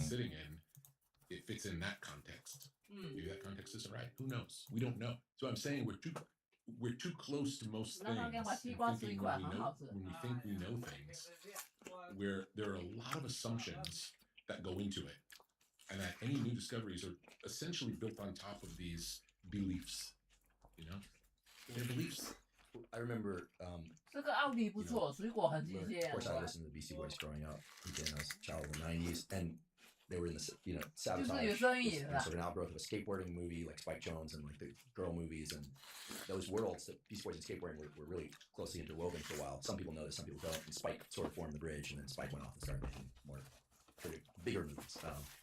sitting in, it fits in that context. Maybe that context isn't right. Who knows? We don't know. So I'm saying we're too close to most things. And thinking when we think we know things, there are a lot of assumptions that go into it, and that any new discoveries are essentially built on top of these beliefs. They're beliefs. I remember. 这个奥迪不错，水果很新鲜。 Of course, I listened to the Beastie Boys growing up. Again, I was a child in the '90s, and they were in this, Sabotage, sort of an outgrowth of a skateboarding movie like Spike Jonze and like the girl movies, and those worlds that Beastie Boys and skateboarding were really closely interwoven for a while. Some people know this, some people don't. And Spike sort of formed the bridge, and then Spike went off and started making more bigger movies,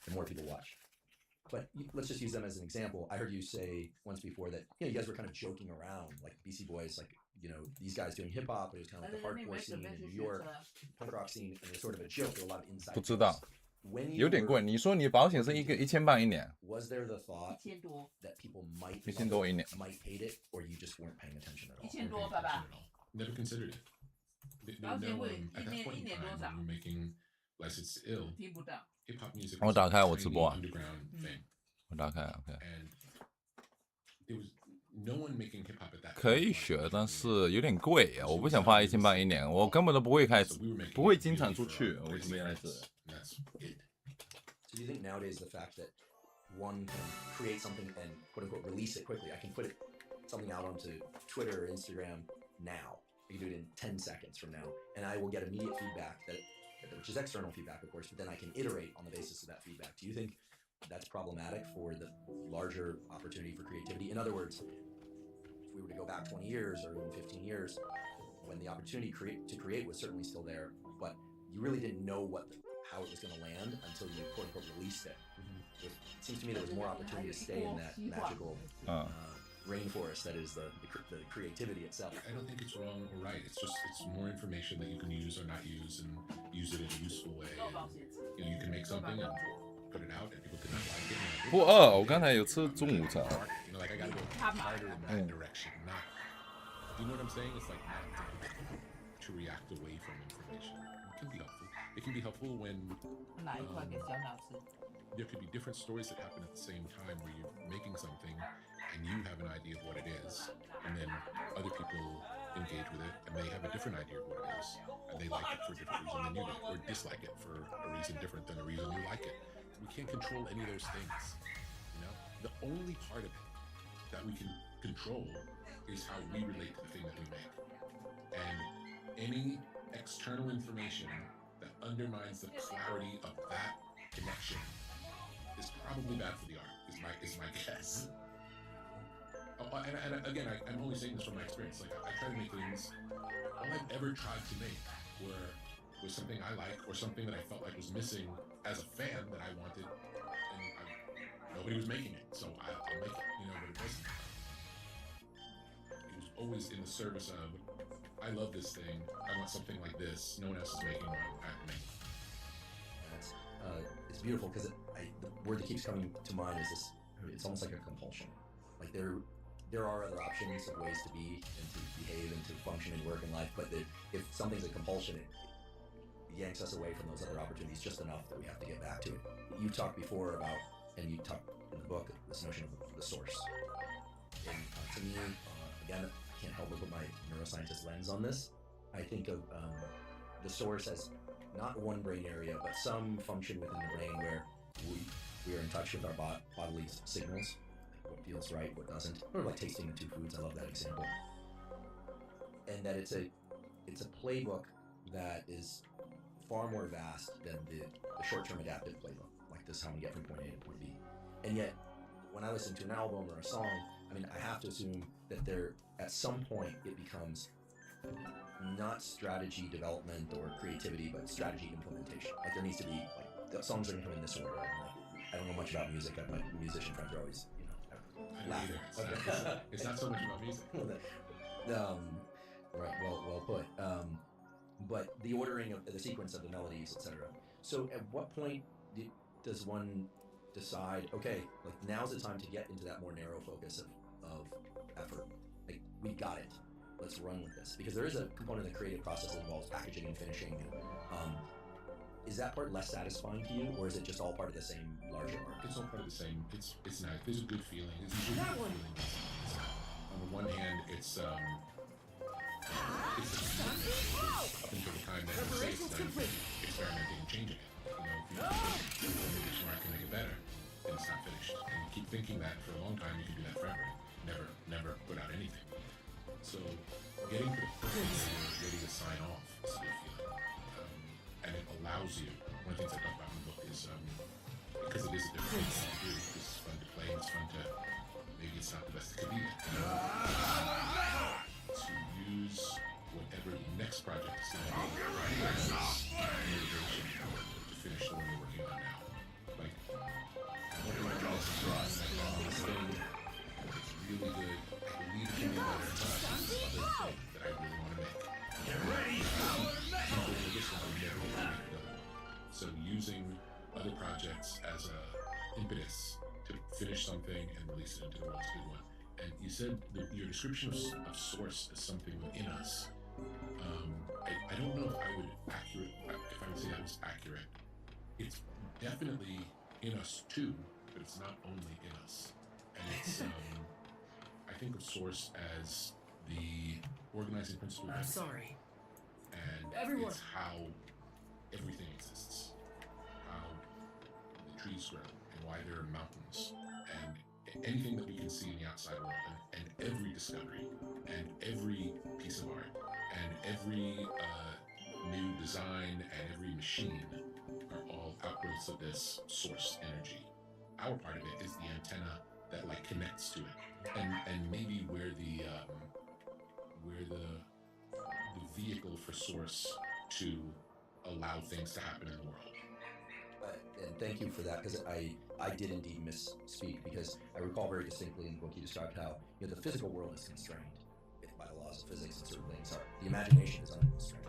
and more people watched. But let's just use them as an example. I heard you say once before that you guys were kind of joking around, like Beastie Boys, like these guys doing hip hop. It was kind of like the hardcore scene in New York, punk rock scene, and it was sort of a joke. There were a lot of inside. 不知道，有点贵。你说你保险是1000磅一年 Was there the thought 1000多 that people might 1000多一年 might hate it, or you just weren't paying attention at all? 1000多，爸爸。 Never considered it. At that point in time, when we're making Licensed to Ill, 听不到。 hip hop music 我 was 打 a 开我直 tiny 播啊 underground thing, 我打开 OK， and there was no one making hip hop at that. 可以学，但是有点贵啊！我不想花1000磅一年，我根本都不会开始，不会经常出去。为什么原来是？ That's it. So do you think nowadays the fact that one can create something and quote unquote release it quickly, I can put something out onto Twitter or Instagram now, I can do it in 10 seconds from now, and I will get immediate feedback which is external feedback, of course, but then I can iterate on the basis of that feedback. Do you think that's problematic for the larger opportunity for creativity? In other words, if we were to go back 20 years or even 15 years, when the opportunity to create was certainly still there, but you really didn't know how it was going to land until you quote unquote released it. It seems to me there was more opportunity to stay in that magical rainforest that is the creativity itself. I don't think it's wrong or right. It's more information that you can use or not use, and use it in a useful way. And, you can make something and put it out, and people can not like it. 不饿，我刚才有吃中午茶。 Like I gotta go harder in that direction. Not, you know what I'm saying? It's like not to react away from information. It can be helpful. It can be helpful when there could be different stories that happen at the same time, where you're making something and you have an idea of what it is, and then other people engage with it and they have a different idea of what it is, and they like it for a different reason than you do, or dislike it for a reason different than the reason you like it. We can't control any of those things. The only part of it that we can control is how we relate to the thing that we make. And any external information that undermines the clarity of that connection is probably bad for the art, is my guess. And again, I'm only saying this from my experience. Like, I try to make things, all I've ever tried to make was something I like, or something that I felt like was missing as a fan that I wanted, and nobody was making it, so I'll make it, but it wasn't. It was always in the service of, I love this thing, I want something like this, no one else is making one, I have to make it. It's beautiful, because the word that keeps coming to mind is this, it's almost like a compulsion. Like there are other options of ways to be and to behave and to function and work in life, but if something's a compulsion, it yanks us away from those other opportunities just enough that we have to get back to it. You talked before about, and you talked in the book, this notion of the source. And to me, again, I can't help but put my neuroscientist lens on this. I think of the source as not one brain area, but some function within the brain where we are in touch with our bodily signals, what feels right, what doesn't, or like tasting the two foods. I love that example. And that it's a playbook that is far more vast than the short-term adaptive playbook, like this, how we get from point A to point B. And yet, when I listen to an album or a song, I have to assume that at some point it becomes not strategy development or creativity, but strategy implementation. Like, there needs to be, like, the songs are going to come in this order. I don't know much about music. My musician friends are always, laughing. It's not so much about music. Right, well put. But the ordering of the sequence of the melodies, etc. So at what point does one decide, okay, like, now's the time to get into that more narrow focus of effort? Like, we got it. Let's run with this. Because there is a component of the creative process that involves packaging and finishing. Is that part less satisfying to you, or is it just all part of the same larger arc? It's all part of the same. It's nice. There's a good feeling. It's usually a good feeling. On the one hand, it's up until the time that you say it's done experimenting and changing it. You know, if you maybe tomorrow I can make it better, then it's not finished. And you keep thinking that for a long time, you can do that forever. Never put out anything. So getting to the point where you're ready to sign off is a good feeling. And it allows you, one of the things I talk about in the book is, because it is a different thing to do, it's fun to play, it's fun to, maybe it's not the best it could be yet, to use whatever the next project is going to be as motivation to finish the one you're working on now. Like, what do I do this thing that's really good, I believe it can be better, but this other thing that I really want to make. Get ready! So using other projects as a impetus to finish something and release it into the world is a good one. And you said your description of source is something within us. I don't know if I would say that was accurate. It's definitely in us too, but it's not only in us. And it's I think of source as the organizing principle. I'm sorry. And Everyone. it's how everything exists, how the trees grow, and why there are mountains, and anything that we can see in the outside world, and every discovery, and every piece of art, and every new design, and every machine are all outgrowths of this source energy. Our part of it is the antenna that like connects to it, and maybe we're the vehicle for source to allow things to happen in the world. And thank you for that, because I did indeed misspeak, because I recall very distinctly in the book you described how the physical world is constrained by the laws of physics, and certain things are. The imagination is unconstrained.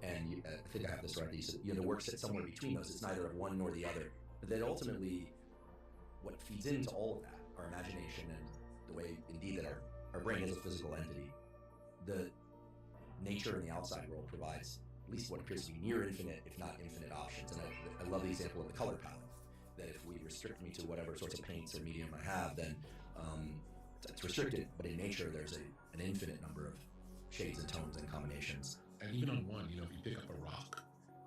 And I think I have this right. You said the work sits somewhere between those. It's neither of one nor the other. But then ultimately, what feeds into all of that, our imagination and the way indeed that our brain is a physical entity, the nature in the outside world provides at least what appears to be near infinite, if not infinite, options. And I love the example of the color palette, that if we restrict me to whatever sorts of paints or medium I have, then it's restricted. But in nature, there's an infinite number of shades and tones and combinations. And even on one, if you pick up a rock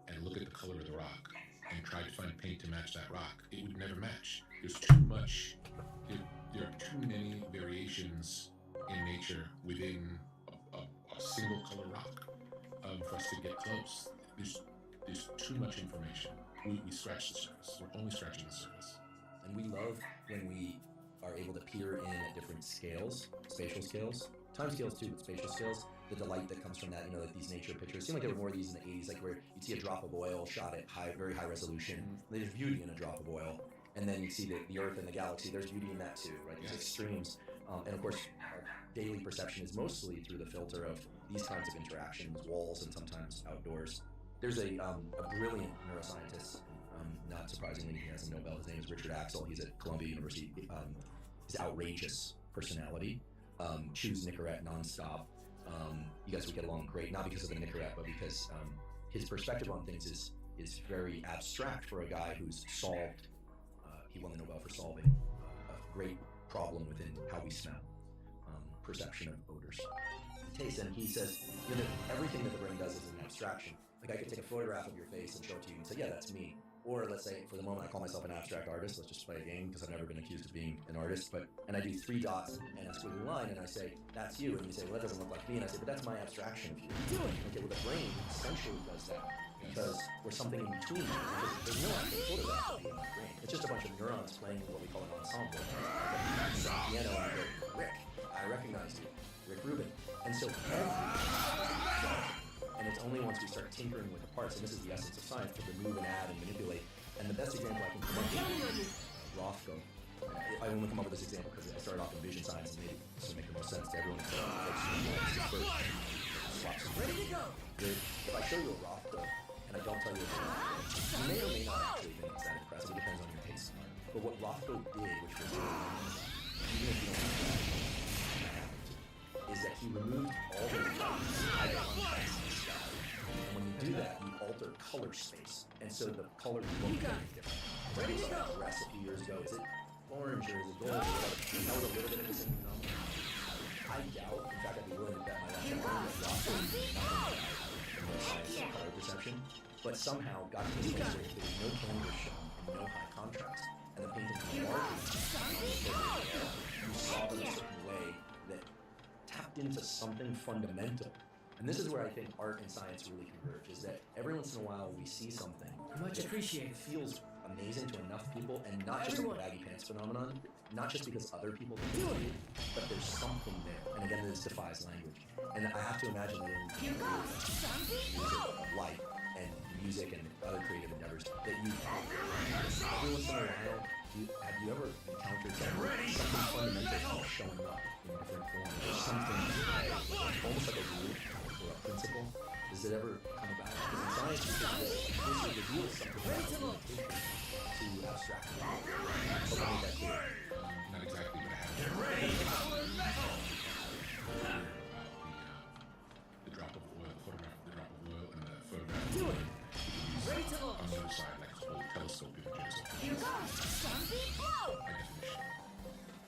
and look at the color of the rock and try to find paint to match that rock, it would never match. There's too much, there are too many variations in nature within a single color rock for us to get close. There's too much information. We scratch the surface. We're only scratching the surface. And we love when we are able to peer in at different scales, spatial scales, time scales too, but spatial scales. The delight that comes from that, like these nature pictures. It seemed like there were more of these in the 80s, like where you'd see a drop of oil shot at very high resolution. There's beauty in a drop of oil. And then you see the Earth and the galaxy, there's beauty in that too, right? These extremes. And of course, our daily perception is mostly through the filter of these kinds of interactions, walls and sometimes outdoors. There's a brilliant neuroscientist, not surprisingly, he has a Nobel. His name is Richard Axel. He's at Columbia University. His outrageous personality, chews Nicorette nonstop. You guys would get along great, not because of the Nicorette, but because his perspective on things is very abstract for a guy who's solved. He won the Nobel for solving a great problem within how we smell, perception of odors, taste. And he says that everything that the brain does is an abstraction. Like I could take a photograph of your face and show it to you and say, yeah, that's me. Or let's say, for the moment, I call myself an abstract artist. Let's just play a game because I've never been accused of being an artist. And I do 3 dots and a squiggly line, and I say, that's you. And you say, well, that doesn't look like me. And I say, but that's my abstraction of you. Okay, well, the brain essentially does that because we're something in between. There's no actual photograph of you in the brain. It's just a bunch of neurons playing what we call an ensemble. Like piano, and I go, Rick, I recognize you. Rick Rubin. And so and it's only once we start tinkering with the parts, and this is the essence of science, to remove and add and manipulate. And the best example I can come up with is Rothko. I only come up with this example because I started off in vision science and made it to make the most sense to everyone. So ready to go. If I show you a Rothko and I don't tell you it's you may or may not actually think it's that impressive. It depends on your taste. But what Rothko did, which was even if you don't think that happened, is that he removed all the hydrogen gas in the sky. And when you do that, you alter their color space, and so the color look very different. Ready to go. Dress a few years ago, is it orange or is it gold? Or whatever? That was a little bit of the same phenomenon. I doubt, in fact, I'd be willing to bet my life on that rock in the science of color perception, but somehow got to this place where there was no canvas shown and no high contrast, and the painting was larger. You saw it in a certain way that tapped into something fundamental. And this is where I think art and science really converge, is that every once in a while we see something Much that appreciated. feels amazing to enough people, and not just Everyone. the baggy pants phenomenon, not just because other people think it's cute, but there's something there. And again, this defies language. And I have to imagine that in music of light and music and other creative endeavors, that you every once in a while, have you ever encountered something fundamental showing up in different forms? There's something almost like a rule or a principle. Does it ever come about? Because in science, this reveals something about limitation to abstract. Hope I made that clear. Not exactly, but I have the drop of oil, photograph, the drop of oil, and the photograph. Do it. Ready to On launch. the other side, like a whole telescope images of Here goes. Something blow. by definition.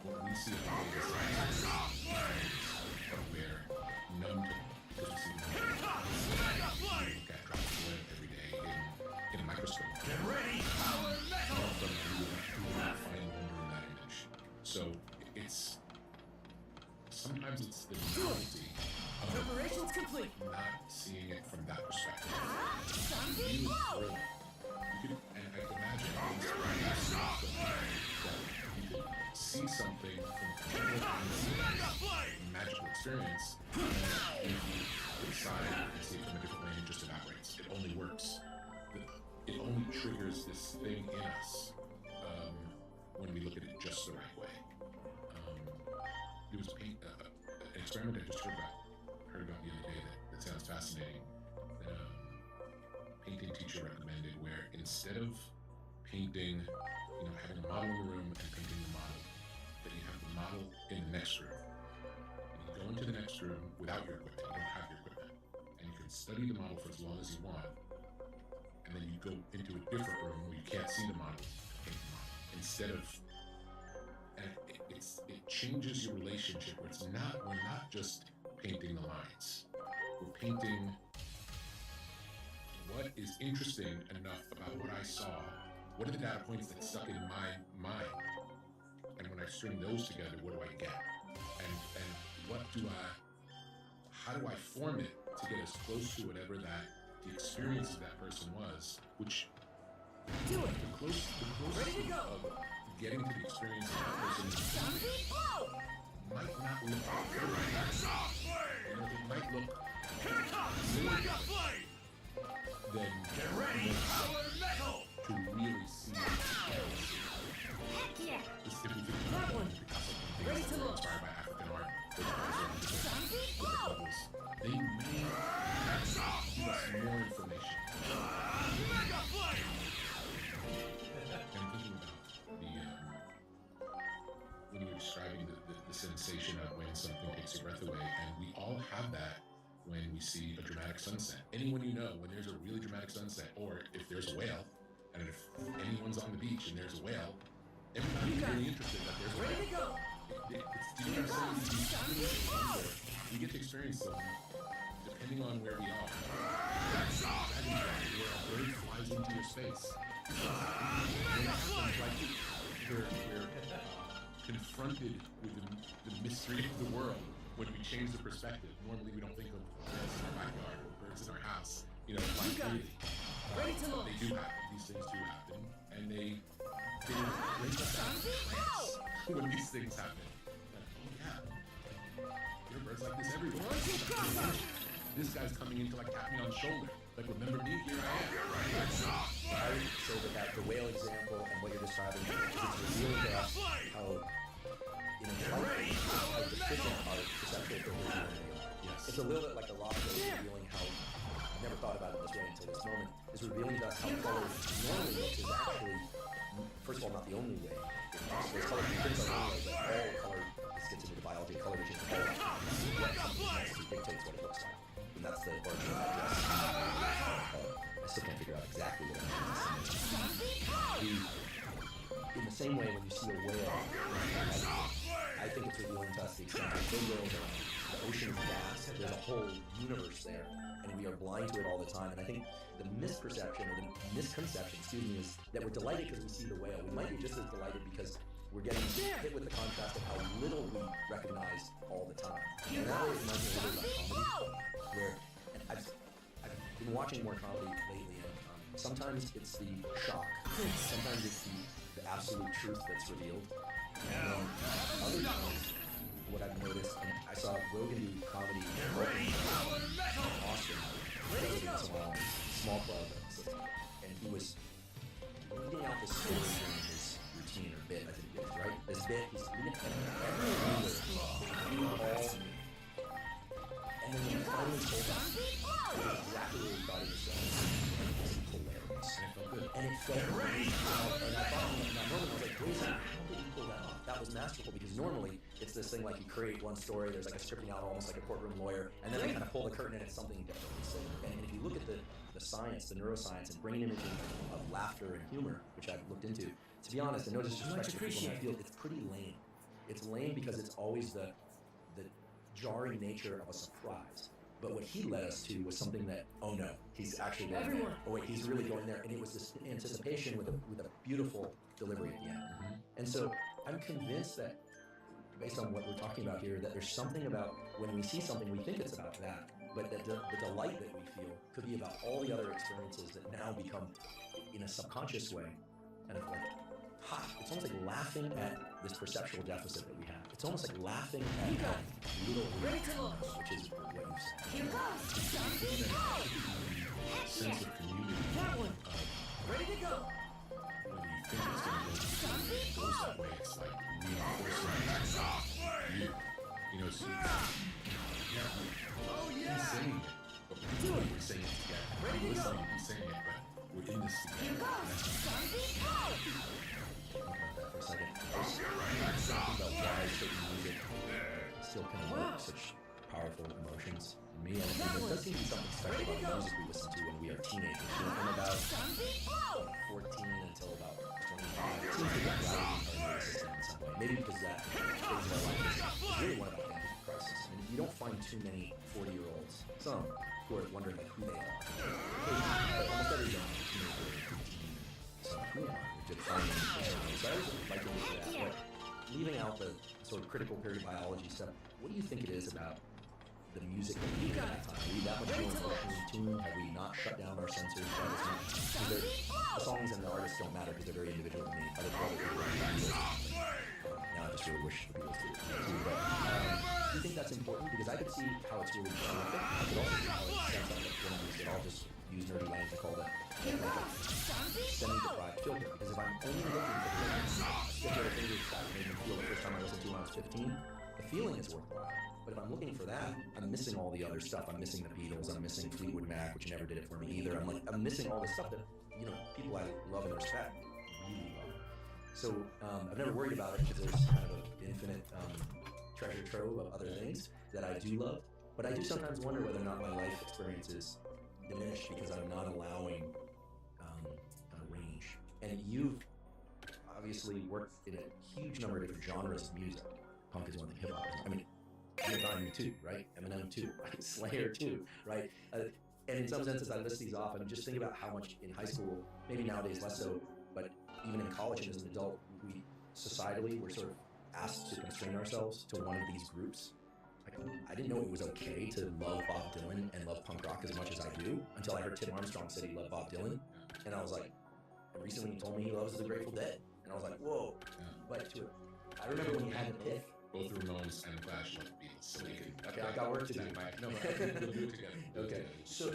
What we see every day is science, but we're numb to it because we see the look at drops of oil every day in a microscope. Get ready, power metal. From we find wonder in that image. So it's sometimes it's the novelty of Preparations complete. not seeing it from that perspective. Something Really blow. thrilling. You could, and I can imagine that you could see something from a magical experience, and if you decide and see it from a different way, it just evaporates. It only works. It only triggers this thing in us when we look at it just the right way. There was an experiment I just heard about the other day that sounds fascinating. That painting teacher recommended, where instead of painting, having a model in the room and painting the model, that you have the model in the next room. And you go into the next room without your equipment, you don't have your equipment, and you can study the model for as long as you want, and then you go into a different room where you can't see the model, paint the model. Instead of, and it changes your relationship where we're not just painting the lines, we're painting what is interesting enough about what I saw. What are the data points that stuck in my mind? And when I string those together, what do I get? And how do I form it to get as close to whatever the experience of that person was, which Do it. the close Ready to go. of getting to the experience of that person Something blow. might not look very it might look more different than to really see Heck yeah. this if we think That about one. Picasso Ready paintings to that were launch. inspired by African art, which are Something with the blow. bubbles, they may give us more information. I'm thinking about when you were describing the sensation of when something takes your breath away, and we all have that when we see a dramatic sunset. Anyone you know, when there's a really dramatic sunset, or if there's a whale, and if anyone's on the beach and there's a whale, everybody's really interested that there's a Ready whale. to go. Do you know what I'm saying? We get to experience them depending on where we are. Imagine where a bird flies into your space. We're confronted with the mystery of the world when we change the perspective. Normally we don't think of birds in our backyard or birds in our house. Flying freely. Ready to launch. They do happen. These things do happen. And they break us out of trance when these things happen. Like, oh yeah, there are birds like this everywhere. This guy's coming in to tap me on the shoulder. Like, remember me? Here I am. I would say that the whale example and what you're describing is it's revealing to us how deficient art perceptual privilege is. Yes. It's a little bit like the rock is revealing how I've never thought about it this way until this moment. Is revealing to us how color normally looks is actually, first of all, not the only way. There's color things are one way, but all color this gets into the biology of color vision. All what something dictates what it looks like. And that's the origin of that dress. As still can't figure out exactly what it means. In the same way, when you see a whale, I think it's revealing to us the extent that big whales are the ocean is vast. There's a whole universe there, and we are blind to it all the time. And I think the misperception or the misconception, is that we're delighted because we see the whale. We might be just as delighted because we're getting hit with the contrast of how little we recognize all the time. And that way reminds me a little bit about comedy, where and I've been watching more comedy lately, and sometimes it's the shock, sometimes it's the absolute truth that's revealed, and then other times, what I've noticed, and I saw Rogan do comedy in Austin, small club, and he was reading out the story during his routine or bit, I think it is, right? This bit, he's reading it, and everyone was all, and then when he finally told us, it was exactly what he thought he was saying. It was hilarious. And it felt good. And it felt great. And I thought in that moment, I was like, wait a second, how did he pull that off? That was masterful, because normally it's this thing like you create one story, there's like a scripting out almost like a courtroom lawyer, and then they kind of pull the curtain and it's something different. So, and if you look at the science, the neuroscience, and brain imaging of laughter and humor, which I've looked into, to be honest, and no disrespect to people in the field, it's pretty lame. It's lame because it's always the jarring nature of a surprise. But what he led us to was something that, oh no, he's actually going there. Oh wait, he's really going there. And it was this anticipation with a beautiful delivery at the end. Mm-hmm. And so I'm convinced that, based on what we're talking about here, that there's something about when we see something, we think it's about that, but that the delight that we feel could be about all the other experiences that now become, in a subconscious way, kind of like, it's almost like laughing at this perceptual deficit that we have. It's almost like laughing at little Ready to launch. which is what you said. Here goes. Sense of community. That one. Ready to go. Whether you think it's going to go that way, it goes that way. It's like reinforcement. You know, so he's saying it, but we're saying it together. We're listening, he's saying it, but we're in this Here together. goes. Think about that for a second. I was thinking about why certain music still can evoke such powerful emotions in me. And there does seem to be something special about music we listen to when we are teenagers. You know, from about 14 until about 25. It seems to get louder in our nervous system in some way. Maybe because that phase of our life is really one of our identity crisis. I mean, you don't find too many 40-year-olds, some, who are wondering like, who they are. But almost every young teenager is routine. So who am I? So I was like to look at that, but leaving out the sort of critical period biology stuff, what do you think it is about the music that we hear at that time? Are we that much more emotionally tuned? Have we not shut down our sensors quite as much? The songs and the artists don't matter because they're very individual to me. Other people now I just really wish the Beatles did it too. But do you think that's important? Because I could see how it's really prolific. I could also see how it stands out when I use it. I'll just use nerdy language to call that semi-deprived filter. Because if I'm only looking for the stick of the fingers that made me feel the first time I listened to it when I was 15, the feeling is worthwhile. But if I'm looking for that, I'm missing all the other stuff. I'm missing the Beatles. I'm missing Fleetwood Mac, which never did it for me either. I'm missing all the stuff that, you know, people I love and respect really love. So I've never worried about it because there's kind of an infinite treasure trove of other things that I do love. But I do sometimes wonder whether or not my life experience is diminished because I'm not allowing range. And you've obviously worked in a huge number of different genres of music. Punk is one thing, hip hop is. I mean, Nirvana too, right? Eminem too, right? Slayer too, right? And in some senses, I list these off, and I'm just thinking about how much in high school, maybe nowadays less so, but even in college and as an adult, we societally we're sort of asked to constrain ourselves to one of these groups. I didn't know it was okay to love Bob Dylan and love punk rock as much as I do until I heard Tim Armstrong say he loved Bob Dylan, and I was like, recently he told me he loves the Grateful Dead, and I was like, whoa. But to it, I remember when you had to pick. Both the Ramones and Clash love the Beatles, so we can. Okay, I got work to do. No, but we'll do it together. Okay, so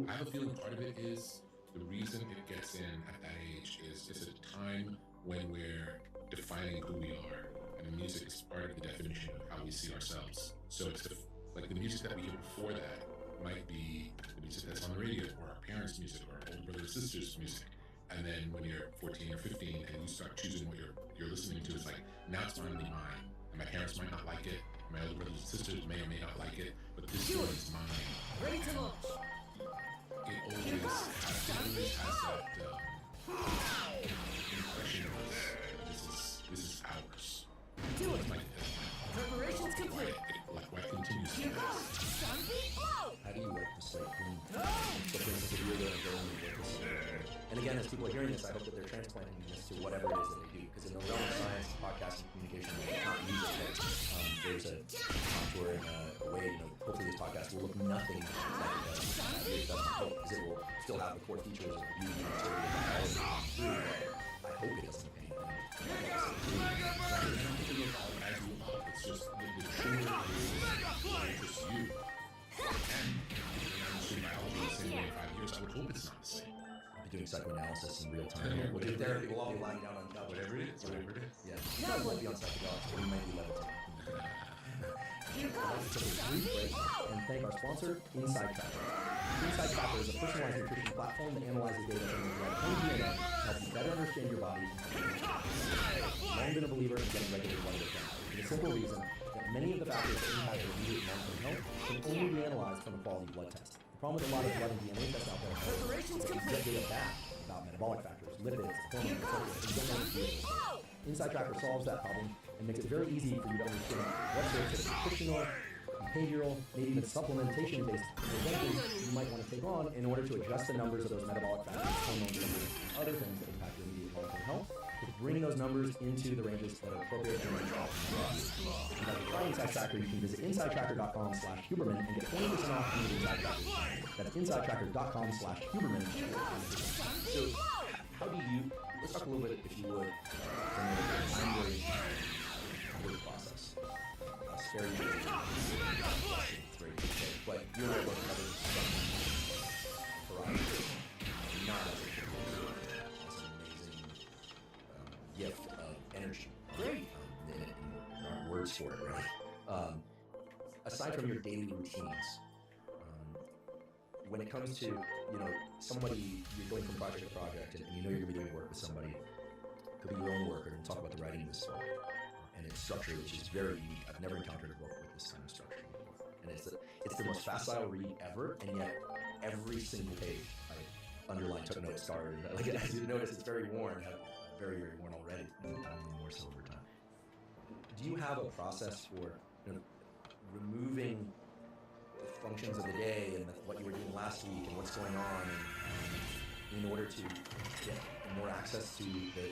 I have a feeling part of it is the reason it gets in at that age is it's a time when we're defining who we are, and the music is part of the definition of how we see ourselves. So it's like the music that we hear before that might be the music that's on the radio, or our parents' music, or our older brother or sister's music. And then when you're 14 or 15 and you start choosing what you're listening to, it's like, now it's finally mine. And my parents might not like it, my older brothers and sisters may or may not like it, but this one is mine. Ready to launch. it always has that impression of this is ours. Do it. It's my, Preparations complete. why continues to Here do goes. this? Zombie blow. How do you like this like when so for instance if you're going to go and work with somebody, and again as people are hearing this I hope that they're transplanting this to whatever it is that they do because in the realm of science, podcasting, communication, you cannot use it but there's a contour and a way, hopefully this podcast will look nothing like it does. It doesn't hope because it will still have the core features of beauty and utility and biology through it. I hope it doesn't paint It's just the true interests you. And if you're not interested in biology the same way in 5 years, I would hope it's not the same. I'll be doing psychoanalysis in real time. We'll do therapy. We'll all be lying down on the couch. Whatever it is, whatever it is. Yeah. You probably won't be on psychedelics, but we might be levitating. Here I'd like to goes. take a brief break and thank our sponsor, Inside Tracker. Inside Tracker is a personalized nutrition platform that analyzes data from your own DNA to help you better understand your body. I've long been a believer in getting regular blood work done, for the simple reason that many of the factors that impact your immediate long-term health can only be analyzed from a quality blood test. The problem with a lot of blood and DNA tests out there Preparations is that you complete. get data back about metabolic factors, lipids, hormones, etc. and you don't know what to do with those. Inside Tracker solves that problem and makes it very easy for you to understand what sorts of nutritional, behavioral, maybe even supplementation-based interventions you might want to take on in order to adjust the numbers of those metabolic factors, hormones, and other things that impact your immediate long-term health, to bring those numbers into the ranges that are appropriate and optimal. If you'd like to try Inside Tracker, you can visit insidetracker.com/Huberman and get 20% off any Inside Tracker. That's insidetracker.com/Huberman. So, how do you? Let's talk a little bit, if you would, from the time work process. I'll spare you. It's very detailed, but you're able to cover some variety, not as a as an amazing gift of energy. Great. And there aren't words for it, right? Aside from your daily routines, when it comes to, somebody, you're going from project to project, and you know you're going to be doing work with somebody, it could be your own work, or we'll talk about the writing of this book, and its structure, which is very unique. I've never encountered a book with this kind of structure before. And it's the most facile read ever, and yet every single page I underlined, took notes, starred, like as you notice, it's very worn, very, very worn already, and only more so over time. Do you have a process for removing the functions of the day and what you were doing last week and what's going on, and in order to get more access to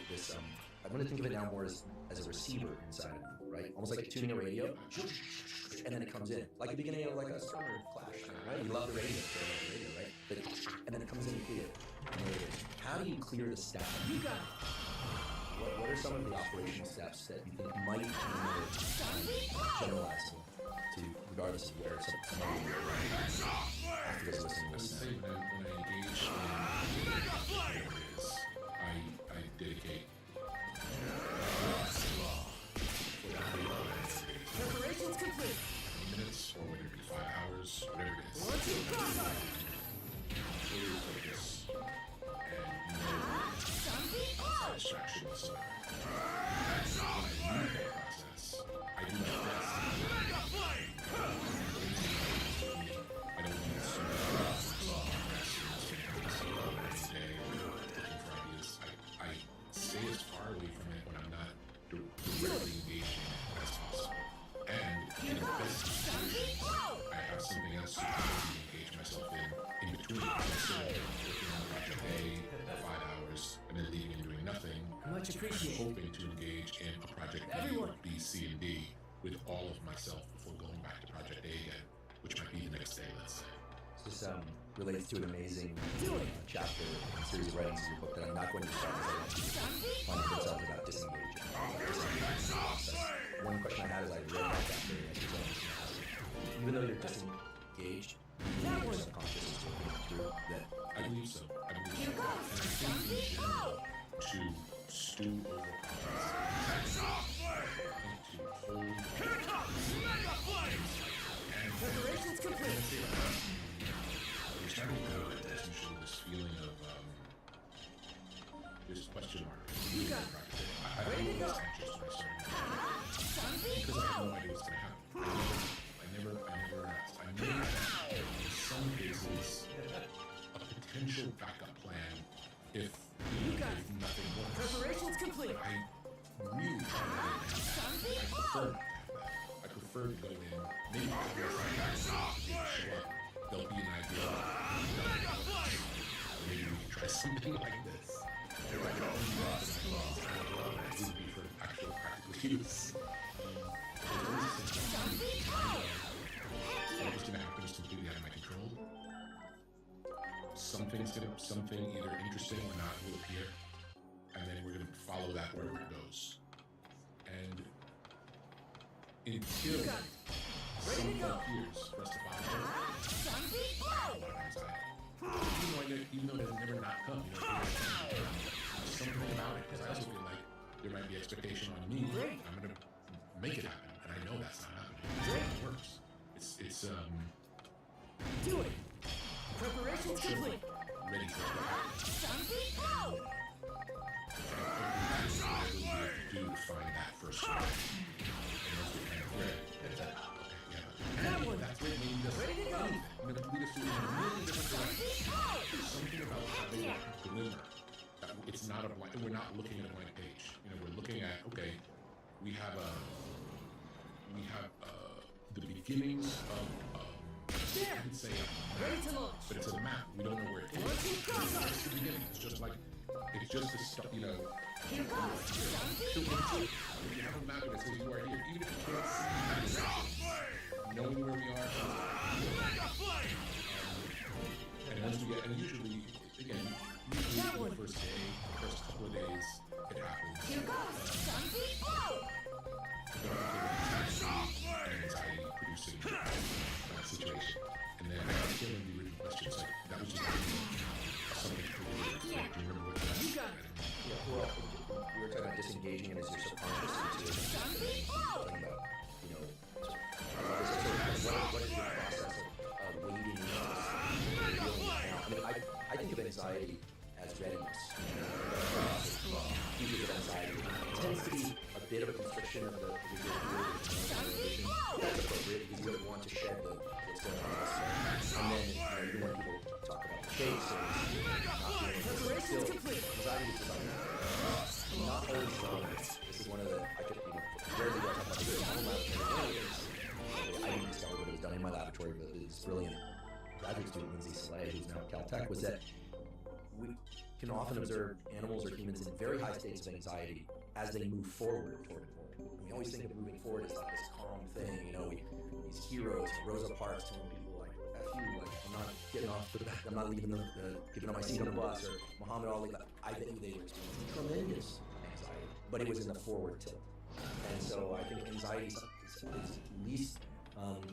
this? I'm going to think of it now more as a receiver inside of you, right? Almost like tuning a radio, and then it comes in, like the beginning of like a strummer clash, right? You love the radio, right? But, and then it comes in and clear. How do you clear the stack? You got it. What are some of the operational steps that you think might be more generalized to, regardless of where somebody after this listening I would was say when I engage in whatever it is, I dedicate Preparations complete. 20 minutes or whether it be 5 hours, whatever it is. Launch it, go! Fully focus and Zombie no blow. distraction whatsoever. When I leave that process, I do my best. I don't need to day looking for ideas. I stay as far away from it when I'm not directly engaged in it as possible. And in the best situations, I have something else to engage myself in between. So working on project A for 5 hours and then leaving and doing nothing. Much I'm appreciated. hoping to engage in a project Everyone. B, C, and D with all of myself before going back to project A again, which might be the next day, let's say. This relates to an amazing chapter and series of writings in your book that I'm not going to start because I want you to find yourself about disengaging. One question I had as I read that chapter and as you even though you're disengaged, your subconscious is still coming through that. I believe so. I believe so. And I think in general, to stew over problems, to hold and Preparations complete. you're starting to go with this usually this feeling of this question mark. You got it. I Ready to was go. anxious when I started Zombie because I had blow. no idea what's going to happen. I never asked. I knew that in some cases a potential backup plan if got if nothing works. Preparations complete. I really try to have that. I prefer to go in, maybe there's show up, there'll be an idea. Maybe we can try something like this. It would be for actual practical use. What's going to happen is completely out of my control. Something either interesting or not will appear, and then we're going to follow that wherever it goes. And until something appears for us to follow, even though it has never not come, something about it, because I also feel like there might be expectation on me. I'm going to make it happen, and I know that's not happening. It works. It's Do it. Preparations complete. ready for it to happen. Do find that first one. And once we kind of read it, it's like, okay, yeah, That one. that's great. Maybe that's Ready to go. lead us to a million different directions. There's something about having a glimmer. That it's not a blank. We're not looking at a blank page. We're looking at, okay, we have the beginnings of I would say Ready to launch. but it's a map. We don't know where it is. Launching crossover. It's the beginning. It's just the stuff, Here goes. If you have a map that says you are here, even if you can't see the directions, knowing where we are. And once we get, and usually, again, usually the first day, first couple of days, it happens. Here goes. Anxiety producing situation. And then I was feeling the original questions, like, that was just something to do. Do you remember what that You got it. Yeah, well, we were talking about disengaging it as your subconscious intuition. Talking about, what is your process of waiting I think of anxiety as readiness. Features of anxiety. It tends to be a bit of a constriction of the vision. That's appropriate because you don't want to shed what's going on elsewhere. And then, even when people talk about the shakes and not being able to sit still, anxiety is just like, not always wrong. This is one of the, rarely do I talk about the good in my own laboratory. I didn't discover what it was done in my laboratory, but this brilliant graduate student, Lindsay Saleh, who's now at Caltech, was that we can often observe animals or humans in very high states of anxiety as they move forward. And we always think of moving forward as like this calm thing, these heroes, Rosa Parks telling people like, F you, like, I'm not getting off the back, I'm not leaving giving up my seat on the bus, or Muhammad Ali, like, I bet you they were experiencing tremendous anxiety, but it was in the forward tilt. And so I think anxiety is least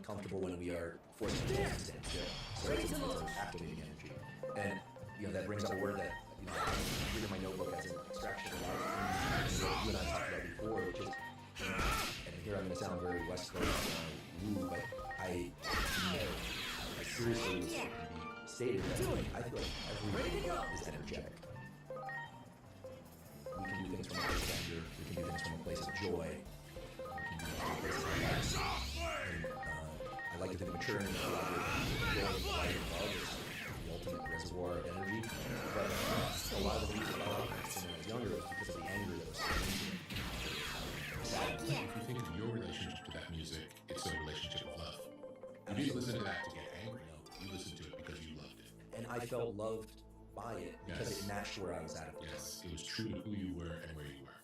comfortable when we are forced to stand still. So it's activating energy. And that brings up a word that I read in my notebook as an abstraction of a lot of things that you and I talked about before, which is, and here I'm going to sound very West Coast woo, but I seriously can be stated that I feel like everything is energetic. We can do things from a place of anger, we can do things from a place of joy, we can do things from a place of relax. And I like to think of maturing and collaborating, joy and light and love is the ultimate reservoir of energy. But a lot of the reasons I like this when I was younger was because of the anger that was If you think of your relationship to that music, it's a relationship of love. You didn't listen to that to get angry. You listened to it because you loved it. and I felt loved by it because it matched where I was at the time. Yes, it was true to who you were and where you were.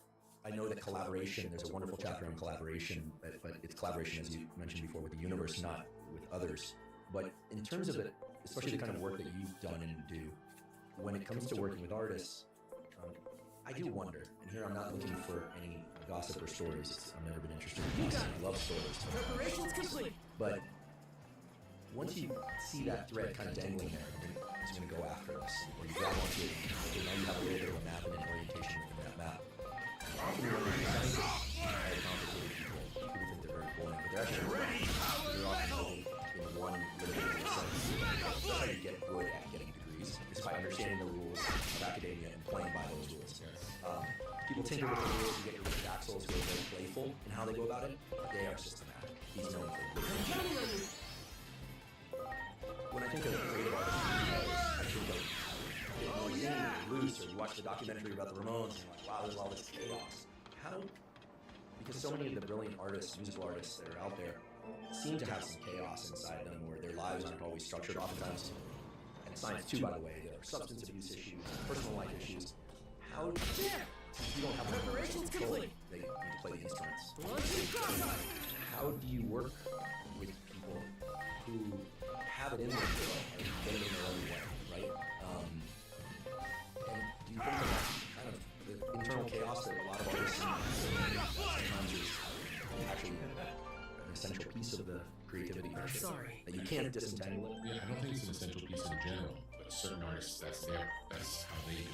I know that collaboration, there's a wonderful chapter on collaboration, but it's collaboration, as you mentioned before, with the universe, not with others. But in terms of it, especially the kind of work that you've done and do, when it comes to working with artists, I do wonder, and here I'm not looking for any gossip or stories. I've never been interested in gossip. I love stories. Preparations complete. But once you see that thread kind of dangling there, and it's going to go after us, or you grab onto it, okay, now you have a little bit of a map and an orientation within that map. Often when we're scientists, very complicated people who think they're very boring, but they're actually they're often living in one limited sense. That's how you get good at getting degrees, is by understanding the rules of academia and playing by those rules. People tinker with the rules. You get your Richard Axels who are very playful in how they go about it, but they are systematic. He's known for it. When I think of creative artists, I think of when you're loose, or you watch the documentary about the Ramones, and you're like, wow, there's all this chaos. How? Because so many of the brilliant artists, musical artists that are out there, seem to have some chaos inside them, where their lives aren't always structured. Oftentimes, and science too, by the way, there are substance abuse issues, personal life issues. How? Since you don't have Preparations control, complete. they need to play the instruments. Launching crossfire. How do you work with people who have it in them, are getting in their own way, right? And do you think that that's kind of the internal chaos that a lot of artists sometimes is actually an essential piece of the creativity process? Sorry. That you can't disentangle it? Yeah, I don't think it's an essential piece in general, but certain artists, that's how they do it.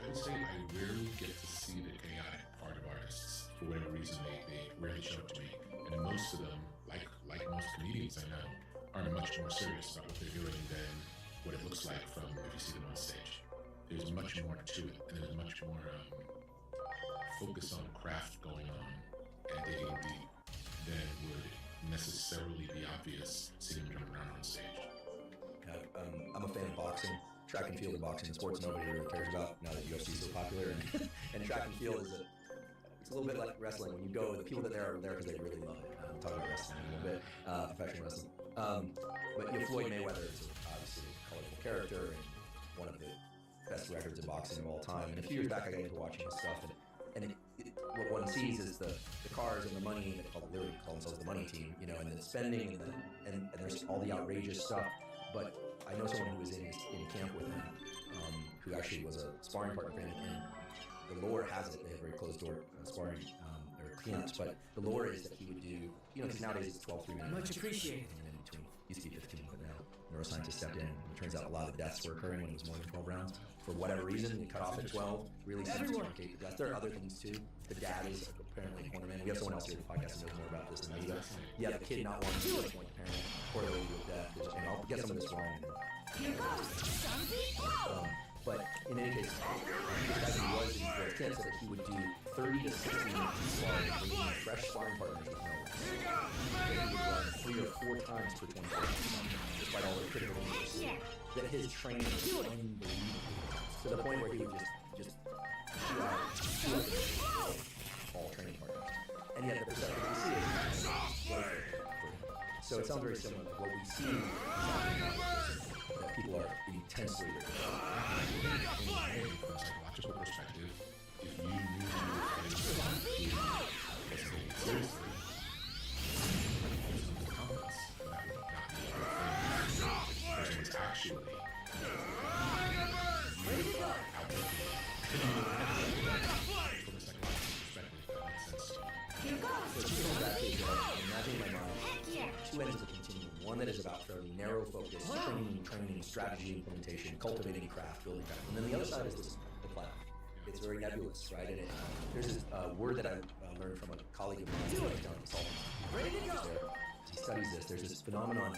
I would say I rarely get to see the chaotic part of artists. For whatever reason, they rarely show up to me. And most of them, like most comedians I know, are much more serious about what they're doing than what it looks like from if you see them on stage. There's much more to it, and there's much more focus on craft going on and digging deep than would necessarily be obvious seeing them jump around on stage. I'm a fan of boxing. Track and field and boxing, sports nobody really cares about now that UFC is so popular. And track and field it's a little bit like wrestling. When you go, the people that are there because they really love it. We'll talk about wrestling in a little bit, professional wrestling. But Floyd Mayweather is obviously a colorful character and one of the best records in boxing of all time. And a few years back, I got into watching his stuff, and what one sees is the cars and the money, and they literally call themselves the money team, you know, and the spending and there's all the outrageous stuff. But I know someone who was in camp with him, who actually was a sparring partner for him, and the lore has it, they have very closed door sparring or camps, but the lore is that he would do, because nowadays it's 12 3-minute. Much appreciated. And in between, used to be 15, but now neuroscientists stepped in, and it turns out a lot of the deaths were occurring when it was more than 12 rounds. For whatever reason, they cut off at 12, really seems to truncate the death. There are other things too. The dad is apparently a cornerman. We have someone else here in the podcast who knows more about this than me. But yeah, the kid not wanting to point the parent correlated with death. And I'll get some of this wrong. Here goes. But in any case, this guy who was in the camp said that he would do 30 to 60 minutes of sparring, bringing in fresh sparring partners with no rest. That he would run 3 or 4 times per 24 hours, despite all the critical injuries. That his training was unbelievable. To the point where he would just shoot out all training partners. And yet the perception we see is for him. So it sounds very similar. Like what we see that people are intensely From a psychological perspective, if you knew you were fighting someone who was taken seriously, there's some confidence that would not be a good thing. If the person was actually outworking from a psychological perspective, that makes sense to me. Here goes. So two things actually that imagine in my mind, 2 ends of the continuum. One that is about fairly narrow focus, training, strategy, implementation, cultivating craft, building craft. And then the other side is the cloud. It's very nebulous, right? And there's this word that I learned from a colleague of mine who's down in Salt. Ready to go. He studies this. There's this phenomenon. I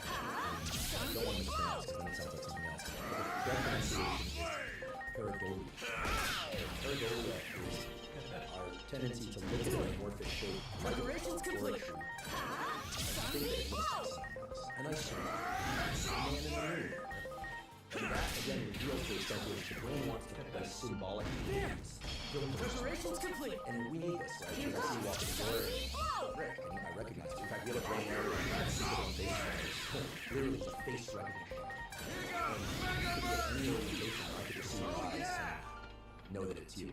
don't want to mispronounce because then it sounds like something else. But the correct pronunciation is pareidolia. Pareidolia is our tendency to look at an amorphous shape like Preparations a complete. tree. I think that it looks like something else. A nice tree. A man in the moon. And that, again, reveals the extent to which the brain wants to put symbolic things. Preparations complete. And we need this, right? Because I see you walking the door, Rick, and I recognize you. In fact, we have a brain area that has people on face cameras. Literally just face recognition. And you could get any orientation, I could just see your eyes and know that it's you.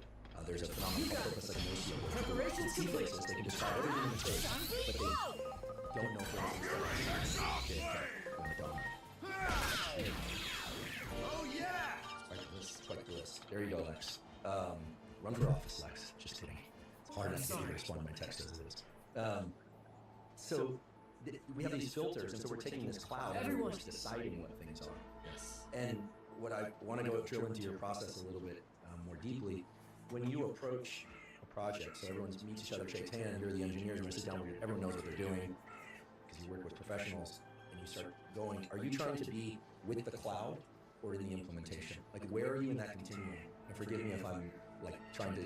There's a phenomenon called prophylaxis, where Preparations see complete. faces, they can describe everything in the face, but they don't know, for instance, that it's JFK or Madonna. Oh yeah. It's quite bliss. There you go, Lex. Run for office, Lex. Just kidding. It's hard enough to get you to respond to my text as it is. So we have these filters, and so we're taking this cloud and we're just deciding what things are. Yes. And what I want to go drill into your process a little bit more deeply, when you approach a project, so everyone meets each other, shakes hands, you're the engineers, we're going to sit down, everyone knows what they're doing, because you work with professionals, and you start going, are you trying to be with the cloud or in the implementation? Like, where are you in that continuum? And forgive me if I'm like trying to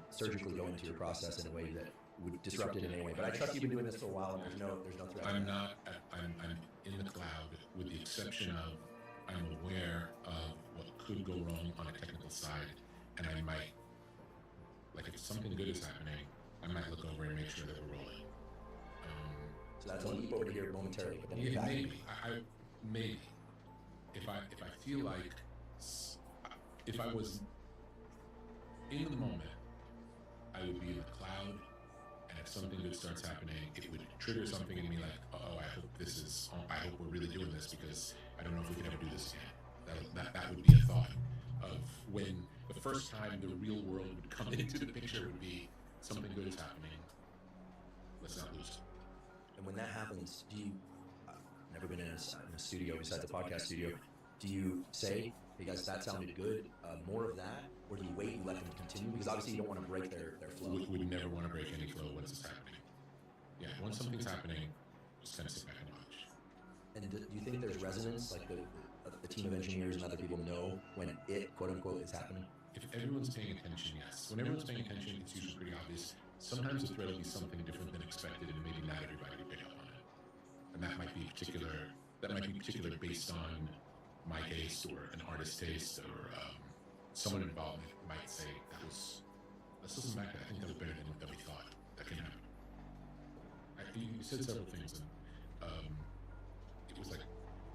surgically go into your process in a way that would disrupt it in any way, but I trust you've been doing this for a while, and there's no threat. I'm not. I'm in the cloud, with the exception of I'm aware of what could go wrong on a technical side, and I might, like, if something good is happening, I might look over and make sure that we're rolling. So that's a leap over here momentarily, but then you're Yeah, back. maybe. Maybe if I feel like if I was in the moment, I would be in the cloud, and if something good starts happening, it would trigger something in me like, oh, I hope we're really doing this because I don't know if we can ever do this again. That would be a thought of when the first time the real world would come into the picture would be something good is happening. Let's not lose it. And when that happens, do you? I've never been in a studio besides a podcast studio. Do you say, "Hey guys, that sounded good. More of that," or do you wait and let them continue? Because obviously you don't want to break their flow. Would never want to break any flow once it's happening. Yeah, once something's happening, just kind of sit back and watch. And do you think there's resonance, like the team of engineers and other people know when it, quote unquote, is happening? If everyone's paying attention, yes. When everyone's paying attention, it's usually pretty obvious. Sometimes the thread will be something different than expected, and maybe not everybody will pick up on it. And that might be particular based on my taste or an artist's taste or someone involved might say let's listen back to that. I think that was better than we thought. That can happen. You said several things, and it was like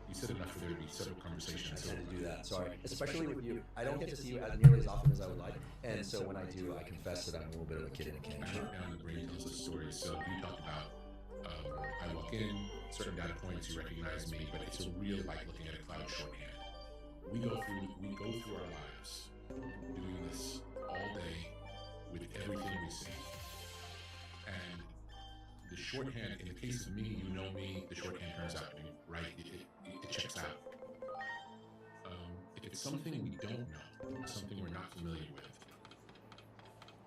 you said enough for there to be several I conversations. tend to do that. Sorry, especially with you. I don't get to see you as nearly as often as I would like, and so when I do, I confess that I'm a little bit of a kid in a candy I shop. wrote down the brain tells us stories. So you talked about I walk in, certain data points, you recognize me, but it's a real like looking at a cloud shorthand. We go through our lives doing this all day with everything we see. And the shorthand, in the case of me, you know me, the shorthand turns out to be right. It checks out. If it's something we don't know, something we're not familiar with,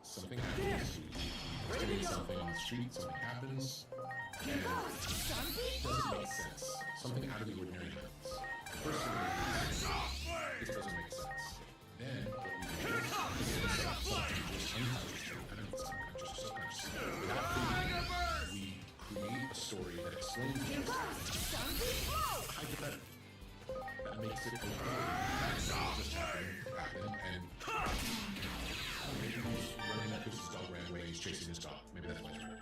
something happens, we experience something on the street, something happens, and it doesn't make sense. Something out of the ordinary happens. First thing we do is, this doesn't make sense. Then what we do is unconsciously, I don't know if it's unconscious or subconscious, without thinking, we create a story that explains it. Hypothetical. That makes it okay. That's not just happen, and maybe he's running up because his dog ran away, he's chasing his dog. Maybe that's why he's running.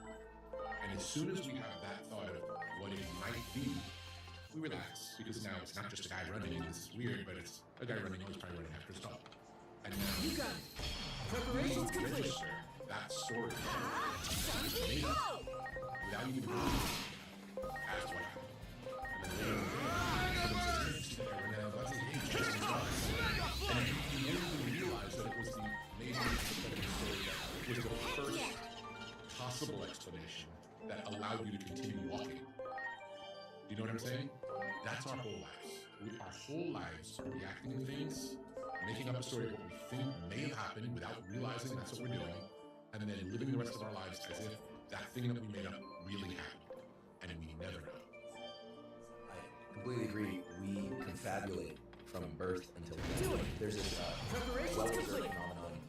And as soon as we have that thought of what it might be, we relax, because now it's not just a guy running, and this is weird, but it's a guy running, he's probably running after his dog. And now You got it. Preparations we complete. register that story made up without even knowing as what happened. And then later someone says, "Hey, you see that guy running out of the dog? Hey, he's chasing his dog." And you didn't even realize that it was the amazing hypothetical story that was the first possible explanation that allowed you to continue walking. Do you know what I'm saying? That's our whole lives. Our whole lives are reacting to things, making up a story of what we think may have happened without realizing that's what we're doing, and then living the rest of our lives as if that thing that we made up really happened, and we never know. I completely agree. We confabulate from birth until death. There's this Preparations well-observed complete. phenomenon.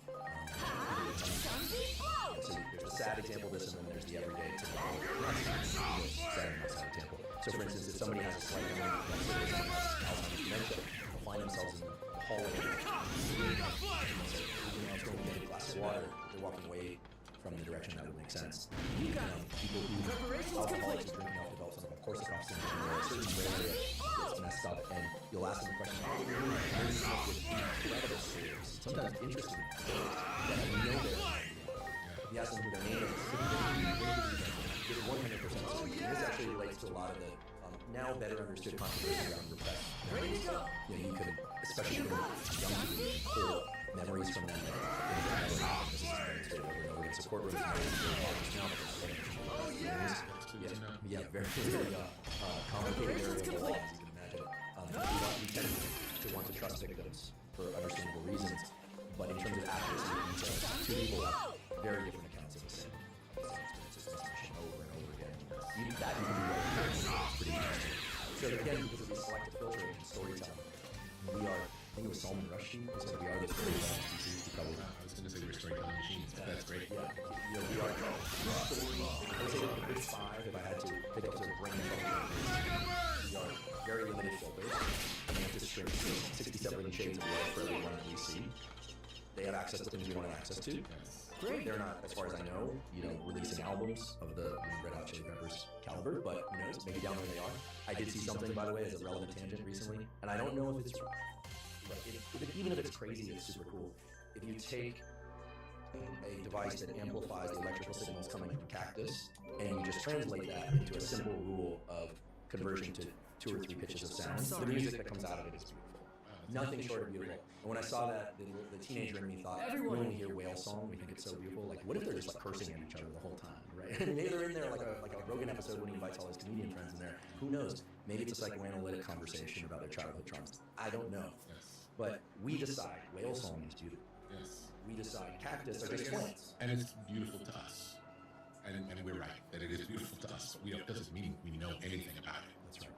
So there's the sad example of this, and then there's the everyday typical sad and not sad example. So for instance, if somebody has a slight illness, let's say someone has Alzheimer's dementia, they'll find themselves in the hallway, it's going to get a glass of water, they're walking away from the direction that would make sense. You got it. People who Preparations alcoholics complete. who drinking off develop something like Korsakoff syndrome, where a certain brain area gets messed up, and you'll ask them the question, how are you doing? And they're coming up with incredible stories, sometimes interesting stories that we know they're. You ask them who their name is, it's 100% certain. And this actually relates to a lot of the now better understood controversy around repressed Ready memories. to go. You could, especially for young people, you can pull memories from them that things that never happened. This is experienced over and over again. So courtrooms are very obvious now, but there's so many memories. Yeah, very, very complicated area of the law, as you can imagine. We tend to want to trust victims for understandable reasons, but in terms of accuracy and detail, two people have very different accounts of the same experiences in this mission over and over again. Even that you can do well. It's pretty interesting. So again, because of these selective filtering and storytelling, we are, I think it was Salman Rushdie who said we are the storytelling species. He probably I was going to say we're storytelling machines, but that's great. yeah, we are story. I would say the big five, if I had to pick up sort of brain function, we are very limited filters. We have to different 67 shades of red for everyone that we see. They have access to things we don't have access to. Great. They're not, as far as I know, releasing albums of the Red Hot Chili Peppers caliber, but who knows? Maybe down there they are. I did see something, by the way, as a relevant tangent recently, and I don't know if it's even if it's crazy, it's super cool. If you take a device that amplifies the electrical signals coming from Cactus, and you just translate that into a simple rule of conversion to 2 or 3 pitches of sound, the music that comes out of it is beautiful. Nothing short of beautiful. And when I saw that, the teenager in me thought, Everyone- when we hear whale song, we think it's so beautiful. Like, what if they're just like cursing at each other the whole time, right? And maybe they're in there like a Rogan episode when he invites all his comedian friends in there. Who knows? Maybe it's a psychoanalytic conversation about their childhood traumas. I don't know. Yes. But we decide whale song is beautiful. Yes. We decide cactus are So I just guess- plants. And it's beautiful to us. And we're right that it is beautiful to us. It doesn't mean we know anything about it. That's right.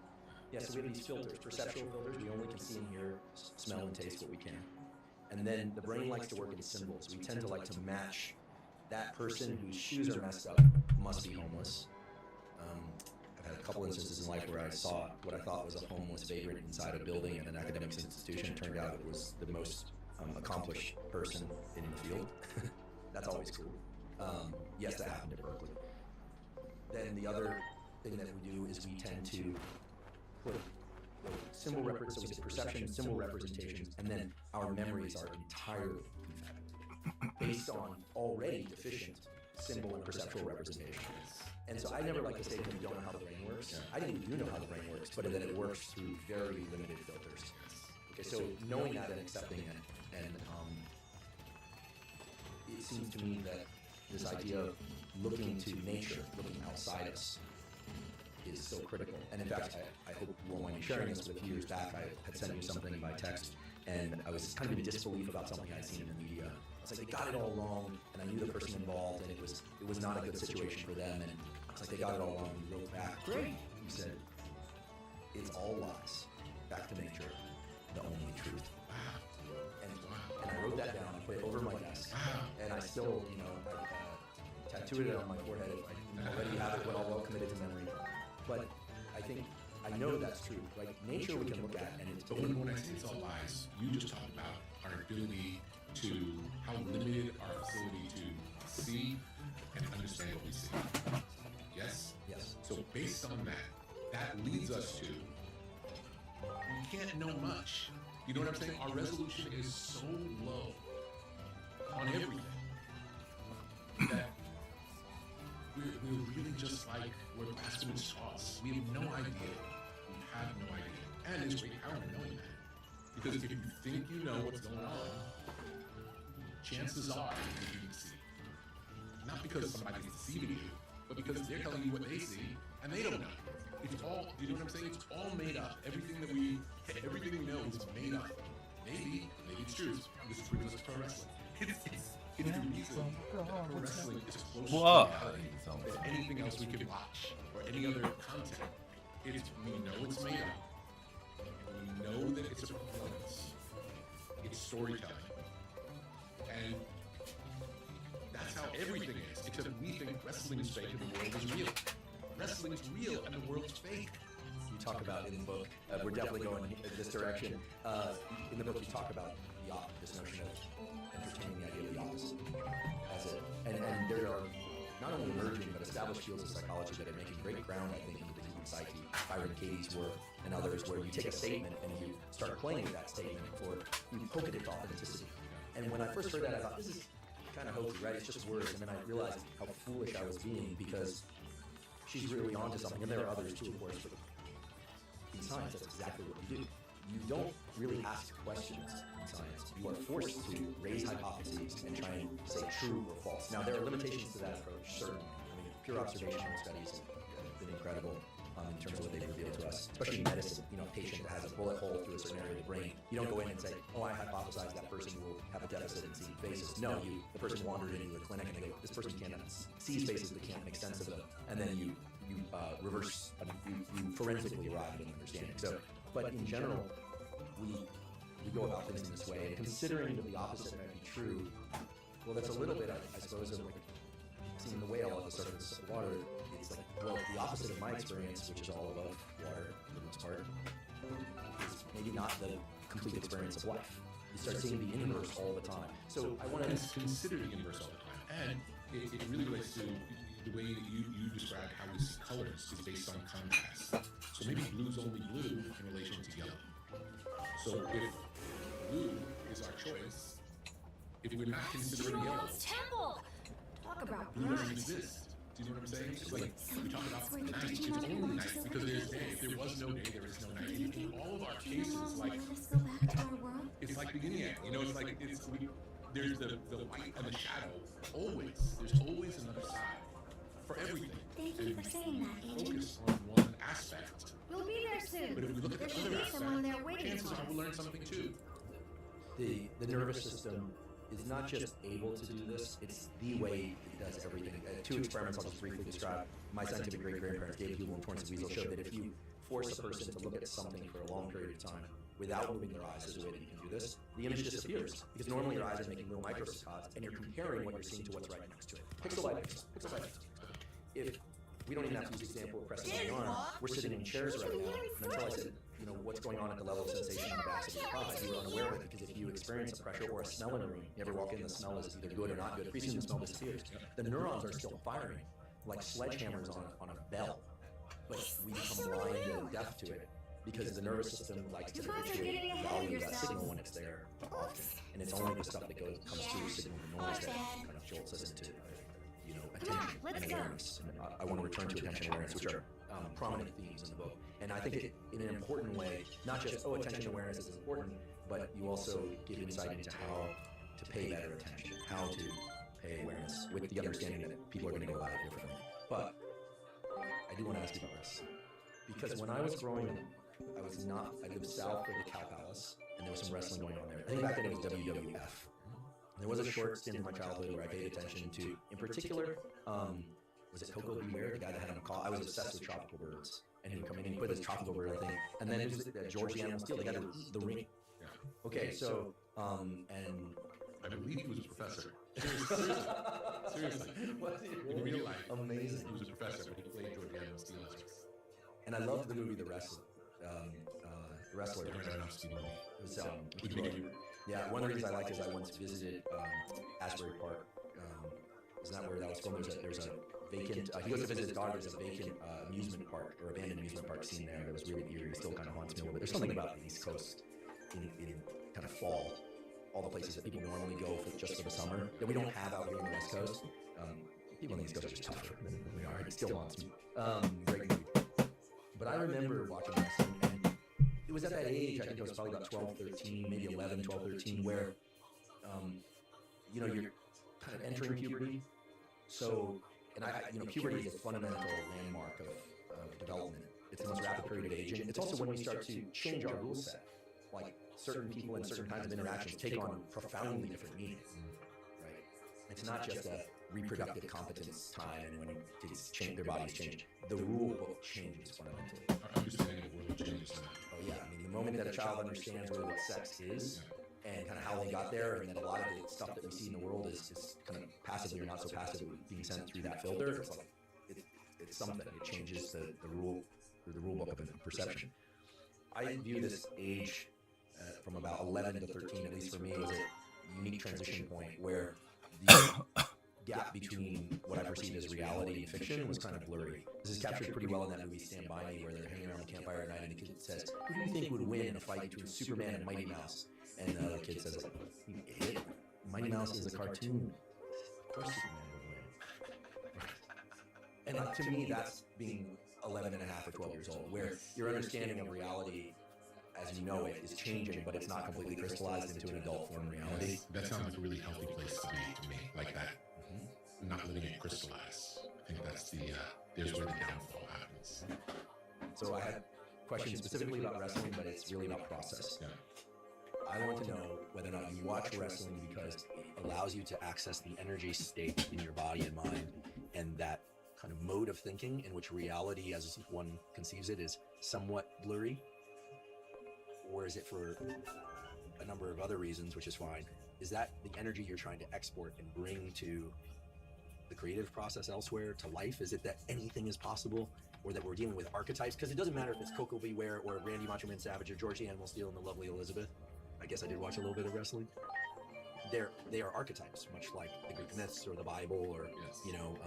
Yeah, so we have these filters, perceptual filters. We only can see and hear, smell and taste what we can. And then the brain likes to work in symbols. We tend to like to match that person whose shoes are messed up must be homeless. I've had a couple instances in life where I saw what I thought was a homeless vagrant inside a building in an academic institution. It turned out it was the most accomplished person in the field. That's always cool. Yes, that happened at Berkeley. Then the other thing that we do is we tend to put symbol so we say perception, symbol representations, and then our memories are entirely defective based on already deficient symbol and perceptual representations. And so I never like to say that we don't know how the brain works. I think we do know how the brain works, but that it works through very limited filters. Okay, so knowing that and accepting it, and it seems to me that this idea of looking to nature, looking outside us, is so critical. And in fact, I hope you won't mind me sharing this, but a few years back, I had sent you something by text, and I was kind of in disbelief about something I'd seen in the media. I was like, they got it all wrong, and I knew the person involved, and it was not a good situation for them, and I was like, they got it all wrong. And he wrote back, Great. he said, it's all lies. Back to nature, the only truth. And I wrote that down, I put it over my desk, and I still, I tattooed it on my forehead. I already have it well committed to memory. But I think I know that's true. Like nature, we can look at, and it's But when I say it's all lies, you just talk about our ability to how limited our facility to see and understand what we see. Yes? yes, So based on that leads us to we can't know much. You know what I'm saying? Our resolution is so low on everything that we're really just like we're grasping at straws. We have no idea. We have no idea. And there's great power in knowing that. Because if you think you know what's going on, chances are you can see. Not because somebody's deceiving you, but because they're telling you what they see and they don't know. It's all, you know what I'm saying? It's all made up. Everything we know is made up. Maybe it's true. This brings us to pro wrestling. It's the reason that pro wrestling is close to Whoa. reality than anything else we can watch or any other content. We know it's made up. We know that it's a performance. It's storytelling. And that's how everything is, except we think wrestling is fake and the world is real. Wrestling's real and the world's fake. you talk about in the book. We're definitely going in this direction. In the book, you talk about this notion of entertaining the idea of the opposite as it, and there are not only emerging but established fields of psychology that are making great ground, I think, into the human psyche. Byron Katie's work and others, where you take a statement and you start playing with that statement, or you poke at its authenticity. And when I first heard that, I thought, this is kind of hokey, right? It's just words. And then I realized how foolish I was being, because she's really onto something. And there are others too, of course, but in science, that's exactly what you do. You don't really ask questions in science. You are forced to raise hypotheses and try and say true or false. Now, there are limitations to that approach, certainly. I mean, pure observational studies have been incredible in terms of what they've revealed to us, especially in medicine. You know, a patient that has a bullet hole through a certain area of the brain, you don't go in and say, oh, I hypothesize that person will have a deficit in seeing faces. No, the person wandered into a clinic and they go, this person sees faces but can't make sense of them. And then you forensically arrive at an understanding. So, but in general, we go about things in this way, and considering that the opposite might be true, well, that's a little bit, I suppose, of like seeing the whale at the surface of the water. It's like, well, the opposite of my experience, which is all above water for the most part, is maybe not the complete experience of life. You start seeing the inverse all the time. So I want to consider the inverse all the time, and it really relates to the way that you described how we see colors is based on contrast. So maybe blue's only blue in relation to yellow. So if blue is our choice, if we're not considering yellow, Digimon's temple. Talk about blue doesn't bright. exist. Do you know what I'm saying? It's like we talk about That's where the night. It's Digimon only emerges night over because there's the day. If there was no day, there is no night. Do you In think all of our cases, Digimon will like let us go back to our world? it's like the yin yang. You know, it's like there's the light and the shadow. Always, there's always another side for everything. Thank you for saying that, Agent. Focus on one aspect. We'll be there soon. But if we look at There the should other be someone there aspect, waiting chances for are we'll learn us. something too. the nervous system is not just able to do this, it's the way it does everything. Two experiments I'll just briefly describe. My scientific great-grandparents, David Hubel and Torrance Weasel, showed that if you force a person to look at something for a long period of time without moving their eyes, there's a way that you can do this, the image disappears. Because normally your eyes are making little microsaccades, and you're comparing what you're seeing to what's right next to it. Pixel by pixel, pixel by pixel. If we don't even have to use the example of pressing on the arm, we're sitting in chairs right now, and until I said, you know, what's going on at the level of sensation on the backs of your thighs, you were unaware of it, because if you experience a pressure or a smell in a room, you ever walk in, the smell is either good or not good, pretty soon the smell disappears. The neurons are still firing, like sledgehammers on a bell, but we become blind and deaf to it, because the nervous system likes to You guys are habituate getting the ahead of value of that yourselves. signal when it's there often, and it's only the stuff that comes through signal to noise that kind of jolts us into, you know, Come on, attention let's and go. awareness. And I want to return to attention and awareness, which are prominent themes in the book. And I think it, in an important way, not just, oh, attention and awareness is important, but you also give insight into how to pay better attention, how to pay awareness, with the understanding that people are going to go about it differently. But I do want to ask you about wrestling. Because when I was growing up, I lived south of the Cow Palace, and there was some wrestling going on there. I think back then it was WWF. There was a short stint in my childhood where I paid attention to, in particular, was it Coco Beware, the guy that had a macaw? I was obsessed with tropical birds, and he would come in and he put this tropical bird on thing, and then it was George the Animal Steel, the guy that would eat the ring. Yeah. Okay, so and I believe he was a professor. Seriously. Seriously. was he In really? real life, Amazing. he was a professor, but he played George Animal Steel. And I loved the movie The Wrestler. Wrestler. I don't know enough Stevie Ray. It was Mickey Rourke. Yeah, one of the reasons I liked it is I once visited Asbury Park. Isn't that where that was filmed? There's a vacant. He goes to visit his daughter. There's a vacant amusement park or abandoned amusement park scene there that was really eerie. It still kind of haunts me a little bit. There's something about the East Coast in kind of fall. All the places that people normally go for just for the summer that we don't have out here on the West Coast. People on the East Coast are just tougher than we are. It still haunts me. Great movie. But I remember watching wrestling, and it was at that age, I think it was probably about 12, 13, maybe 11, 12, 13, where, you know, you're kind of entering puberty. So, and puberty is a fundamental landmark of development. It's the most rapid period of aging. It's also when we start to change our rule set. Like, certain people and certain kinds of interactions take on profoundly different meanings, right? It's not just a reproductive competence time and when kids change, their bodies change. The rule book changes fundamentally. Our understanding of the world changes in that. Oh yeah, I mean, the moment that a child understands really what sex is and kind of how they got there, and that a lot of the stuff that we see in the world is kind of passively or not so passively being sent through that filter, it's like, it's something. It changes the rule book of perception. I view this age from about 11 to 13, at least for me, was a unique transition point where the gap between what I perceived as reality and fiction was kind of blurry. This is captured pretty well in that movie Stand By Me, where they're hanging around the campfire at night and the kid says, "Who do you think would win in a fight between Superman and Mighty Mouse?" And the other kid says, like, "You idiot, Mighty Mouse is a cartoon. Of course Superman would win." And to me, that's being 11 and a half or 12 years old, where your understanding of reality as you know it is changing, but it's not completely crystallized into an adult form reality. That sounds like a really healthy place to be to me, like that. Not letting it crystallize. I think that's there's where the downfall happens. So I had questions specifically about wrestling, but it's really about process. Yeah. I want to know whether or not you watch wrestling because it allows you to access the energy state in your body and mind, and that kind of mode of thinking in which reality as one conceives it is somewhat blurry, or is it for a number of other reasons, which is fine? Is that the energy you're trying to export and bring to the creative process elsewhere, to life? Is it that anything is possible or that we're dealing with archetypes, because it doesn't matter if it's Coco Beware or Randy Macho Man Savage or George the Animal Steel and the lovely Elizabeth. I guess I did watch a little bit of wrestling. They are archetypes, much like the Greek myths or the Bible, or Yes.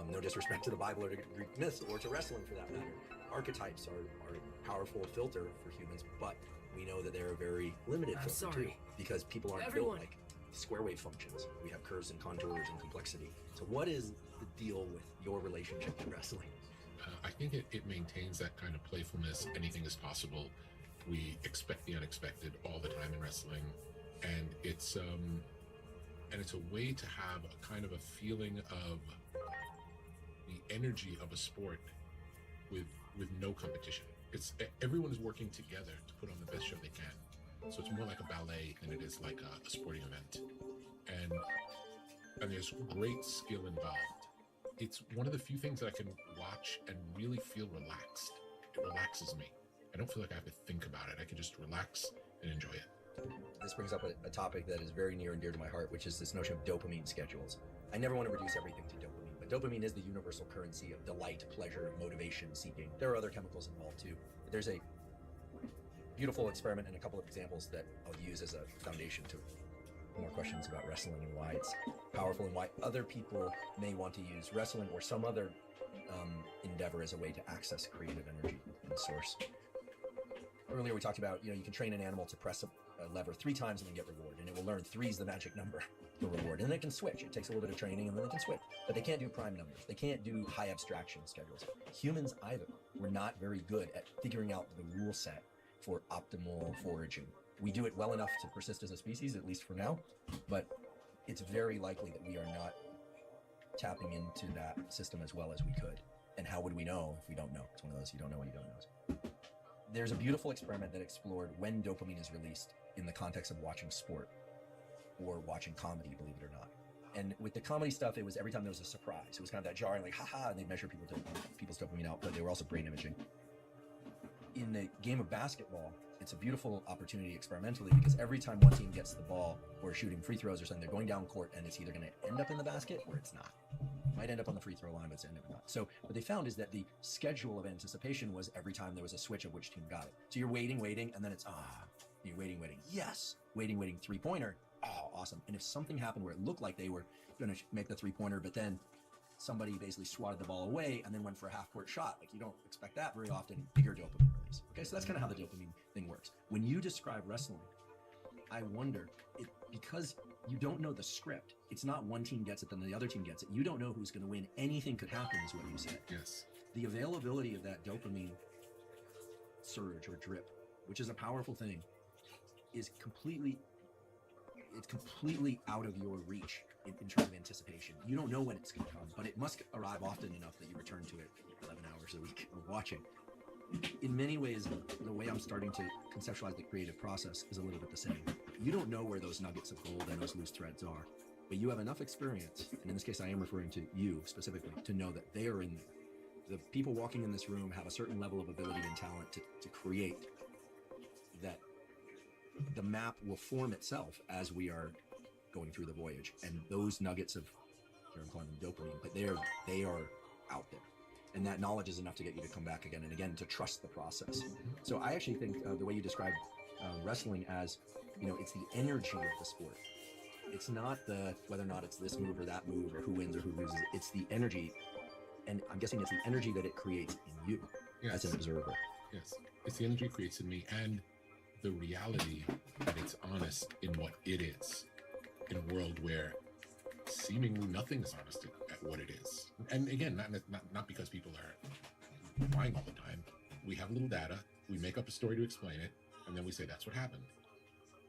no disrespect to the Bible or to Greek myths or to wrestling for that matter. Archetypes are a powerful filter for humans, but we know that they're a very limited I'm filter sorry. too, because people aren't Everyone. built like square wave functions. We have curves and contours and complexity. So what is the deal with your relationship to wrestling? I think it maintains that kind of playfulness. Anything is possible. We expect the unexpected all the time in wrestling, and it's a way to have a kind of a feeling of the energy of a sport with no competition. It's everyone is working together to put on the best show they can. So it's more like a ballet than it is like a sporting event, and there's great skill involved. It's one of the few things that I can watch and really feel relaxed. It relaxes me. I don't feel like I have to think about it. I can just relax and enjoy it. This brings up a topic that is very near and dear to my heart, which is this notion of dopamine schedules. I never want to reduce everything to dopamine, but dopamine is the universal currency of delight, pleasure, motivation, seeking. There are other chemicals involved too. There's a beautiful experiment and a couple of examples that I'll use as a foundation to more questions about wrestling and why it's powerful and why other people may want to use wrestling or some other endeavor as a way to access creative energy and source. Earlier we talked about, you can train an animal to press a lever 3 times and then get reward, and it will learn 3 is the magic number for reward, and then it can switch. It takes a little bit of training and then it can switch, but they can't do prime numbers. They can't do high abstraction schedules. Humans either. We're not very good at figuring out the rule set for optimal foraging. We do it well enough to persist as a species, at least for now, but it's very likely that we are not tapping into that system as well as we could. And how would we know if we don't know? It's one of those you don't know what you don't know. There's a beautiful experiment that explored when dopamine is released in the context of watching sport or watching comedy, believe it or not. And with the comedy stuff, it was every time there was a surprise. It was kind of that jarring, like, haha, and they measure people's dopamine output. They were also brain imaging. In the game of basketball, it's a beautiful opportunity experimentally because every time one team gets the ball or shooting free throws or something, they're going down court and it's either going to end up in the basket or it's not. It might end up on the free throw line, but it's end up not. So what they found is that the schedule of anticipation was every time there was a switch of which team got it. So you're waiting, and then it's, you're waiting, yes, waiting, 3-pointer, awesome. And if something happened where it looked like they were going to make the 3-pointer, but then somebody basically swatted the ball away and then went for a half-court shot. Like, you don't expect that very often. Bigger dopamine release. Okay, so that's kind of how the dopamine thing works. When you describe wrestling, I wonder, because you don't know the script, it's not one team gets it, then the other team gets it. You don't know who's going to win. Anything could happen is what you said. Yes. The availability of that dopamine surge or drip, which is a powerful thing, is completely out of your reach in terms of anticipation. You don't know when it's going to come, but it must arrive often enough that you return to it 11 hours a week of watching. In many ways, the way I'm starting to conceptualize the creative process is a little bit the same. You don't know where those nuggets of gold and those loose threads are, but you have enough experience, and in this case I am referring to you specifically, to know that they are in there. The people walking in this room have a certain level of ability and talent to create that. The map will form itself as we are going through the voyage, and those nuggets of, I'm calling them dopamine, but they are out there, and that knowledge is enough to get you to come back again and again, to trust the process. So I actually think the way you describe wrestling as, it's the energy of the sport. It's not the whether or not it's this move or that move or who wins or who loses. It's the energy, and I'm guessing it's the energy that it creates in you as an observer. Yes, it's the energy it creates in me, and the reality that it's honest in what it is, in a world where seemingly nothing is honest at what it is. And again, not because people are lying all the time. We have a little data, we make up a story to explain it, and then we say that's what happened.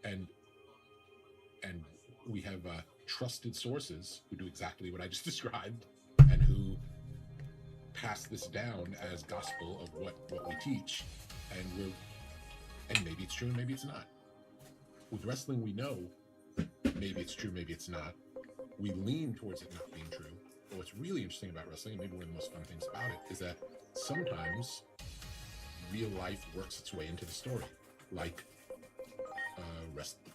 And we have trusted sources who do exactly what I just described, and who pass this down as gospel of what we teach, and maybe it's true and maybe it's not. With wrestling, we know maybe it's true, maybe it's not. We lean towards it not being true. But what's really interesting about wrestling, and maybe one of the most fun things about it, is that sometimes real life works its way into the story. Like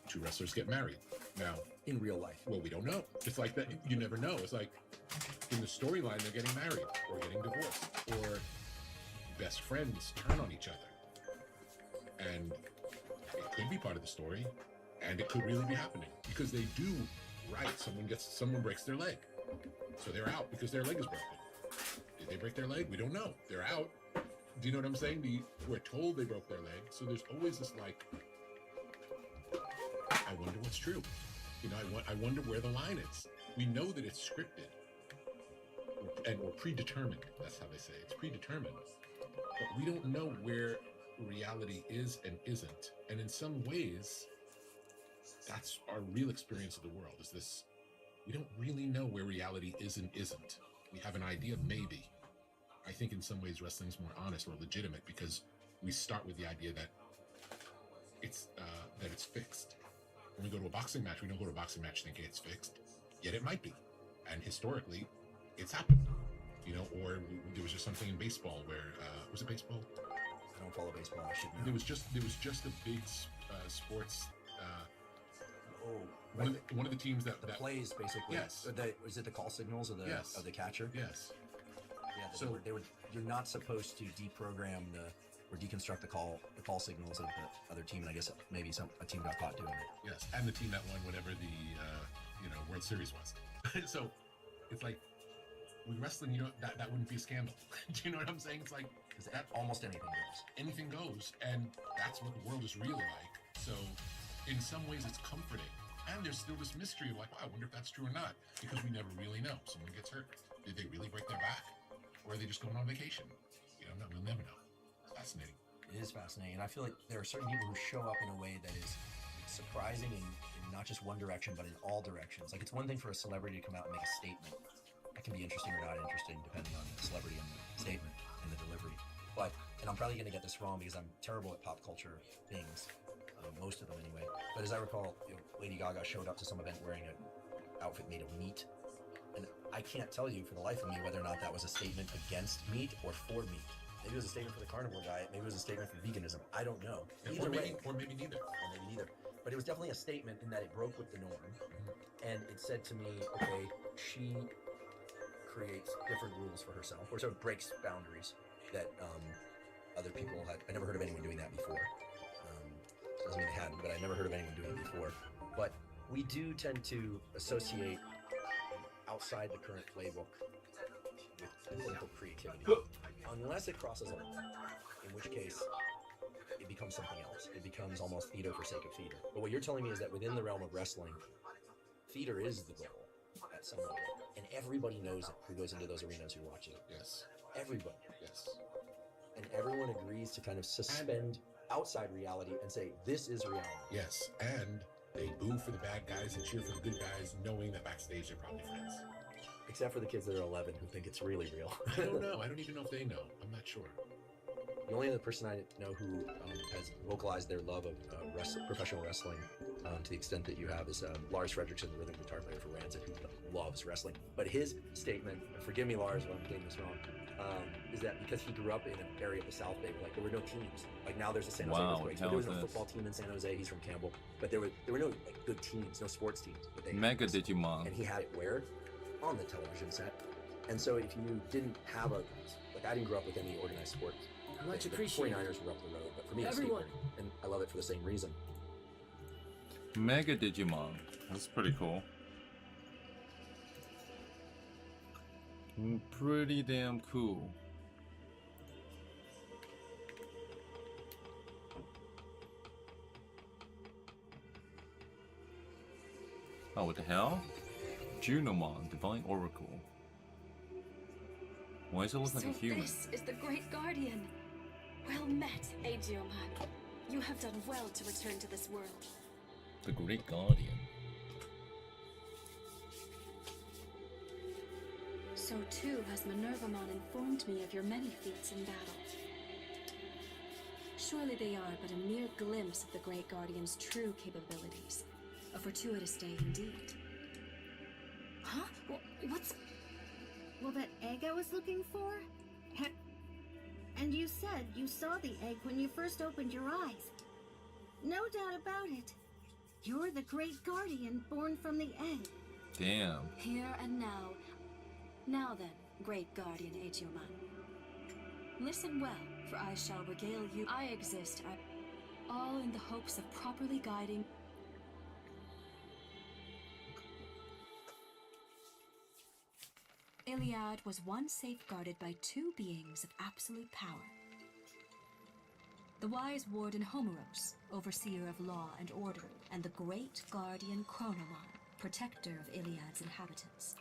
2 wrestlers get married. Now, In real life. well, we don't know. It's like that. You never know. It's like in the storyline, they're getting married or getting divorced, or best friends turn on each other. And it could be part of the story, and it could really be happening because they do. Right, someone breaks their leg, so they're out because their leg is broken. Did they break their leg? We don't know. They're out. Do you know what I'm saying? We're told they broke their leg, so there's always this like, I wonder what's true. You know, I wonder where the line is. We know that it's scripted or predetermined. That's how they say it. It's predetermined, but we don't know where reality is and isn't. And in some ways, that's our real experience of the world. Is this? We don't really know where reality is and isn't. We have an idea, maybe. I think in some ways wrestling's more honest or legitimate because we start with the idea that it's fixed. When we go to a boxing match, we don't go to a boxing match thinking it's fixed, yet it might be. And historically, it's happened. You know, or there was just something in baseball where was it baseball? I don't follow baseball. I should know. There was just a big sports. Right. One of the teams that Plays basically. Yes. Is it the call signals of the Yes. of the catcher? Yes. Yeah. So- They were. You're not supposed to deprogram or deconstruct the call signals of the other team, and I guess maybe a team got caught doing it. Yes, and the team that won whatever the World Series was. So it's like with wrestling, that wouldn't be a scandal. Do you know what I'm saying? It's like Because almost anything goes. anything goes, and that's what the world is really like. So in some ways, it's comforting, and there's still this mystery of like, wow, I wonder if that's true or not, because we never really know. Someone gets hurt. Did they really break their back, or are they just going on vacation? No, we'll never know. It's fascinating. It is fascinating, and I feel like there are certain people who show up in a way that is surprising in not just one direction, but in all directions. Like, it's one thing for a celebrity to come out and make a statement. That can be interesting or not interesting, depending on the celebrity and the statement and the delivery. But, and I'm probably going to get this wrong because I'm terrible at pop culture things, most of them anyway. But as I recall, Lady Gaga showed up to some event wearing an outfit made of meat. And I can't tell you for the life of me whether or not that was a statement against meat or for meat. Maybe it was a statement for the carnivore diet. Maybe it was a statement for veganism. I don't know. Or maybe neither. Or maybe neither. But it was definitely a statement in that it broke with the norm. And it said to me, okay, she creates different rules for herself, or sort of breaks boundaries that other people had. I never heard of anyone doing that before. Doesn't mean they hadn't, but I never heard of anyone doing it before. But we do tend to associate outside the current playbook with quote-unquote creativity. Unless it crosses a line, in which case it becomes something else. It becomes almost theater for sake of theater. But what you're telling me is that within the realm of wrestling, theater is the goal at some level. And everybody knows it who goes into those arenas who watch it. Yes. Everybody. Yes. And everyone agrees to kind of suspend outside reality and say, this is reality. Yes. And they boo for the bad guys and cheer for the good guys, knowing that backstage they're probably friends. Except for the kids that are 11 who think it's really real. I don't know. I don't even know if they know. I'm not sure. The only other person I know who has vocalized their love of professional wrestling to the extent that you have is Lars Fredrickson, the rhythm guitar player for Rancid, who loves wrestling. But his statement, and forgive me, Lars, if I'm getting this wrong, is that because he grew up in an area of the South Bay where there were no teams. Like now there's the San Jose Earthquakes, but there was no football team in San Jose. He's from Campbell, but there were no good teams, no sports teams. But they Mega Digimon. And he had it where? On the television set. And so if you didn't have I didn't grow up with any organized sports. Much The appreciated. 49ers were up the road, but for me, it's Everyone. skateboarding, and I love it for the same reason. Mega Digimon. That's pretty cool. Pretty damn cool. Oh, what the hell? Junomon, Divine Oracle. Why does it look like a human? This is the Great Guardian. Well met, Digimon. You have done well to return to this world. The Great Guardian. So too has Minervamon informed me of your many feats in battle. Surely they are but a mere glimpse of the Great Guardian's true capabilities. A fortuitous day indeed. Huh? What's... Well, that egg I was looking for? And you said you saw the egg when you first opened your eyes. No doubt about it. You're the Great Guardian born from the egg. Damn. Here and now. Now then, Great Guardian Digimon. Listen well, for I shall regale you. I exist, all in the hopes of properly guiding. Iliad was once safeguarded by two beings of absolute power. The wise warden Homeros, overseer of law and order, and the great guardian Chronomon, protector of Iliad's inhabitants.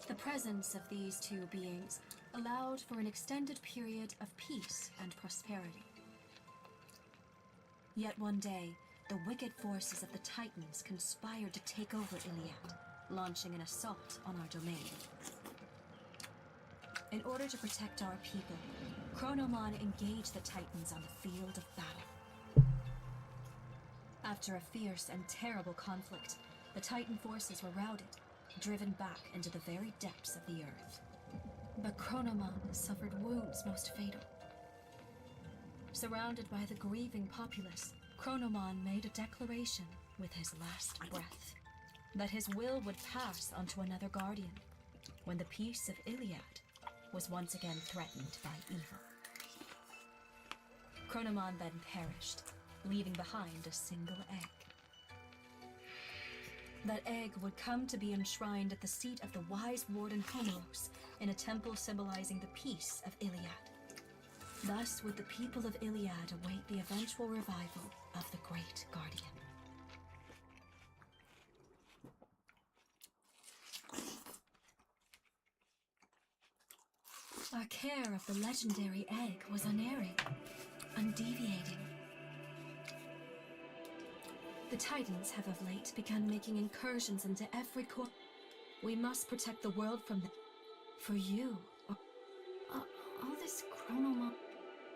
The presence of these two beings allowed for an extended period of peace and prosperity. Yet one day, the wicked forces of the Titans conspired to take over Iliad, launching an assault on our domain. In order to protect our people, Chronomon engaged the Titans on the field of battle. After a fierce and terrible conflict, the Titan forces were routed, driven back into the very depths of the earth. But Chronomon suffered wounds most fatal. Surrounded by the grieving populace, Chronomon made a declaration with his last breath that his will would pass onto another guardian when the peace of Iliad was once again threatened by evil. Chronomon then perished, leaving behind a single egg. That egg would come to be enshrined at the seat of the wise warden Homeros in a temple symbolizing the peace of Iliad. Thus would the people of Iliad await the eventual revival of the Great Guardian. Our care of the legendary egg was unerring, undeviating. The Titans have of late begun making incursions into every corner. We must protect the world from them. For you. All this Chronomon.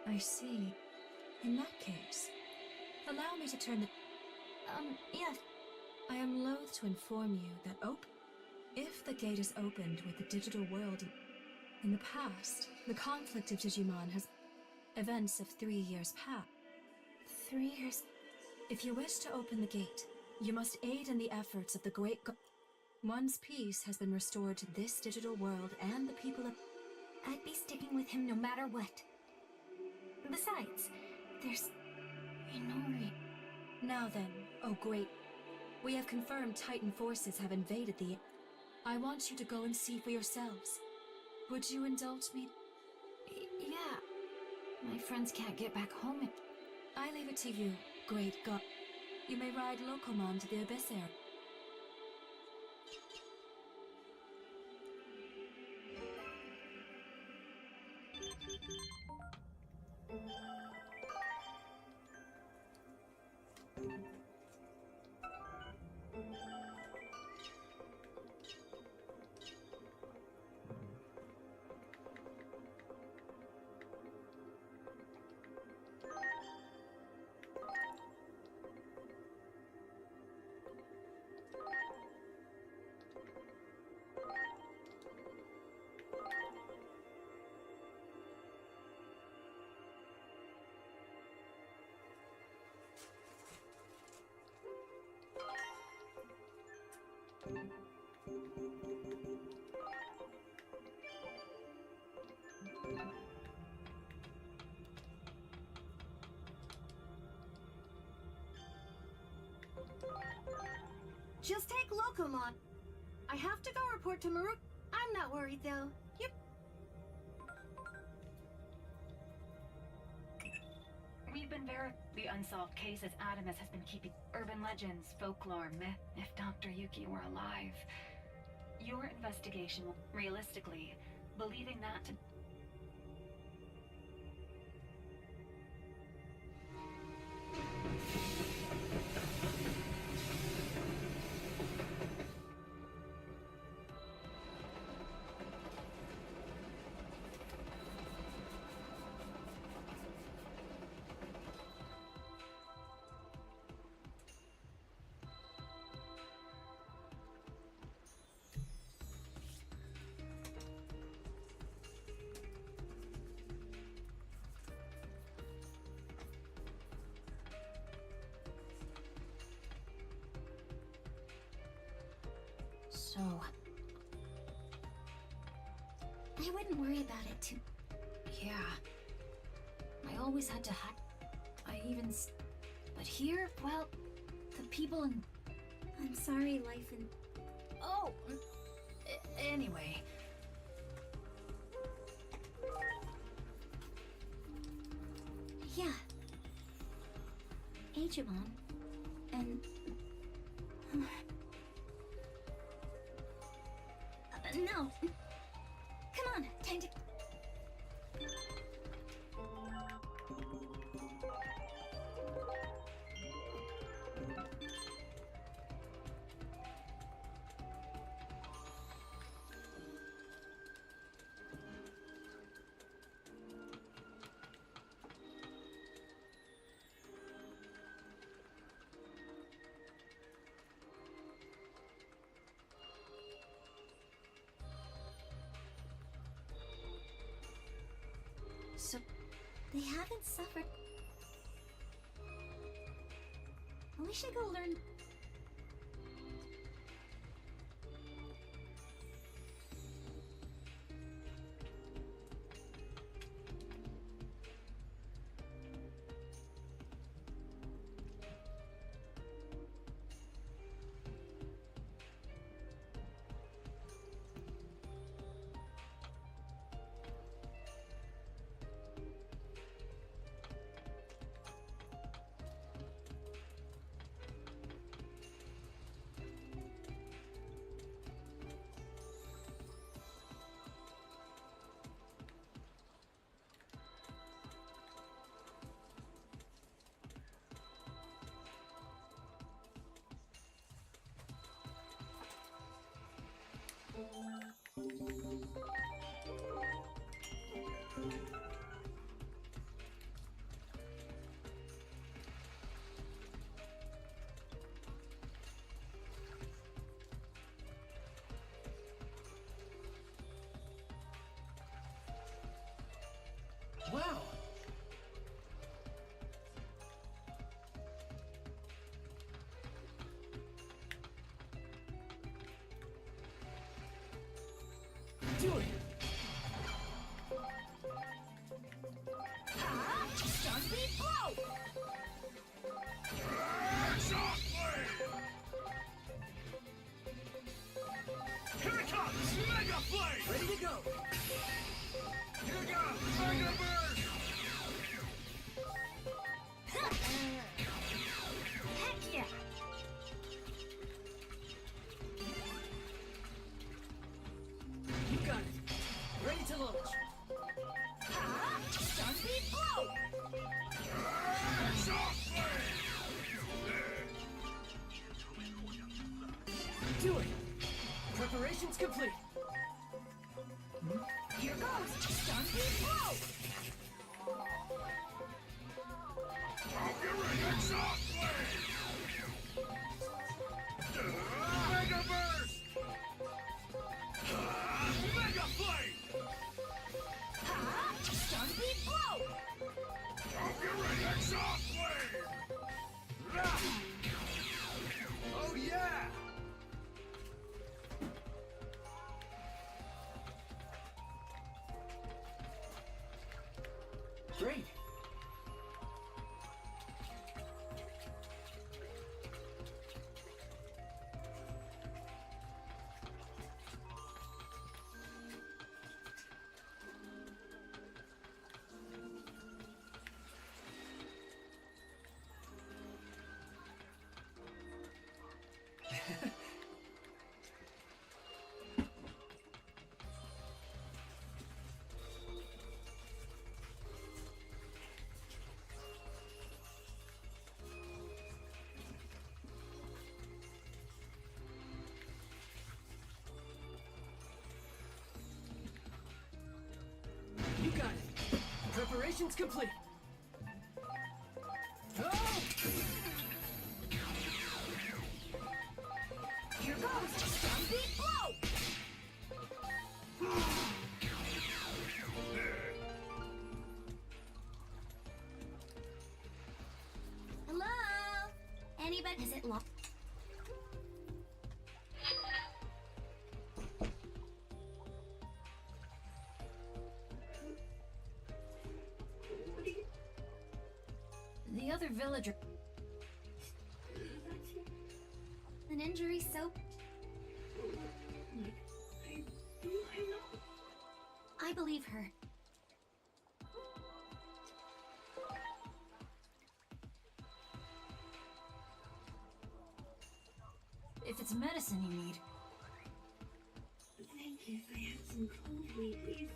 I see. In that case, allow me to turn the... Yes. I am loath to inform you that if the gate is opened with the digital world... In the past, the conflict of Digimon has... Events of 3 years past. 3 years. If you wish to open the gate, you must aid in the efforts of the great... Once peace has been restored to this digital world and the people of... I'd be sticking with him no matter what. Besides, there's... Inori. Now then, oh great... We have confirmed Titan forces have invaded the... I want you to go and see for yourselves. Would you indulge me? Yeah. My friends can't get back home. I leave it to you, great god. You may ride Locomon to the Abyss area. Just take Locomon. I have to go report to Maruk. I'm not worried though. Yep. We've been the unsolved cases Adamus has been keeping. Urban legends, folklore, myth. If Dr. Yuki were alive, your investigation will realistically believing that to So... I wouldn't worry about it too... Yeah. I always had to But here, well, the people in... I'm sorry, life in... Oh! Anyway. Yeah. Digimon. And... no. Come on, time to... So, They haven't suffered. We should go learn. Wow. Do it. Starbeam blow! Here it comes! Mega Blade! Ready to go! Here goes! Mega Burst! Heck yeah! You got it! Ready to launch! Starbeam blow! Do it! Preparations complete! Here goes! Starbeam blow! Mega Burst! Mega Blade! Starbeam blow! Oh yeah! Great! You got it! Preparations complete! Go! Here goes! Starbeam blow! Hello? Anybody? Is it locked? other villager. An injury so. I believe her. If it's medicine you need. Thank you. If I had some cold weed, please.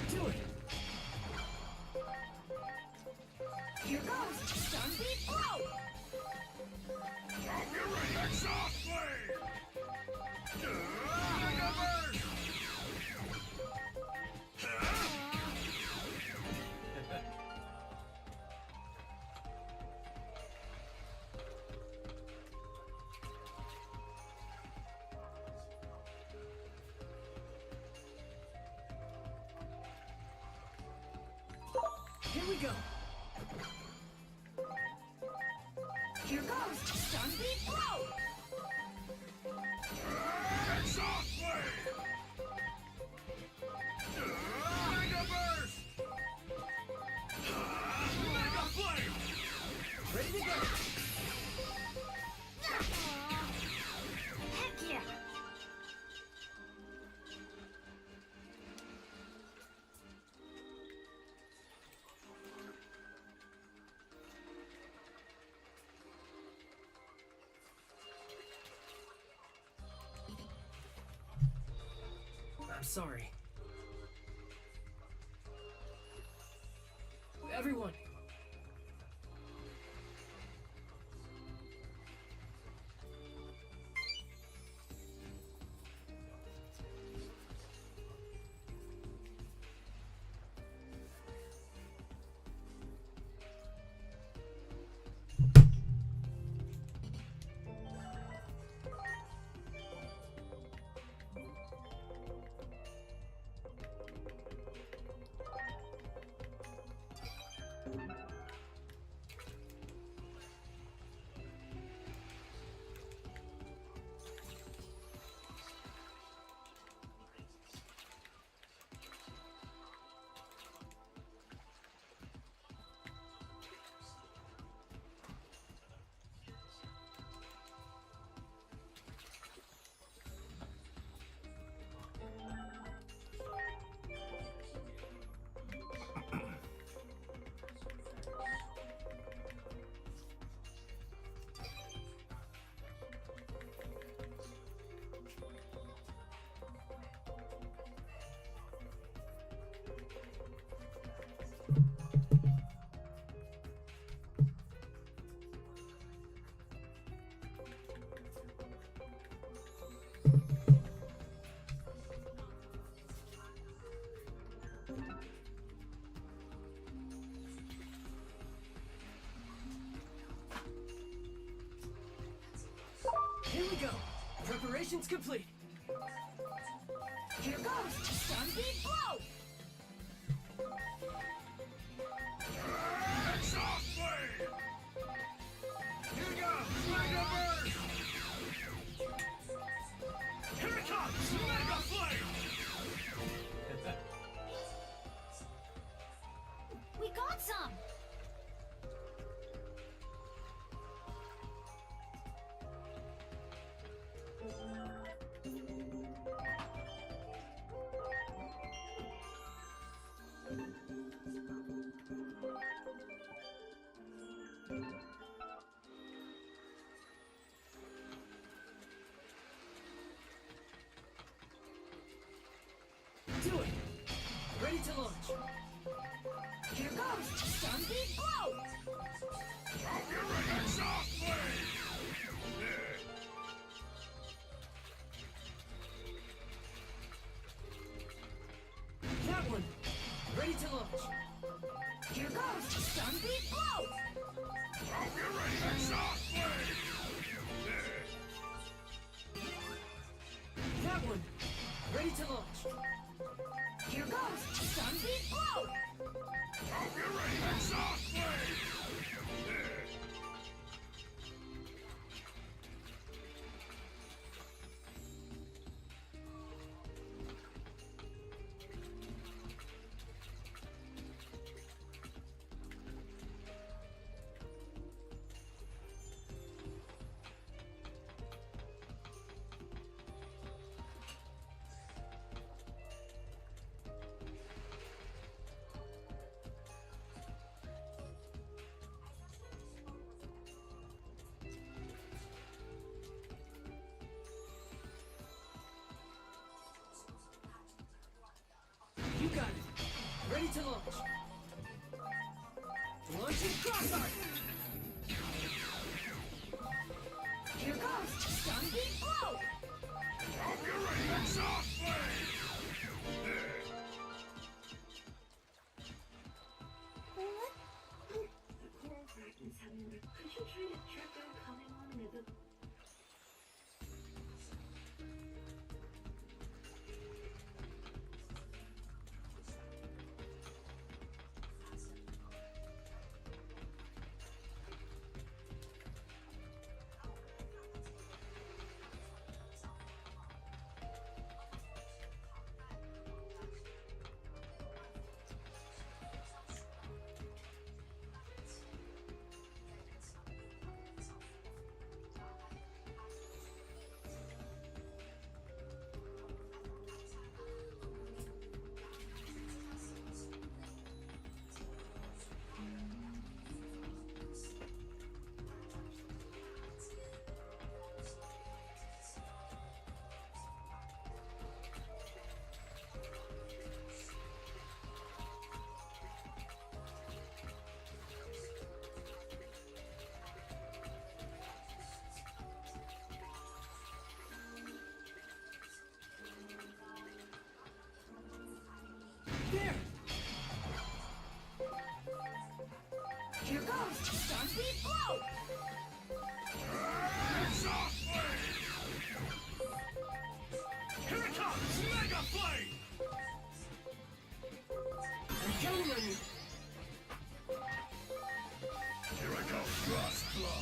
Do it! Here goes! Sunbeam blow! Hope you're ready! Exhaust blade! Mega burst! Here we go. Here goes! Sunbeam blow! Exhaust blade! Mega burst! Mega flame! Ready to go! Heck yeah! I'm sorry. Everyone! Here we go! Preparations complete! Here goes! Sunbeam blow! Exhaust blade! Here goes! Mega burst! Here it comes! Mega flame! We got some! Do it! Ready to launch! Here goes! Sunbeam blow! Hope you're ready! Exhaust blade! Here goes Sunbeam Blow! That one! Ready to launch! Here goes Sunbeam Blow! You got it! Ready to launch! Launching crossfire! Here goes Sunbeam Blow! There! Here goes Sunbeam Blow! Here it comes! Mega Flame! I'm counting on you! Here I go! Cross Claw!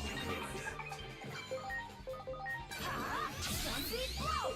Ha! Sunbeam Blow!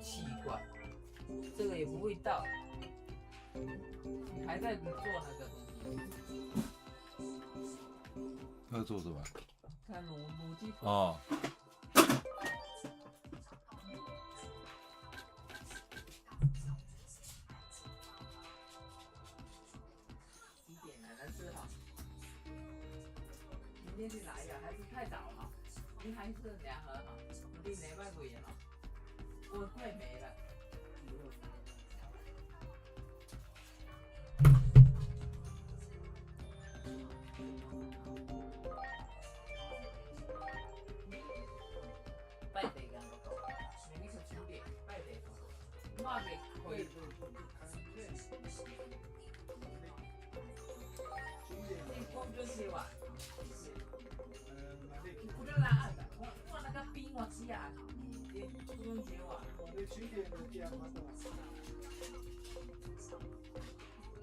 奇怪，这个也不会倒，你还在做那个东西，他在做什么？看卤鸡腿。哦。几点了？来吃哈。明天去拿药还是太早哈？你还是2盒哈？我哋禮拜幾哈？我快沒了。拜地咁嗰個，你呢個錢嘅拜地嗰個，我未去。你公尊節話，不就拉的，我那個冰我吃啊，你公尊節話。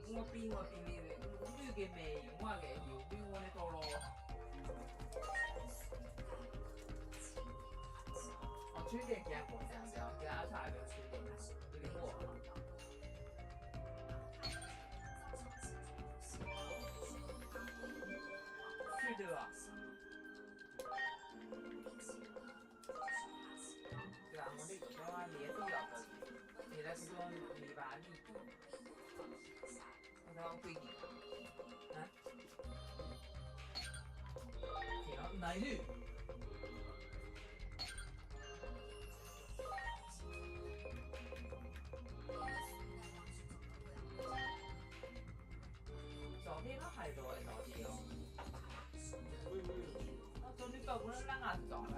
我冰你，你嘅味，我嘅油冰我哋多咯。我缺點見過這樣子，給他差一點缺點，有點過。是的啊。對啊，我哋嗰個連都有個，你來嗰種泥巴泥土，我講貴啲，啊？係咯，奶綠。昨天都係到嘅，昨天哦。昨天到嗰陣冷下撞啦。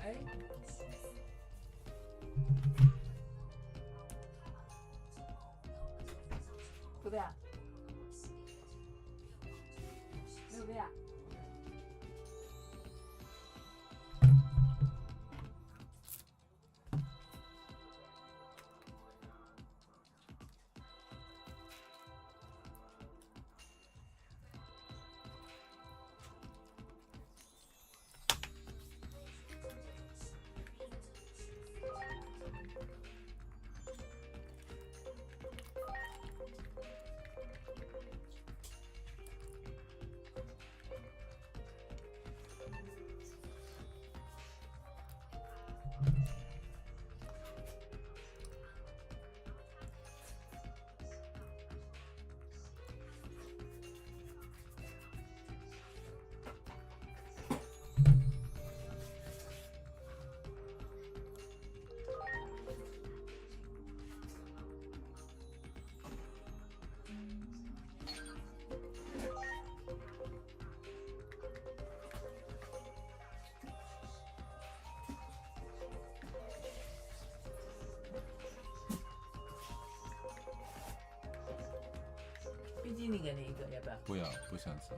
哎，对不对啊？对不对啊？冰激凌的那一个要不要？不要，不想吃。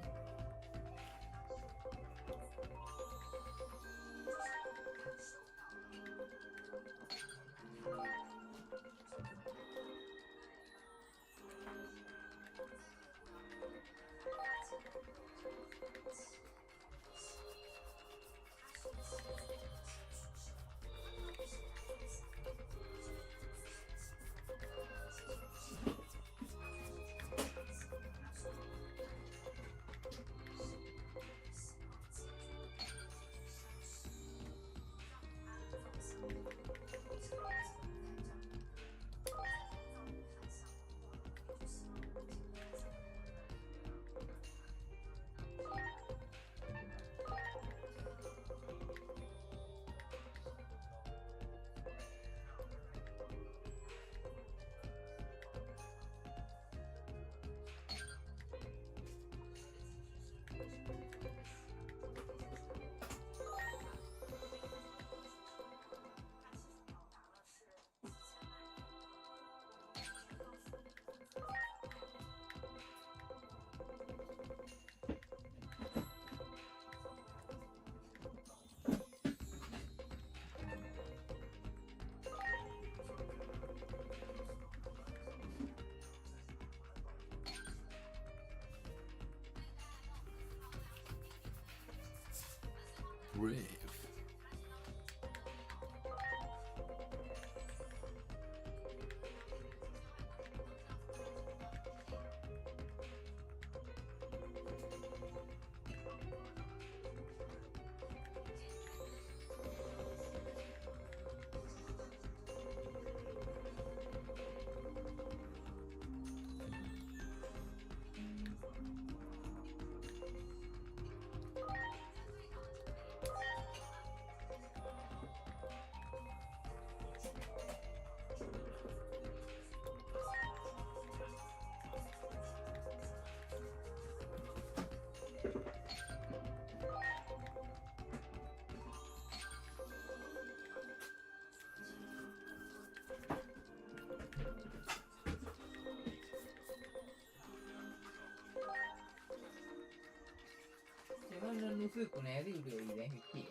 Brave。non uso con aereo di origine qui.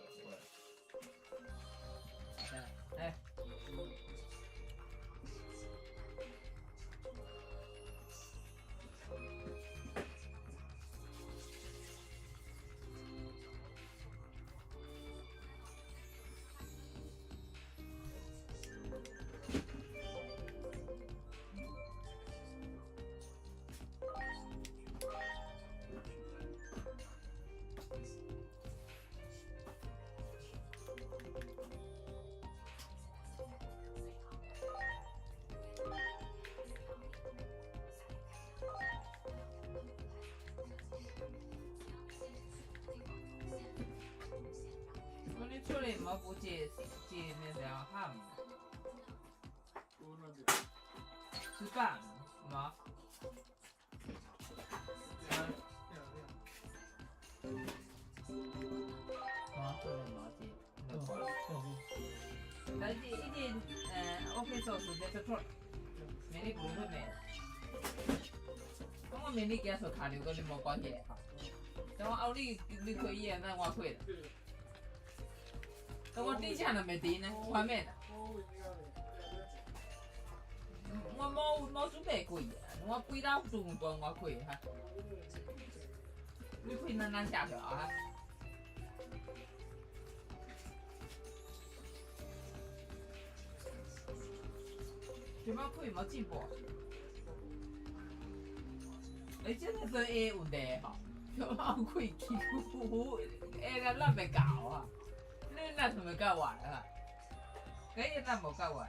你出来没不接那啥哈姆？吃饭吗？出来没接？但是一点OK 做时间就错，明天不会没。咁我明天寄數卡了，跟你冇關係嚇。咁我後你可以啊，那我可以。咁我底下都未點呢，還沒呢。我冇準備過啊，我幾多鐘幫我可以嚇。你可以慢慢下條啊。點解可以冇進步？你真係想 A 問題嚇，咁我可以幾乎 A 啦，那未搞啊，你那係咪搞完啊？嗰啲那冇搞完，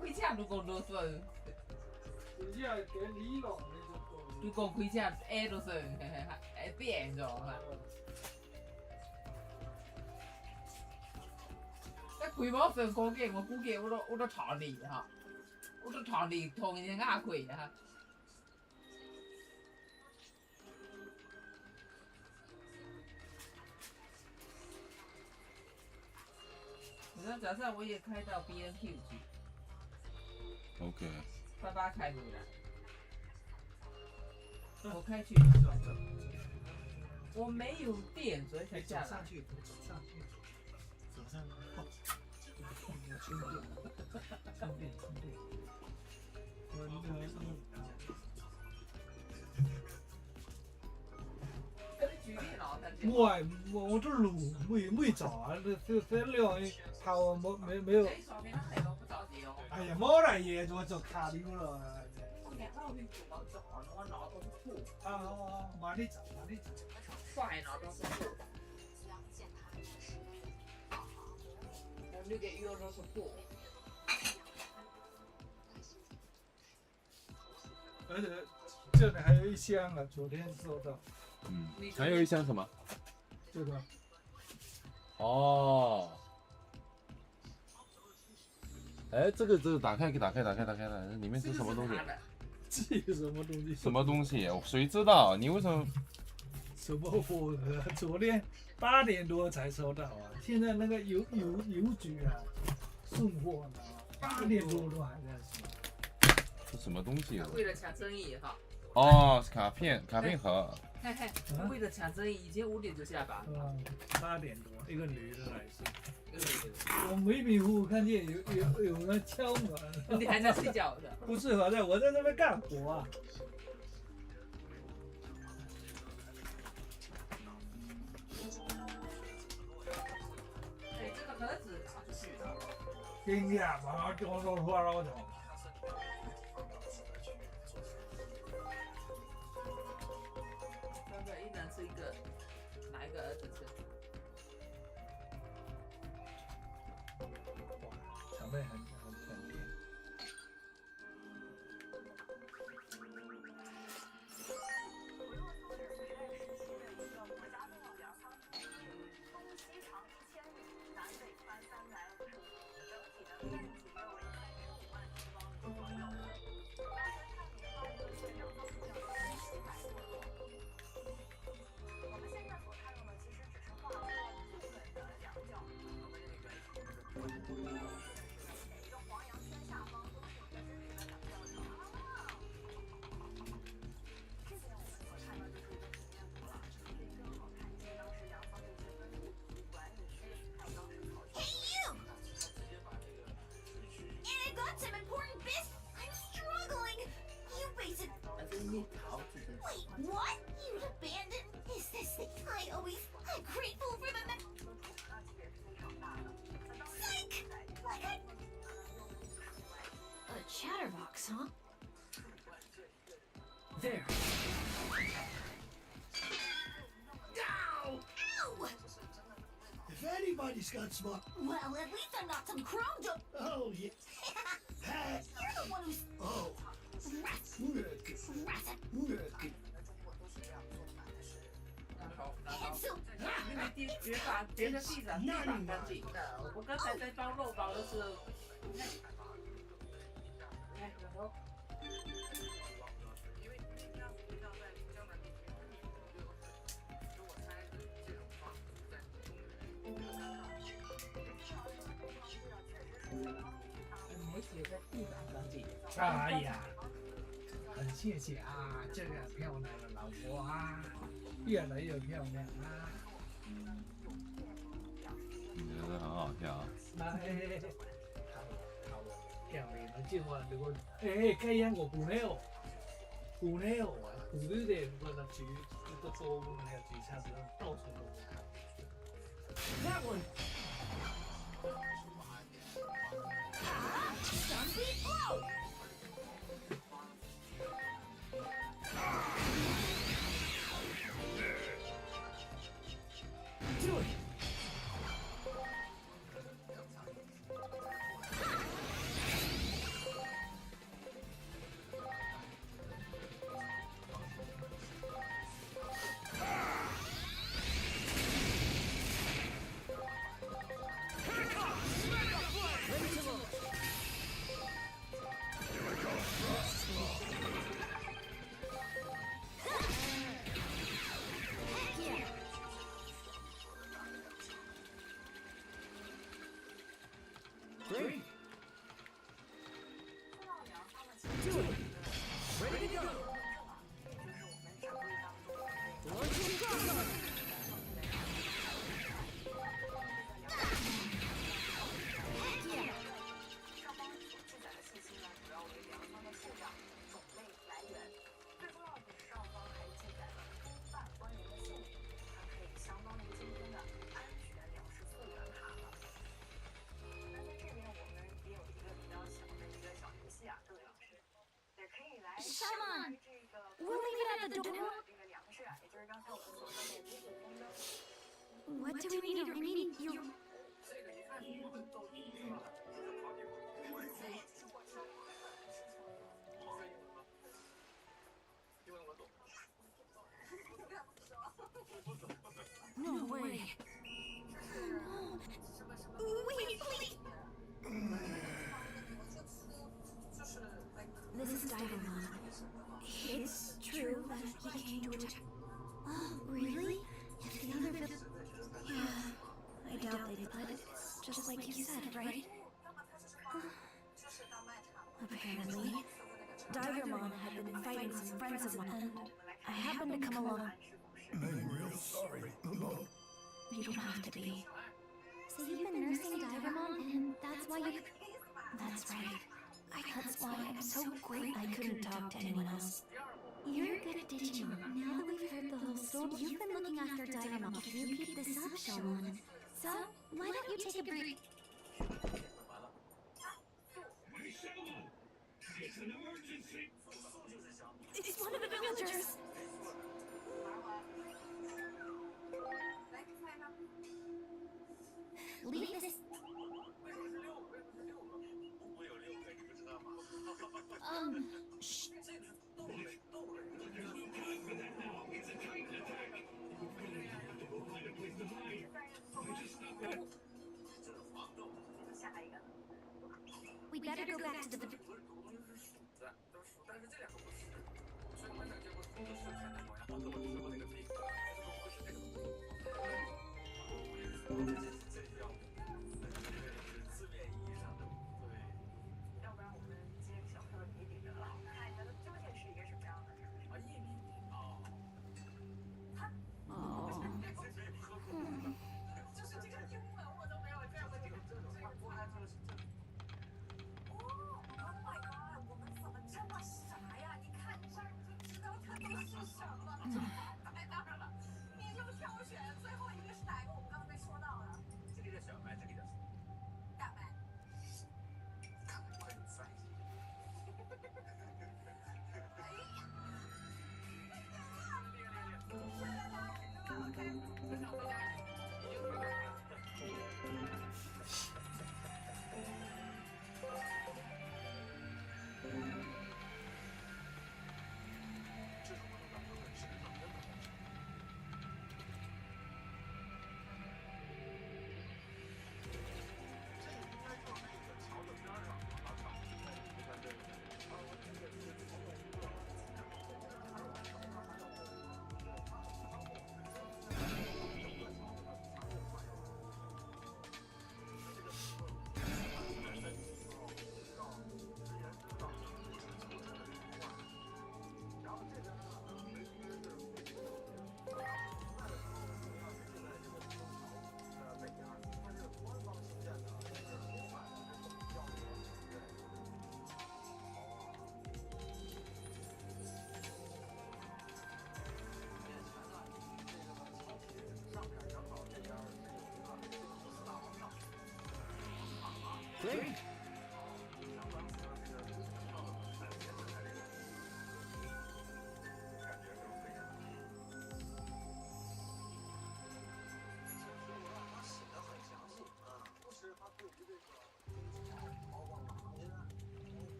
開車如果都算，如果開車 A 都算變咗啦。但開冇算高嘅，我估計我都長年嚇。我都長年同人家開嚇。然後早上我也開到 BNQ 去。OK。爸爸開回來。我開去。我沒有電，所以才下來。走上去。充電。我这路没找啊，这料他我没有。哎呀，冇来嘢，就卡掉了。啊，慢啲走。快拿到手。那个药都是破。而且这里还有一箱啊，昨天收到。还有一箱什么？这个。哦。哎，这个打开了，里面是什么东西？这什么东西？什么东西？谁知道？你为什么？什么货？昨天8点多才收到啊！现在那个邮局啊，送货呢，8点多都还在收。这什么东西？为了抢生意哈。哦，卡片盒。嘿，为了抢生意，以前5点就下班。8点多，一个女的来送。我没迷糊，看见有人敲门。你还在睡觉的？不是，我在那边干活啊。经验嘛，多多说了的。真的，一人吃一个，哪一个儿子吃？哇，场面很甜。Wait, what? You'd abandon? Is this the I always I'm grateful for the Psych! Like a chatterbox, huh? There. Ow! Ow! If anybody's got smart. Well, at least I'm not some chrome dog. Oh, yeah. You're the one who's Oh.因为叠的地板干净的，我刚才在包肉包的时候，没叠的地板干净。哎呀，很谢谢啊，这个漂亮的老婆啊，越来越漂亮啊。你觉得很好笑？哎，好漂亮的计划，如果开烟我不呢哦，不呢哦啊，不是的，那个橘，那个周那个橘下子到处都是。That one. Zombie blow! Do it. Great. Do it. Ready to go. Launching crossover. Heck yeah! Come on! We'll leave it at the door. What do we need? I mean, you. No way. Wait, please. This is Digimon. It's true that he came to attack. Oh, really? If the other yeah, I doubt they did, but it's just like you said, right? Apparently, Digimon had been fighting some friends of mine, and I happened to come along. I'm real sorry. You don't have to be. So you've been nursing Digimon, and that's why you... That's right. That's why I'm so great I couldn't talk to anyone else. You're good at Digimon. Now that we've heard the whole story, you've been looking after Digimon. If you keep this up, Shamon. So, why don't you take a break? It's one of the villagers. Leave this. Shh. We better go back to the.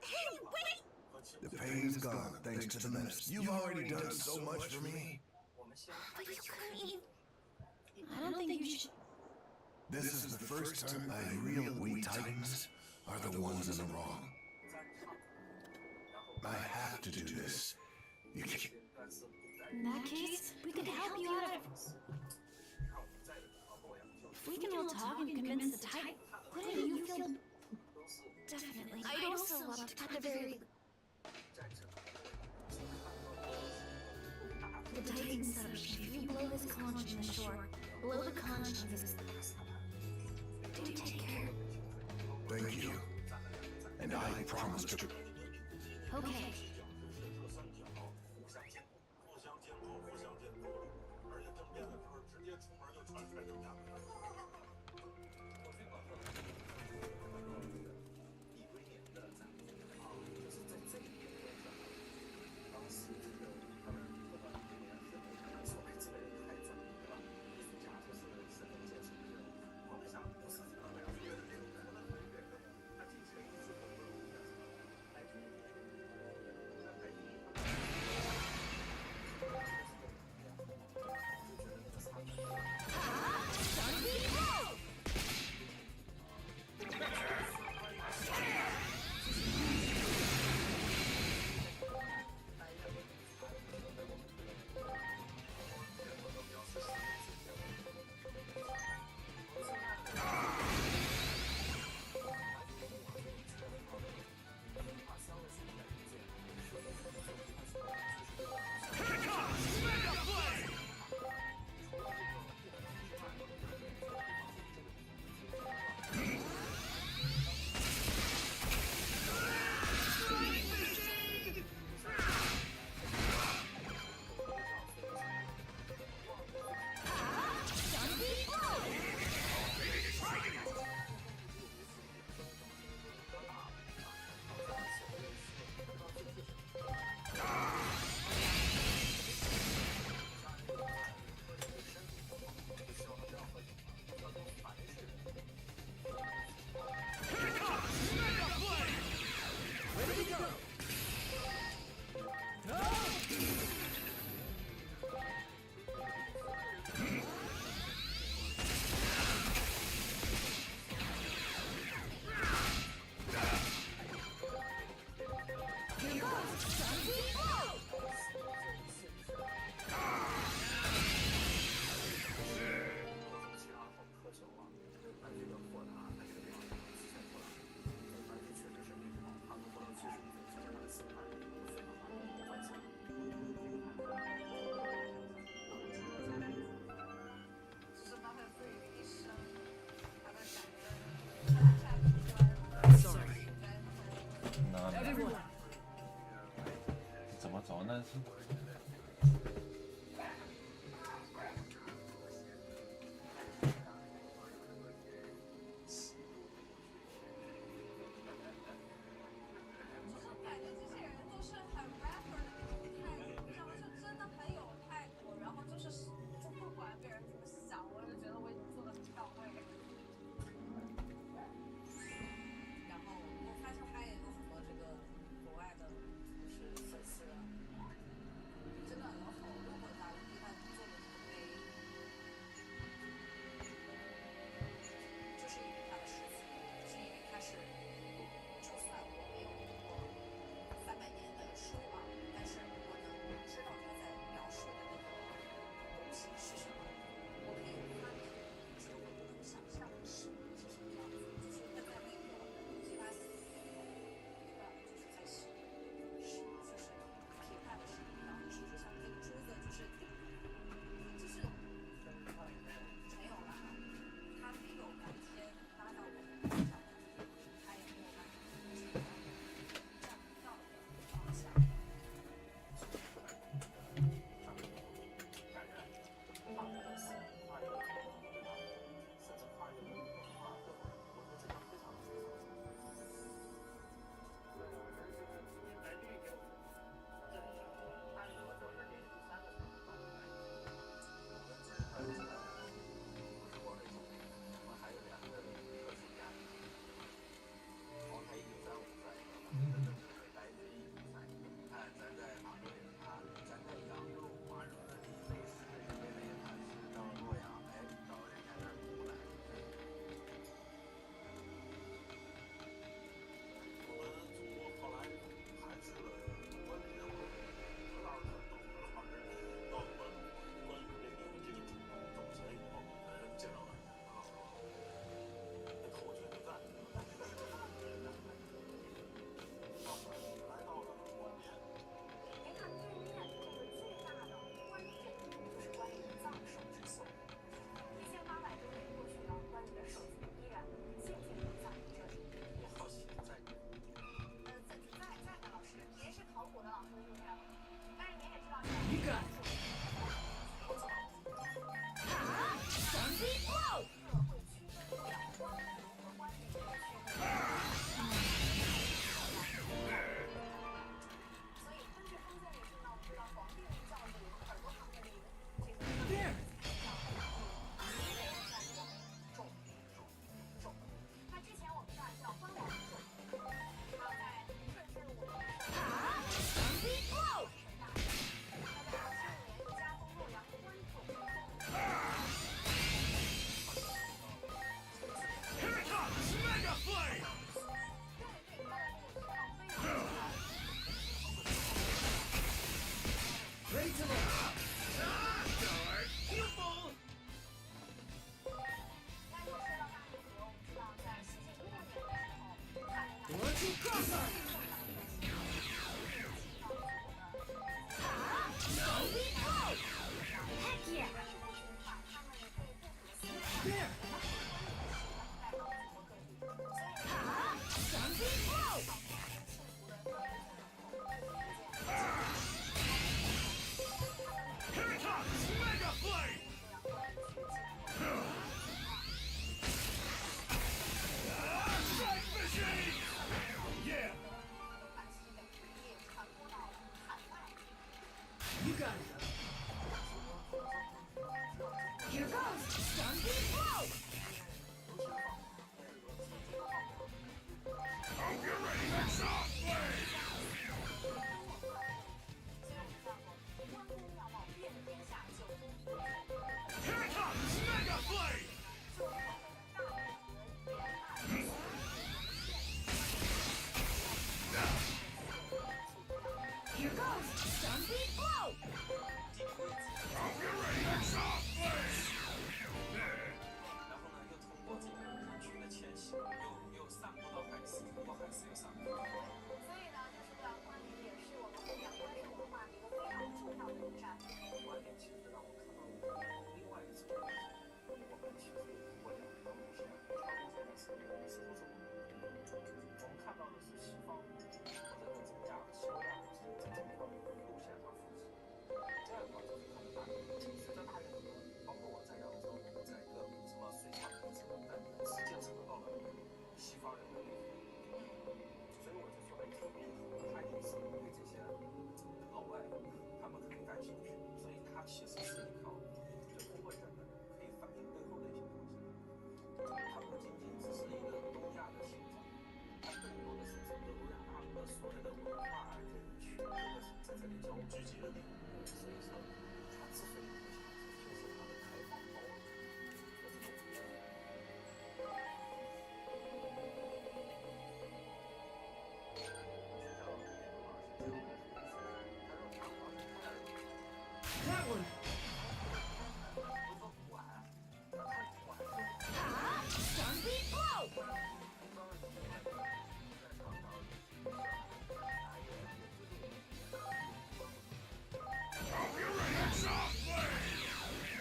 Hey, wait! The pain's gone thanks to the medicine. You've already done so much for me. But you couldn't even... I don't think you should... This is the first time we Titans are the ones in the wrong. I have to do this. You can't. In that case, we could help you out of... If we can all talk and convince the Titan, wouldn't you feel... Definitely. I'd also love to, at the very... The Titan submachine, if you blow his conch in the shore, blow the conch of his... Do take care. Thank you. And I promise to. Okay.怎么走呢？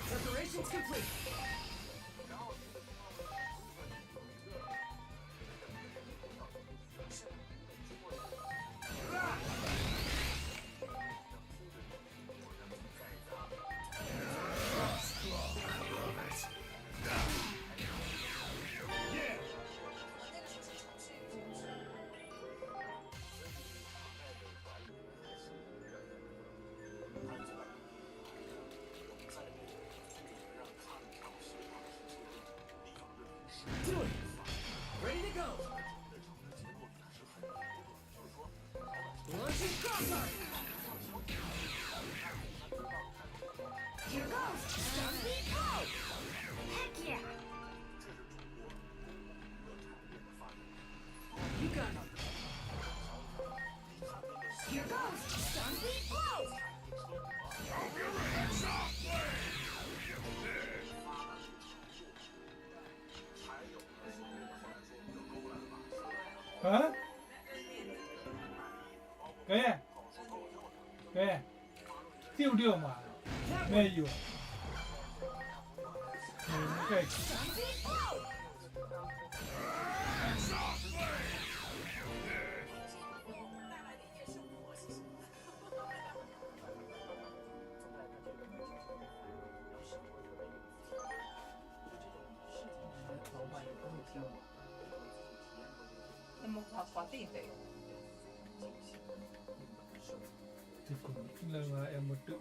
Preparations complete. Do it. Ready to go. Launching crossfire. Here goes! Zombie go! Heck yeah! You got it. Here goes! Zombie blow! Hả? Kìa. Kìa. Tiêu điều mà. Mêอยู่. Okay. Zombie blow! 那么滑地的， Thì cũng là em một tự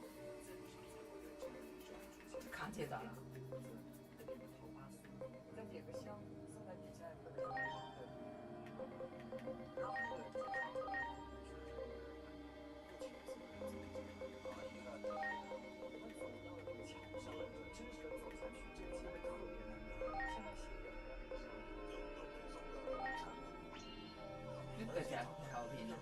扛起到了。跟这个箱放在底下不是。你搁家调皮呢？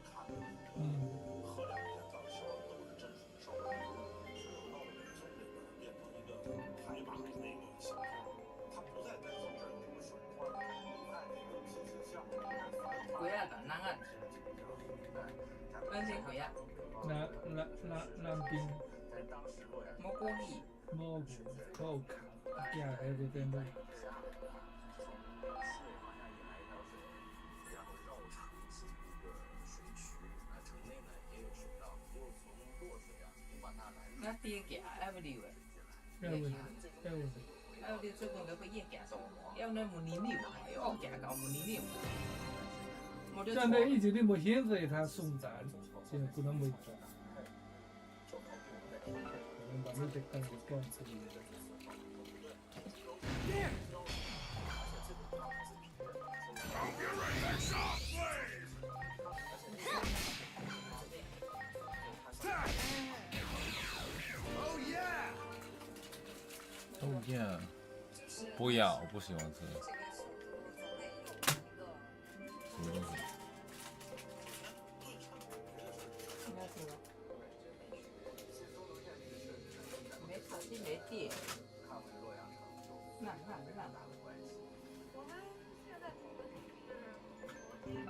鬼啊的，哪个？跟谁鬼啊？làm pin 蘑菇里。 mô của khảo nhà cái gì tên đây那爹给还不溜哎， 还溜这个那个也给送，要那么泥溜，要给搞么泥溜。 但这一直都没显示他送展，现在不能没展。可能把那些干给干死了。 Oh yeah， 不要，我不喜欢吃。什么东西？这没电，看回洛阳城就那非常大的关系。我们现在处的是昨天啊，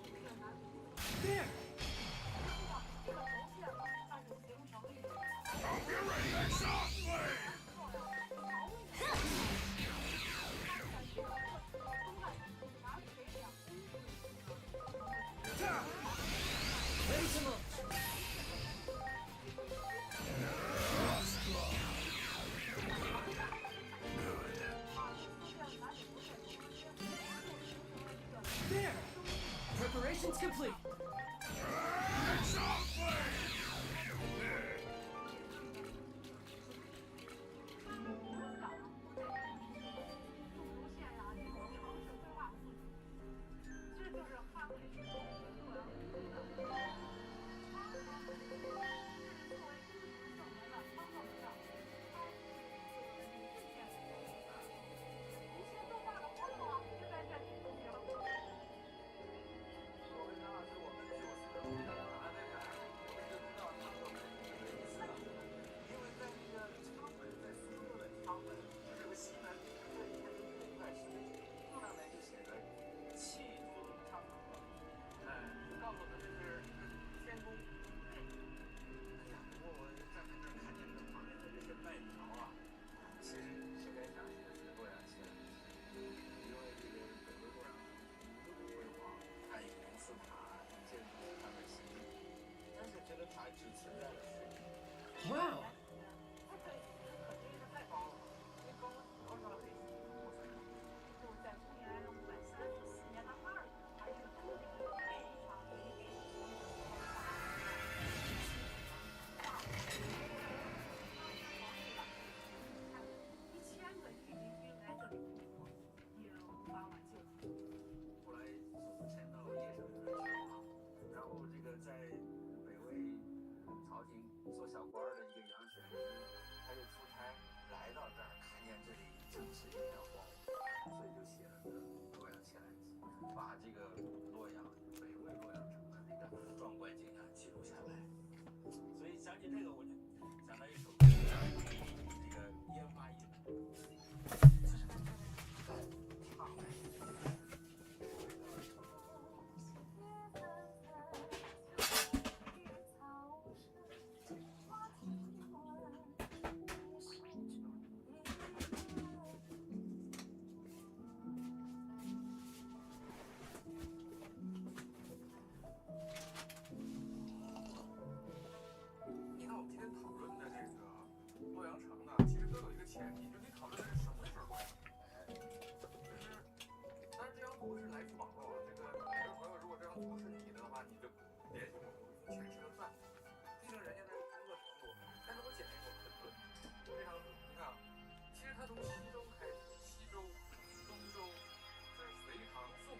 就是男主。There! 这个头线那就形成一种。 Get ready to shot flame! 为什么？ There! Preparations complete. Shot flame! 这就是捍卫中国洛阳城的。作为正门的方向上，一些重大的活动啊，就在这里举行。作为张老师，我们就是我们大家，我们就知道他们是什么意思了。因为在这个昌门，在苏州的昌门，这个西门这一块石碑，上面就写着“气尊昌河”，告诉我们这是天宫。哎呀，不过我站在这儿看见这旁边的这些麦条啊，其实是该想起的是洛阳县，因为这个整个洛阳城辉煌，它有银字塔，建筑是他们心意，但是这个塔只存在了10年。 Wow! 不可以，这肯定是太高了，因为高多少得就在公元534年的2月，还是特别非常美丽。1000个御林军来这里攻破，也无法挽救。后来迁到邺城这边去了，然后这个在北魏朝廷做小官的一个杨玄之，他就出差来到这儿，看见这里城市一片荒芜，所以就写了个《洛阳前来记》，把这个洛阳北魏洛阳城的那个壮观景象记录下来。所以想起这个，我就想到一首歌，那个烟花易冷。唱来。 你看，我们今天讨论的这个洛阳城呢，其实都有一个前提，就你讨论的是什么是洛阳城。就是，当然这张图是来自网络，这个每个朋友如果这张图是你的话，你就联系我，我给你钱吃个饭。毕竟人家在工作程度，但是我检验过很准，非常准。你看啊，其实它从西周开始，西周、东周，这是隋唐宋、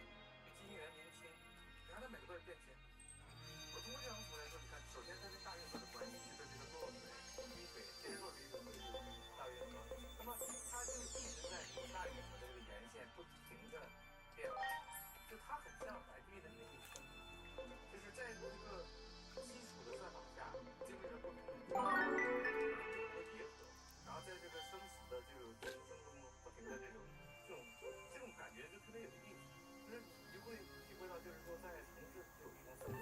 金元明清，你看它每个都是变迁。我通过这张图来说，你看，首先它跟大运河的关系是跟这个洛水、滴水、天若水河这个大运河，那么它就一直在大运河的这个沿线不停的变化，就它很像白玉的那一生，就是在一个基础的算法下，经历了不同的叠合，然后在这个生死的这种人生中不停的这种感觉就特别有意思，就是你就会体会到，就是说在城市有一种生活。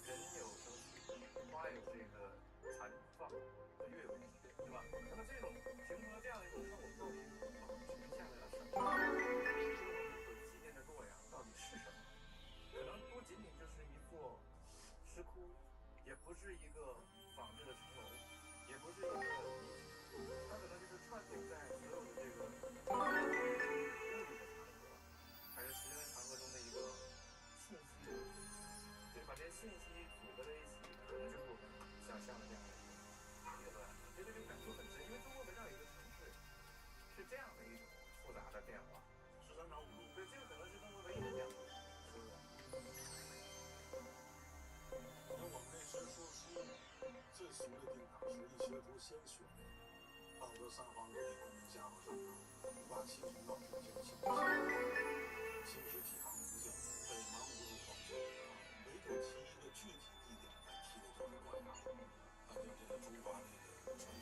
人有生死，花有这个残放，月有圆缺，对吧？那么这种形成了这样的一种生活到底呈现了什么？我们所纪念的洛阳到底是什么？可能不仅仅就是一座石窟，也不是一个仿制的城楼，也不是一个遗址，它可能就是串联在所有的这个物理的长河，还是时间的长河中的一个信息。对，把这些信息组合在一起，可能就是我们想象的这样的一个洛阳城。对这个感触很深，因为中国很少有一个城市是这样的一种复杂的变化。13条5路，对，这个可能是中国唯一的这样的。是的。那我们那时说书最俗的定法是一学徒先学的，道德三皇五帝功名家伙上头，五霸七雄道天下，行不行？秦时几行名将，北邙无入黄泉，唯独提一个具体地点来提的就是洛阳，那叫这个朱八那个传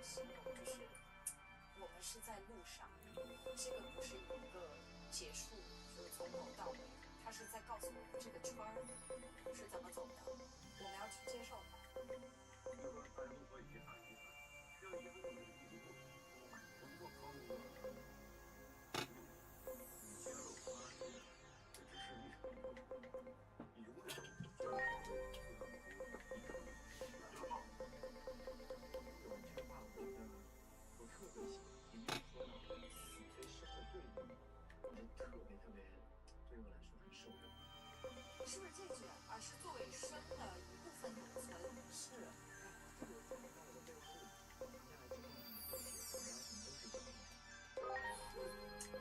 形容，就是我们是在路上，这个不是一个结束，就是从头到尾，它是在告诉我们这个圈儿是怎么走的，我们要去接受它。那个大家都说遗憾，这个遗憾就是一直不做考虑过，你接受它，这只是一场过程，你永远就这样子，有一句话我觉得我特别喜欢，里面说到死对生的对比，我就特别对我来说很受用。是不是这句啊？是作为生的一部分永存。是，这个在我的背后，接下来之后你会写怎么样，你都是这样。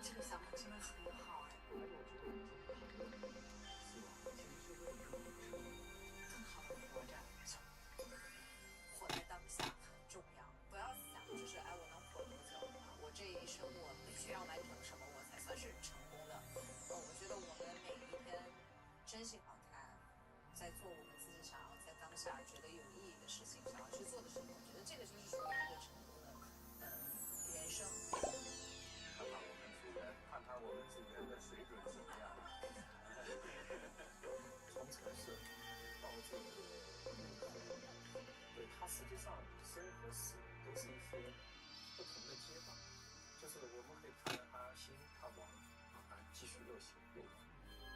这个想法真的很好哎。还有就是我们今天讨论死亡，其实是为了更好的生活，更好的活着，活在当下很重要，不要想就是哎我能活多久啊？我这一生我必须要完成什么我才算是成功的？我觉得我们每一天真心好看，在做我们自己想要在当下觉得有意义的事情，想要去做的事情，我觉得这个就是属于一个成功的人生。看看我们组员的水准怎么样。从城市到这个内核，对，它实际上生和死都是一些不同的阶段，就是我们可以看它兴它亡啊，它继续又兴又亡。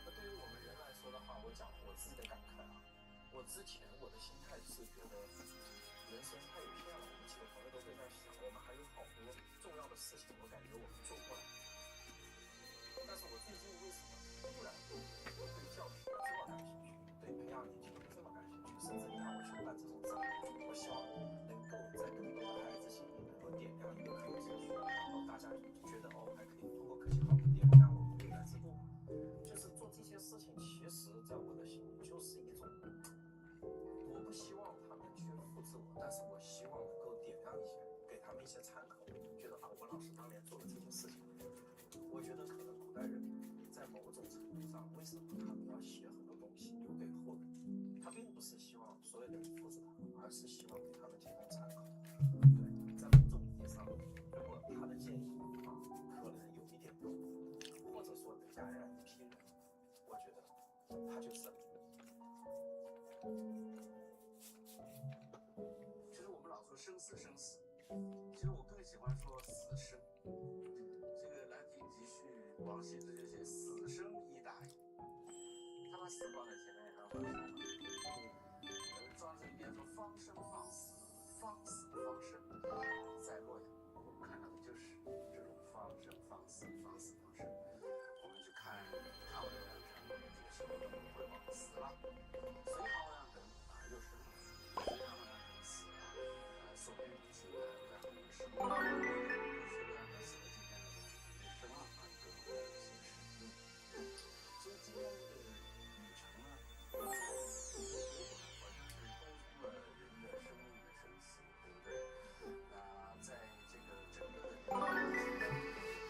那对于我们人来说的话，我讲我自己的感慨啊，我之前我的心态是觉得人生太有限了，我们几个朋友都会在想，我们还有好多重要的事情，我感觉我们做不来。但是我最近为什么突然对教学这么感兴趣，对培养年轻人这么感兴趣，甚至你让我去办这种展，我希望能够在更多的孩子心里能够点亮一个可持续，大家觉得还可以通过科技好点亮我们未来之路。就是做这些事情，其实在我的心里就是一种，我不希望他们去复制我，但是我希望能够点亮一些，给他们一些参考，觉得我老师当年做的这些事情。我觉得可能古代人在某种程度上，为什么他们要写很多东西留给后人？他并不是希望所有的人复制他，而是希望给他们提供参考。对，在某种意义上，如果他的建议可能有一点用，或者说能感染一批人，我觉得他就是。其实我们老说生死生死，其实我更喜欢说死生。这个《兰亭集序》王羲之就写死生一大矣，他把死放在前面，然后把生放在后面。庄子里面说方生方死，方死方生，在洛阳我们看到的就是这种方生方死，方死方生。我们去看唐文梁山这个时候的孟惠王死了，隋唐文梁人又生了，隋唐文梁人死了，宋元明清的在后面是。生了各种各样的形式。所以今天这个旅程呢，我觉得好像是沟通了人的生命的生死，对不对？那在这个整个的这个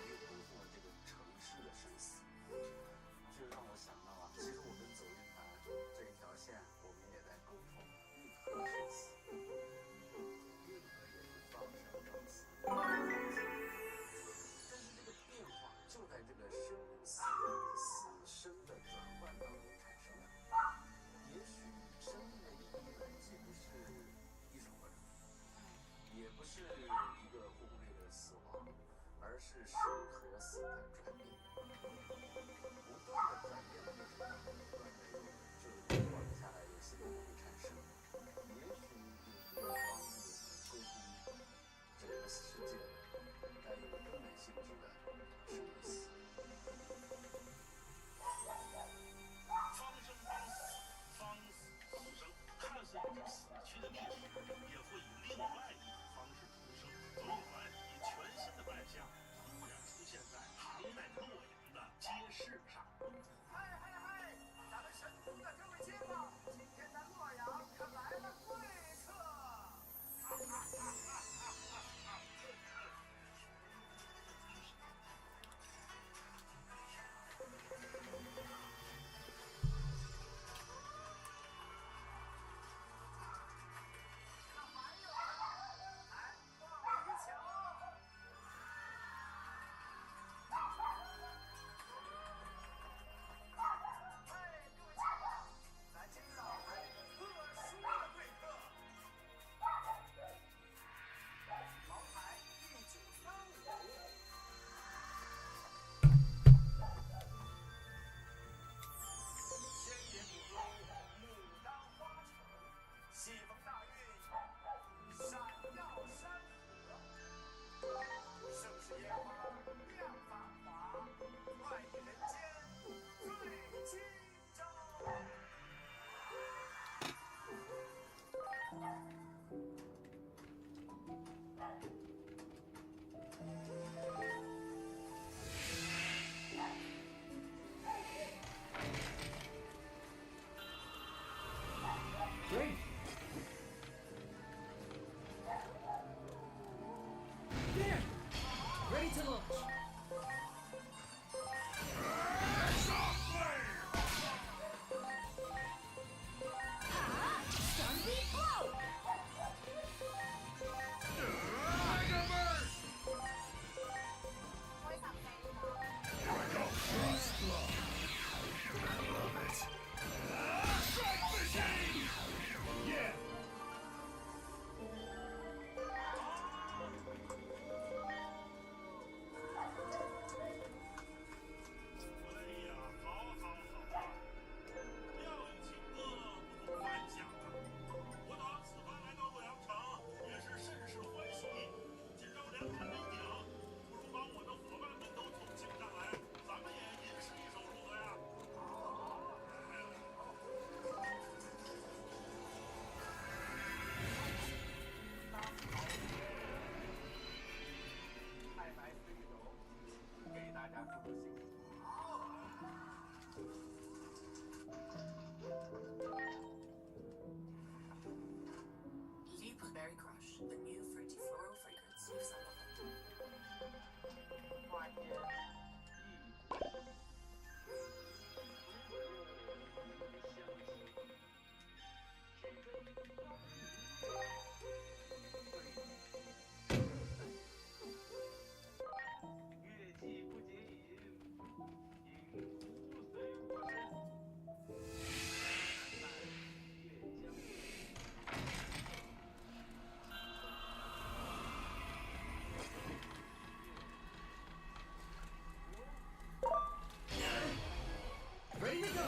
也沟通了这个城市的生死，就让我想到其实我们走运盘这一条线，我们也在沟通运河的生死，运河也是方生方死。就在这个生死死生的转换当中产生的。也许生命的意义呢，既不是一首歌，也不是一个轰轰烈烈的死亡，而是生和死的转变，不断的转变的过程当中，不断的就往下来有新的东西产生。也许有一个帮助我们沟通这个世界的，带有根本性质的。生与死，方生方死，方死方生，看似已经死去的历史，也会以另外一种方式重生。走运团以全新的扮相，突然出现在唐代洛阳的街市。接少了很多。万年月季不解饮，饮无随我身。月将尽。 Ready to go.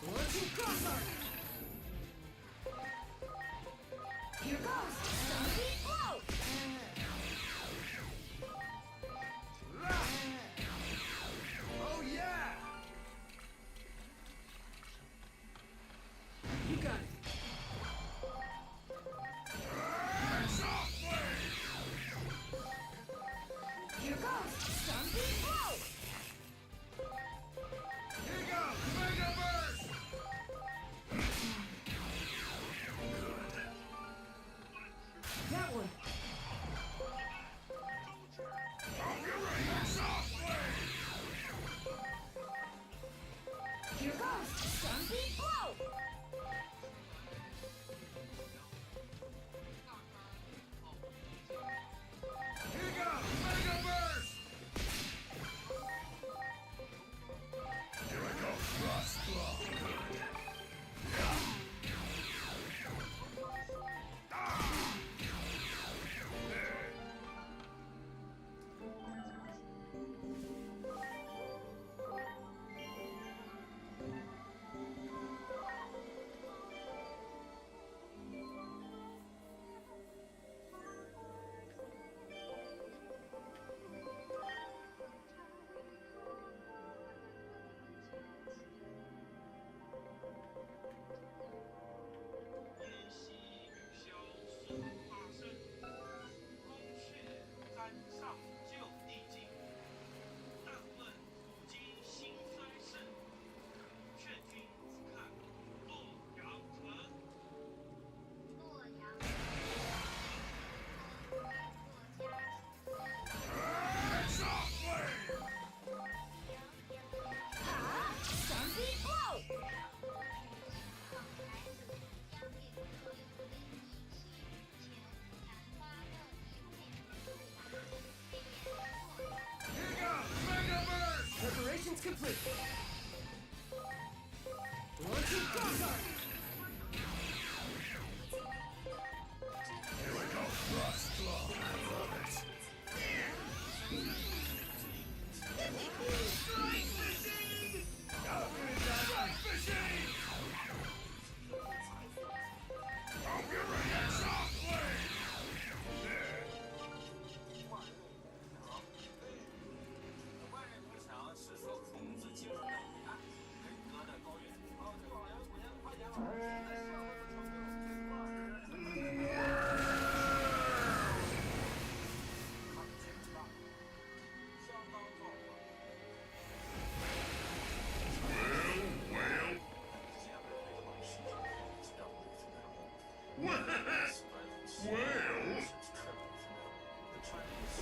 Launching crossfire. Here goes! Zombie blow! Oh yeah! You got it. Here goes! Zombie blow! Here you go! Mega burst! That one. Here goes! Zombie blow! Here you go! Mega burst! Here I go! Thrust blow! Preparations complete. Launching crossfire. Here we go! Thrust blow! I love it! Strike fishing! Gotta finish that strike fishing! Hope you're ready to soft play! 万人同墙是说孔子精神的伟岸，人格的高远。哦，这个好像古人夸奖老师在社会的成就，他的坚持大，相当壮观。Well, 这样的对话是知道我是什么。 well, well. The Chinese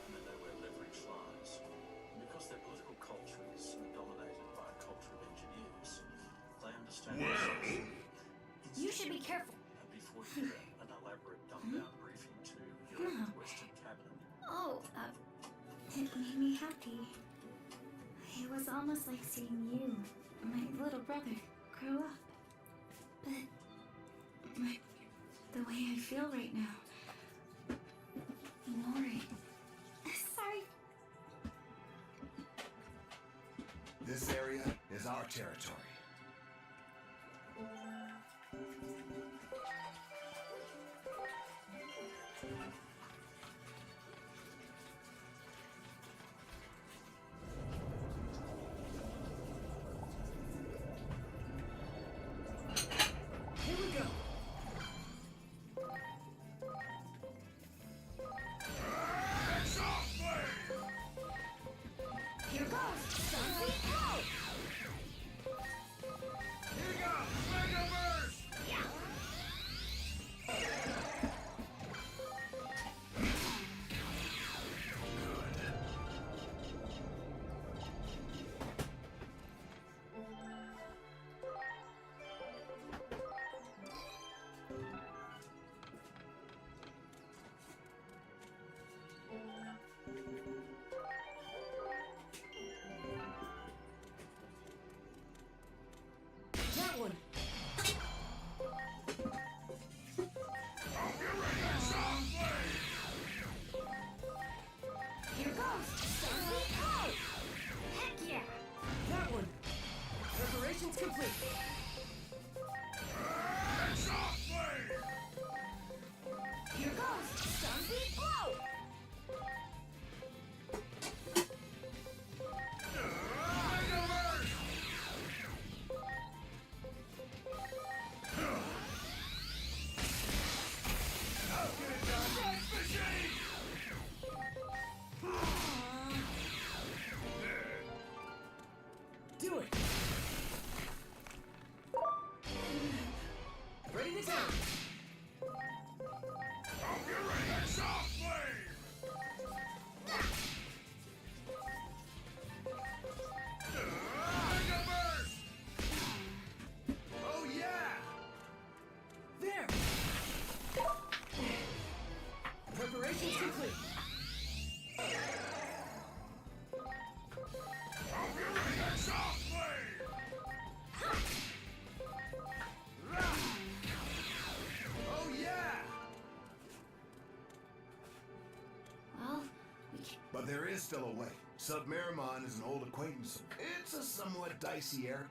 and they wear leverage lies. Because their political culture is dominated by a culture of engineers, they understand themselves. You should be careful. Before you get an elaborate dumbed-down briefing to your Western cabinet. Oh, it made me happy. It was almost like seeing you, my little brother, grow up. But the way I feel right now, Nori. Sorry. This area is our territory. Here we go. Preparations complete. Here goes. Sunbeam blow. Do it. Ready to go. Oh yeah! There. Preparations complete. Oh yeah! Well, we can't. But there is still a way. Submerimon is an old acquaintance. It's a somewhat dicey area.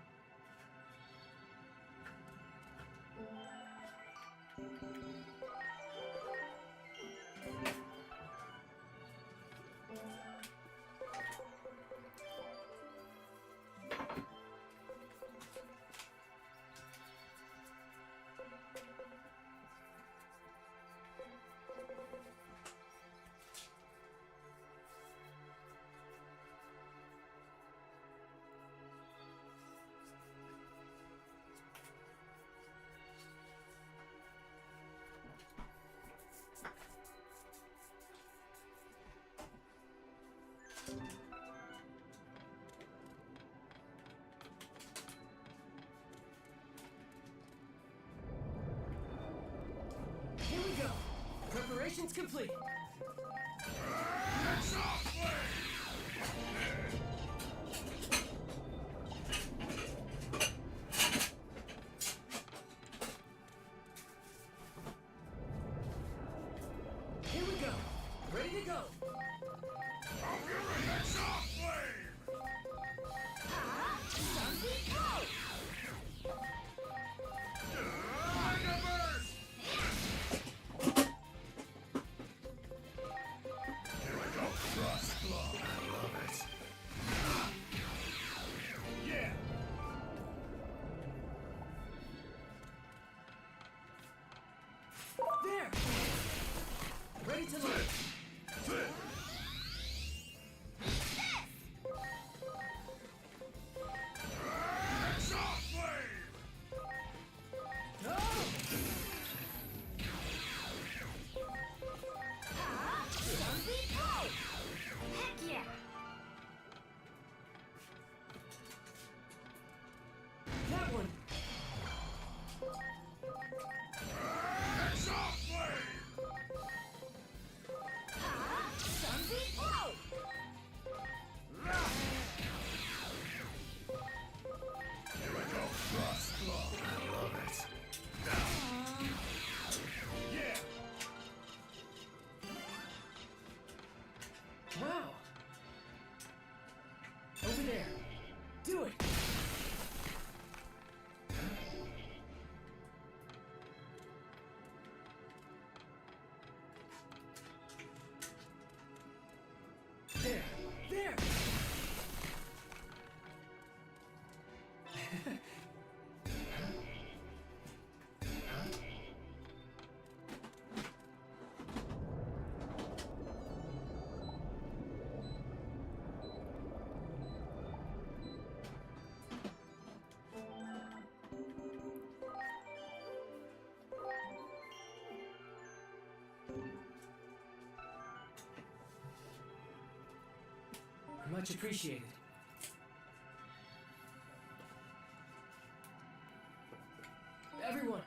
Here we go. Preparations complete. Here we go. Ready to go. Sunbeam blow. Yeah! There. Ready to launch. Go. Sunbeam blow. Heck yeah. That one. Sunbeam blow. Yeah! Wow. Over there. Do it. There. There. Much appreciated. Everyone.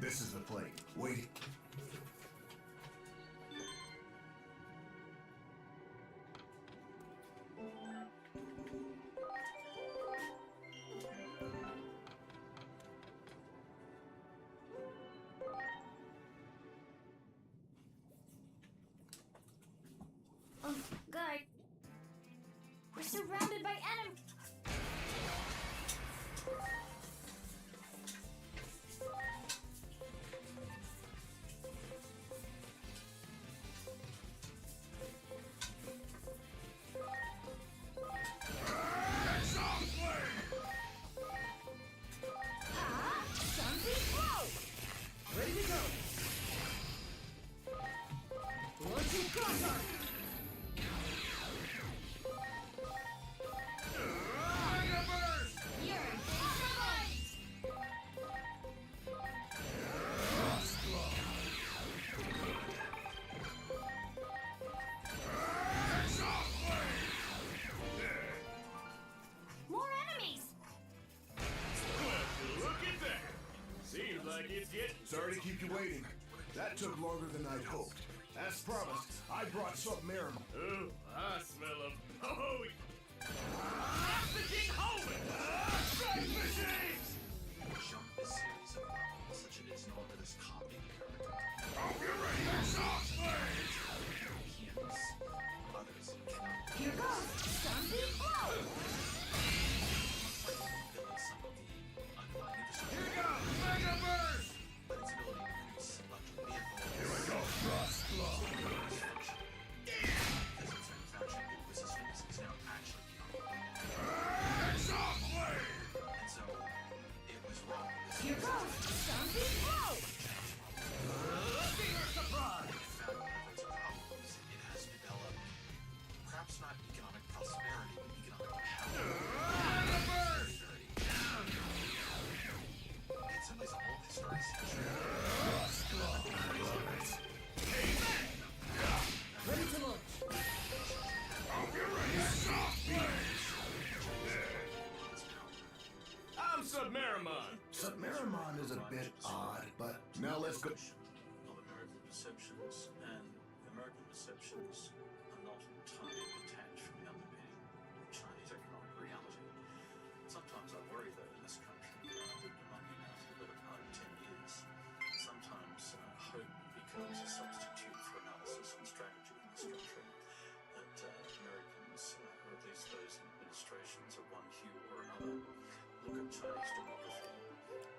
This is the plate. Wait. Guy, we're surrounded by enemies. Ready to go. Launching crossfire. More enemies. Look at that! Seems like it's getting. Sorry to keep you waiting. That took longer than I'd hoped. As promised, I brought Submariner. Oh, I smell a. Oh, oxygen Homan! Strike machines! Jump this series of levels such it is known that is copying character. Oh, get ready! Exhaust blades! Hymns, others cannot. Here goes. Zombie blow. Build some of the underlying infrastructure. Here goes! Mega burst! But its ability to produce electric vehicles. Here we go! Thrust blow! Because its manufacturing new resistance is now actually beyond. Exhaust blade! And so, it was wrong. Here goes. Zombie blow. Finger surprise! Found one of its problems. It has developed, perhaps not economic prosperity, but economic power. Mega burst! In some ways, all this story seems true. Thrust blow! Ready to launch. Oh, get ready! Exhaust blades! I'm Submarimon. Submarimon is a bit odd, but now let's go. Of American perceptions, and American perceptions are not entirely detached from the underpinning of Chinese economic reality. Sometimes I worry that in this country, I've lived among you now for the better part of 10 years. Sometimes hope becomes a substitute for analysis and strategy in this country. That Americans, or at least those in administrations of one hue or another, look at Chinese demography,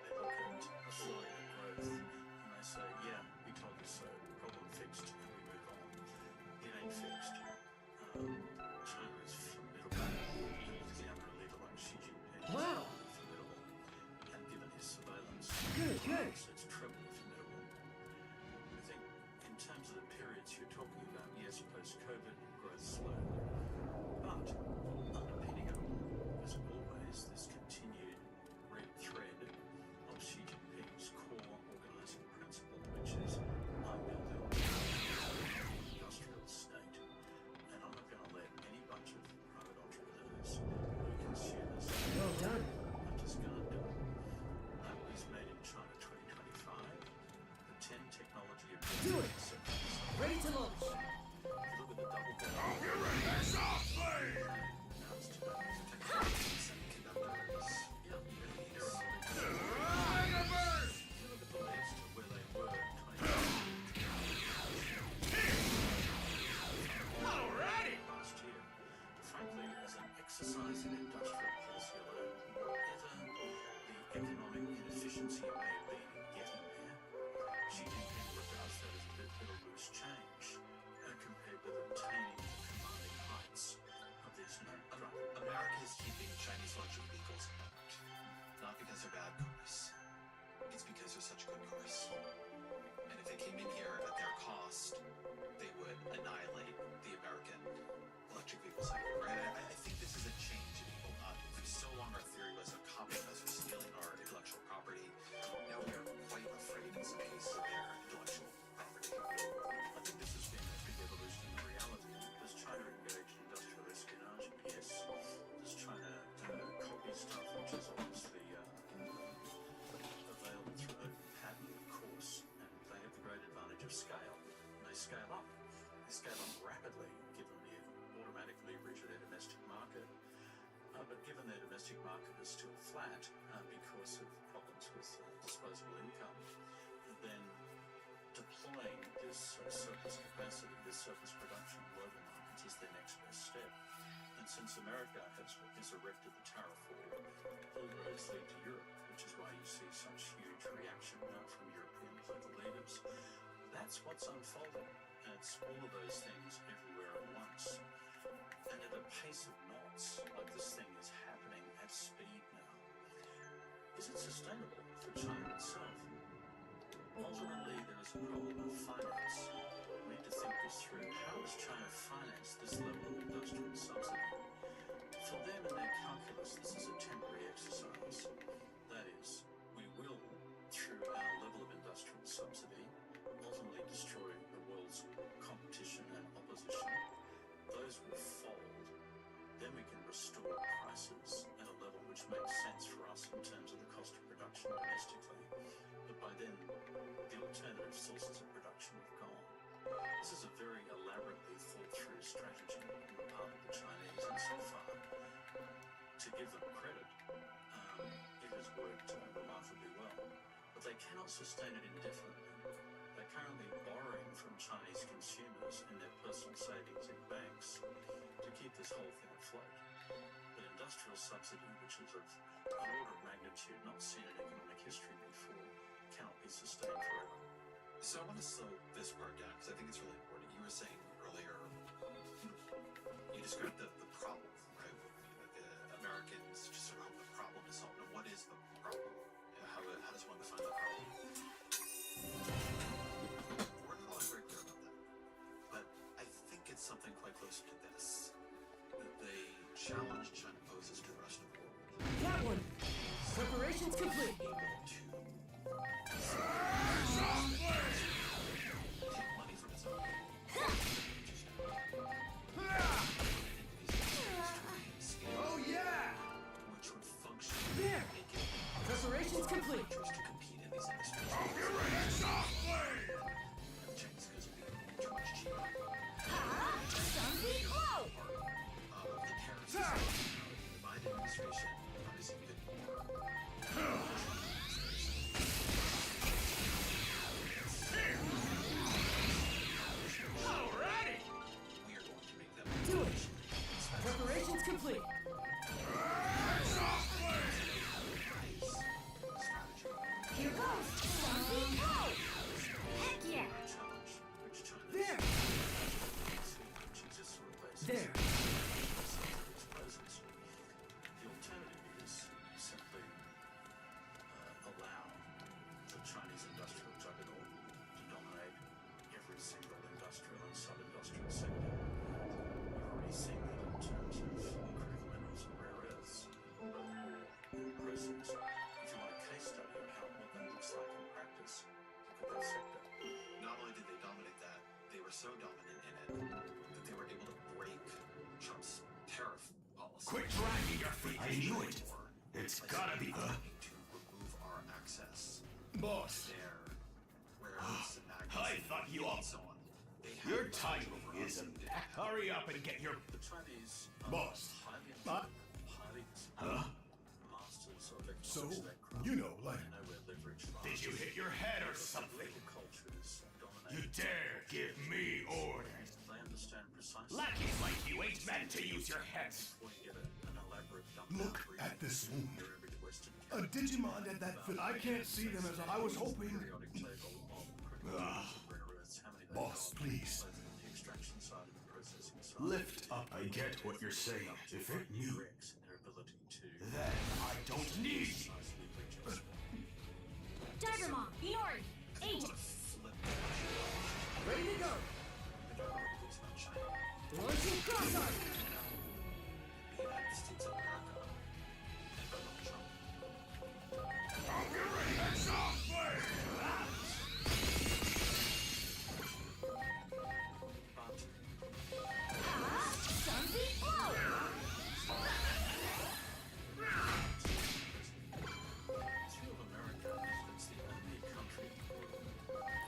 they look at authority growth, and they say, yeah, we told you so, problem fixed, and we move on. It ain't fixed. China is formidable. Even a leader like Xi Jinping Wow. is formidable. And given his surveillance, Good. it's trebly formidable. I think in terms of the periods you're talking about, yes, post-COVID, growth slowed. But underpinning it all is always this continued red thread of Xi Jinping's core organizing principle, which is I'm building an industrial state, and I'm not going to let any bunch of private entrepreneurs or consumers Well done. I'm just going to do it. He's made in China 2025, the 10 technology Do it. sectors. Ready to launch. If you look at the double Oh, get ready! Exhaust blade! now it's technology, semiconductors, yeah, aeronautics. Mega burst! If you look at the list of where they were in 2020, Alrighty! last year, frankly, as an exercise in industrial policy alone, whatever the economic inefficiency may have been in getting there, Xi Jinping regards that as a bit of a loose change compared with obtaining the commanding heights of these of scale. And they scale up. They scale up rapidly, given the automatic leverage of their domestic market. But given their domestic market is still flat because of problems with disposable income, then deploying this surplus capacity, this surplus production in global markets is their next best step. And since America has erected the tariff wall, all roads lead to Europe, which is why you see such huge reaction from European political leaders. That's what's unfolding, and it's all of those things everywhere at once. And at a pace of knots, like this thing is happening at speed now. Is it sustainable for China itself? Ultimately, there is a problem of finance. We need to think this through. How does China finance this level of industrial subsidy? For them in their calculus, this is a temporary exercise. That is, we will, through our level of industrial subsidy, ultimately destroy the world's competition and opposition. Those will fold. Then we can restore prices at a level which makes sense for us in terms of the cost of production domestically. But by then, the alternative sources of production have gone. This is a very elaborately thought-through strategy on the part of the Chinese, and so far, to give them credit, it has worked remarkably well. But they cannot sustain it indefinitely. They're currently borrowing from Chinese consumers in their personal savings in banks to keep this whole thing afloat. But industrial subsidy, which is of an order of magnitude not seen in economic history before, cannot be sustained forever. So I want to slow this part down because I think it's really important. You were saying earlier, you described the problem, right? The Americans just sort of hope the problem is solved. Now, what is the problem? How does one define the problem? We're not always very clear about that. But I think it's something quite closer to this. That they challenge China poses to the rest of the world. That one! Preparations complete! Able to take money from its own. Oh yeah! Which would function There! making Preparations complete! to compete in these industries. I'll get ready softly! And the Chinese goods will be too much cheaper. Something close! The tariffs the Biden administration obviously could Alrighty! we are going to make them Do it! Preparations complete! Softly! Here goes! Something close! Heck yeah! challenge which China There! Jesus sort of places. There! The alternative is simply allow the Chinese industrial juggernaut to dominate every single industrial and sub-industrial sector. You've already seen that in terms of critical minerals and rare earths, both ore and process. If you want a case study of what that looks like in practice, look at that sector. Not only did they dominate that, they were so dominant in it that they were able to break Trump's tariff policy. Quit dragging your feet! I knew it! It's gotta be the... To remove our access. Boss, Their rare earths and magnets I thought you all... and so on. They had Your advantage timing over us. isn't... Hurry up and get your... The Chinese are Boss. highly Huh? highly Huh? masters of So, economics that craft. you know, like... They know where leverage Did you hit your head or something? Political cultures You dominate. dare give me orders? They understand precisely. Lackeys like you ain't meant to use your heads. Before you get an elaborate dump Look down at this wound. your average Western A Digimon at that I can't see them as I was hoping. periodic table of critical Ah. minerals and rare earths. How many they Boss, got, please. both on the extraction side and the processing side. Lift up. I get what you're saying. If it knew, Rex and their ability to then I don't need you. precisely reach us. Digimon, Iori, Agent! Flip Ready to go! the algorithms about China. Launching cross arm! The United States of America and Donald Trump. I'll get ready softly! But Something close! Two of America is the only country in the world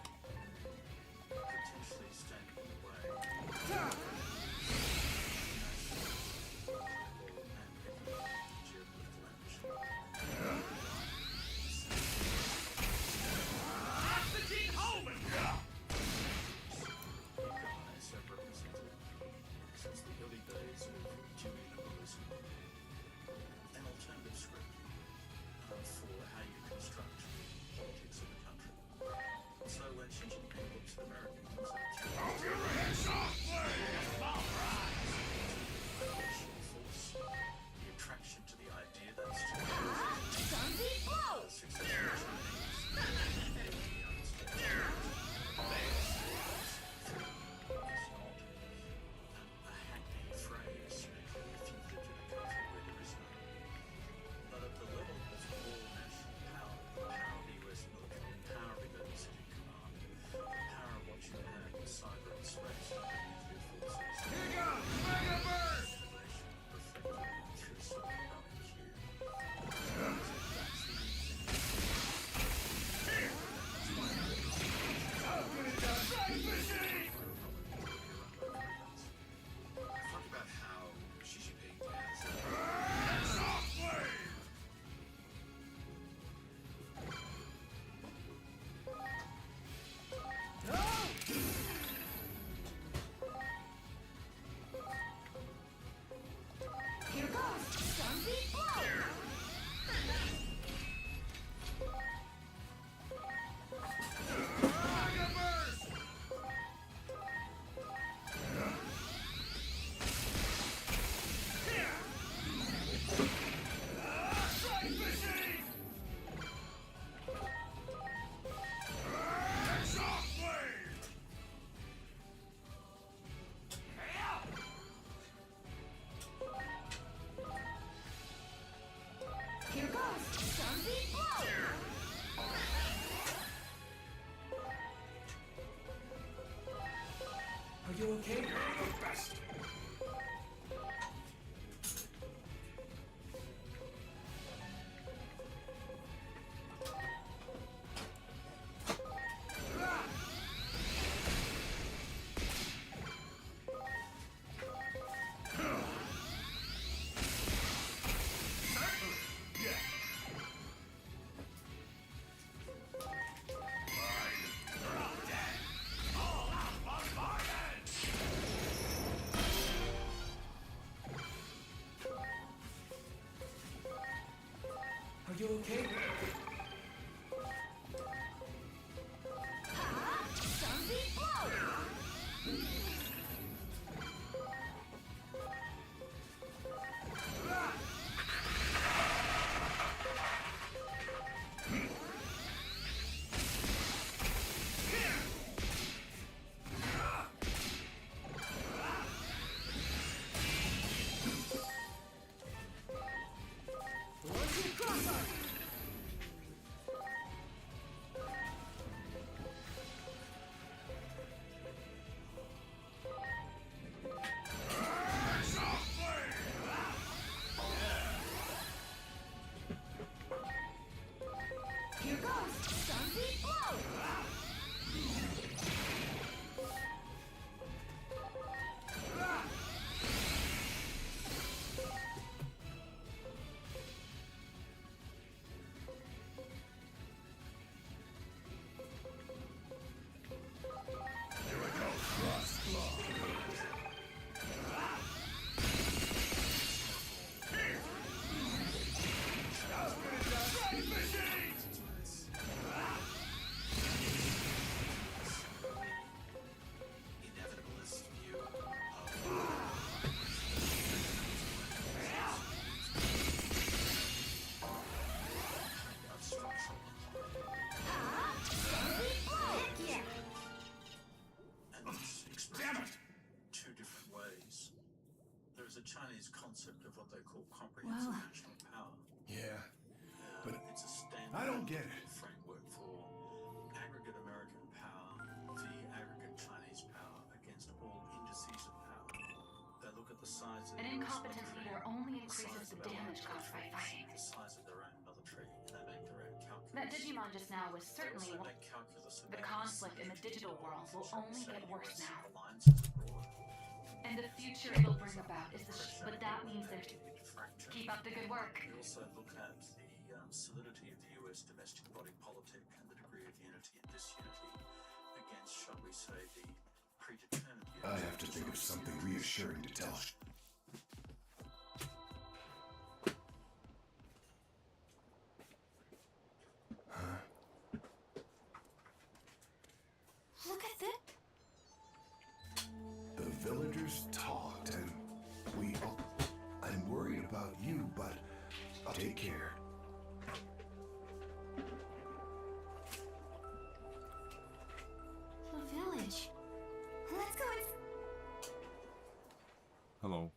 you okay? The best. Are you okay? Here goes! Sunbeam blow! Inevitablist view of structural Yeah! and it's expressed two different ways. There is a Chinese concept of what they call comprehensive Well. national power. Yeah, but It's a standard I don't get it. framework for aggregate American power v aggregate Chinese power against all indices of power. They look at the size of An the US incompetent military, leader only the increases size the of their damage own caused by military, fighting. the size of their own military, and they make their own calculus. That Digimon just now was They certainly also one. make calculus The about conflict in the digital world will shall we only say, get worse US now. alliances abroad. And the future it'll bring about is the but that means there's keep up the good work. We also look at the solidity of the US domestic body politic and the degree of unity and disunity against, shall we say, the predetermined unity. I have to think of something reassuring to tell. Look at this! The villagers talked, and we. I'm worried about you, but I'll take care. The village. Let's go and... Hello.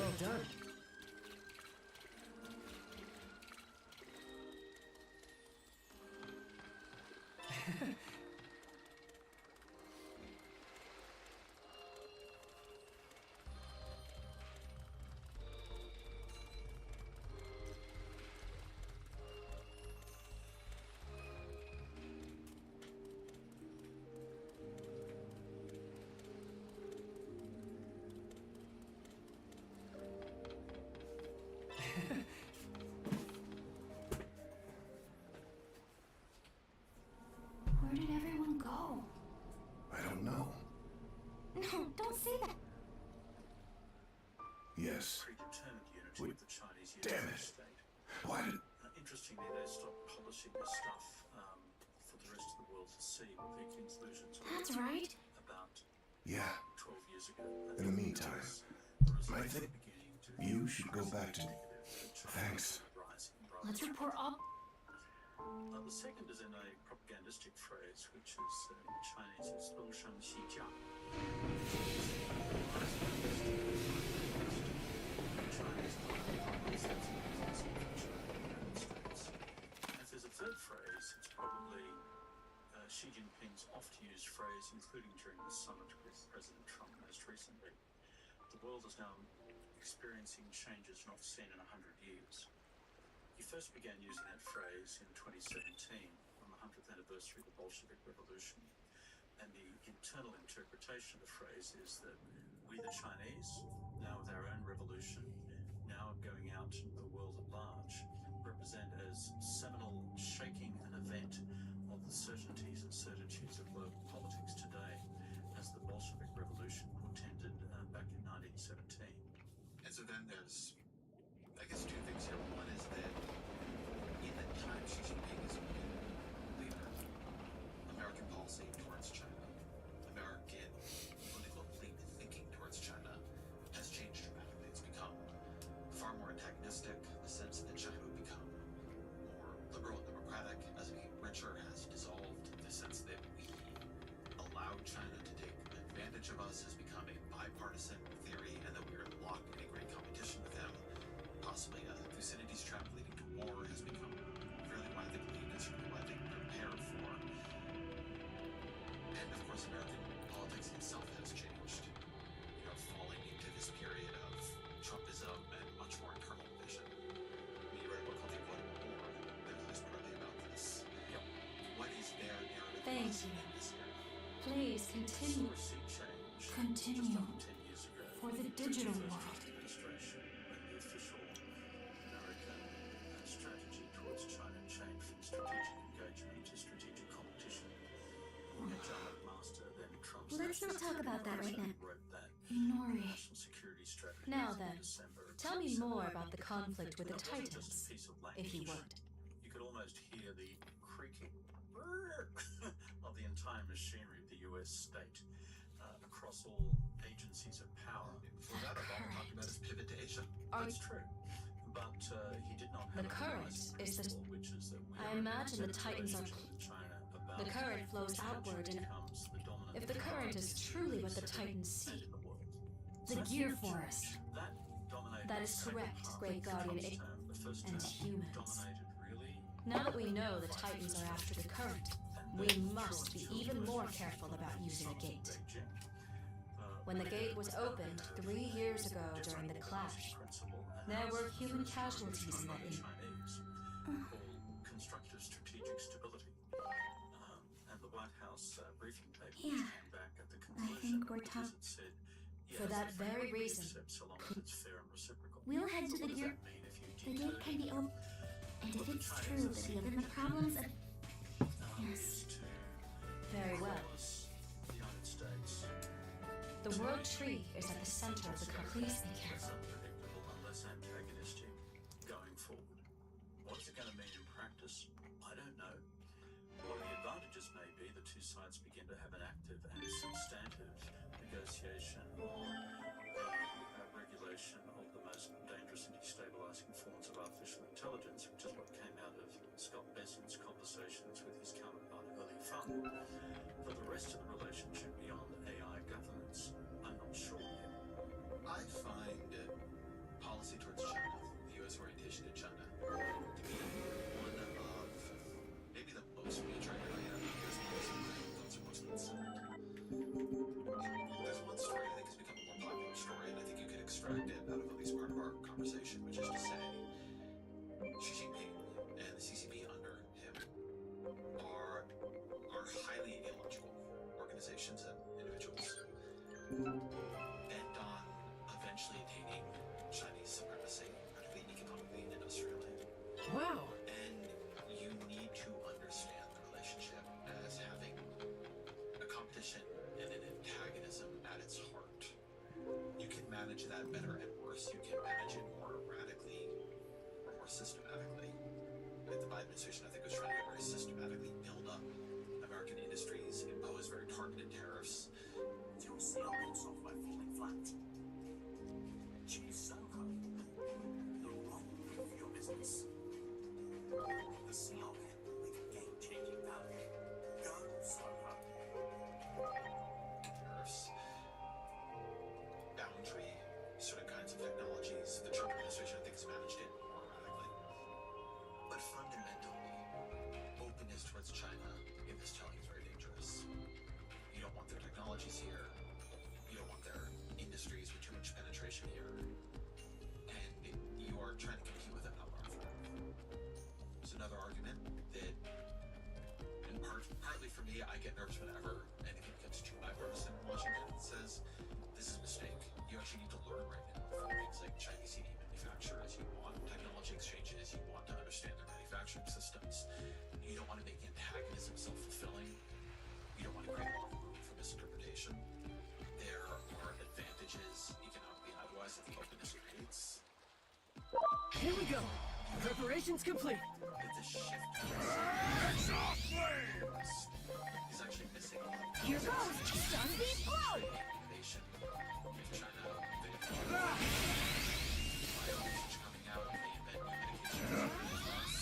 Well done. Where did everyone go? I don't know. No, don't say that. Yes. Predetermined unity Wait, with the Chinese damn Unionist it. state. Why did... Interestingly, they stopped publishing this stuff for the rest of the world to see with their conclusions That's right. about Yeah. 12 years ago. In the meantime, I think you should go back to... Thanks. Let's report all. The second is in a propagandistic phrase, which is in Chinese is 东升西降. If there's a third phrase, it's probably Xi Jinping's oft-used phrase, including during the summit with President Trump most recently. The world is now experiencing changes not seen in 100 years. He first began using that phrase in 2017 on the 100th anniversary of the Bolshevik Revolution. And the internal interpretation of the phrase is that we, the Chinese, now with our own revolution, now going out into the world at large, represent as seminal shaking an event of the certainties and certitudes of global politics today, as the Bolshevik Revolution portended back in 1917. And so then there's, I guess, two things here. One is that in the time Xi Jinping is a leader, American policy towards China, American political elite thinking towards China has changed dramatically. It's become far more antagonistic in the sense that China would become more liberal and democratic as we get richer has dissolved. The sense that we allowed China to take advantage of us has become a bipartisan theory, and that we are locked in a great competition with them. Possibly Thucydides' trap leading to war has become fairly widely believed and certainly widely prepared for. And of course, American politics itself has changed. You know, falling into this period of Trumpism and much more internal division. When you read a book called The Avoidable War, there's this partly about this. You know, what is their narrative Thank was you. in this era? Please continue. Continue. For the digital world. Administration, when the official American strategy towards China changed from strategic engagement to strategic competition. John McMaster, then Trump's Let's not talk about that right now. wrote that Inori. national security strategy Now in then, December of tell me 2017. more about the conflict with the It wasn't just Titans, a piece of if you language. would. You could almost hear the creaking of the entire machinery of the U.S. state across all agencies of power. Before that, Obama talked about his pivot to Asia. That's true. But he did not have The a current horizon is the. principle, which is that we I are imagine the in Titans are. relationship with China about The current flows China outward, and becomes the dominant if the current power is truly what the Titans see, in the world. the gear forest. That dominated That the is second correct, half Great of Guardian. Trump's term. The first And term humans. dominated really. Now that we know the Titans are after the current, we must be even more careful about using a gate. When the gate was opened 3 years ago during the clash, there were human casualties in that Chinese called constructive strategic stability. And the White House briefing paper Yeah. came back at the I conclusion think of we're it tough. said, For that very reason. except so long as it's fair and reciprocal. We'll head to the What does gear. that mean if you The gate deter can be open. And if it's true that given the problems of. Yes. Very well. the United States? The World Tree is at the center of the Please be careful. Unpredictable unless antagonistic going forward. What's it going to mean in practice? I don't know. One of the advantages may be the two sides begin to have an active and substantive negotiation on the regulation of the most dangerous and destabilizing forms of artificial intelligence, which is what came out of Scott Bessent's conversations with his counterpart Early Fund. For the rest of the relationship beyond AI governance, I'm not sure yet. I find extracted out of at least part of our conversation, which is to say, Xi Jinping and the CCP under him are highly illogical organizations and individuals bent on eventually attaining Chinese supremacy, particularly economically and industrially. Wow. And you need to understand the relationship as having a competition and an antagonism at its heart. You can manage that better and worse. You can manage it more radically or more systematically. Like the Biden administration, I think, was trying to very systematically build up American industries, impose very targeted tariffs. Your CRM software falling flat. Choose Soho. The wrong move for your business. The CRM will make a game-changing value. Go Soho. Tariffs, boundary sort of kinds of technologies. The Trump administration, I think, has managed it more radically. But fundamentally, openness towards China in this telling is very dangerous. You don't want their technologies here. You don't want their industries with too much penetration here. And you are trying to compete with them, not learn from them. There's another argument that, in partly for me, I get nervous whenever anything becomes too bipartisan in Washington. It says, this is a mistake. You actually need to learn right now from things like Chinese CD manufacturers. You want technology exchanges. You want to understand their manufacturing systems. You don't want to make antagonism self-fulfilling. You don't want to create more room for misinterpretation. There are advantages, economically and otherwise, that the openness creates. Here we go. Preparations complete. That the shift is actually missing a lot of Here goes. Sun be blow. innovation. If China bioresearch coming out, they invent new medications.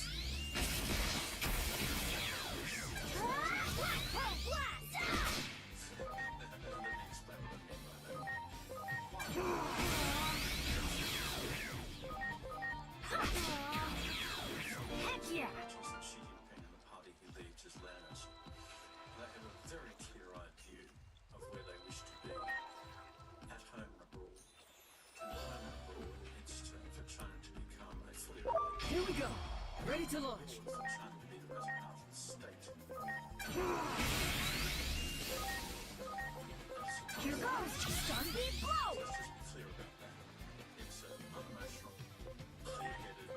Heck yeah. Just that Xi Jinping and the party he leads has learned. They have a very clear-eyed view of where they wish to be, at home and abroad. And at home and abroad, it's time for China to become a fully Here we go. Ready to launch. for China to be the most powerful state. Here goes. Sun be blow. Let's just be clear about that. It's an unemotional, clear-headed,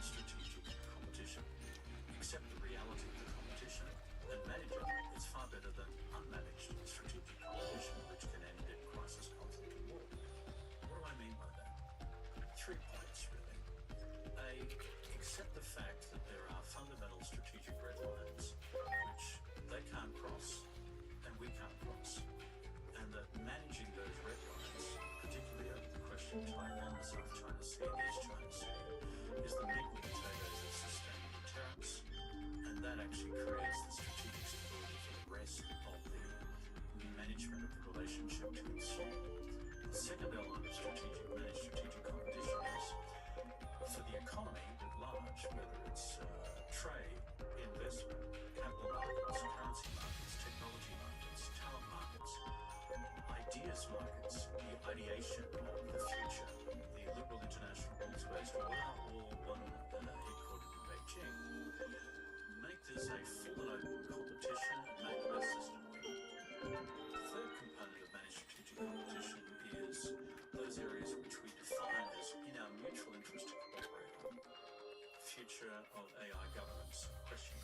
strategic competition. Accept the reality of the competition and manage it. It's far better than unmanaged strategic competition, which can end in crisis, conflict, and war. What do I mean by that? 3 points, really. A, accept the fact that there are fundamental strategic red lines which they can't cross and we can't cross, and that managing those red lines, particularly over the question of Taiwan, the South China Sea, and the East China Sea, is the meat and potatoes of sustaining deterrence, and that actually creates the strategic stability for the rest of the management of the relationship to ensue. The second element of managed strategic competition is for the economy at large, whether it's trade, investment, capital markets, currency markets, technology markets, talent markets, ideas markets, the ideation of the future, the liberal international rules-based order, or one headquartered in Beijing. Make this a full and open competition and make the best system win. The third component of managed strategic competition is those areas which we define as in our mutual interest to cooperate on. Future of AI governance question.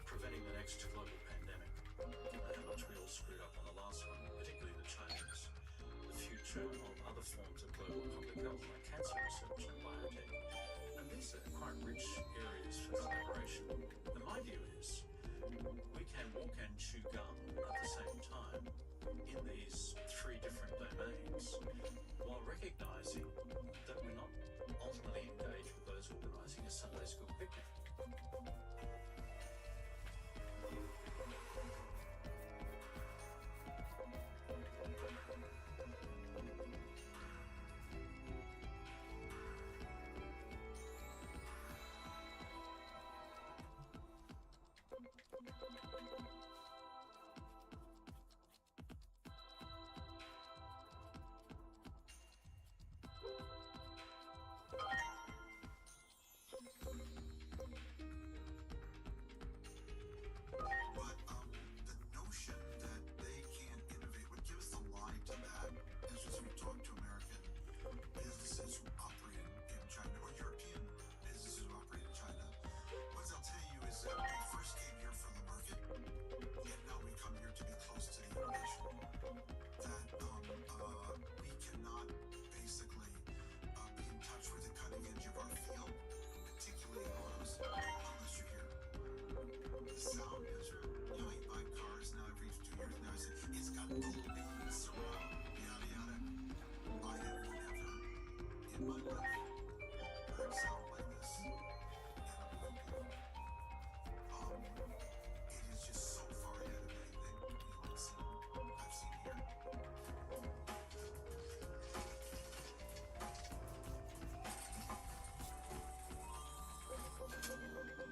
Preventing the next global pandemic. How much we all screwed up on the last one, particularly the Chinese. The future of other forms of global public health like cancer research and biotech. And these are quite rich areas for collaboration. And my view is we can walk and chew gum at the same time in these 3 different domains while recognizing that we're not ultimately engaged with those organizing a Sunday school picnic. my life heard sound like this in a movie theater. It is just so far ahead of anything I've seen here.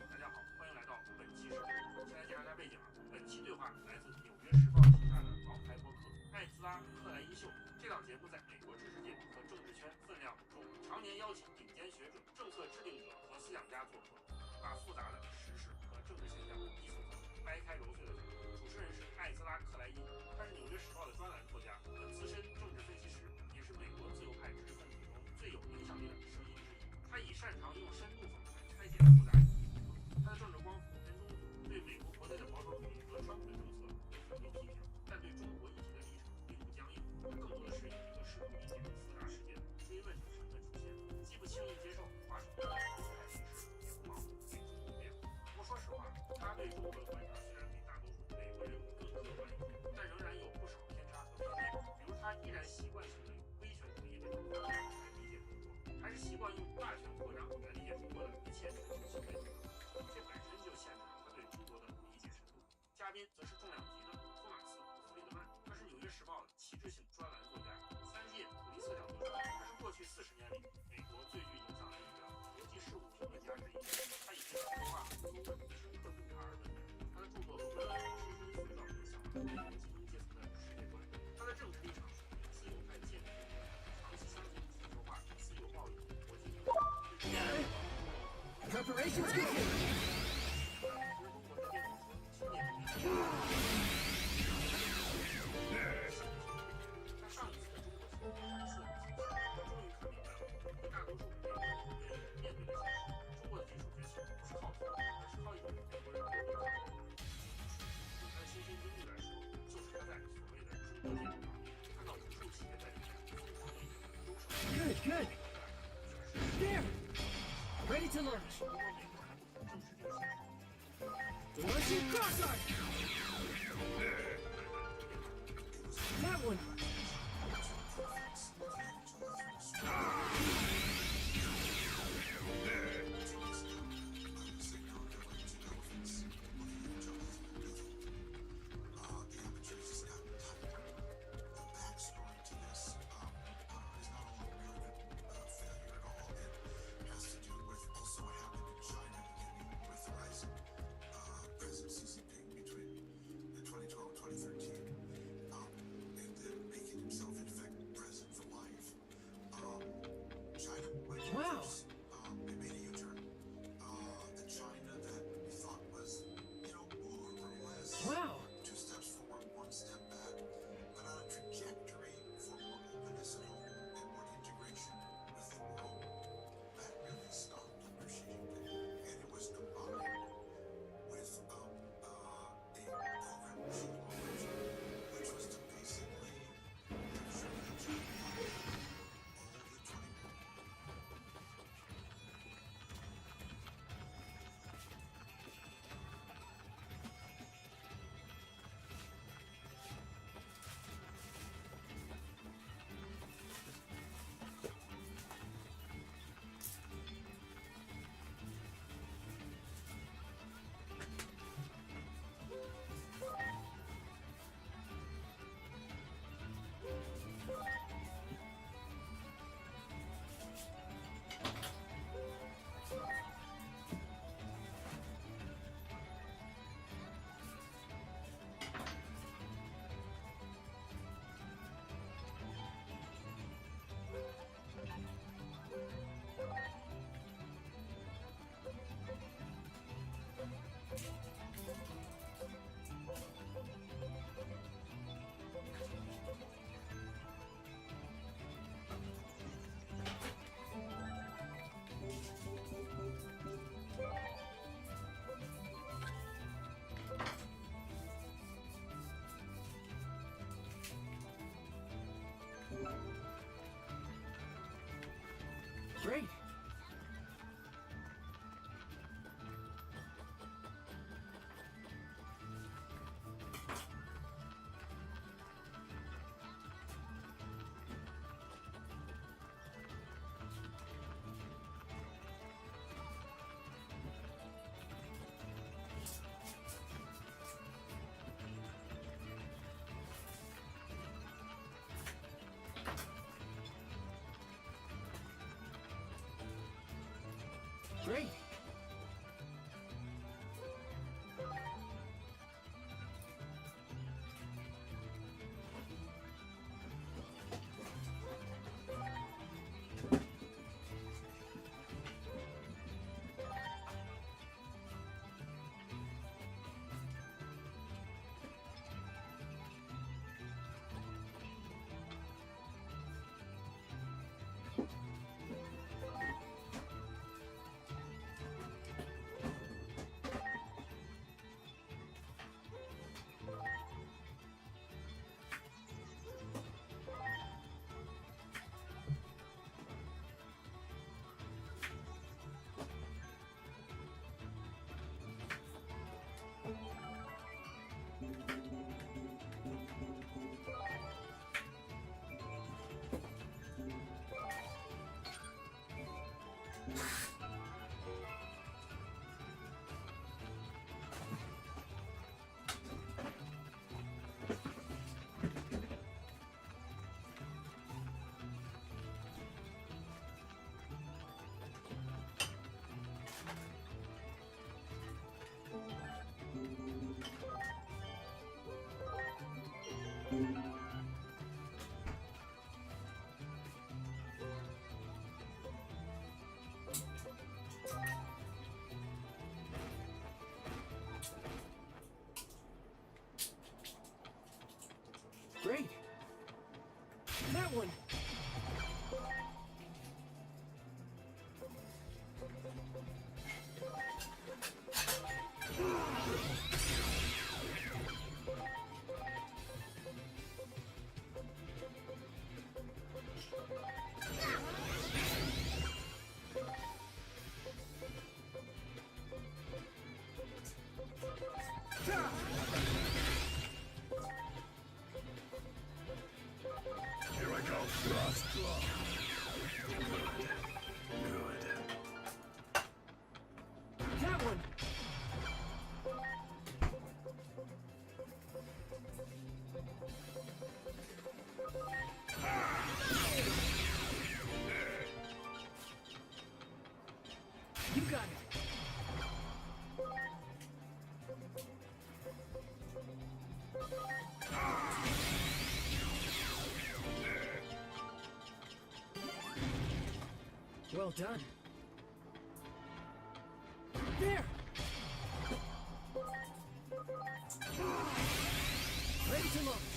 大家好，欢迎来到本期视频。先来介绍一下背景啊。本期对话来自《纽约时报》旗下的王牌播客艾兹拉·克莱因秀。这档节目在美国知识界和政治圈分量很重，常年邀请顶尖学者、政策制定者和思想家做客，把复杂的时事和政治现象一层层掰开揉碎了讲。主持人是艾兹拉·克莱因，他是《纽约时报》的专栏作家和资深政治分析师，也是美国自由派知识分子中最有影响力的声音之一。他以擅长用深度访谈拆解复杂议题著称，他的政治光谱偏中左，对美国国内的保守主义和川普的政策有很多批评，但对中国议题的立场并不僵硬，他更多的是以一个试图理解复杂事件的追问者身份出现，既不轻易接受华盛顿的公开形式，也不盲目给中国辩护。不过说实话，他对中国的观察虽然比大多数美国人更客观一些，但仍然有不少偏差和偏见，比如他依然习惯性的用威权主义这种方式来理解中国，还是习惯用霸权扩张来理解中国的一切全球行为等等，这本身就限制了他对中国的理解深度。嘉宾则是重量级的托马斯·弗里德曼，他是《纽约时报》的旗帜性专栏作家，3届普利策奖得主，他是过去40年里美国最具影响力的国际事务评论家之一。他以这个说话和中文深刻洞察而闻名，他的著作和观点深深塑造影响了美国精英阶层的世界观。他的政治立场属于自由派建筑中的长期相信全球化、自由贸易、国际平等。Preparations complete. 他上一次的中国行展示很清晰，他终于看明白了，和大多数美国人不愿意面对的现实，中国的技术崛起不是靠统，而是靠一种美国人不会抗拒的武器。从他的亲身经历来说，就是他在所谓的中国建筑行业看到无数企业在里面疯狂的以优胜劣汰。 Good. There. Ready to launch. 不过美国还不正视这个现实。 Launching crossart. That one. Wow. It made a U-turn. The China that we thought was, more or less Wow. 2 steps forward, 1 step back, but on a trajectory for more openness at home and more integration with the world. That really stopped under Xi Jinping, and it was combined with a program she launched, which was to basically show the China all over the 21. Great. Great. Great. That one. Here I go. Frost Claw. Good. That one. You got it. Well done. There! Ready to launch.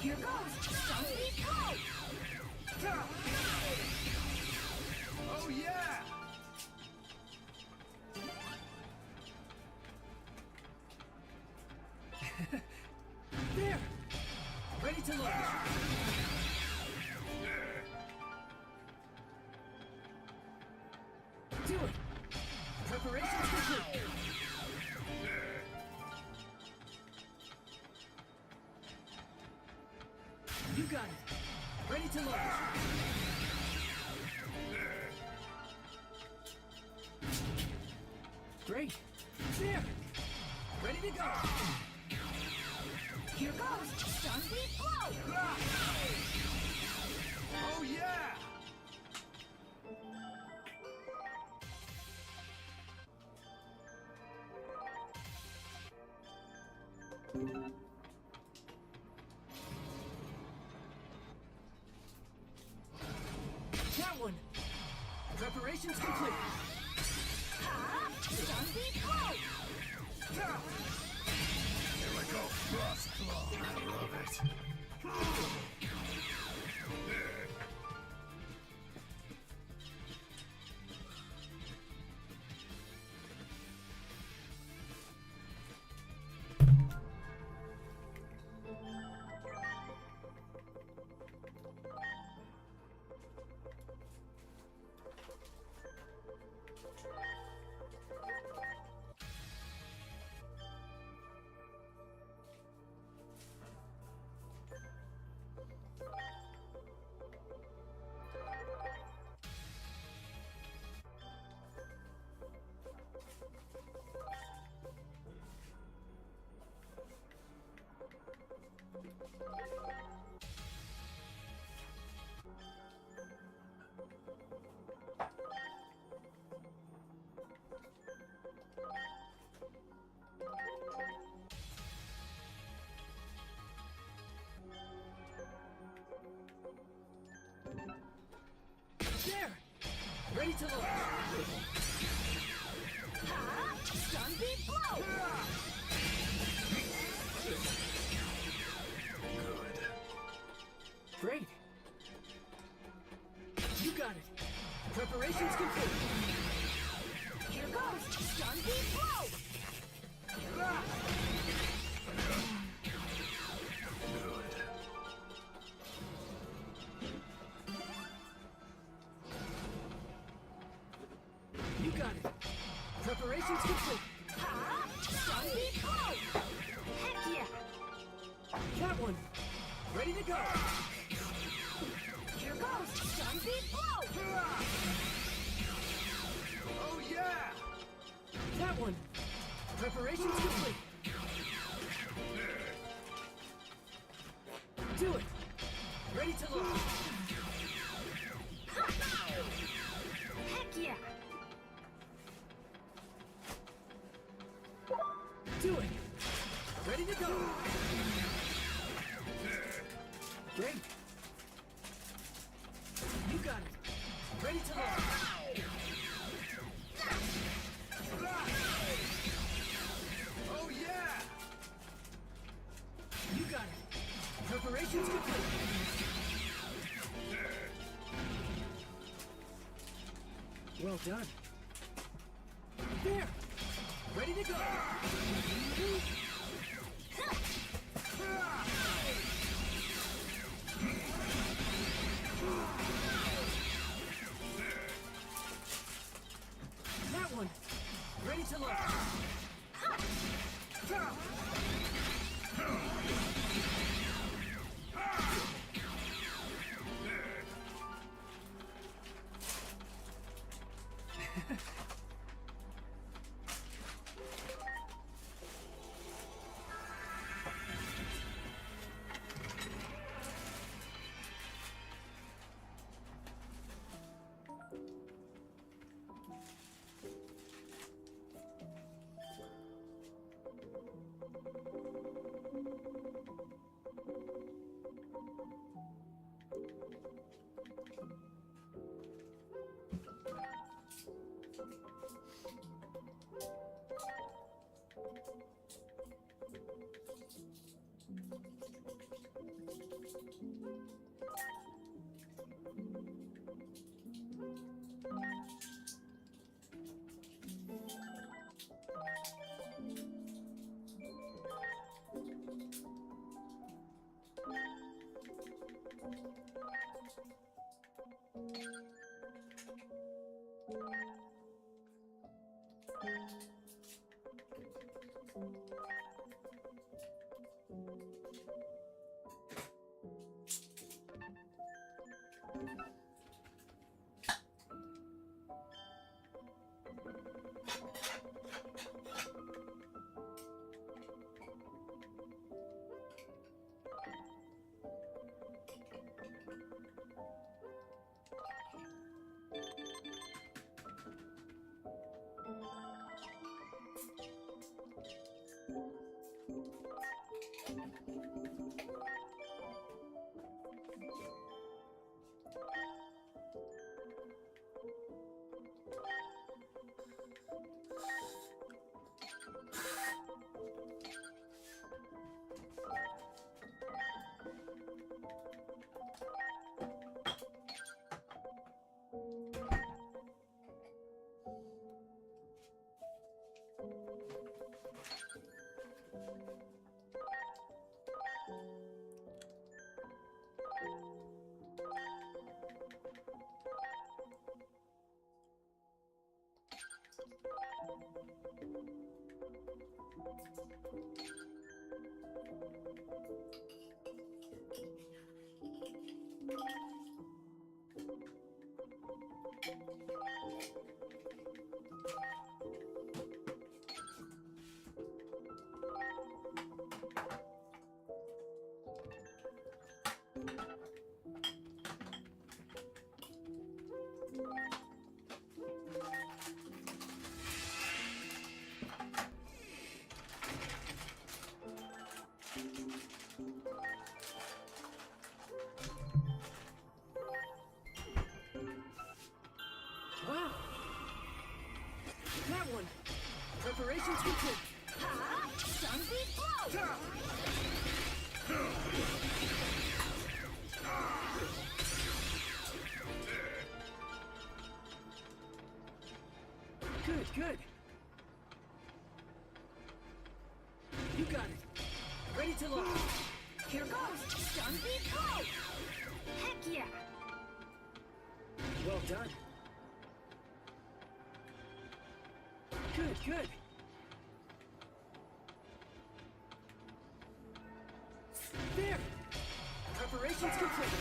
Here goes. Zombie go. Oh yeah! There! Ready to launch. Do it! Preparations complete. You got it. Ready to launch. Great. There! Ready to go. Here goes. Zombie blow. Oh yeah! That one. Preparations complete. Zombie blow. Here I go. Frost Claw. I love it. There! Ready to launch! Stun beat blow! Great! You got it! Preparations complete! Here goes! Stun beat blow! You got it! Preparations complete! Stun beat blow! Heck yeah! Cat one! Ready to go! Here goes! Stun beat blow! Oh yeah! Cat one! Preparations complete! Do it! Ready to launch! Heck yeah! Do it! Ready to go! Great! You got it! Ready to launch! Oh yeah! You got it! Preparations complete! Well done! There! Ready to go! That one! Ready to launch! Preparations complete. Ha! Sunbeam blow! Good, good. You got it. Ready to launch. Here goes! Sunbeam blow! Heck yeah! Well done. Good, good. There! Preparations complete.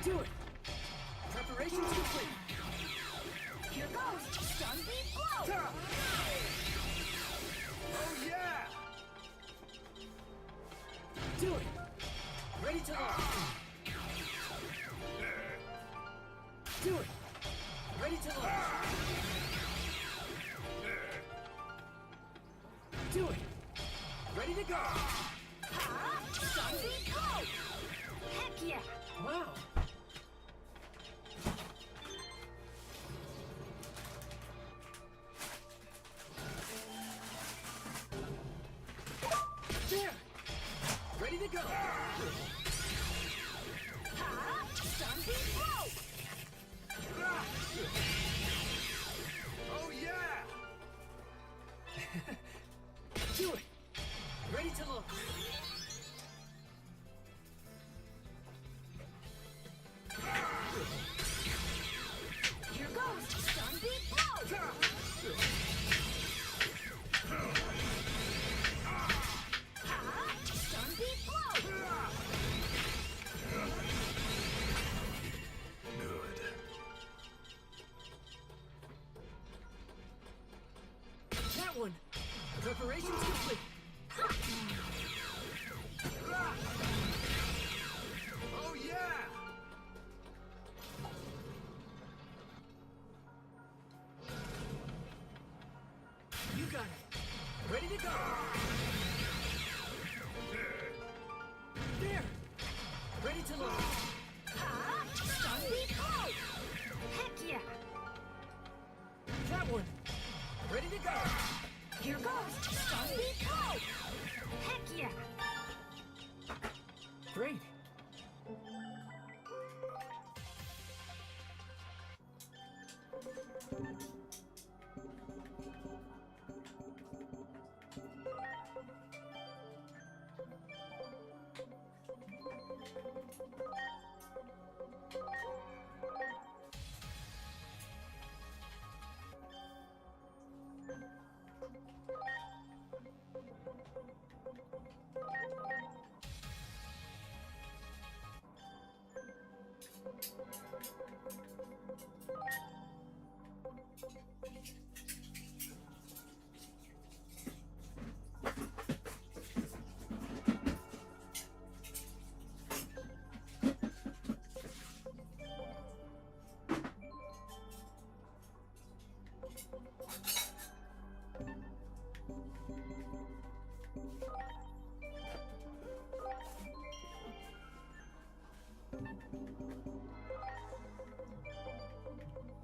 Do it! Preparations complete. Here goes! Sunbeam blow! Oh yeah! Do it! Ready to launch. Do it! Ready to launch. Do it! Ready to go! Ha! Sunbeam blow! Heck yeah! Wow! There! Ready to go! Ha! Sunbeam blow! Oh yeah! Do it! Ready to launch. Here goes! Sunbeam blow! Ha! Sunbeam blow! That one! Preparations complete. Oh yeah! You got it. Ready to go. There. Ready to launch. Ha! Sunbeam blow! Heck yeah! That one. Ready to go. Here goes! Sunbeam blow! Heck yeah! Great.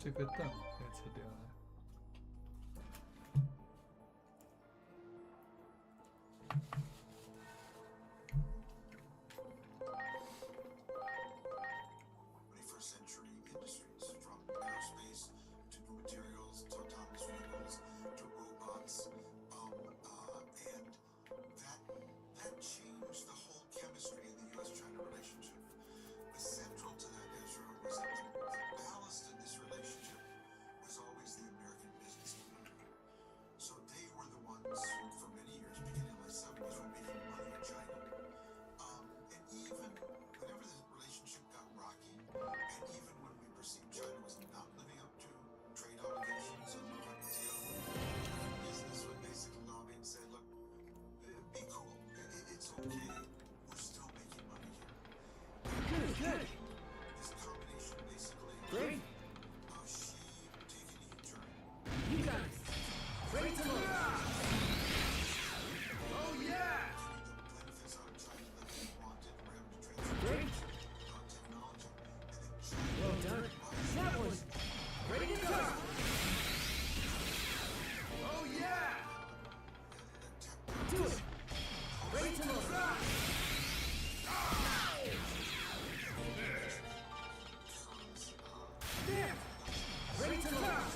这个蛋该吃掉了。21st century industries, from aerospace to new materials to autonomous vehicles to robots, and that changed the whole chemistry in the U.S.-China relationship. Essential to that, Ezra, was that the ballast in this relationship was always the American business community. So they were the ones who, for many years, beginning in the 70s, were making money in China. And even whenever the relationship got rocky, and even when we perceived China was not living up to trade obligations under WTO, business would basically lobby and say, look, be cool. It's okay. We're still making money here. Ready to launch. Oh yeah! Great. Well done. That was ready to go. Oh yeah! Do it. Ready to launch. There. Ready to launch.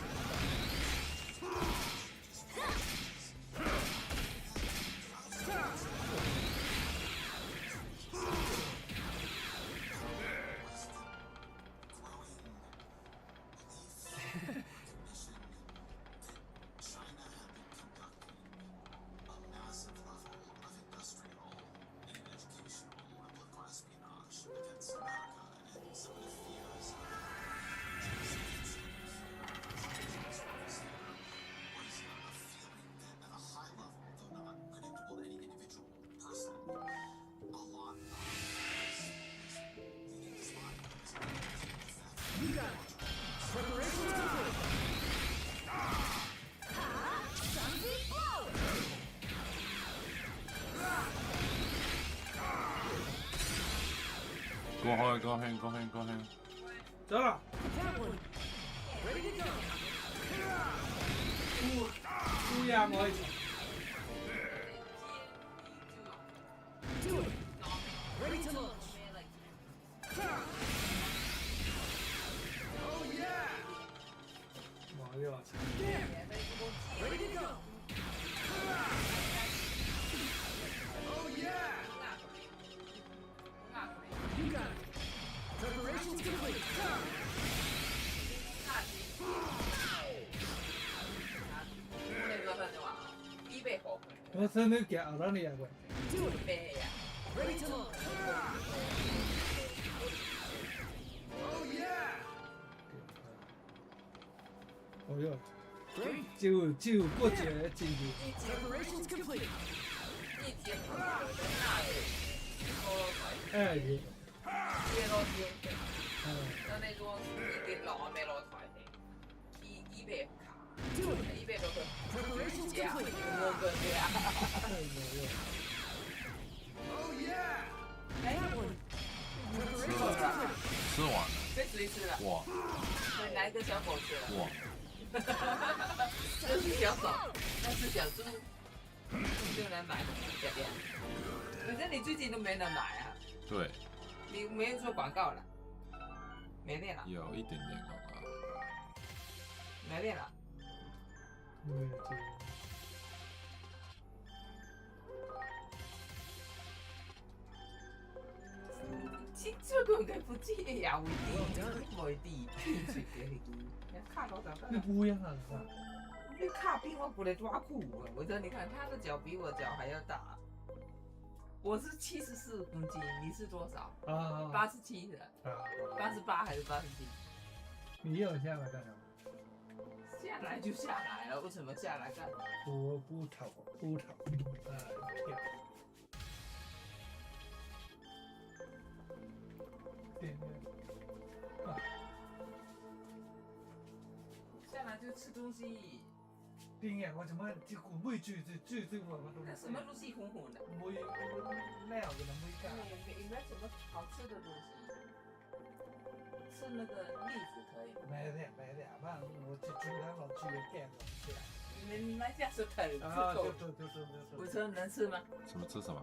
You got it. Preparations complete. Sunbeam blow! 过去。走了。 That one. Ready to go. 乌鸦我一场。 Do it. Ready to launch. Oh yeah! 毛又要抢。 There. Ready to go. Oh yeah! You got it. Preparations complete. 我真的假了你啊喂！ Do it. Ready to launch. Oh yeah! 哦哟， Great. 就不觉进去。 Preparations complete. 哎耶，Do it. Preparations complete. Oh yeah! That one. 吃 Preparations 了， complete. 吃完了，被谁吃了？哇被哪一个小狗吃了？哇，这是小狗，那是小猪，就能买小店。可是你最近都没人买啊，对，你没人做广告了，没练了，有一点点广告。没练了。没有进。这個佢副知有啲，冇啲偏出嘅你卡多少那个？乌鸦啊，你卡比我不能抓苦啊！我说你看他的脚比我脚还要大，我是74公斤，你是多少啊？87的，啊！ 88还是87？你要下来干什么？下来就下来了，为什么下来干？我不逃，跳。对啊，下来就吃东西。对呀，我怎么这个没煮我都那什么东西红红的？没那样子的没干。有没有什么好吃的东西？吃那个栗子可以吗？买的，反正我去中餐老去干过去了。你们家是啃啊，吃狗？对。我说能吃吗？什么吃什么？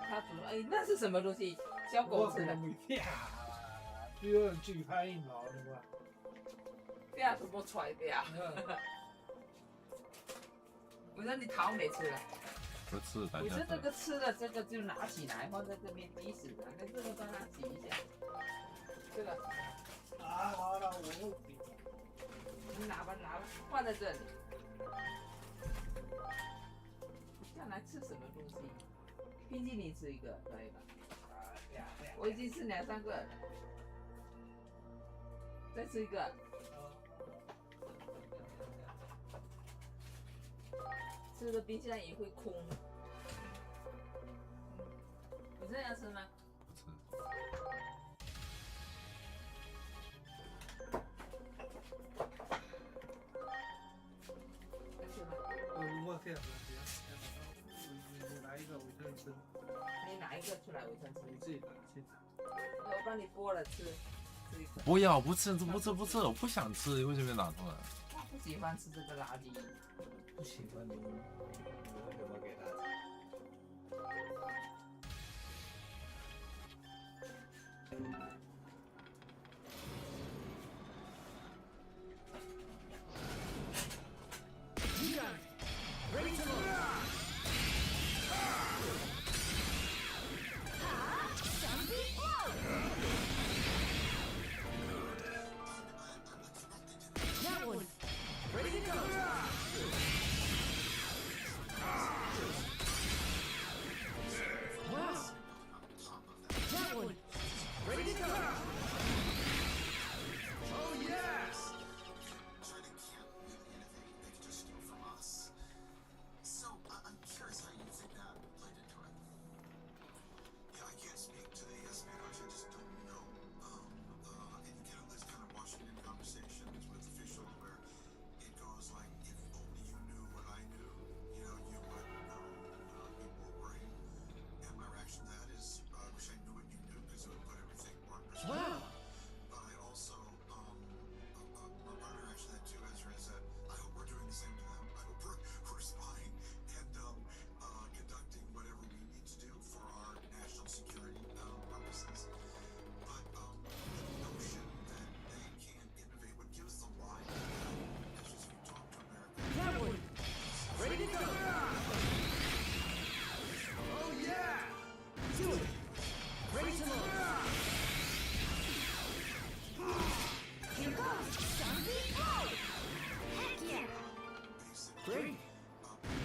他煮哎，那是什么东西？小狗吃的。没听啊，只有嘴拍硬老的吧？对啊，怎么揣的呀？我说你桃没吃了。不吃，大我说家这个吃了，这个就拿起来放在这边滴死了，那这个帮他洗一下。这个。啊，好了，我你拿吧，放在这里。下来吃什么东西？冰淇淋吃一个可以吧？我已经吃2、3个了，再吃一个。吃了冰箱也会空。你这样吃吗？不吃。这样子，你拿一个维生素，你拿一个出来维生素，你自己拿去拿。我帮你剥了吃，吃一口。不要，不吃，我不想吃，为什么拿出来？他不喜欢吃这个垃圾。不喜欢你为什么给他？You got it. Ready to load. That one. Ready to go. Wow. That one. Ready to go. Oh yes. China can't really innovate, they can just steal from us. So, I'm curious how you think that played into it. Yeah, I can't speak to the espionage, I just don't know. And you get all this kind of Washington conversations with officials where it goes like, if only you knew what I knew, you know, you would know. People were worried. And my reaction to that is, I wish I knew what you knew because it would put everything more in perspective. Wow. But I also, my partner reaction to that too, Ezra, is that I hope we're doing the same to them. I hope we're spying and conducting whatever we need to do for our national security purposes. But the notion that they can't innovate, what gives the lie to that is just if you talk to America. That one. Ready to go. Oh yeah. Do it. Ready to load. Here goes. Zombie mode. Heck yeah. Great.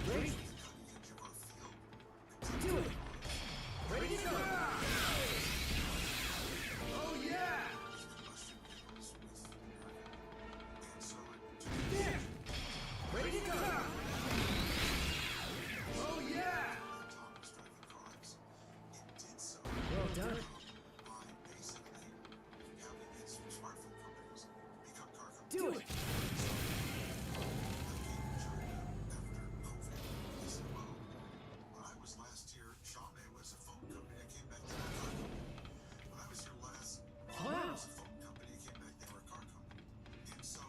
Great. Do it. Ready to go. Oh yeah. There. Ready to go. Oh yeah. Well done. Do it. When I was last here, Xiaomi was a phone company. I came back, they were a car company. When I was here last, Huawei was a phone company. I came back, they were a car company. And so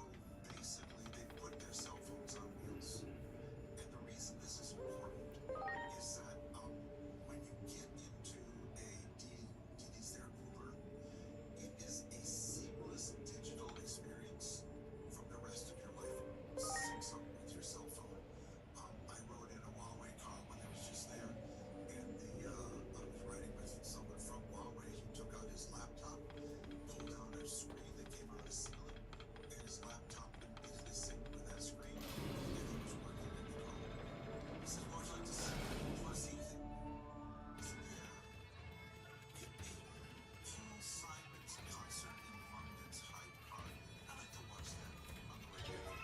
basically, they put their cell phones on wheels. And the reason this is important is that when you get into a DD's their Uber, it is a seamless digital experience from the rest of your life. Sync something with your cell phone. I rode in a Huawei car when I was just there, and I was riding with someone from Huawei. He took out his laptop, pulled down a screen that came out of the ceiling, and his laptop immediately synced with that screen, and it was working in the car. He said, "What would you like to see? Do you want to see anything?" I said, "Yeah." Get me Paul Simon's concert in London's Hyde Park. I'd like to watch that on the way back.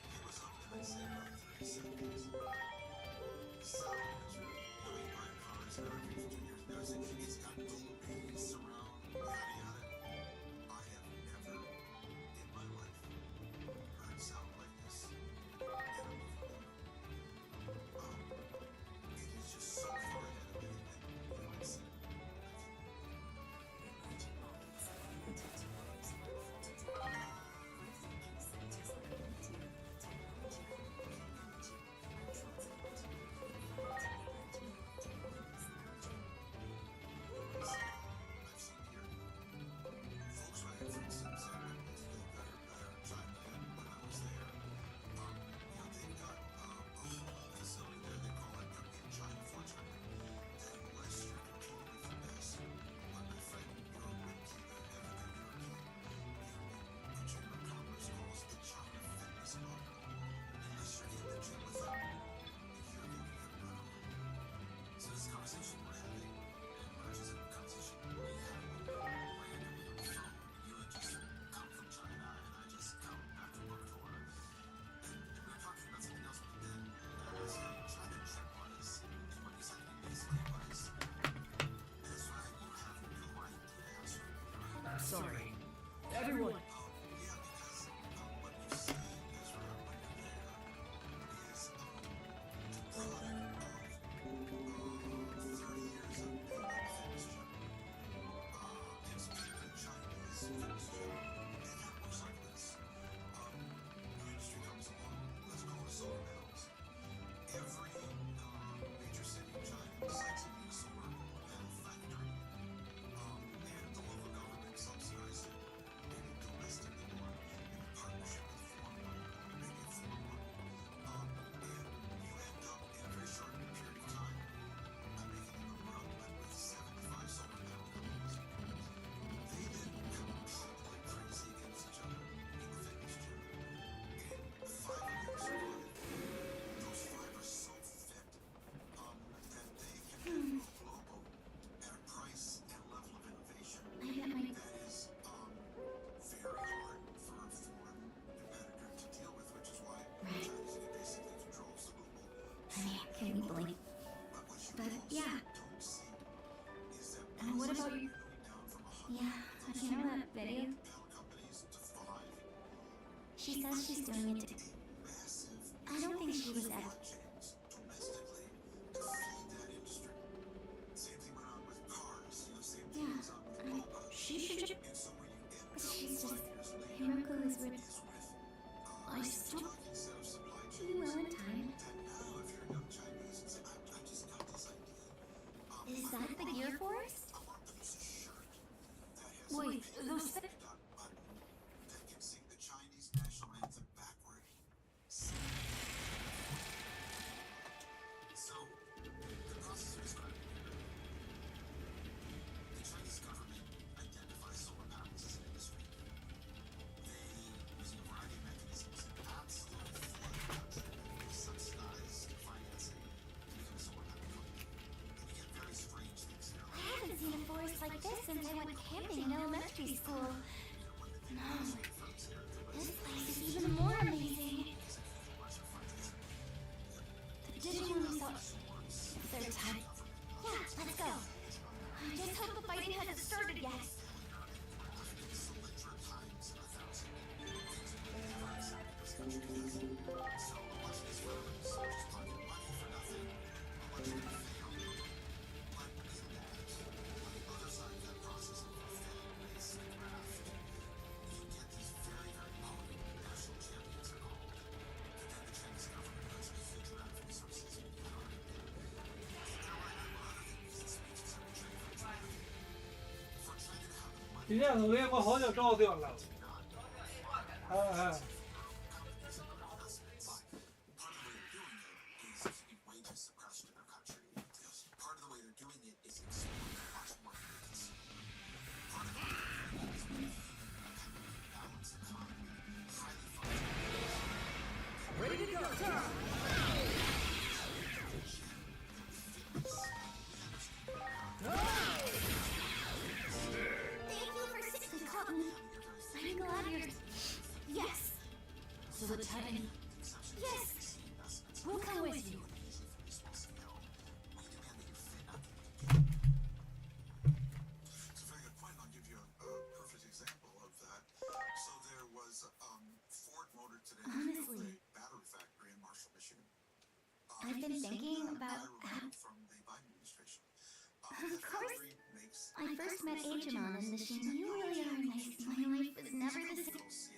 It was up to, I'd say, about 30 seconds. The sound is really, you buy cars and everything 2 years ago. It's got Dolby surround, yada yada. I have never in my life heard sound like this in a movie. It is just so far ahead of anything, it's Technology Digimon we saw. Third time. Yeah, let's go. I just hope the fighting hasn't started yet.今天昨天我好久照掉了。Ready to go, turn! Thank you for sitting caught me. I'm glad you're... Yes. So the Titan... Yes. We'll come with you. It's a very good point, and I'll give you a perfect example of that. So there was Ford Motor today Honestly, built a battery factory in Marshall, Michigan. I've been thinking about how... From the Biden administration. Of course. I first met Digimon and Machine. You really are nice. My life was never the same.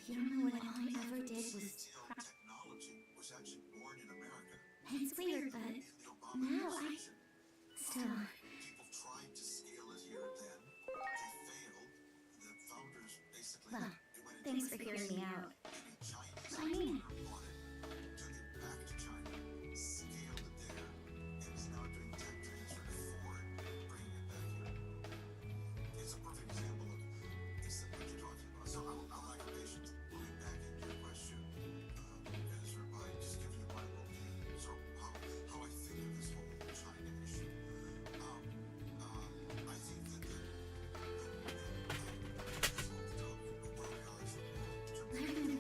You don't know what all I ever did was... Technology was actually born in America. It's weird, but now I... Still... People tried to scale it here then. They failed. The founders basically... Well, thanks for hearing me out. I mean it. Took it back to China, scaled it there, and is now doing tech transfer to Ford, bringing it back here. It's a perfect example of exactly what you're talking about. So I'll like patience. Moving back into your question, Ezra, by just giving you my worldview. So how I think of this whole China issue. I think that I've been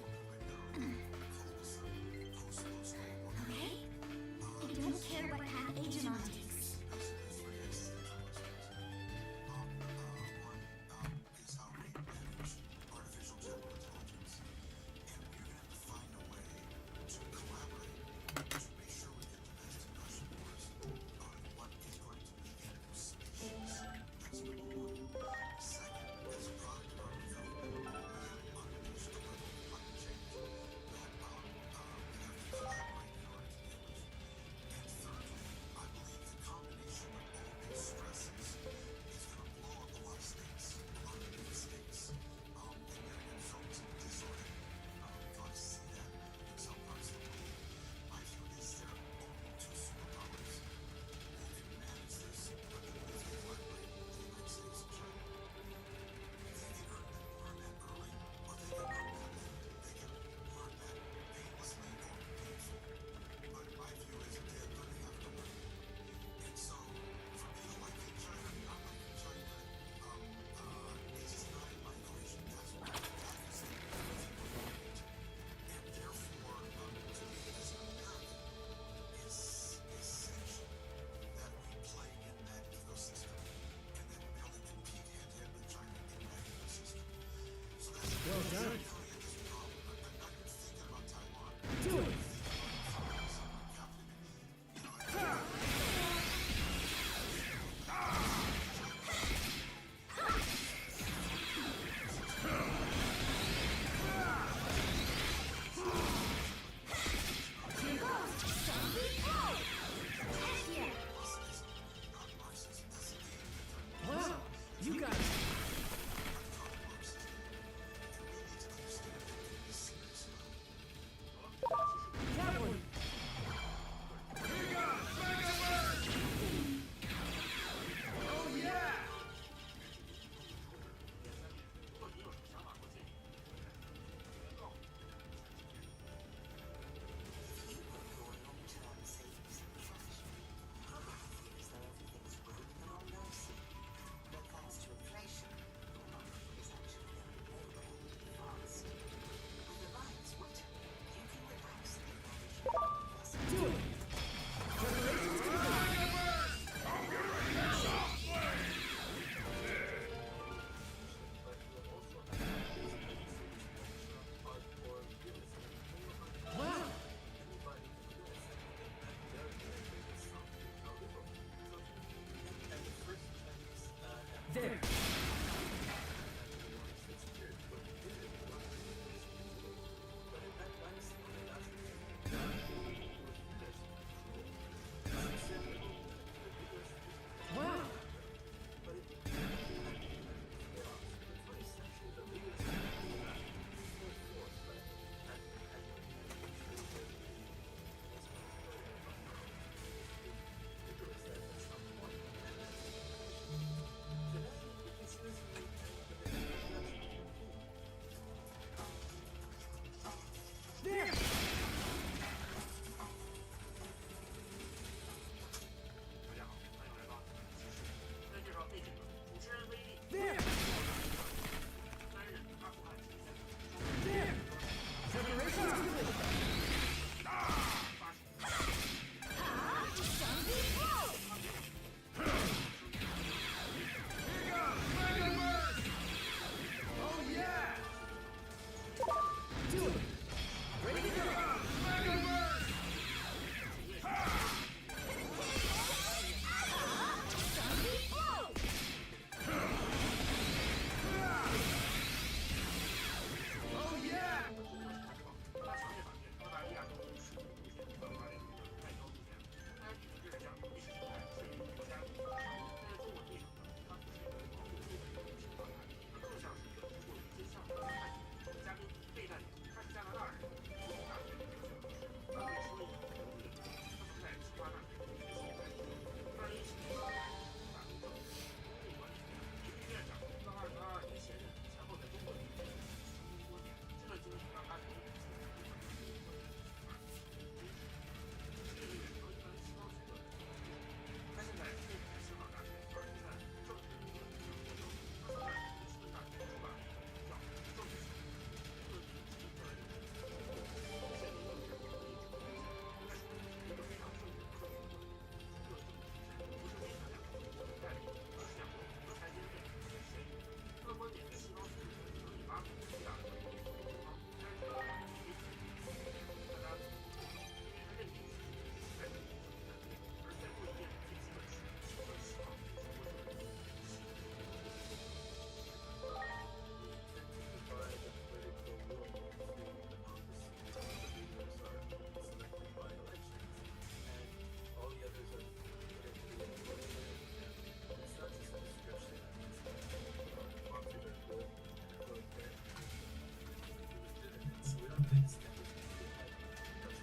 extended history like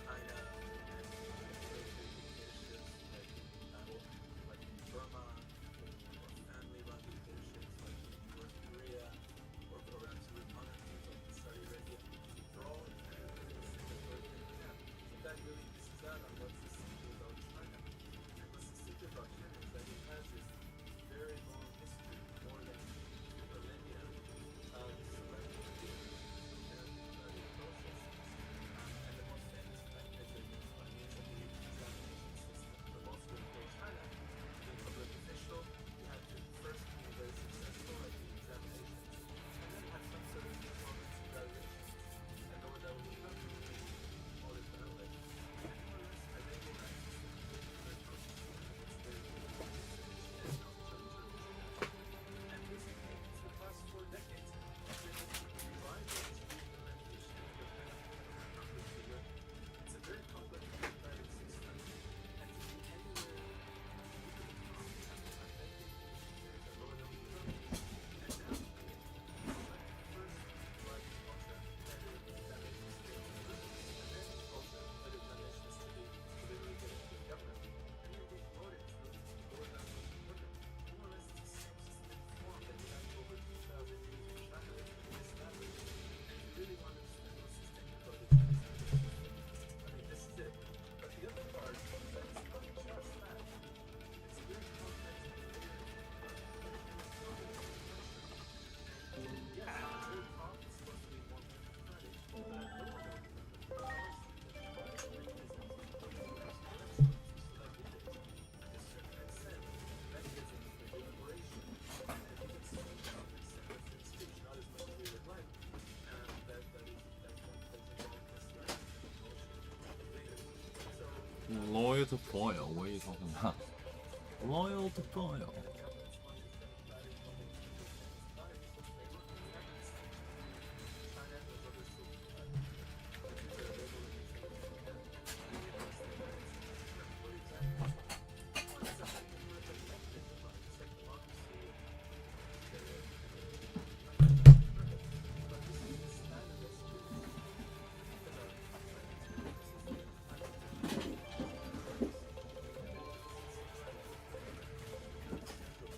China and military dictatorships like in Burma, or family-run dictatorships like in North Korea, or absolute monarchies like in Saudi Arabia. They're all inherently the same authoritarian path. And that really misses out on what's distinctive about China. And what's distinctive about China is that it has this very long history, more than 2 millennia, of selective democratic processes. And the most famous mechanism is by means of the examination system. For most of China, to be a public official, you had to first be very successful at the examinations, and then have some sort of performance evaluations. And no one that would come to all this knowledge. And more or less, I think that system is very close to it's very and recently, for the past 4 decades, it's been reviving its implementation of the kind of complex figure. It's a very complex democratic system, and to be anywhere near the top, you have to have many institutions that lower down the pyramid. And now, it's like first provide this ultra-competitive examination scale to the and then ultra-competitive examinations to literally get into the government. And you're being promoted to lower down the pyramid. More or less, it's the same systemic form that we have over 2,000 years in China that's been established. And if you really want to understand what's systemic about the Chinese political system, I mean, this is it. But the other part is that it's not just that. It's a very complex and layered structure. And yes, the very top is supposed to be more meritocratic, but lower down the pyramid, there are certain mechanisms of selection to select leaders. And this transcends mechanisms for deliberation. And I think it's to some extent of free speech, not as much as we would like, that involved misleading of leaders. So Loyal to foil， 我也超看他。Loyal to foil。Central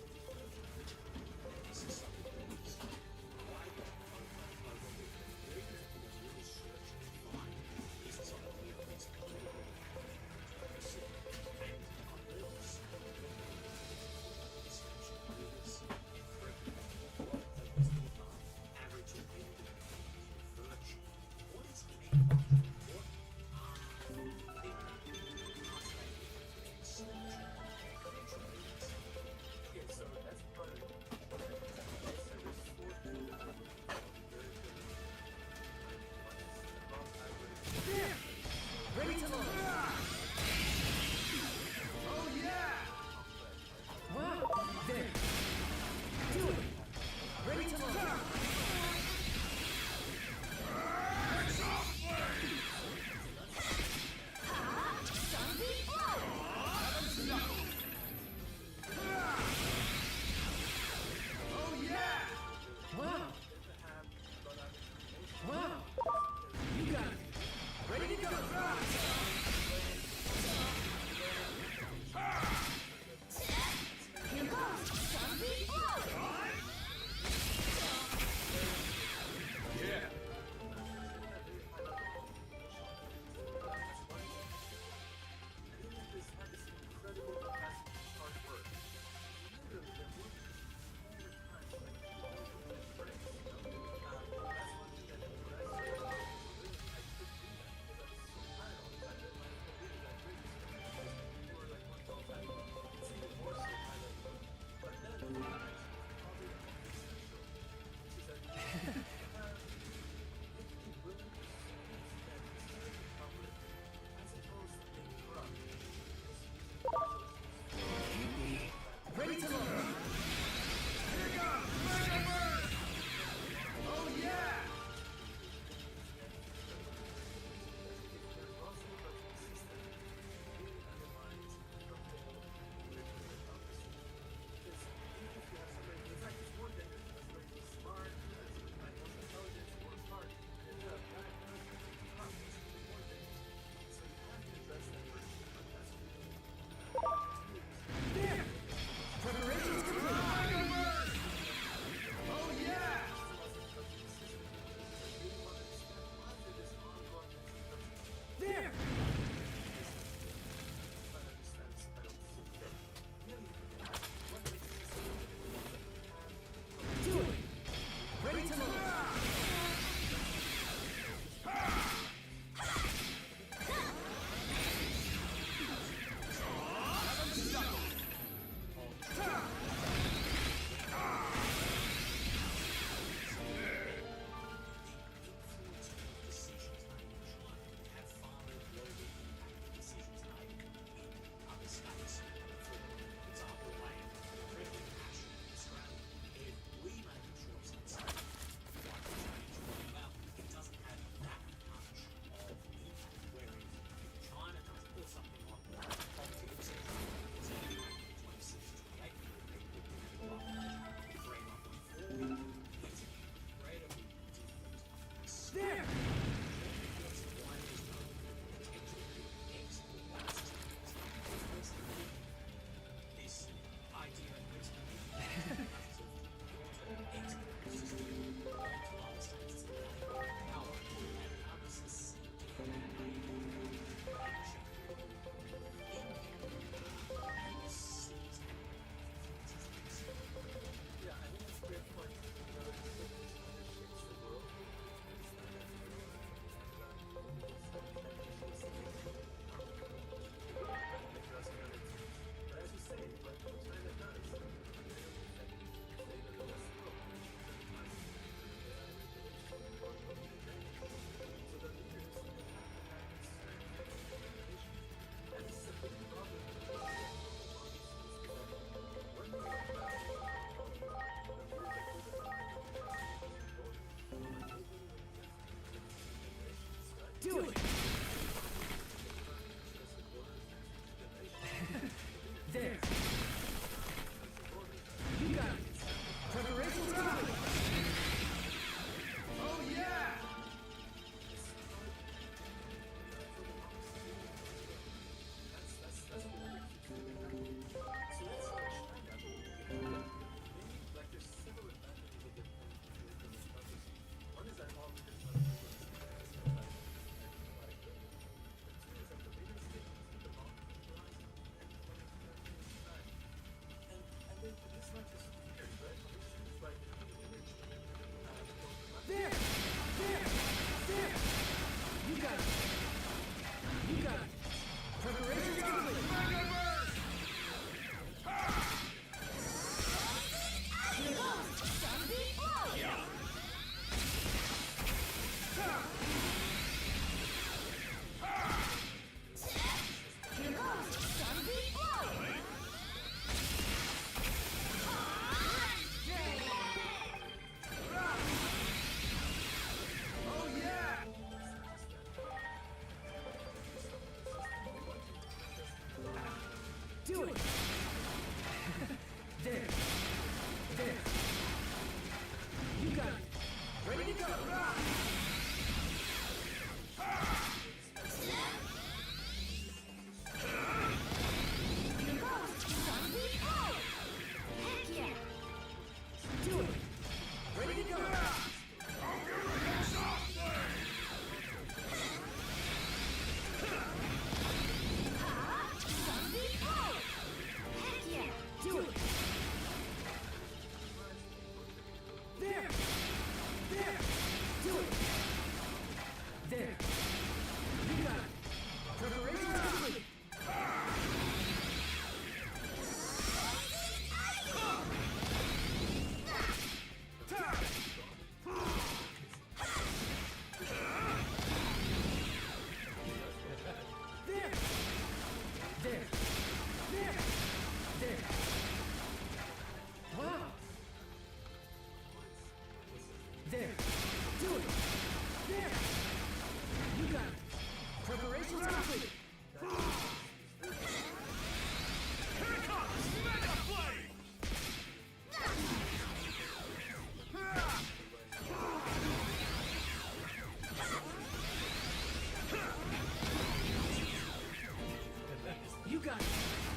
got it.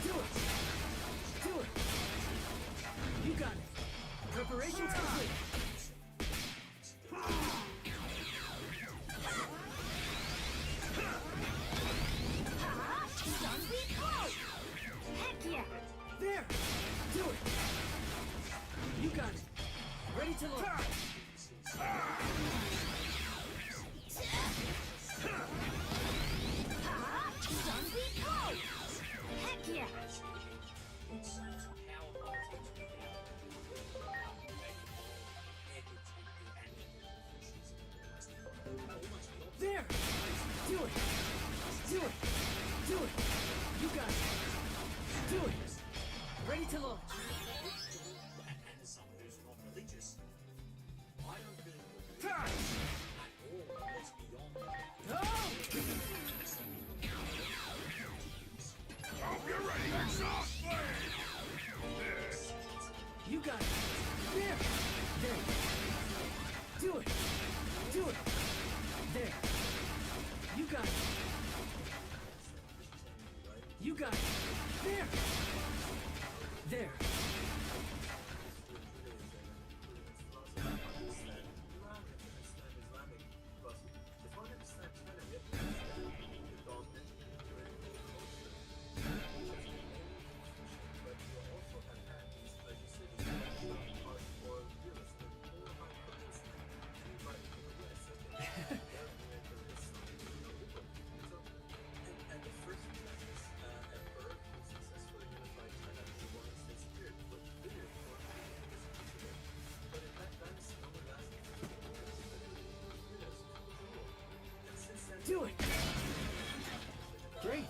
Do it. Do it. You got it. Preparations complete. Heck yeah! There. Do it. You got it. Ready to launch. Heck yeah! There. Do it. Do it. Do it. You got it. Do it. Ready to launch. And as someone who's not religious, I don't really believe Time. at all what's beyond No. Hope you're ready, exhaust blade! You got it. There. There. Do it. Do it. There. You got it. You got it. There. There. And the first practice at birth successfully unified China as the one state spirit for period for but in that dance only lasted 15 years. And since then, Do it. Great.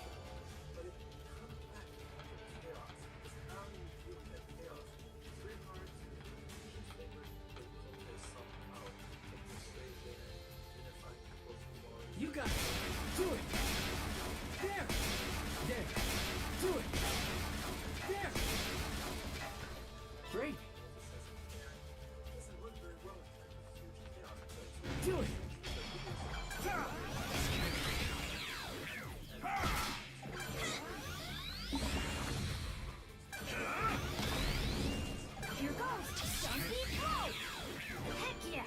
but it comes back to chaos. Because how do you deal with that chaos? It's very hard to favor, but there's somehow to persuade and unify people who are You got it. Do it. There. There. Do it. There. Great. doesn't work very well in times of huge chaos. But Do it. Here goes! Stampede Pro! Heck yeah!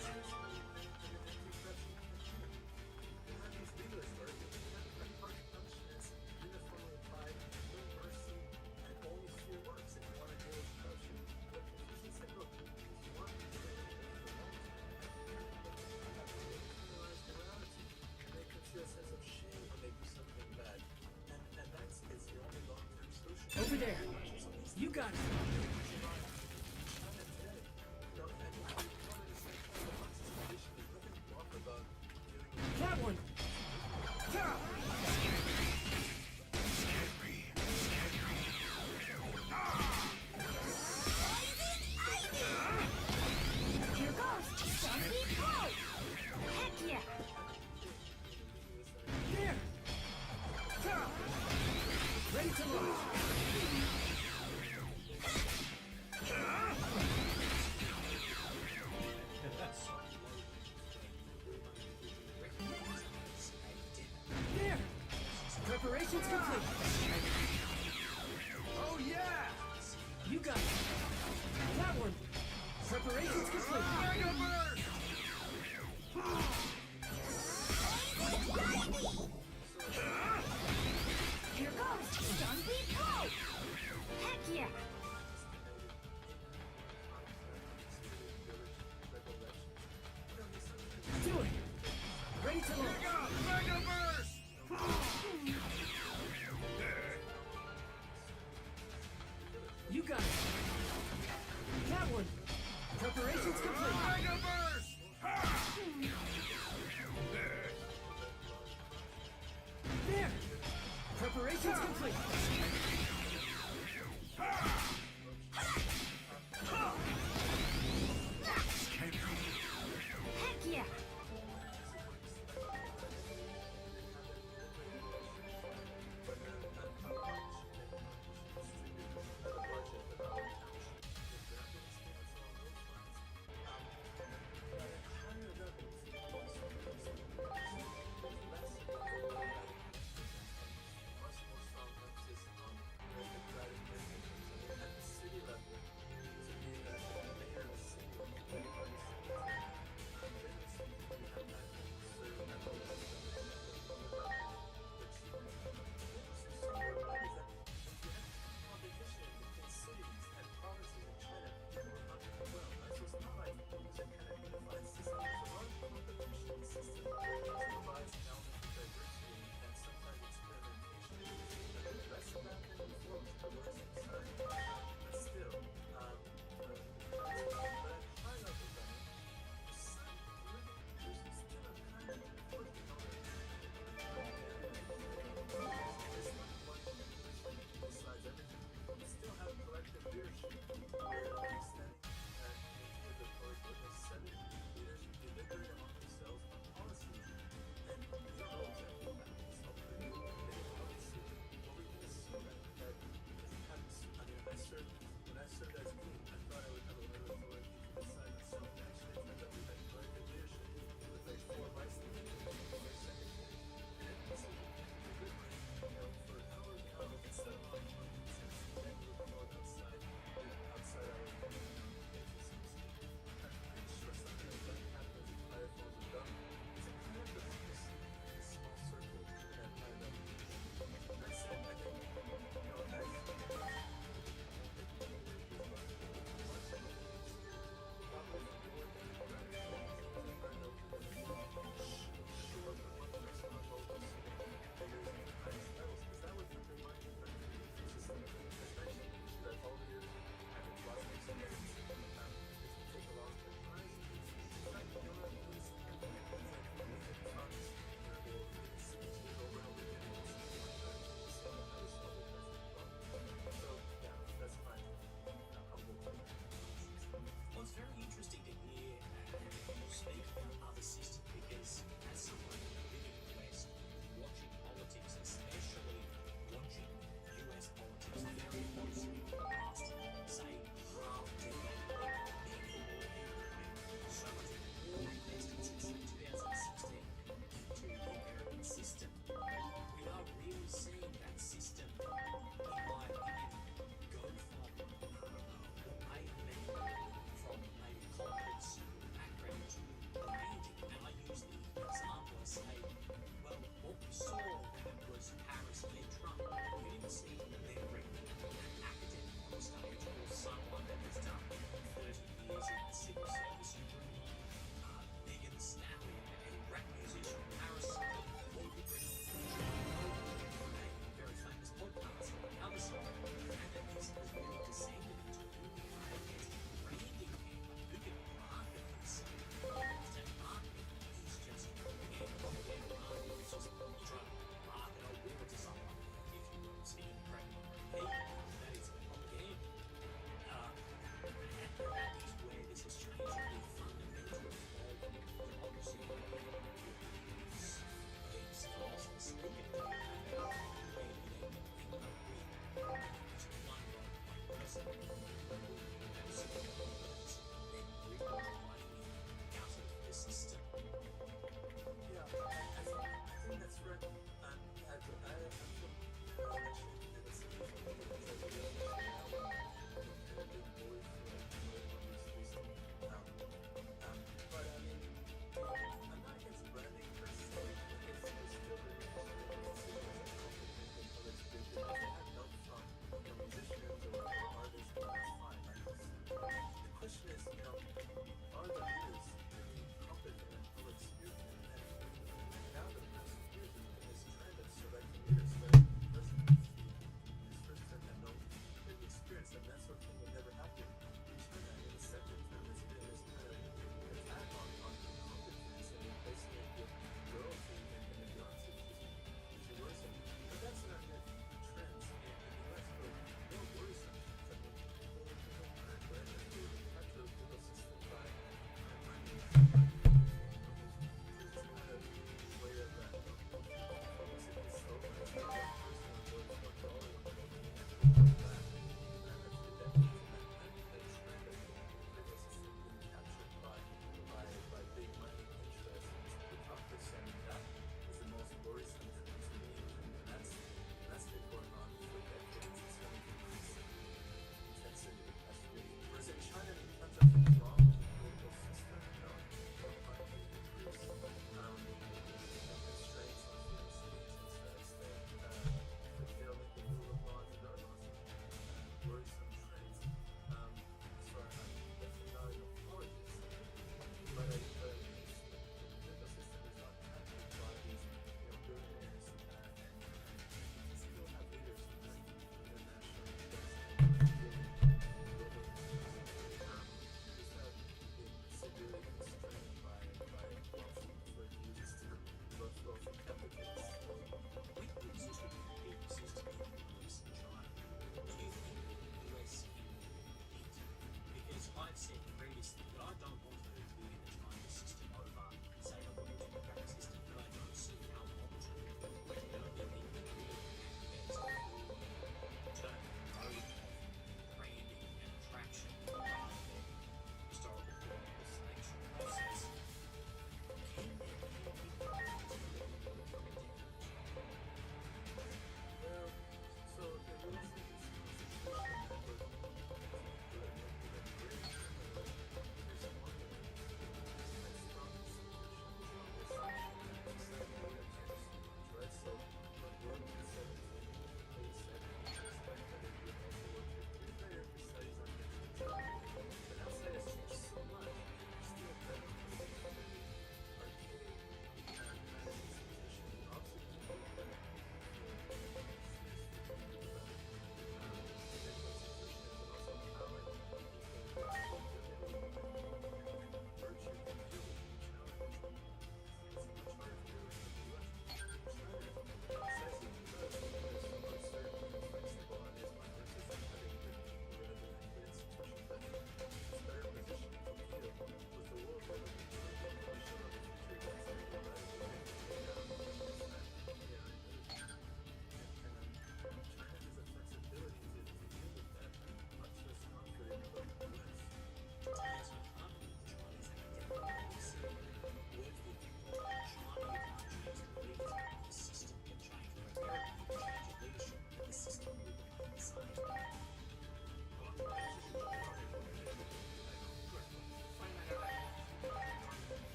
Over there. You got it. That one. Here goes! Stampede Pro! Heck yeah! There. Ready to launch. There. Preparations complete. Oh yeah! You got it. That one. Preparations complete. Mega Burst! Here goes! Stampede Pro! Heck yeah! Do it. Ready to launch. Mega Burst! You got it. That one. Preparations complete. Mega Burst! There. Preparations complete. Heck yeah!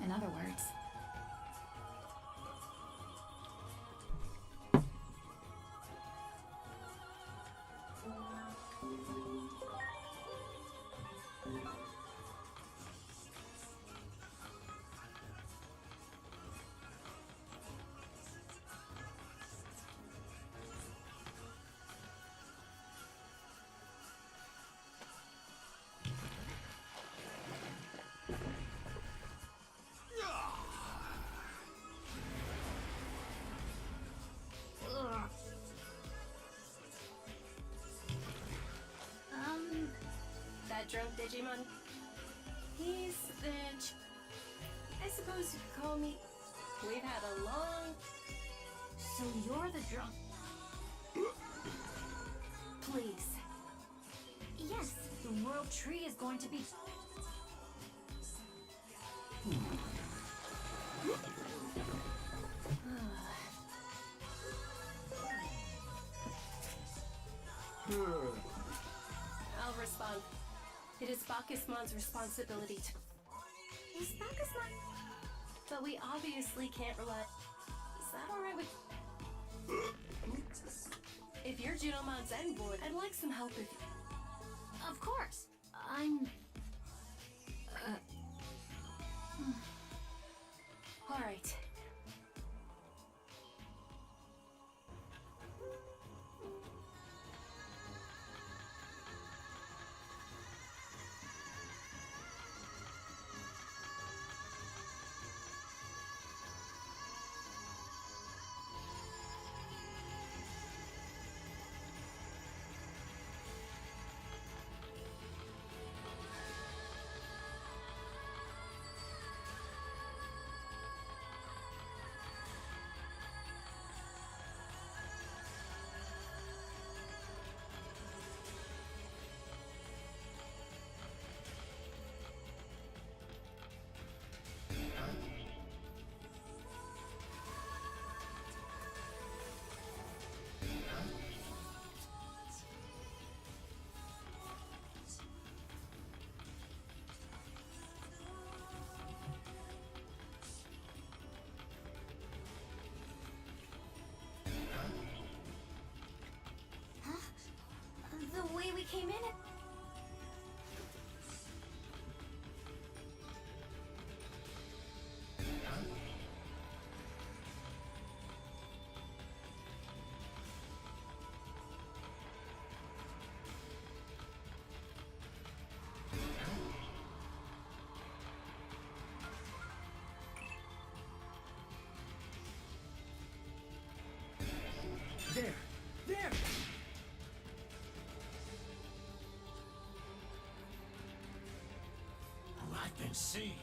in other words. That drunk Digimon? He's the... I suppose you could call me... We've had a long... So you're the drunk. Please. Yes, the world tree is going to be. I'll respond. It is Bacchusmon's responsibility to... Is Bacchusmon? But we obviously can't rely... Is that alright with... If you're Junomon's envoy, I'd like some help if... Of course. I'm. Alright. The way we came in. There! There! I've been seen.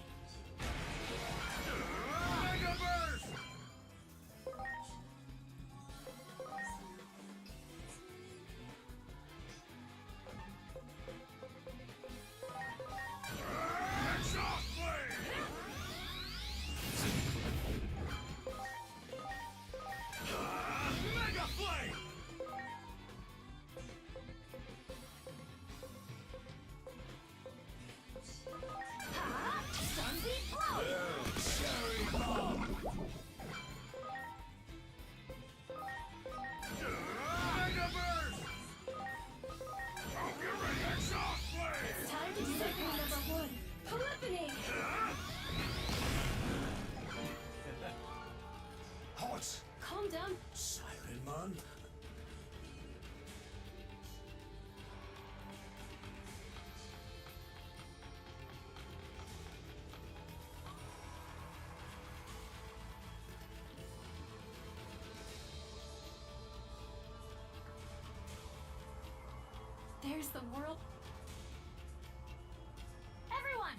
It's time to do signal number 1. Polyphony! Halt! Calm down. Siren Man? There's the world. Everyone!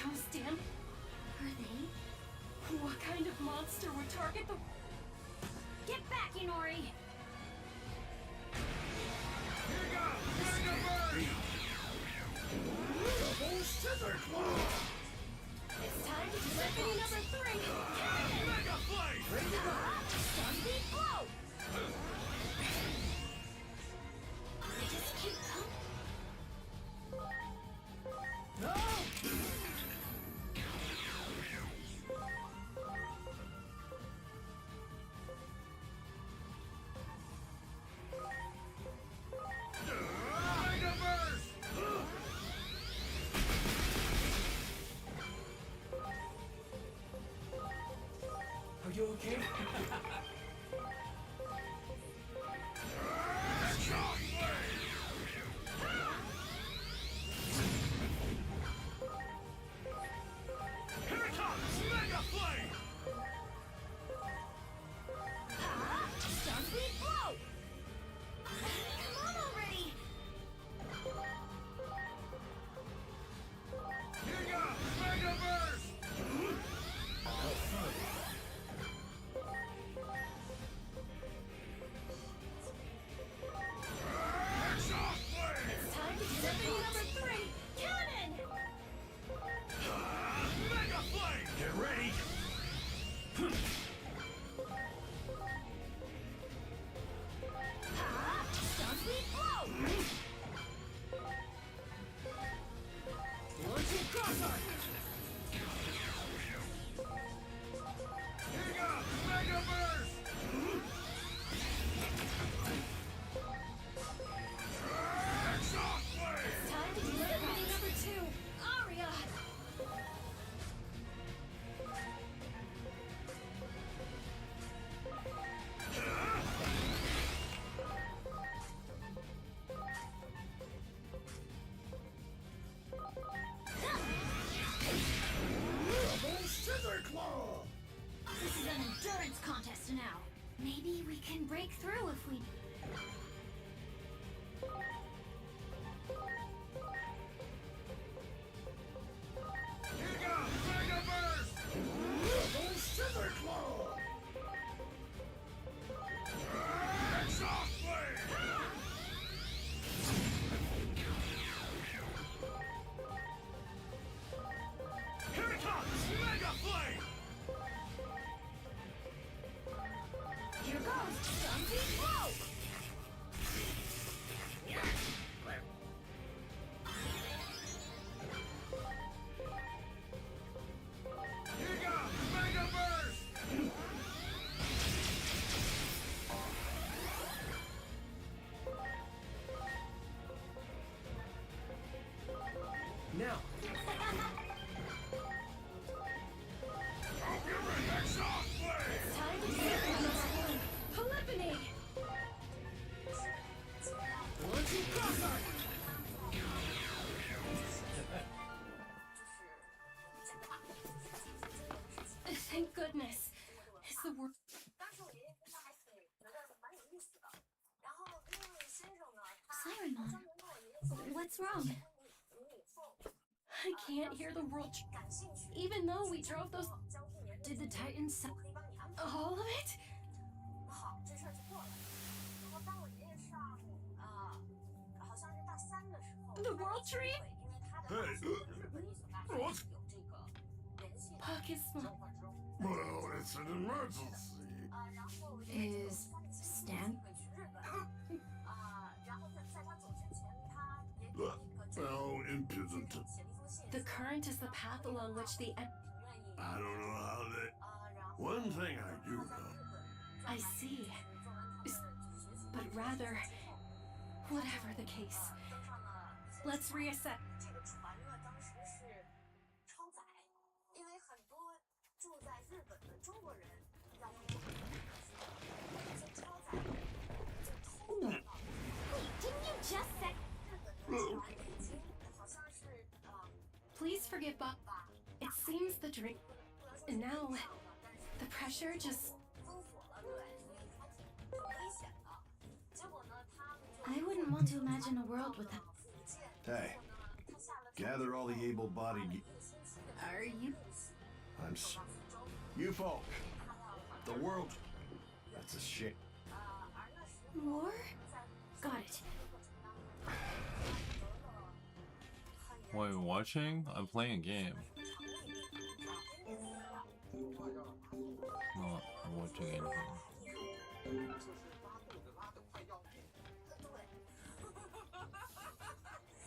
Those damn... Are they? What kind of monster would target the... Get back, Inori! It's time Symphony number 3! Cannon! Mega Flame! Ready to go! Sunbeam blow! Just keep coming. No! Mega Burst! Are you okay? Shock Here it comes! Mega Flame! Sunbeam blow! Come on already! Here goes! Mega Burst! Shock Blade! It's time to Symphony number 3! Cannon! Mega Flame! Get ready! Sunbeam blow! Launching Crossart! Here goes! Mega Burst! Shock Blade! Time to Symphony number 2! Aria! Scissor Claw! This is an endurance contest now. Maybe we can break through if we... Here goes! Mega Burst! Scissor Claw! Shock Blade! Here it comes! Mega Flame! Here goes! Sunbeam blow! Here goes! Mega Burst! Now! Give me that Shock Blade! Time to Symphony number 1! Polyphony! Launching Crossart! Thank goodness. Is the world... 当时我爷爷跟他还挺觉得蛮有意思的。然后那位先生呢，他 Sirenmon, 专门跟我爷爷说 what's wrong? 你以后 I can't hear the world... 感兴趣， Even though we drove those... 交一年的 Did the Titans... 我可以帮你安排。 All of it? 好，这事儿就过了。然后当我爷爷上好像是大三的时候， The World Tree? 因为他的大学和日本一所大学有这个联系。 Puck is small. Well, it's an emergency. 然后我爷爷 Is 就 Stan? 会去日本。然后在他走之前，他也给那个 How impudent. 写了一封信。 The current is the path along which the... I don't know how they. One thing I do know. I see. But rather... Whatever the case. Let's reassess. 这个船呢，当时是超载，因为很多住在日本的中国人要回国，这些超载就偷渡到 Didn't you just say... 日本的船已经好像是Please forgive Bob. It seems the drink... And now... The pressure just... 封锁了，对，所以还挺危险的。结果呢，他们就 I wouldn't want to imagine a world with them. 福建， Hey, 他下了 gather all the able-bodied. Are you... I'm. You folk. The world. That's a shit. War? Got it. What are you watching? I'm playing a game. 就是拉肚子拉得快要命。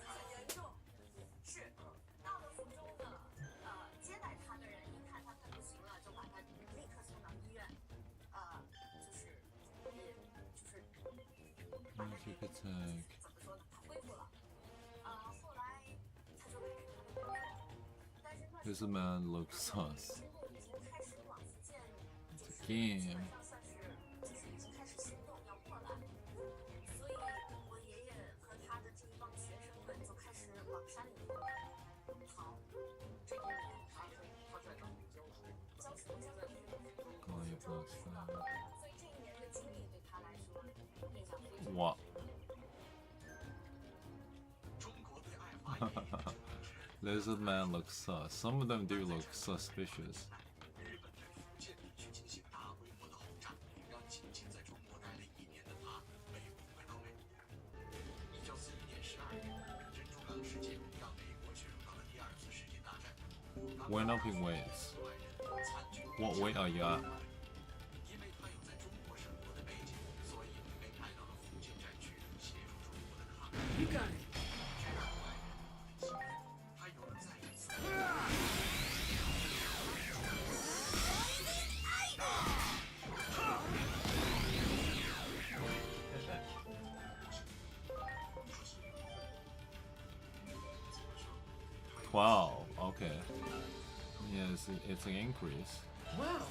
很严重。是，到了福州呢，接待他的人一看他快不行了，就把他立刻送到医院，就是把他Magic 怎 attack. 么说呢，他恢复了。后来他就开始他的工作，但是那 This man looks sus. 之后已经开始往福建，就是基 Game. 本上算是就是已经开始行动要过来，所以我爷爷和他的这一帮学生们就开始往山里头逃。这一年他在当地教书，教书教在所以这一年的经历对他来说印象非常。 What? 中国对爱发言语 Lizard man looks sus. Some of them do look suspicious. 日本在福建地区进行大规模的轰炸，让仅仅在中国待了1年的他被围困。1941年12月，珍珠港事件让美国卷入到了第2次世界大战。 Went up in weights. What weight are you at? 因为他有在中国生活的背景，所以被派到了福建战区协助中国的抗日。 You got it. 这让外人很兴奋，他有了再一次。 Wow. Okay. Yes, it's an increase. Wow.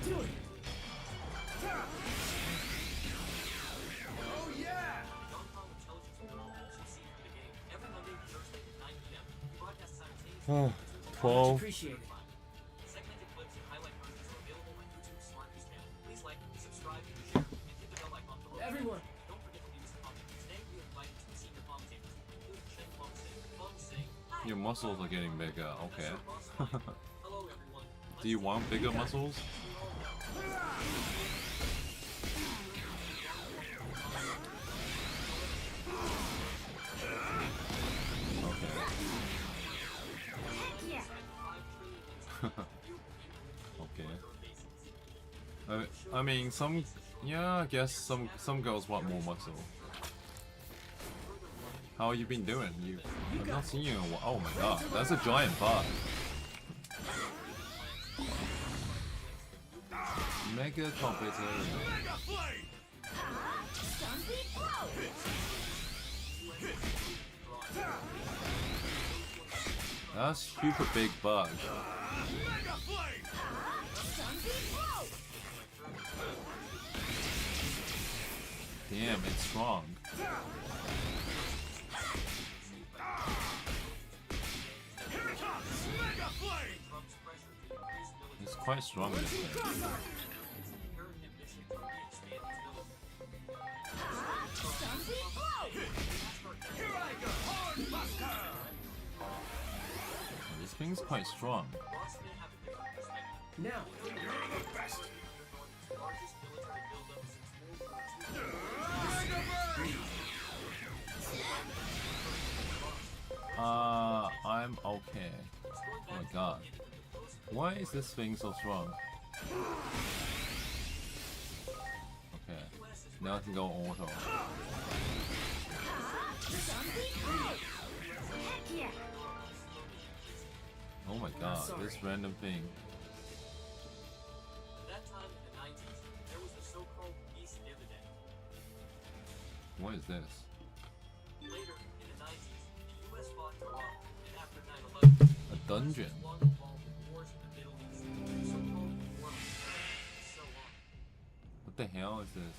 Do it. Oh yeah! Much 12. appreciated. Segmented clips and highlight versions are available on YouTube's Smart News channel. Please like, subscribe, share, and hit the bell icon below. Everyone. Don't forget to leave us a comment. Today we invited 2 senior commentators, including Shen Feng Sing. Your muscles are getting bigger. Okay. Hello everyone. Do you want bigger muscles? Okay. I mean, some, yeah, I guess some girls want more muscle. How you been doing? I've not seen you in a while. Oh my god, that's a giant bug. Mega computer. That's super big bug. Damn, it's strong. It's quite strong, this thing. This thing's quite strong. Now. You're the best. I'm okay. Oh my god. Why is this thing so strong? Okay. Now I can go auto. Oh my god, this random thing. That time in the 90s, there was the so-called peace dividend. What is this? Later, in the 90s, the US fought Iraq, and after 9/11, A dungeon. long involved in wars in the Middle East, the so-called War of Terror, and so on. What the hell is this?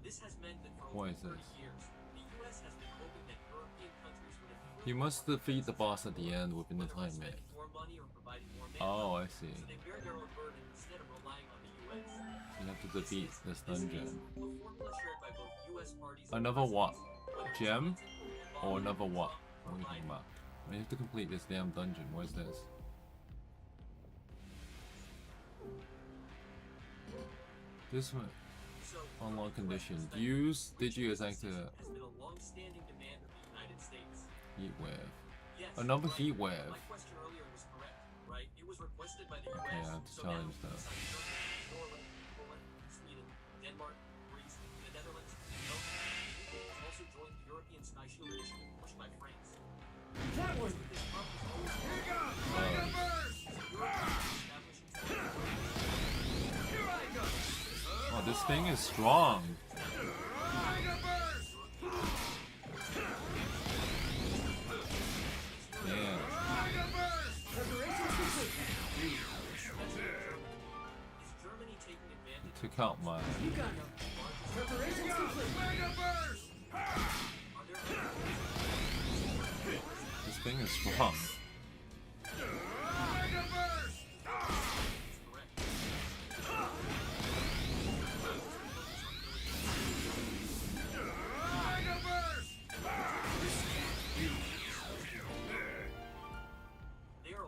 This has meant that for What over is 30 this? years, the US has been hoping that European countries would have You must defeat the boss at the end within the time limit. more money or providing more Oh, I see. so they bear their own burden instead of relying on the US. You have to defeat this dungeon. A formula shared by both US parties and Another what? presidents. Gem? Or another what? What are you talking about? I have to complete this damn dungeon. What is this? This one. Unlock condition. Use Digimon has been a long-standing demand of the United States. Heat wave. Another heat wave. My question earlier was correct, right? It was requested by the Okay, US. I have to So challenge now, that. Norway, Poland, Sweden, Denmark, Greece, the Netherlands, Belgium, and the UK has also joined the European Sky Shield initiative pushed by France. That one! This Trump is always Oh, this thing is strong. Yeah. Took out my. You got it. Preparations complete. This thing is strong.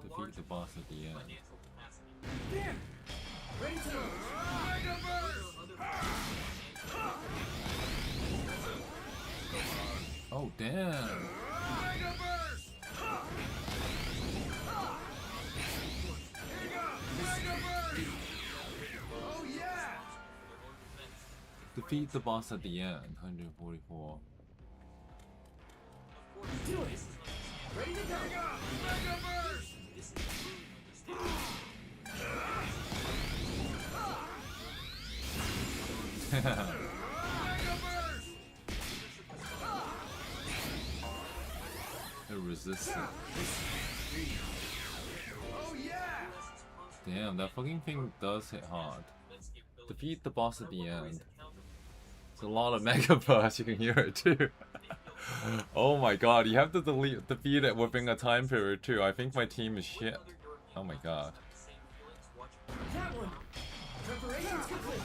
Defeat the boss at the end. There! Ready to Oh damn! Oh yeah! Defeat the boss at the end. 144. Do it! Ready to go! Irresistant. Oh yeah! Damn, that fucking thing does hit hard. Defeat the boss at the end. It's a lot of mega burst, you can hear it too. Oh my god, you have to defeat it within a time period too. I think my team is shit. Oh my god. That one! Preparations complete!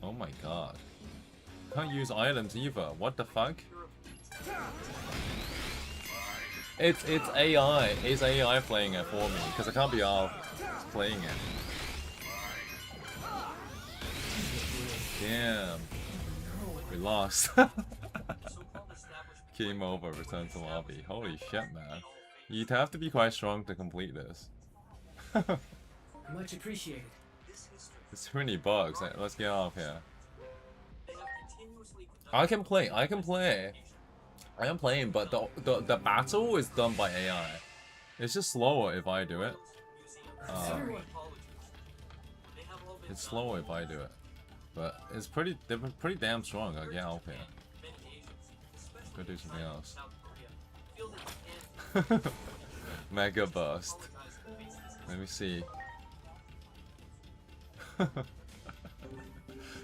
Oh my god. Can't use items either. What the fuck? It's AI. It's AI playing it for me because I can't be out playing it. Damn. We lost. Game over. Return to lobby. Holy shit, man. You'd have to be quite strong to complete this. Much appreciated. There's too many bugs. Let's get off here. I can play. I can play. I am playing, but the battle is done by AI. It's just slower if I do it. It's slower if I do it, but it's they're pretty damn strong. I'll get off here. Go do something else. Mega burst. Let me see.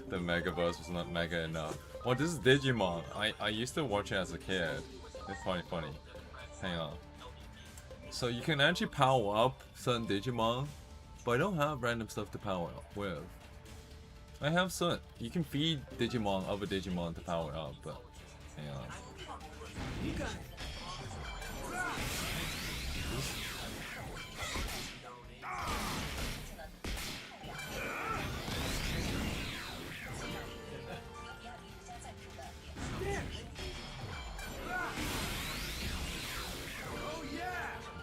The mega burst was not mega enough. Oh, this is Digimon. I used to watch it as a kid. It's quite funny. Hang on. So you can actually power up certain Digimon, but I don't have random stuff to power up with. I have certain. You can feed Digimon other Digimon to power up, but hang on. You got it.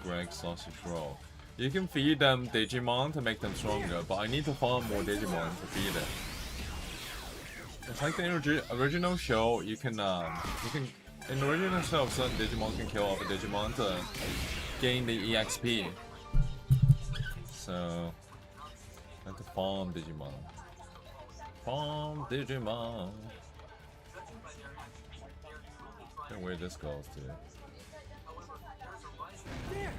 Greg sausage roll. You can feed them Digimon to make them stronger, but I need to farm more Digimon to feed it. It's like the original show. You can in the original show, certain Digimon can kill other Digimon to gain the EXP. So I have to farm Digimon. Farm Digimon. I don't know where this goes to. There!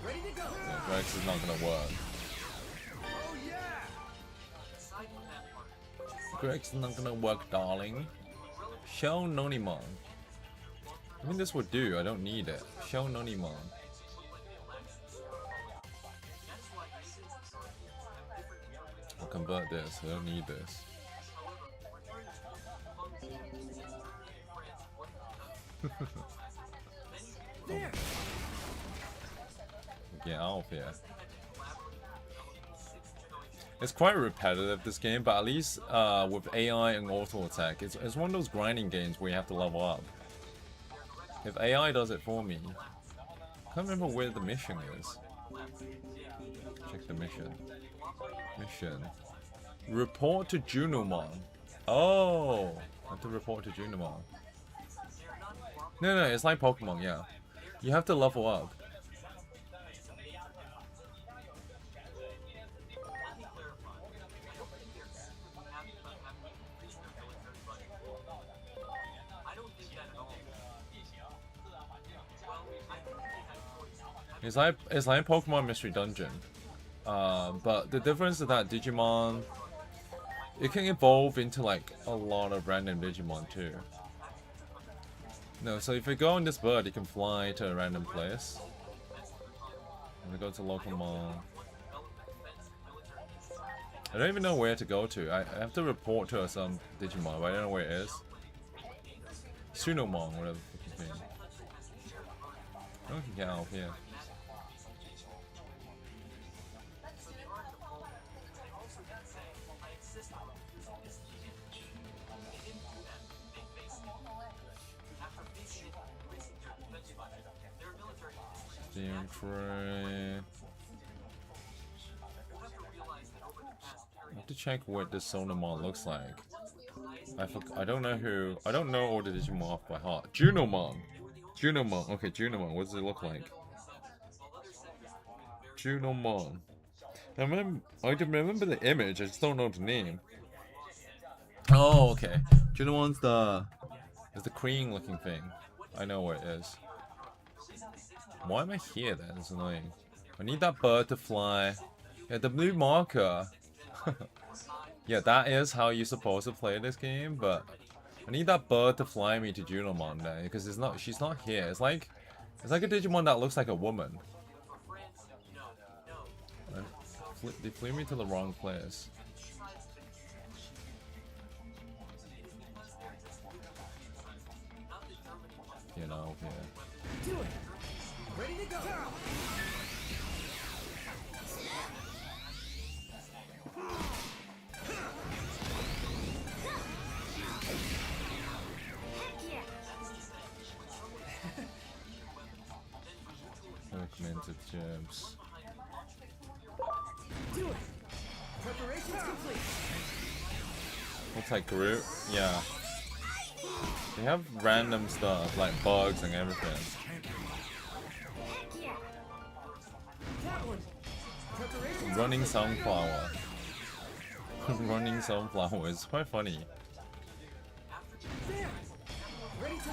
Ready to go! Yeah, Grex is not gonna work. Oh yeah! Grex is not gonna work, darling. Show Nonimon. I mean, this would do. I don't need it. Show Nonimon. I'll convert this. I don't need this. There! Get out of here. It's quite repetitive, this game, but at least with AI and auto attack, it's one of those grinding games where you have to level up. If AI does it for me, I can't remember where the mission is. Check the mission. Mission. Report to Junimon. Oh, I have to report to Junimon. No, it's like Pokemon, yeah. You have to level up. It's like Pokemon Mystery Dungeon, but the difference is that Digimon, it can evolve into like a lot of random Digimon too. No, so if you go on this bird, you can fly to a random place. And we go to local mall. I don't even know where to go to. I have to report to some Digimon, but I don't know where it is. Sunomon, whatever the fucking thing. I don't think get out of here. Steam tray. I have to check what this Sonomon looks like. I don't know all the Digimon off by heart. Junimon. Okay, Junimon. What does it look like? Junimon. I can remember the image. I just don't know the name. Oh, okay. Junimon's the cream-looking thing. I know what it is. Why am I here then? It's annoying. I need that bird to fly. Yeah, the blue marker. Yeah, that is how you're supposed to play this game, but I need that bird to fly me to Junimon then, because she's not here. It's like a Digimon that looks like a woman. They flew me to the wrong place. You know, yeah. Do it. Ready to go. Augmented gems. Do it. Preparations complete. Looks like Groot. Yeah. They have random stuff like bugs and everything. Running sunflower. Running sunflower is quite funny. There. Ready to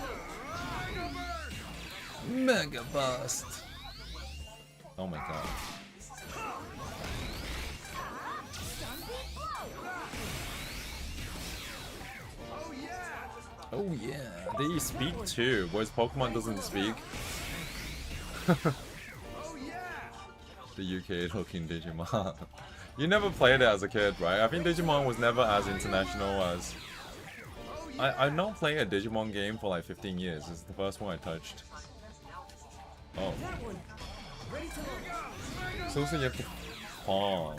load. Mega Bust. Oh my god. Oh yeah. They speak too. Whereas Pokemon doesn't speak. The UK looking Digimon. You never played it as a kid, right? I think Digimon was never as international as... I've not played a Digimon game for like 15 years. This is the first one I touched. Oh. So also you have to farm.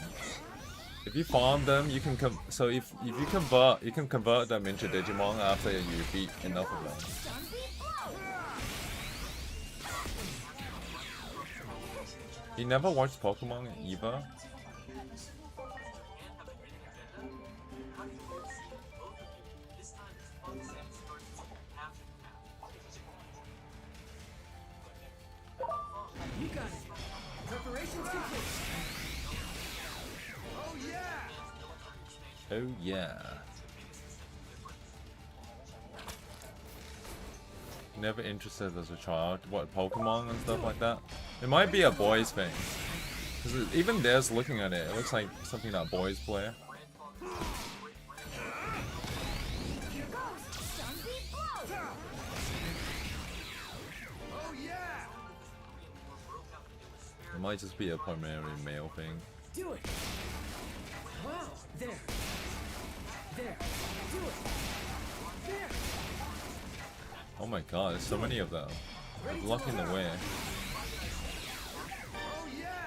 If you farm them, you can so if you convert, you can convert them into Digimon after you beat enough of them. You never watched Pokemon either? You got it. Preparations complete. Oh yeah. Oh yeah. Never interested as a child. What, Pokemon and stuff like that? It might be a boys thing. Because even there's looking at it, it looks like something that boys play. It might just be a primarily male thing. Do it. Wow. There. There. Do it. There. Oh my god, there's so many of them. They're blocking the way.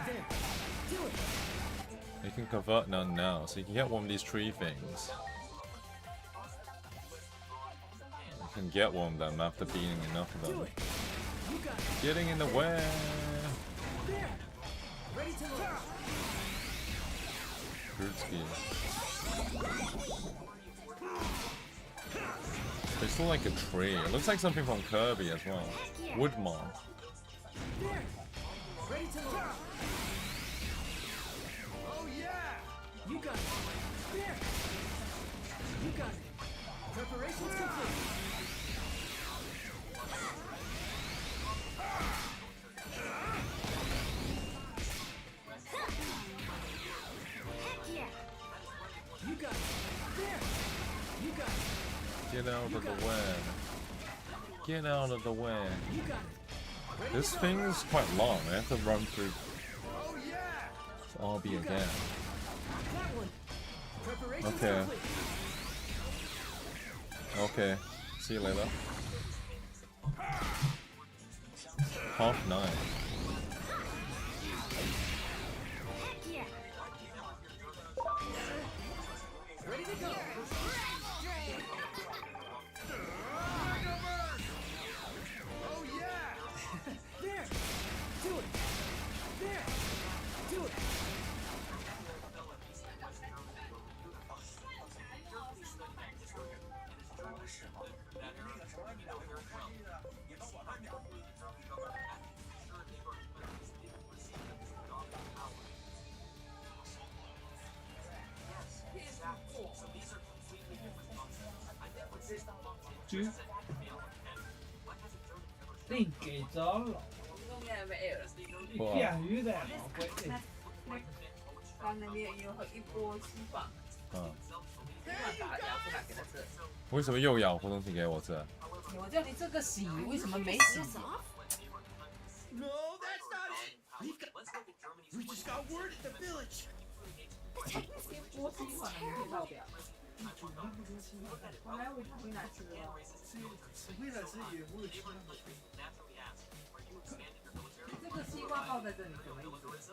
There. Do it. They can convert none now, so you can get one of these tree things. You can get one of them after beating enough of them. Getting in the way. Ready to launch. Fruitsky. It's not like a tree. It looks like something from Kirby as well. Woodmon. There. Ready to launch. Oh yeah. You got it. There. You got it. Preparations complete. Heck yeah! You got it. There. You got it. Get out of the way. Get out of the way. You got it. Ready This to go. thing is quite long. I have to run through Oh yeah. RB You got again. it. That one. Preparations Okay. complete. Okay. See you later. 9:30. Heck yeah! Ready to go. Oh yeah. There. Do it. There. Do it. Chứ Đừng kể gió lọ 中间有没有？ 哇， 下雨的好鬼的，它那边有一波西放，嗯，西放打掉不敢给它吃。为什么又咬活东西给我吃？我叫你这个洗，为什么没洗？ No, that's not it. We just got word at the village. 一波西放的没倒掉。我来喂它回来吃了。为了吃也不会吃那么多。这个西瓜放在这里什么意思？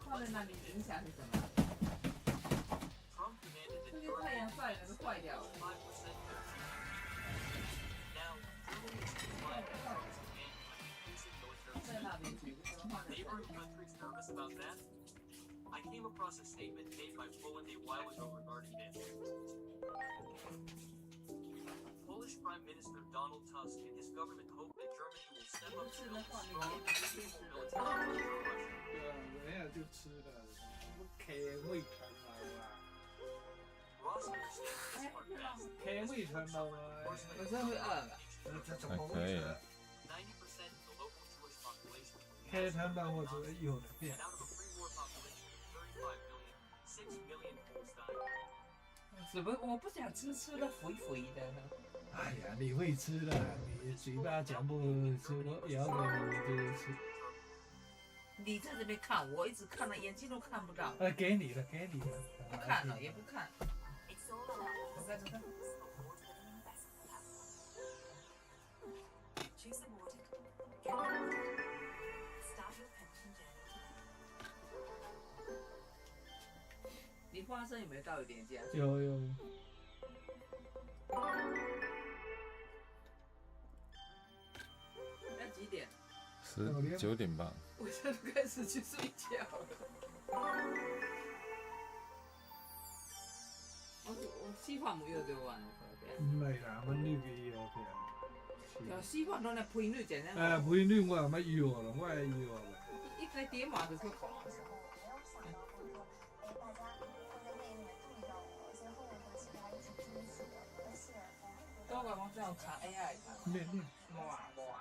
放在那里影响是什么？这个太阳晒了都坏掉了。在那边煮，放在这里。 I came across a statement made by Poland a while ago regarding this. Polish Prime Minister Donald Tusk and his government hope that Germany will step up to build a strong and stable military against Russia. 对啊，人家就吃了，开胃团了啊， Ross understands this part best. 开胃团了啊，有时候会饿了。这怎还么会可以啊。 90% of the local Jewish population, 开团吧，我觉得有的变 and。out of a pre-war population of 35 million, 6 million Poles died. 怎么我不想吃的肥肥的呢？哎呀，你会吃的，你嘴巴讲不出，我咬给你就吃。你在这边看，我一直看了，眼睛都看不到。给你了，给你了。不看了，也不看。走开，走开。 Choose awarded. Get ready. Start your pension journey. 你花生有没有到一点价？有有。要几点？ 9点半。我现在开始去睡觉了。我西方冇要就完了，唔係啦，我呢幾個嘅。有西方當你配女仔呢？配女我係乜要啦，我係要啦。一個點話就出講。都話我真係卡 AI 卡。咩？冇啊冇啊，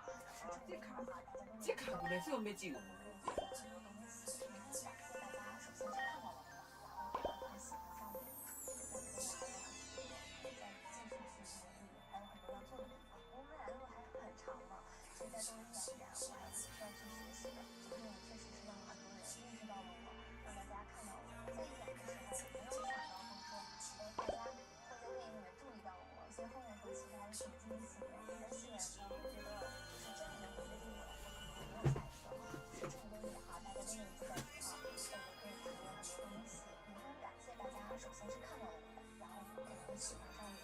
即卡過嚟先我未照。首先是看到了你，然后可能喜欢上你。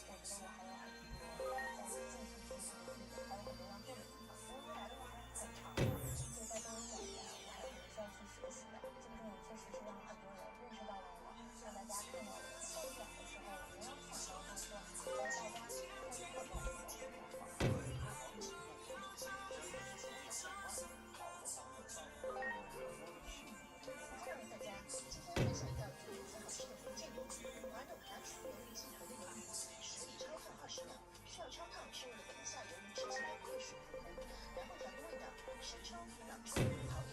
我觉得我还有很多在进行学习的地方，还有很多要做的地方。因为未来的路还很长嘛，所以在这个短的，我还有很多需要去学习的。这个电影确实是让很多人认识到了我，让大家看到了我。在演的时候，我没有想到就是说，大家会那么懂我，模仿。Hello， 大家，今天分享一道做的挺好吃的福建牛肚，滑豆芽处油里脊头的牛肚，实力超烫20秒，需要超烫是为了给它下油能吃起来会水乎乎，然后调个味道，生抽、老抽、蚝油。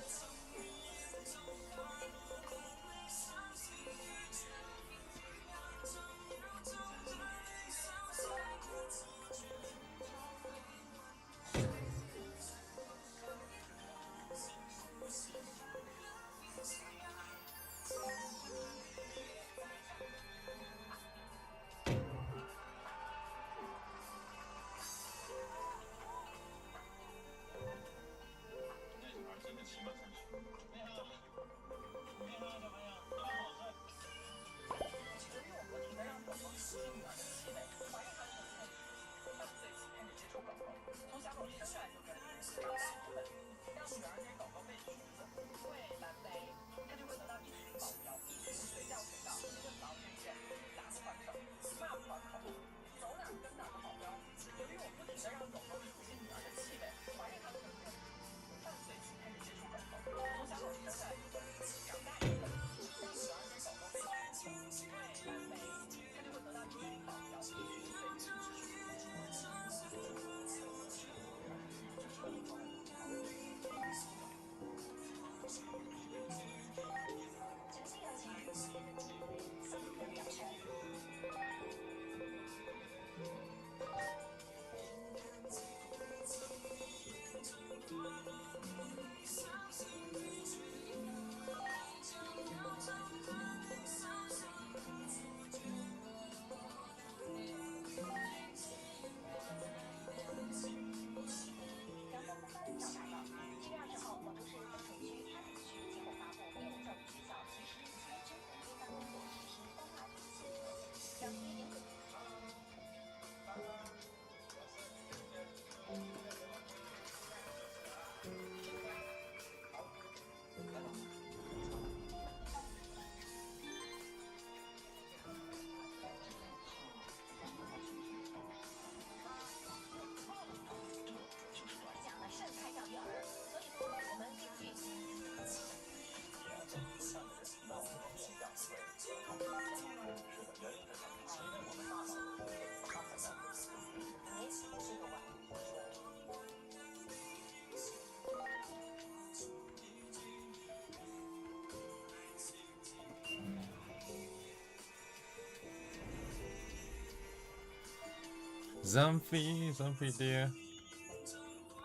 Zamfi dear.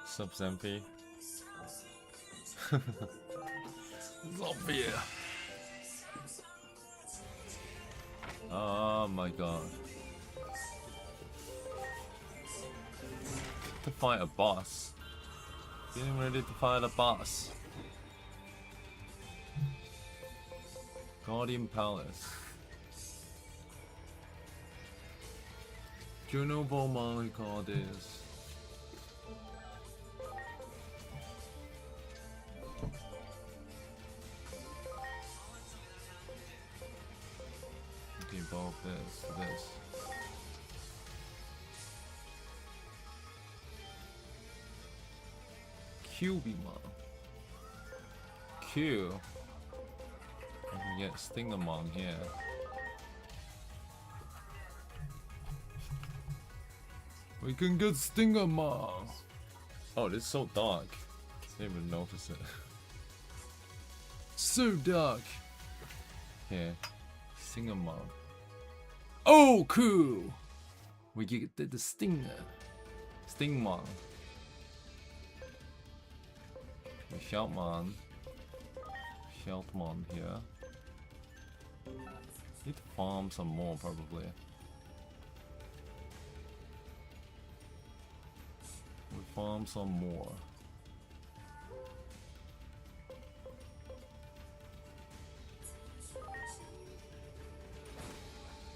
Sup Zamfi? Zamfi. Oh my god. To fight a boss. Getting ready to fight a boss. Guardian Palace. Juno Beaumont, he called this. Evolve this to this. Cubimon. Q. I can get Stingamon here. We can get Stingamon. Oh, this is so dark. Didn't even notice it. So dark. Here, Stingamon. Oh, cool. We get the Stinger. Stingmon. Shoutmon. Shoutmon here. Need to farm some more probably. We farm some more.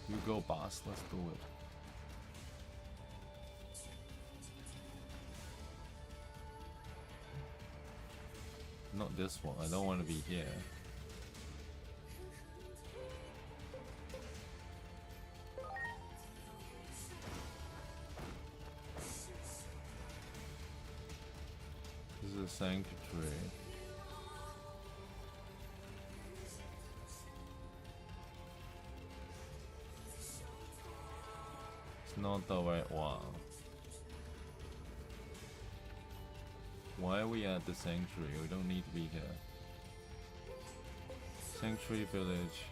You go, boss. Let's do it. Not this one. I don't want to be here. This is a sanctuary. It's not the right one. Why are we at the sanctuary? We don't need to be here. Sanctuary village.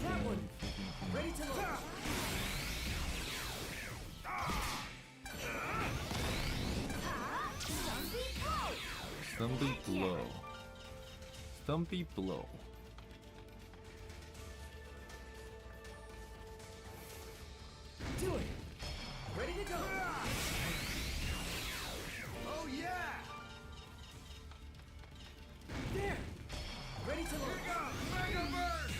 That one! Ready to launch! Stumpy blow. Stumpy blow. Do it! Ready to go! Oh yeah! There! Ready to launch! Mega burst!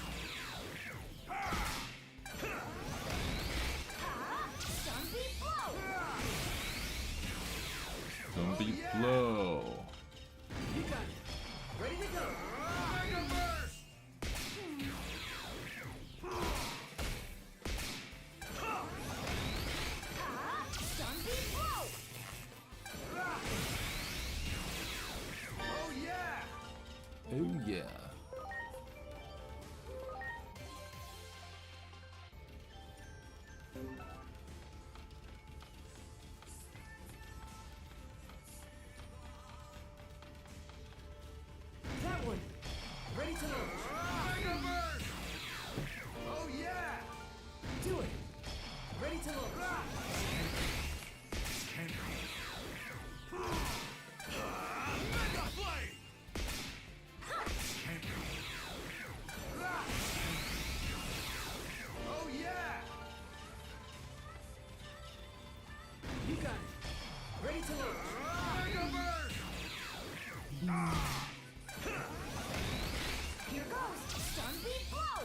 Stumpy blow. You got it! Ready to go! Mega burst! Oh yeah! Oh yeah. That one! Ready to launch! Mega burst! Oh yeah! Do it! Ready to launch! Mega blade! Oh yeah! You got it! Ready to launch! Mega burst! Here goes! Sunbeam blow!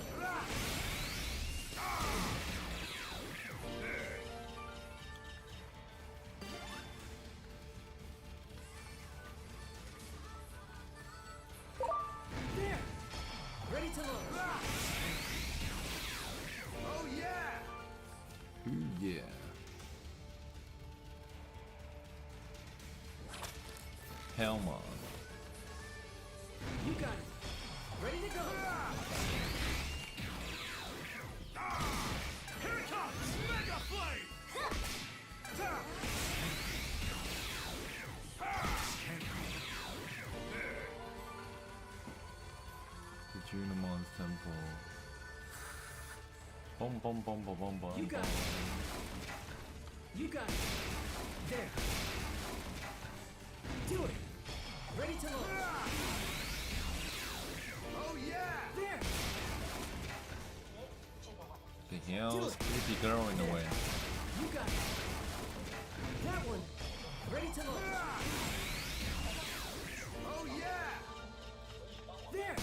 There! Ready to launch! Oh yeah! Ooh yeah. Helmon. You got it! Ready to go! Here it comes! Mega Blade! The Junamon's temple. Bum bum bum bum bum bum. You got it! You got it! There! Do it! Ready to launch! Oh yeah! There! The hell's creepy girl in the way. You got it! That one! Ready to launch! Oh yeah! There!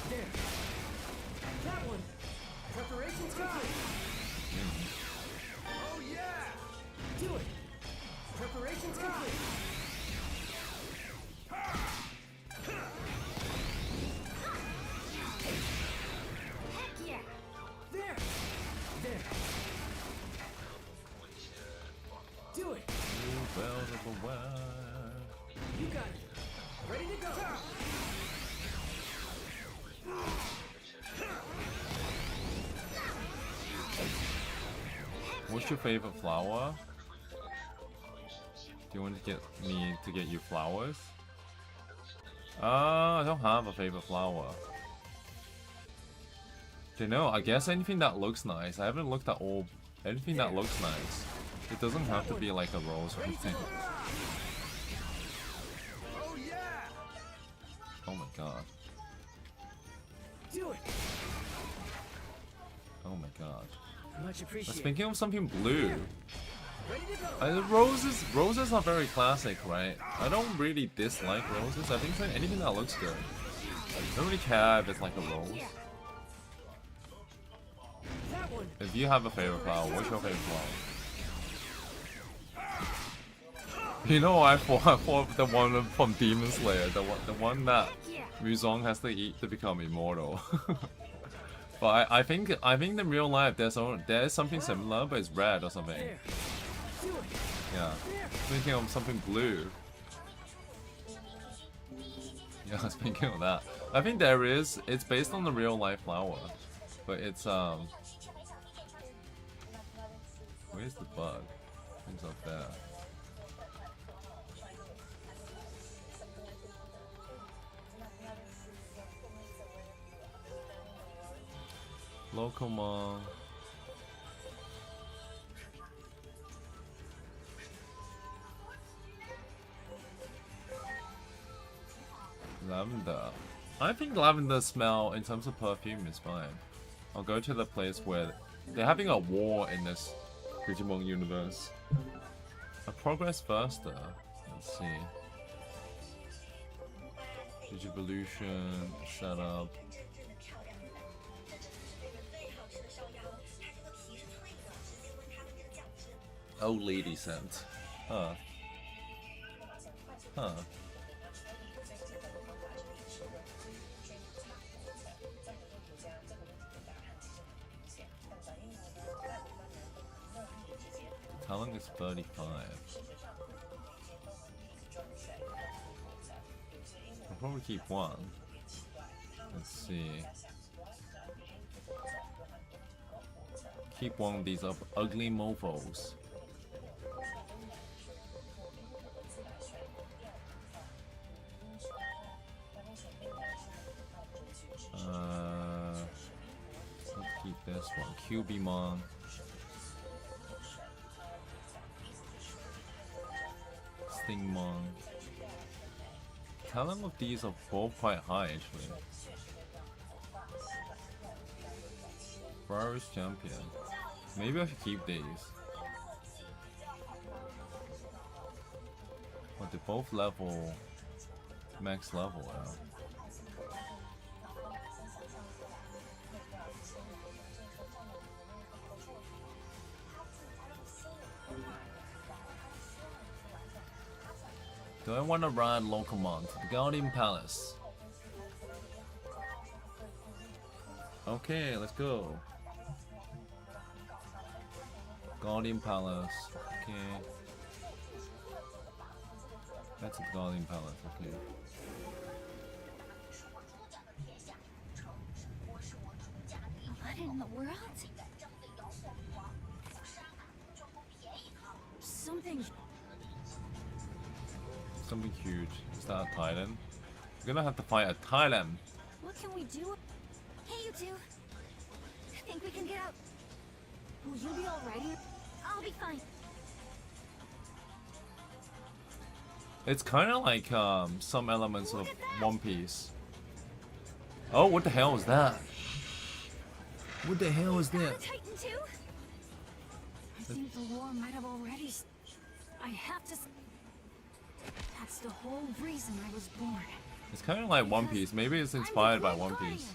There! That one! Preparations complete! Oh yeah! Do it! Preparations complete! Heck yeah! There! There! Do it! You valuable wife. You got it! Ready to go! What's your favorite flower? Do you want to get me to get you flowers? I don't have a favorite flower. You know, I guess anything that looks nice. I haven't looked at all. Anything that looks nice. It doesn't have to be like a rose or anything. Oh my god. Do it. Oh my god. Much I was appreciated. thinking of something blue. Ready to go. Roses are very classic, right? I don't really dislike roses. I think it's like anything that looks good. I don't really care if it's like a rose. That one. If you have a favorite flower, what's your favorite flower? You know, I thought the one from Demon Slayer, the one that Muzong has to eat to become immortal. But I think in real life there's something similar, but it's red or something. Yeah, thinking of something blue. Yeah, I was thinking of that. I think there is. It's based on the real life flower, but it's where's the bug? It's up there. Locomon. Lavender. I think lavender smell in terms of perfume is fine. I'll go to the place where they're having a war in this Digimon universe. A progress faster. Let's see. Digivolution, setup. Old lady scent. Huh. Huh. Talent is 35. I'll probably keep one. Let's see. Keep one of these ugly mofos. Let's keep this one. Cubimon. Stingmon. Talent of these are both quite high actually. Virus Champion. Maybe I should keep these. But they're both level max level now. Do I want to ride Locomon to the Guardian Palace? Okay, let's go. Guardian Palace. Okay. That's the Guardian Palace. Okay. What in the world? Something huge. Is that a Titan? We're gonna have to fight a Titan. What can we do? Hey, you two. Think we can get out? Will you be alright here? I'll be fine. It's kind of like some elements of One Piece. Oh, what the hell is that? What the hell is that? Titan too? I think the war might have already. I have to. That's the whole reason I was born. It's kind of like One Piece. Maybe it's inspired by One Piece.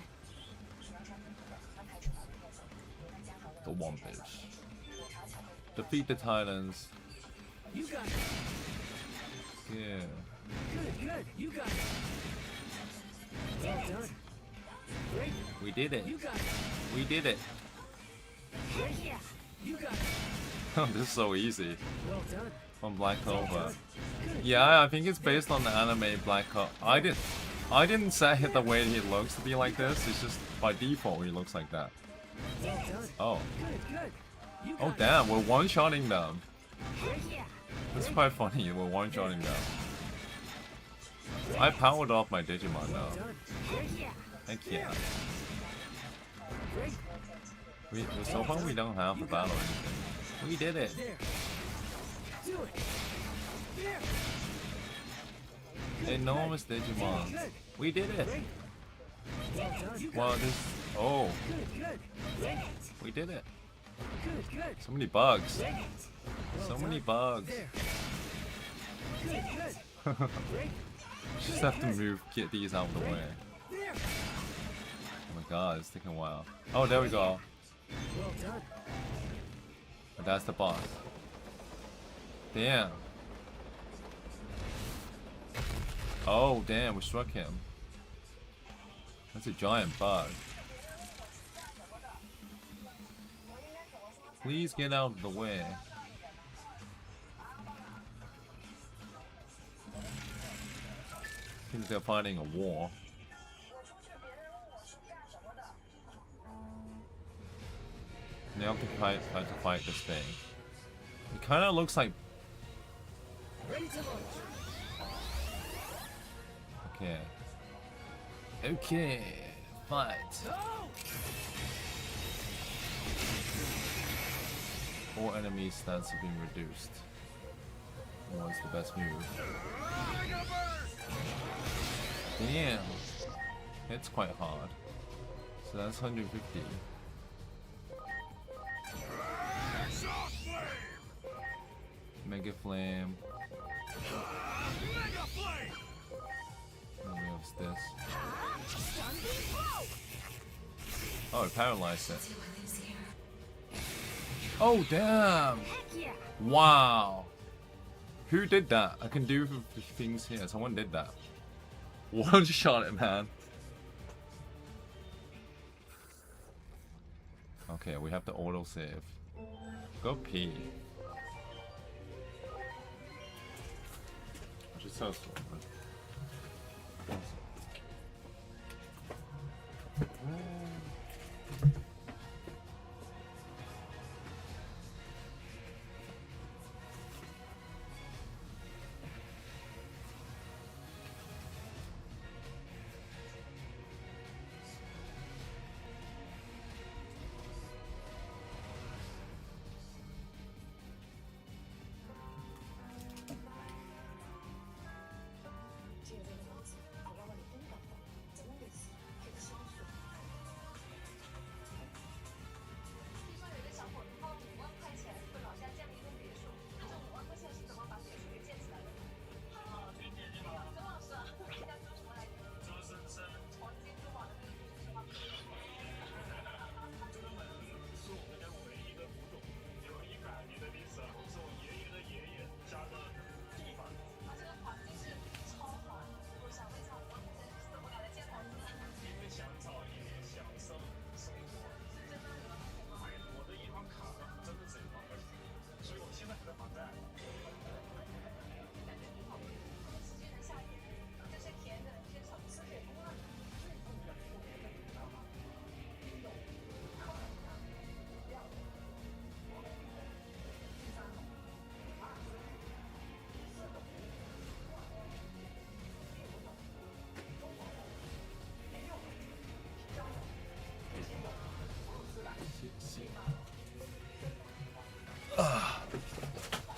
The One Piece. Defeat the Titans. You got it. Yeah. Good. You got it. Well done. Great. We did it. You got it. We did it. Great. You got it. This is so easy. Well done. From Black Clover. Yeah, I think it's based on the anime Black Clover. I didn't set it the way he looks to be like this. It's just by default he looks like that. Well done. Oh. Good. You Oh got damn, we're one-shotting them. Great. That's quite funny. We're one-shotting them. I powered off my Digimon now. Heck yeah. So far we don't have a battle or anything. We did it. Enormous Digimon. We did it. Wow, this. Oh. We did it. So many bugs. So many bugs. Just have to move, get these out of the way. Oh my god, it's taking a while. Oh, there we go. But that's the boss. Damn. Oh, damn, we struck him. That's a giant bug. Please get out of the way. I think they're fighting a war. Now to fight this thing. It kind of looks like. Okay. Okay. Fight. All enemy stats have been reduced. What's the best move? Damn. It's quite hard. So that's 150. Mega Flame. And we have this. Oh, it paralyzed it. Oh, damn! Wow! Who did that? I can do things here. Someone did that. One shot it, man. Okay, we have to auto save. Go pee. I should tell someone.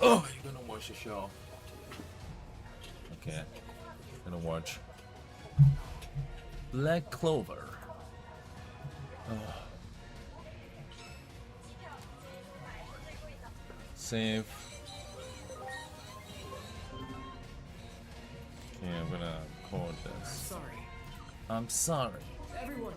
Oh, you're gonna watch the show. Okay, gonna watch Black Clover. Oh. Save. Okay, I'm gonna record this. Sorry. I'm sorry. Everyone.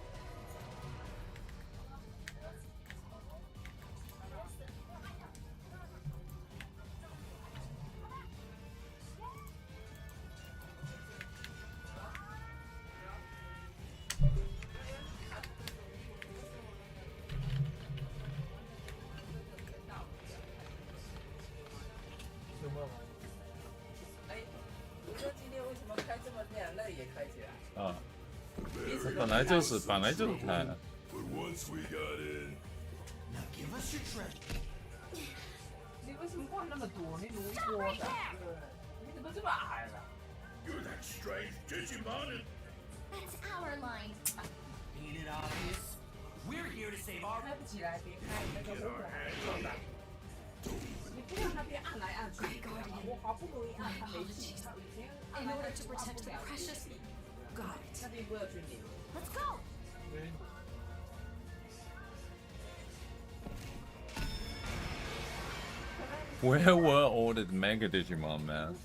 本来就是开。 你为什么话那么多？你如果的，你怎么这么矮了？ You're that strange Digimon. That's our line. Ain't it obvious? We're here to save our. 开不起来，别开那个火管。你不要那边按来按去，我好不容易按，它没气，它以前按 In 来 order 按 to 去 protect the precious. Got it. 那边不要去拧。 Let's go. Where were all the Mega Digimon, man?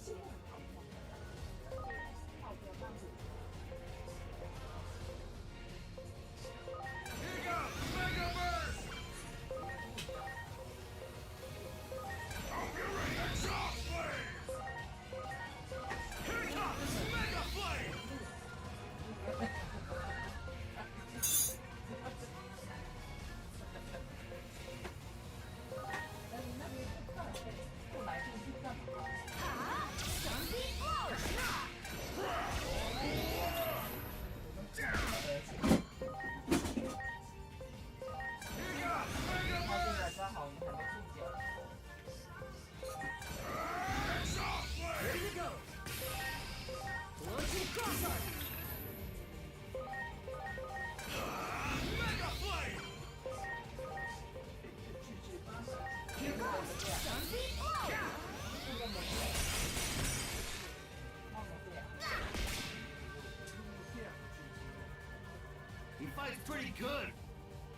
He fights pretty good.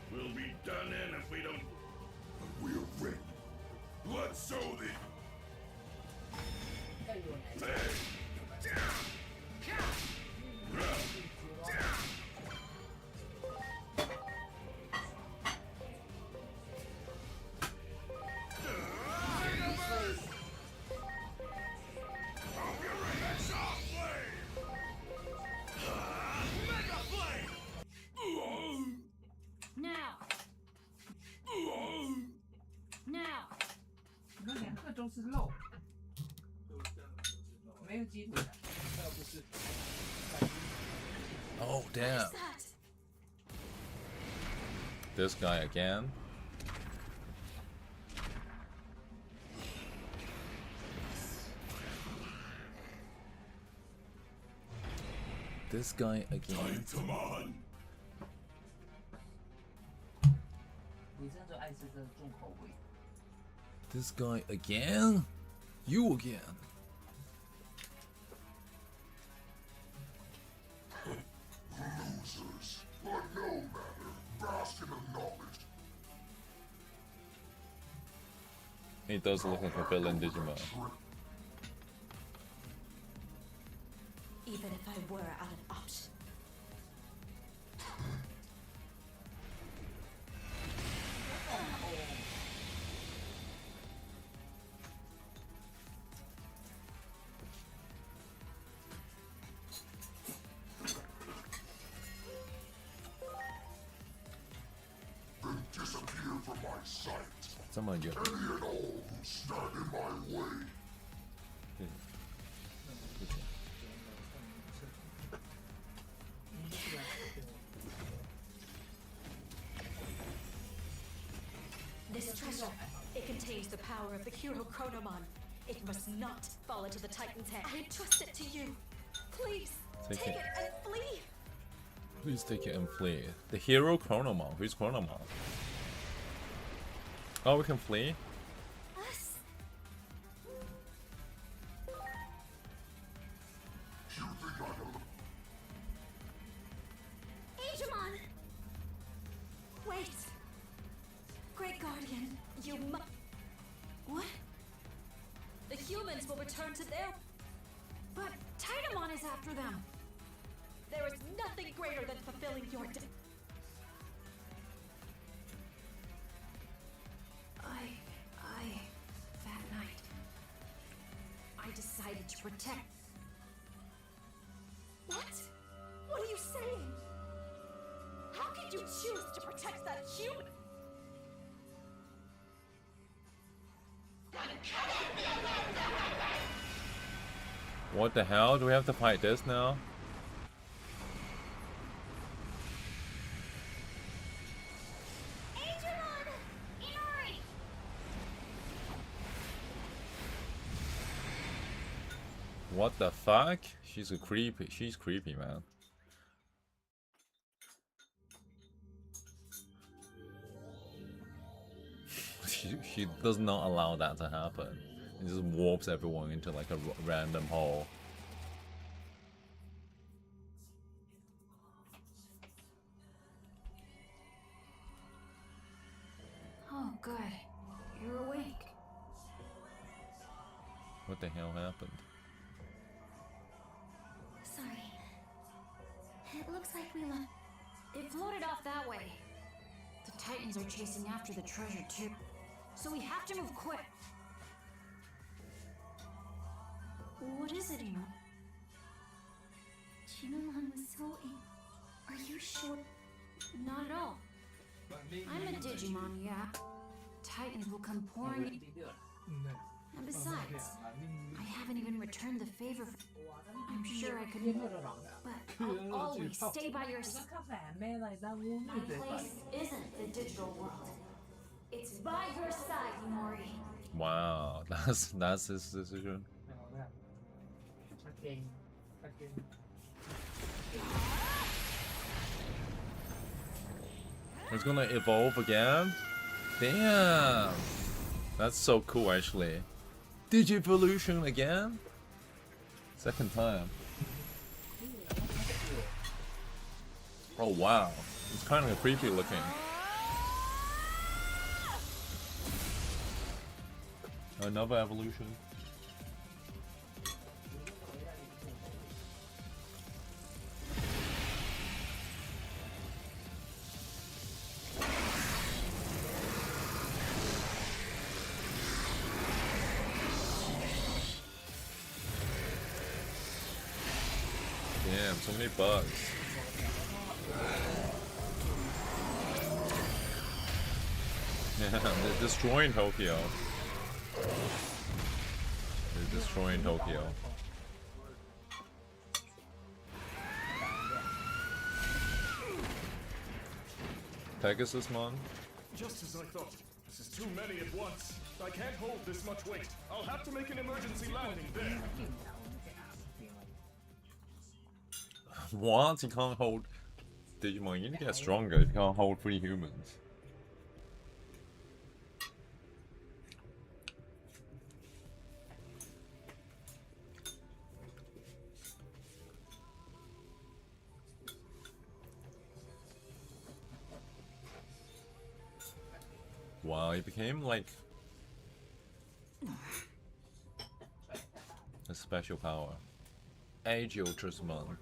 We'll be done in if we don't. But we're ready. Let's show them. Now. Now. 那两个都是肉，没有鸡腿的。 Oh, damn. This guy again? This guy again? Digimon. 女生就爱吃这种重口味。 This guy again? You again? Losers. But no matter. Basket of knowledge. He does look like a villain Digimon. Even if I were out of option. Then disappear from my sight. Someone get Any and all who stand in my way. This treasure, it contains the power of the hero Chronomon. It must not fall into the Titan's hands. I entrust it to you. Please, Take take it. it and flee. Please take it and flee. The hero Chronomon. Who's Chronomon? Oh, we can flee? Us? You think I can Digimon! Wait! Great Guardian, you must. What? The humans will return to their. But Titamon is after them! There is nothing greater than fulfilling your. That night, I decided to protect. What? What are you saying? How could you choose to protect that human? What the hell? Do we have to fight this now? Inori! What the fuck? She's creepy, man. She does not allow that to happen. It just warps everyone into like a random hole. Oh, good. You're awake. What the hell happened? Sorry. It looks like we left. It floated off that way. The Titans are chasing after the treasure too. So we have to move quick. What is it, Emo? Digimon was so Are you sure? Not at all. I'm a Digimon, yeah. Titans will come pouring in. And besides, I haven't even returned the favor. I'm sure I could, but I'll always stay by your side. My place isn't the digital world. It's by your side, Mori. Wow, that's his decision. It's gonna evolve again? Damn! That's so cool actually. Digivolution again? Second time. Oh wow. It's kind of creepy looking. Another evolution. Damn, so many bugs. Yeah, they're destroying Tokyo. They're destroying Tokyo. Pegasusmon? Just as I thought. This is too many at once. I can't hold this much weight. I'll have to make an emergency landing there. What? You can't hold Digimon. You need to get stronger if you can't hold 3 humans. Wow, he became like a special power. Age Ultraman.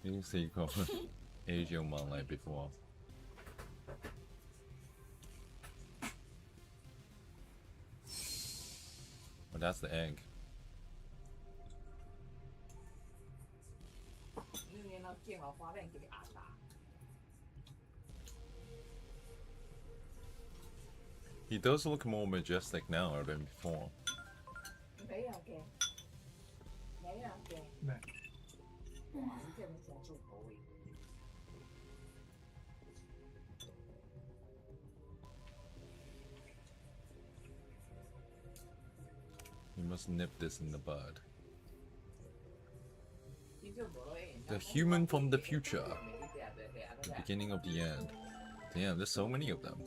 You can see Asian-man like before. Oh, that's the egg. He does look more majestic now than before. You must nip this in the bud. The human from the future. The beginning of the end. Damn, there's so many of them.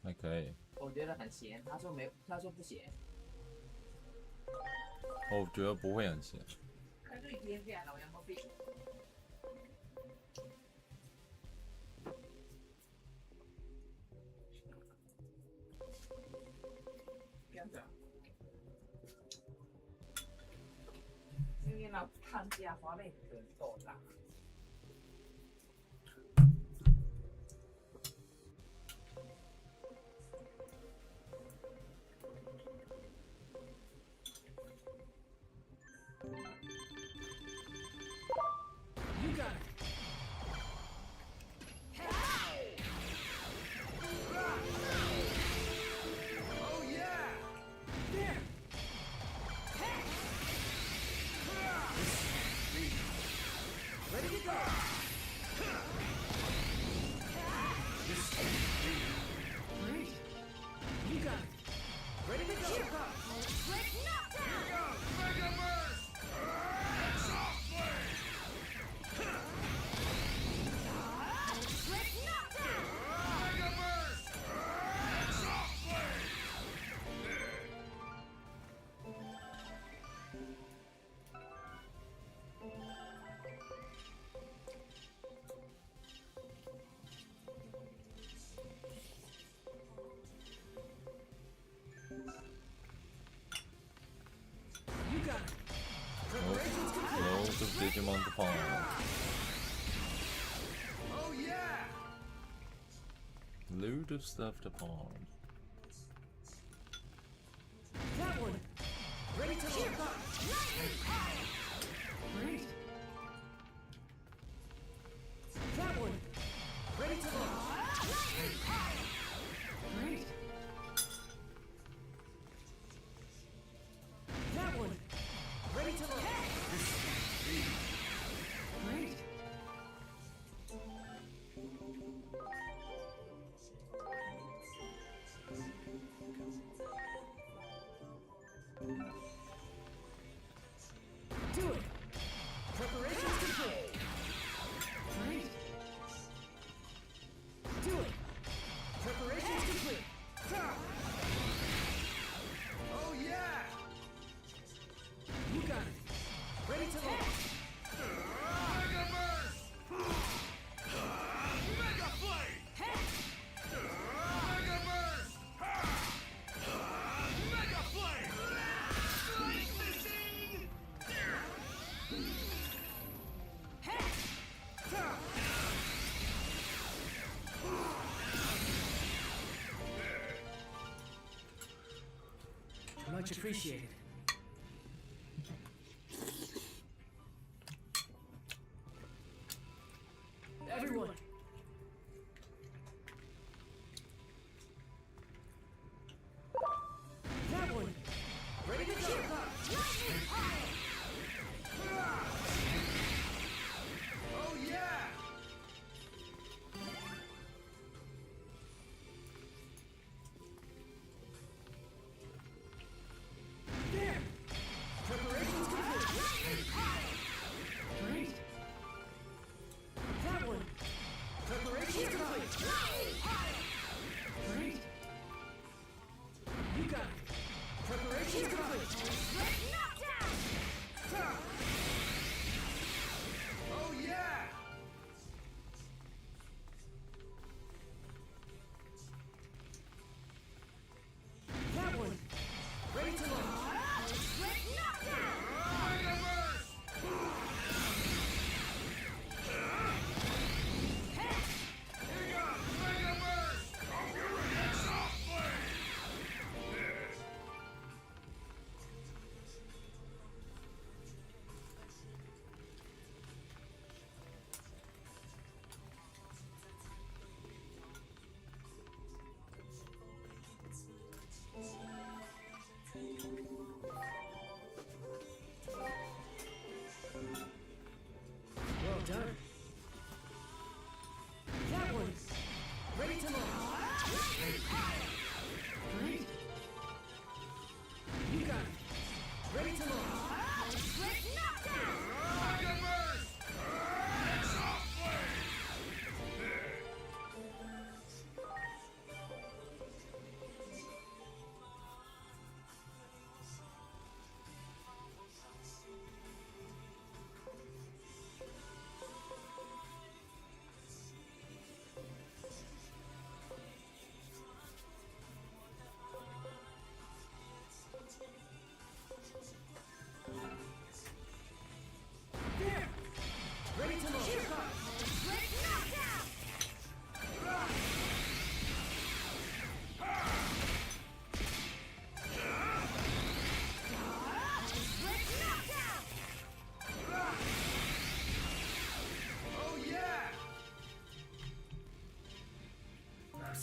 还可以。我觉得很咸，他说没，他说不咸。我觉得不会很咸。看最甜点了，我有没有病？这样子啊。参加华美的斗啦。You got it. Oh yeah! There! Ready to go! Great! You got it! Ready to go! Quick knockdown! Mega Burst! Softly! Quick knockdown! Mega Burst! Softly! You got it! Preparations complete! Loads of Digimon to farm. Oh yeah! Loot of stuff to farm. That one! Ready to launch! Great! That one! Ready to launch! Great! That one! Ready to launch! Great! Do it! Preparations complete! Great! Do it! Preparations complete! Oh yeah! You got it! Ready to launch! Mega Burst! Mega Flame! Mega Burst! Mega Flame! Like missing! Much appreciated. Everyone! That one! Ready to go! Oh yeah! There! Preparations complete! Great! That one! Preparations complete! Great! You got it! Preparations complete! Oh yeah! That one! Ready to launch! Mega Burst! Here you go! Mega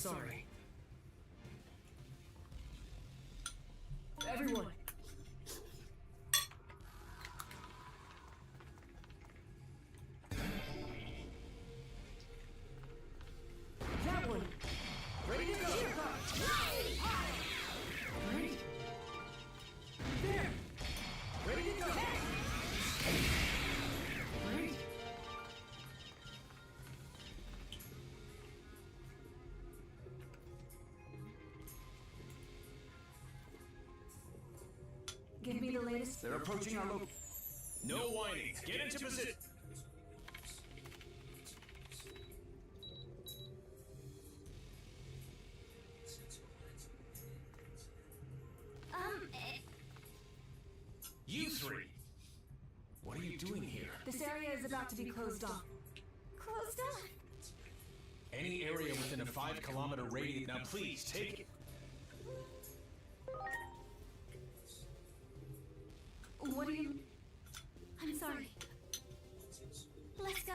sorry. Everyone. That one. Ready to go. Ready. There. Ready to go. Ready. Give me the latest. They're approaching our location. No whining. Get into position. You three. What are you doing here? This area is about to be closed off. Closed off? Any area within a 5-kilometer radius. Now please take it. What do you... I'm sorry. Let's go.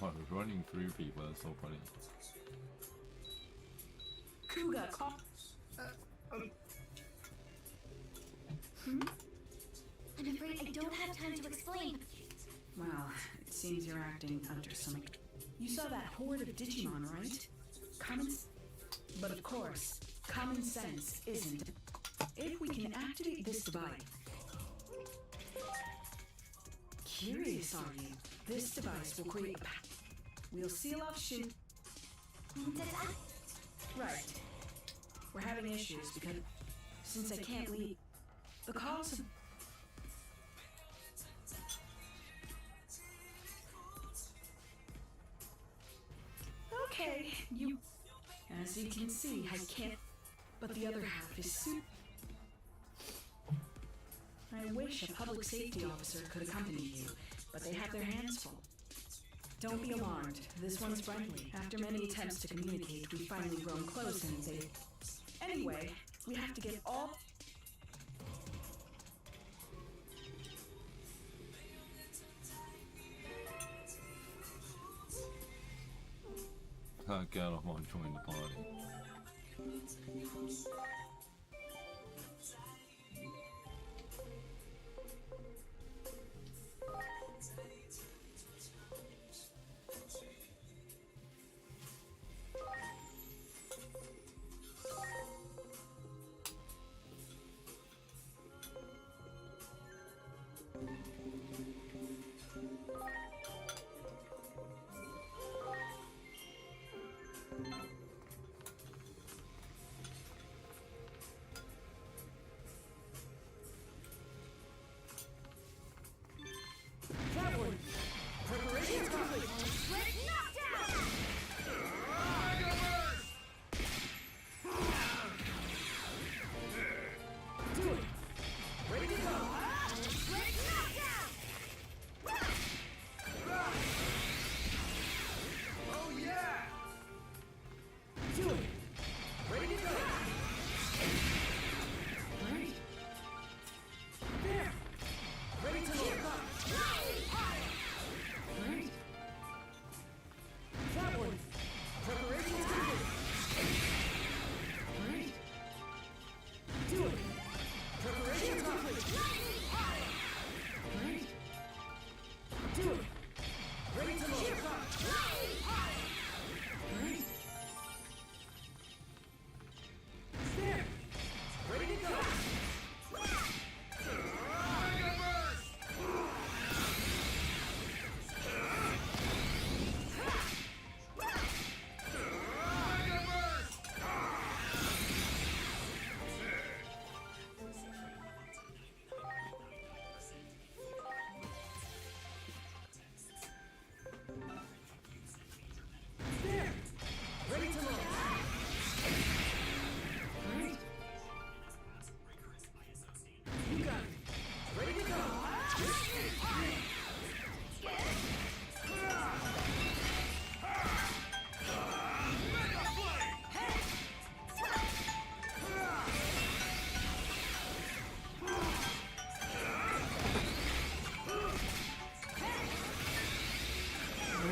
Oh, running through people is so funny. Kuga, call. I'm afraid I don't have time to explain. Well, it seems you're acting under some... You saw that horde of Digimon, right? But of course, common sense isn't. If we can activate this device... Curious, are you? This device will create a... We'll seal off shoot... Right. We're having issues because... Since I can't leave... The cause of... Okay, you... As you can see, I can't... But the other half is soup. I wish a public safety officer could accompany you, but they have their hands full. Don't be alarmed. This one's friendly. After many attempts to communicate, we've finally grown close and they... Anyway, we have to get all... Galamon joined the party.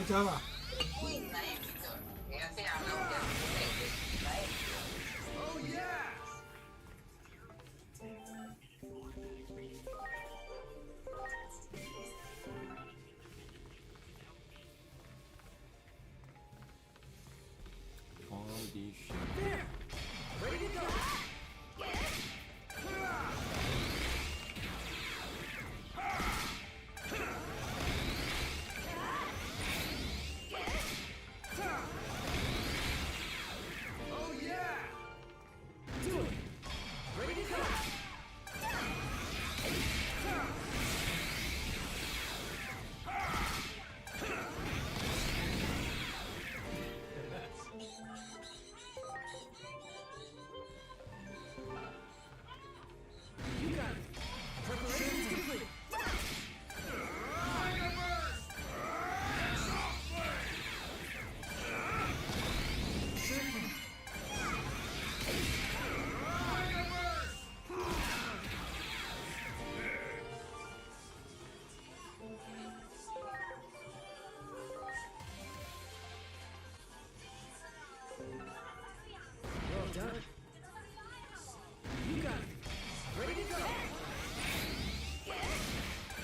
家吧。Oh yeah! Holy shit. There! Ready to go! Oh yeah! Do it! Ready to go! You got it. Preparation is complete. Mega Burst! Sure thing. Mega Burst! Well done. You got it. Ready to go.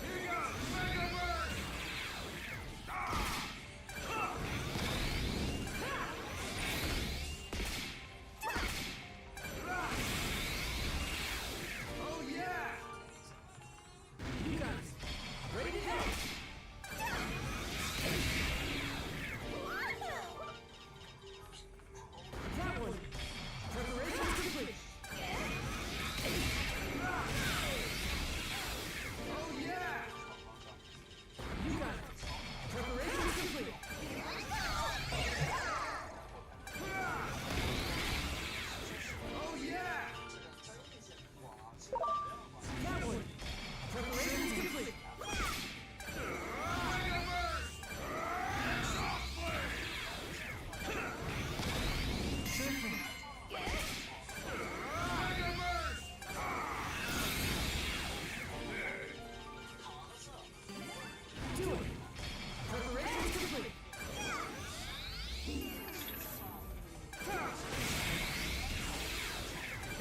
Here goes Mega Burst! Oh yeah! You got it. Ready to go. That one. Preparation complete. Oh yeah! You got it. Preparation complete. Oh yeah! That one. Preparation complete. Mega Burst! Sure thing. Mega Burst! Do it. Preparation complete.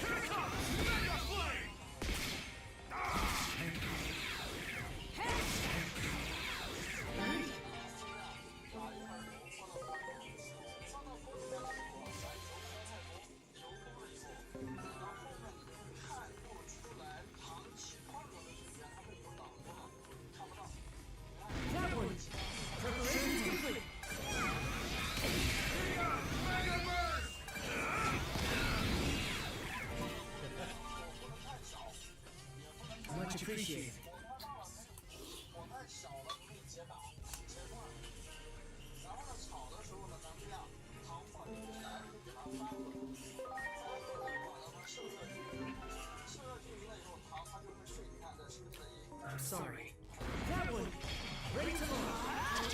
Here comes Mega Flame! That one. Preparation complete. Here comes Mega Burst! Much appreciated. 我太小了，可以解打，切断了。然后呢，炒的时候呢，咱们这样，糖放进来，给它翻过来，翻过来以后，让它受热均匀，受热均匀了以后，糖它就会碎。你看，这是不是这个意思？ I'm sorry. That one. Ready to launch.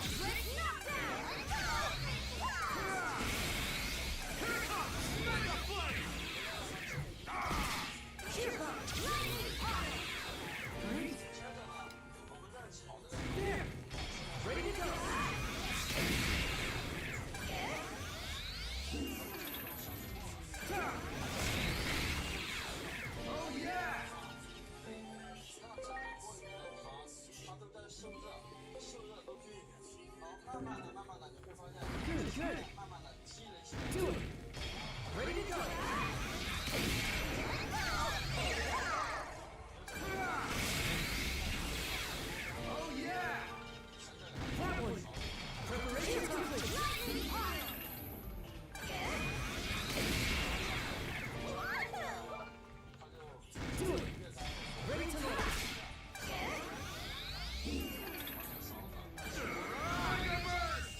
Here comes Mega Flame! Here comes lightning. Great. There. Ready to go. Oh yeah! 它都在受热，受热都均匀，然后慢慢的你会发现， Good, good. 慢慢的积累起来。 Do it. Ready to go. Oh yeah! That one. Preparation complete. Do it. Ready to launch. Mega Burst!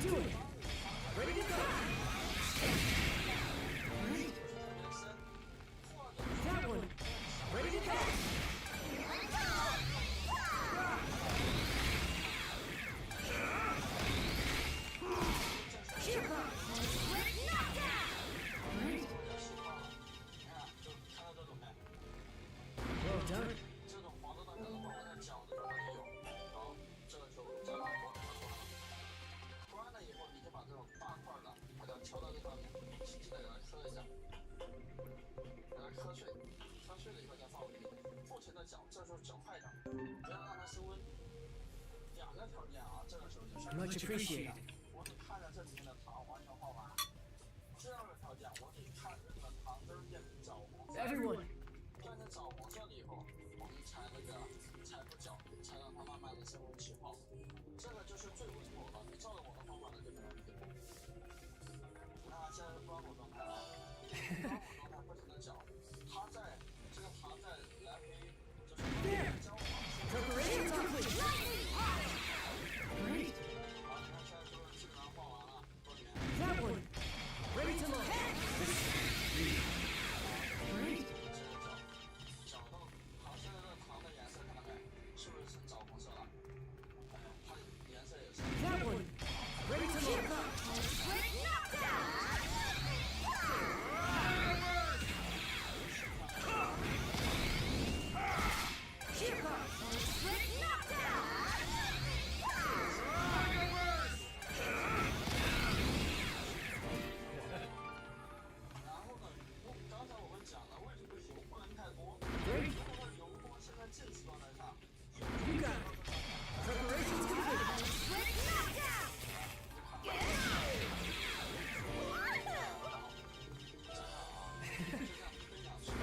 Do it. Ready to go. Great. That one. Ready to go. 喝一下，让它瞌睡，瞌睡了以后再放回去，不停的搅，这时候搅快点，不要让它升温。两个条件啊，这个时候就是 Much appreciated. 我得看着这里面的糖完全化完。第二个条件，我得看着这个糖汁变成枣红色。Everyone. 变成枣红色了以后，我们才不搅，才让它慢慢的升温起泡。这个就是最稳妥的，你照着我的方法呢就没问题。你看现在是端火状态啊，端火状态不停的搅，它在这个糖在来回就是焦黄色。Preparations complete. Great. 好，你看现在是不是基本上画完了？多点。That one. Ready to load. Great. 搅到好，现在这个糖的颜色看到没？是不是成枣红色了？哎，它颜色也是。That one. Ready to load.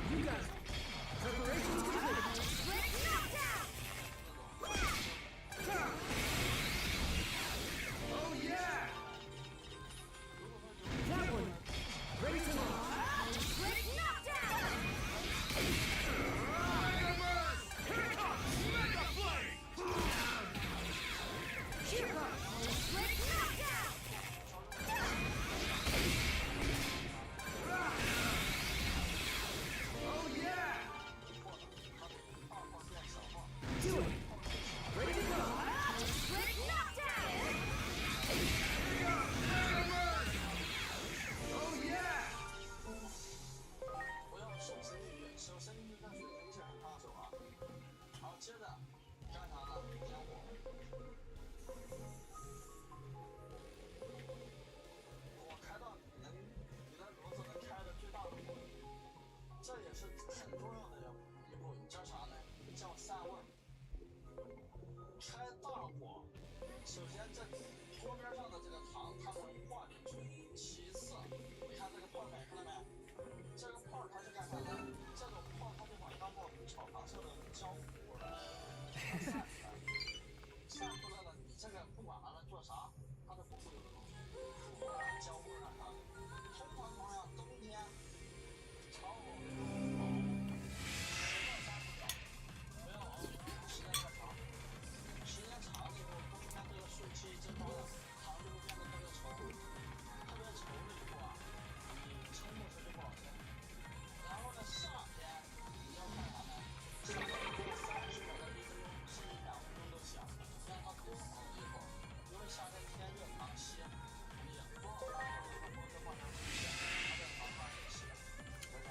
You got it. Preparations complete. You got it. Preparations complete. Oh yeah! That one. Ready to launch. Oh yeah! Do it. Ready to go. Oh yeah! 不要手伸进去，手伸进去在水里是很烫手啊。好，接着干啥呢？点火。火开到你的炉子能开的最大的火，这也是很重要的一步，叫啥呢？叫散味儿。开大火，首先这锅边上的这个糖它能化进去，其次，你看这个泡面看到没？这个泡它是干啥的？这种泡它就把刚才我们炒糖色的焦糊了，散出来，散出来了，你这个不管拿来做啥，它都不会有那种糊啊、焦糊啊啥的。通常冬天炒火熬10到30秒，不要熬时间太长，时间长了以后，冬天这个水汽一蒸发了，糖就会变得特别稠，特别稠了以后啊，你蒸的时候就不好吃。然后呢，夏天你要干啥呢？夏天30秒到1分钟，甚至2分钟都行，让它多熬一会儿。因为夏天天热糖稀，你多熬一会儿，它不是换成水，它这糖也稀，为啥？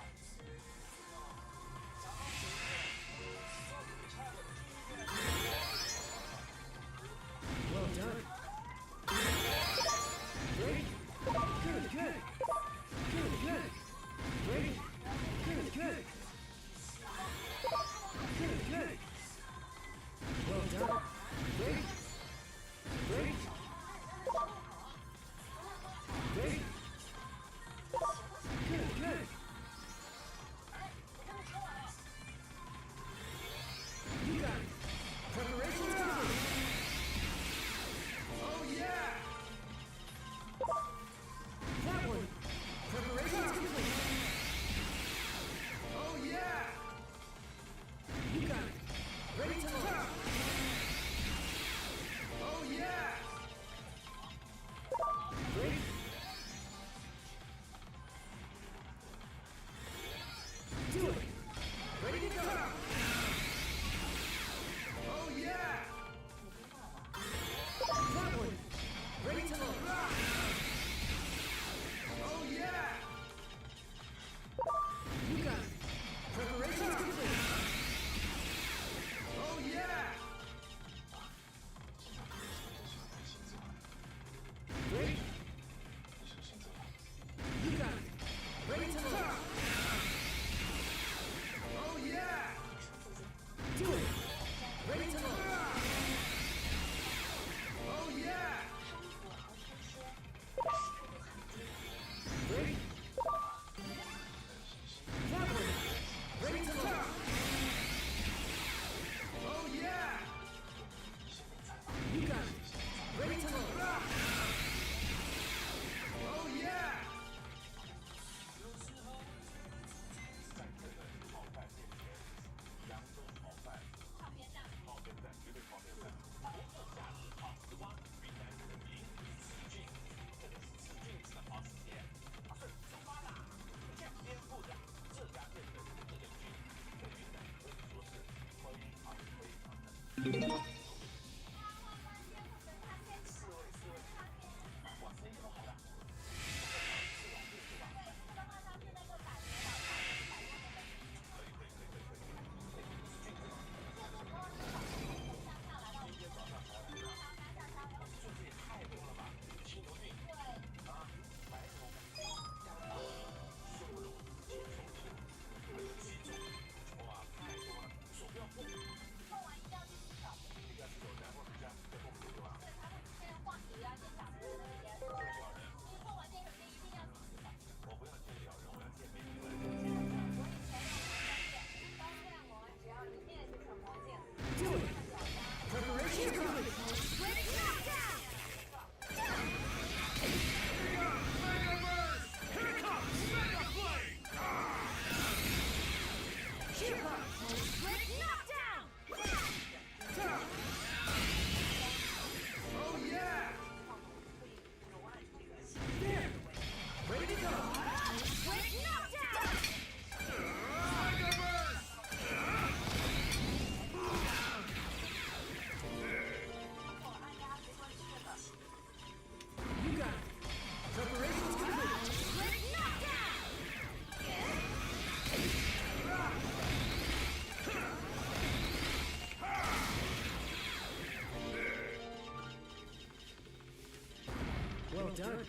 Well done.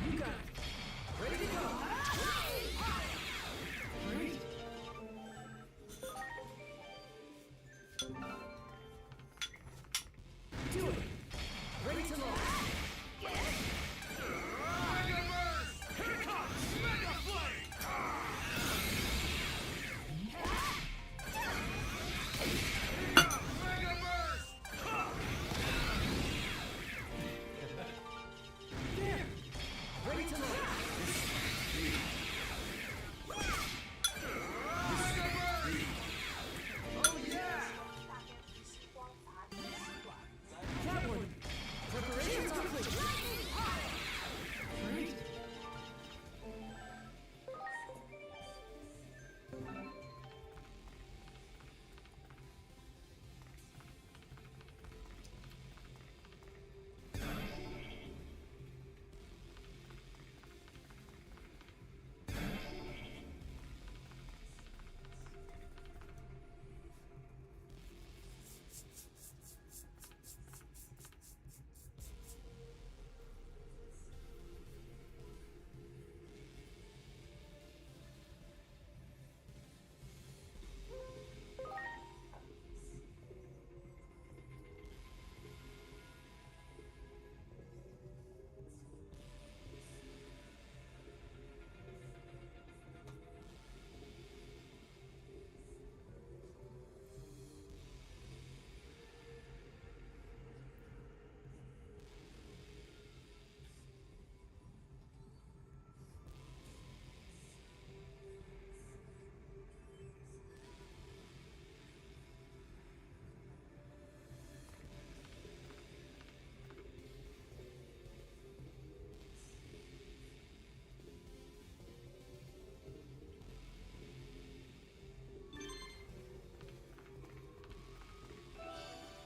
You got it. Ready to go. Great. Do it. Ready to launch. There. Ready to launch. Oh yeah! That one. Preparations complete. Great.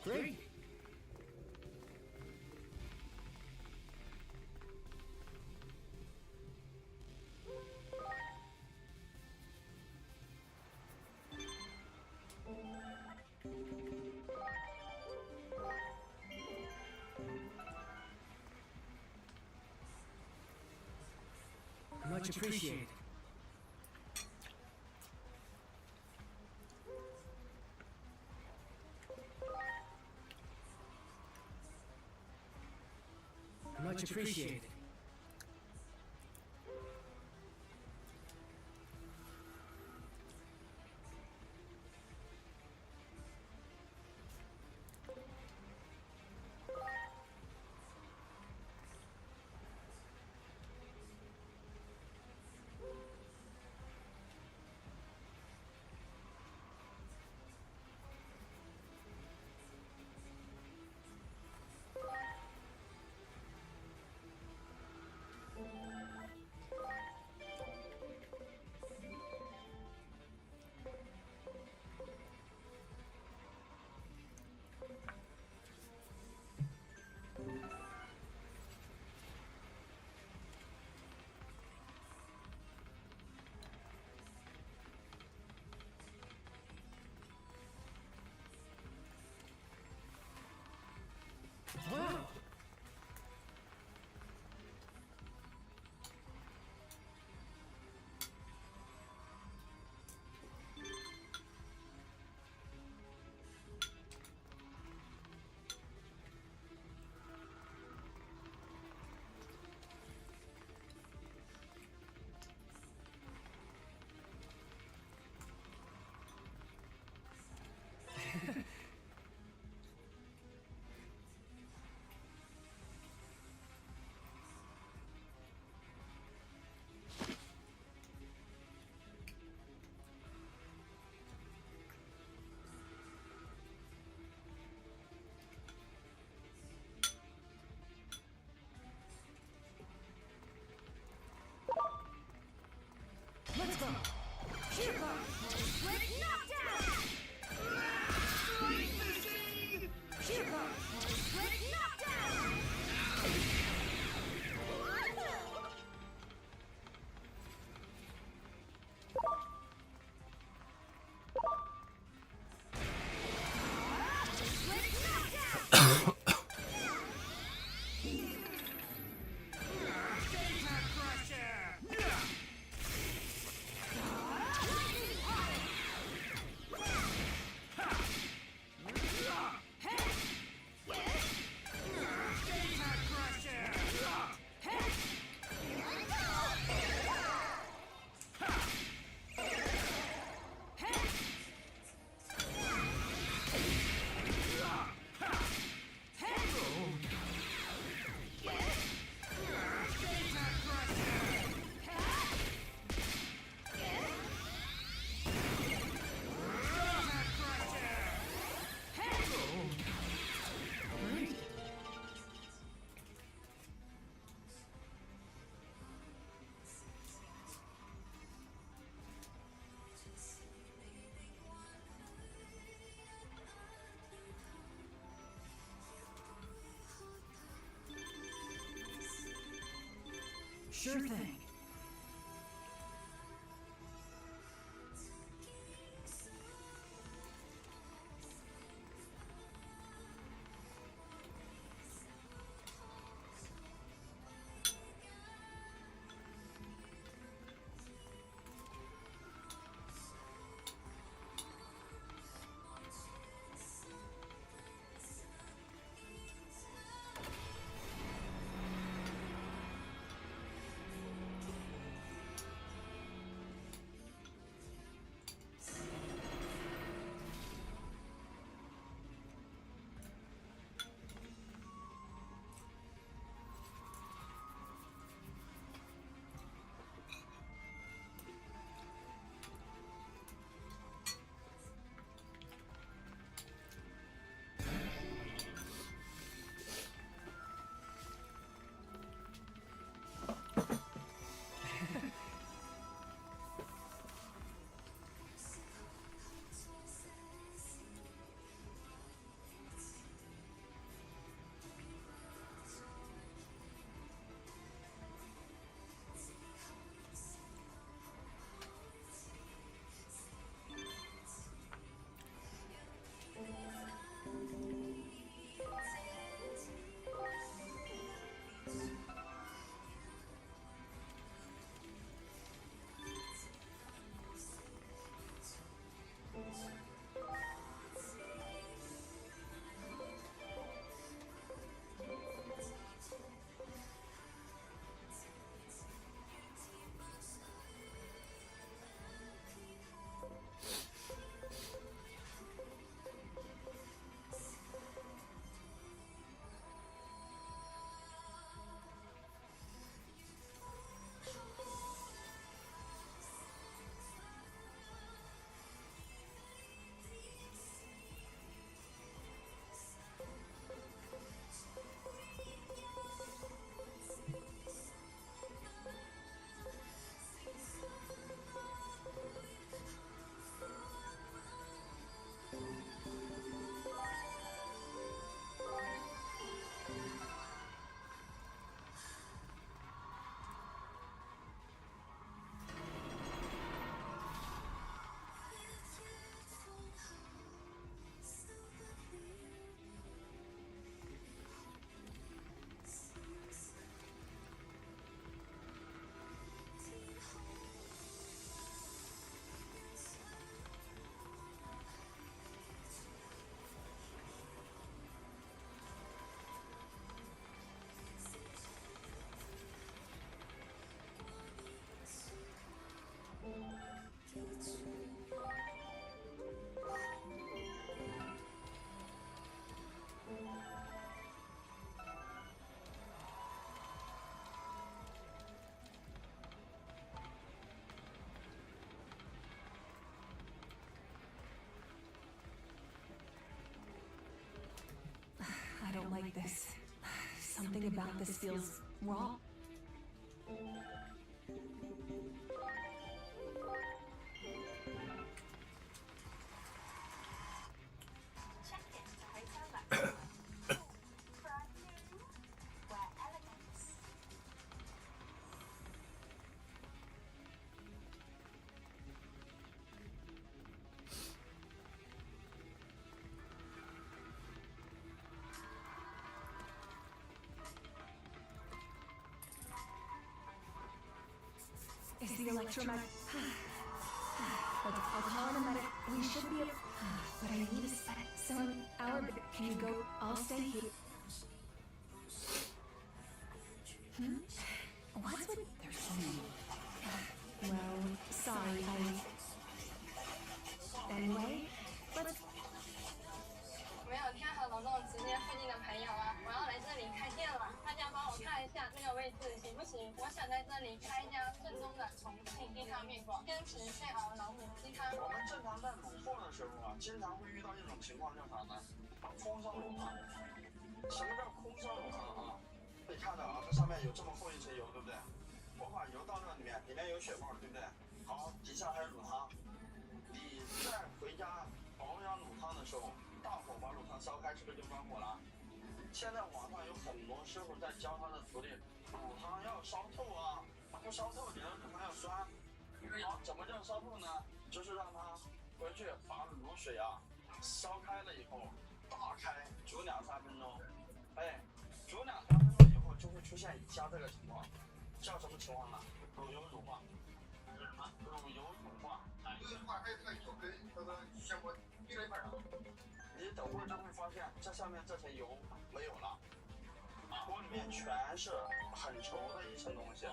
Great. Much appreciated. Much appreciated. Wow. Let's go. Cheer bar. Split knockdown. Cheer bar. Split knockdown. Split knockdown. Sure thing. I don't like this. Something about this feels wrong. Is the electromagnet? I'll call in a medic. We should be. But I need a spec. So can you go? I'll stay here. What's with? There's so many. Well, sorry. Anyway, let's. 没有天河楼这种直接附近的朋友啊，我要来这里开店了，大家帮我看一下这个位置行不行？我想在这里开一家正宗的重庆地摊面馆，坚持现熬老母鸡汤。我们正常在卤货的时候啊，经常会遇到一种情况，叫啥呢？空烧卤汤。什么叫空烧卤汤啊？你看到啊，这上面有这么厚一层油，对不对？我把油倒这里面，里面有血沫，对不对？好，底下还有卤汤。你在回家保养卤汤的时候，大火把卤汤烧开，是不是就关火了？现在网上有很多师傅在教他的徒弟，卤汤要烧透啊，不烧透，你让它没有酸。好，怎么叫烧透呢？就是让它回去把卤水啊烧开了以后，大开煮2-3分钟。哎，煮2-3分钟以后就会出现以下这个情况，叫什么情况呢？乳油乳化。乳油乳化。你等会儿就会发现，这上面这层油没有了，锅里面全是很稠的一层东西。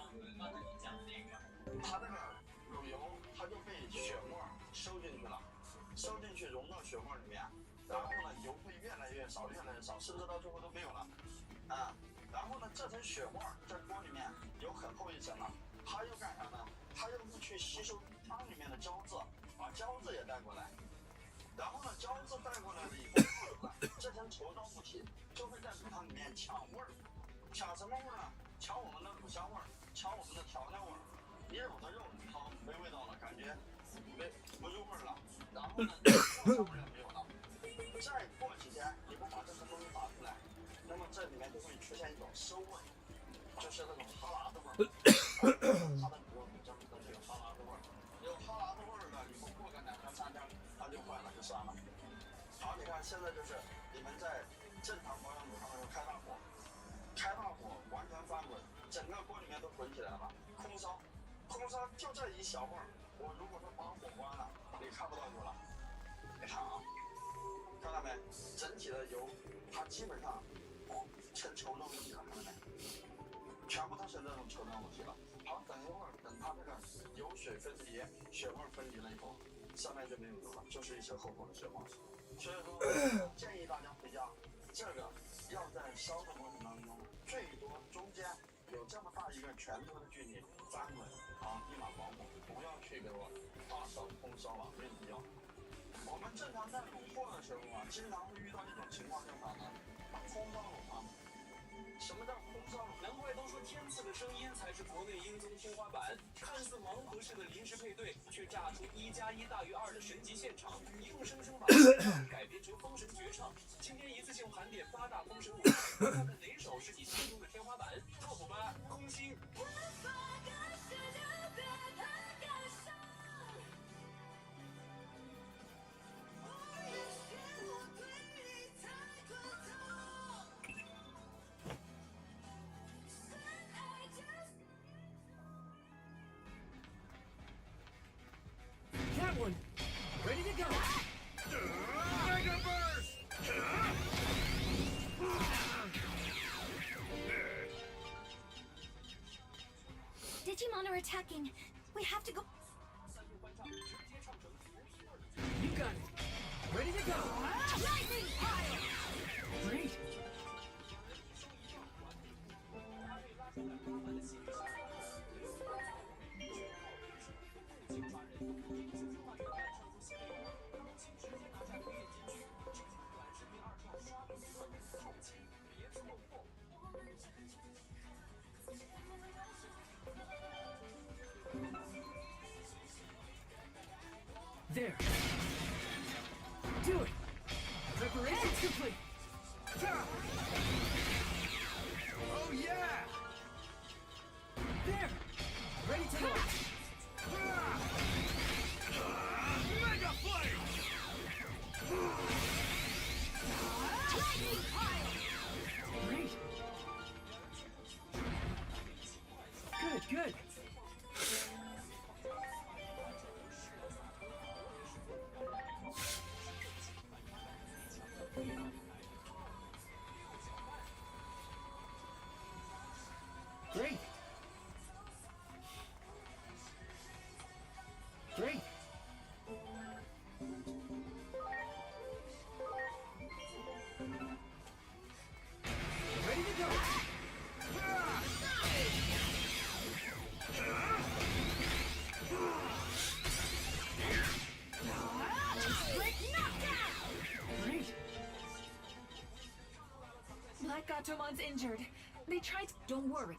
它这个乳油，它就被血沫收进去了，收进去融到血沫里面，然后呢，油会越来越少，越来越少，甚至到最后都没有了。然后呢，这层血沫在锅里面有很厚一层了，它又干啥呢？它又会去吸收汤里面的胶质，把胶质也带过来。然后呢，胶质带过来了以后，这层稠状物体就会在卤汤里面抢味儿，抢什么味儿呢？抢我们的卤香味儿，抢我们的调料味儿。你卤的肉汤没味道了，感觉不入味儿了。然后呢，酱味也没有了。再过几天，你不把这层东西打出来，那么这里面就会出现一种馊味，就是那种哈喇子味儿。它的卤肉真的这个哈喇子味儿，有哈喇子味儿的，以后过个2天3天，它就坏了，就酸了。好，你看现在就是你们在正常保养卤汤的时候开大火完全翻滚，整个锅里面都滚起来了，空烧就这一小会儿，我如果说把火关了，你看不到油了。你看啊，看到没？整体的油它基本上成稠状物体了，看到没？全部都是这种稠状物体了。好，等一会儿，等它这个油水分离、血沫分离了以后，上面就没有油了，就是一层厚厚的血沫。所以说，建议大家回家，这个要在烧的过程当中，最多中间有这么大一个拳头的距离翻滚，立马关火，不要去给我大烧空烧了，没有必要。我们正常在卤货的时候啊，经常会遇到一种情况叫啥呢？空烧卤汤。什么叫空烧卤？难怪都说天赐的声音才是国内英宗天花板，看似盲盒式的临时配对，却炸出1+1大于2的神级现场，硬生生把改编成封神绝唱。今天一次性盘点8大封神舞台，看看哪首是你心中的天花板。Top 8，空心。That one! Ready to go! Mega Burst! Digimon are attacking. We have to go. You got it! Ready to go! Lightning fire! Great! There. Do it. Preparations complete. Oh yeah! There. Ready to go. Mega Flame! Lightning fire! Great. Good. Great. Great. Ready to go. Split knockdown! Great. Black Gatomon's injured. They tried to... Don't worry.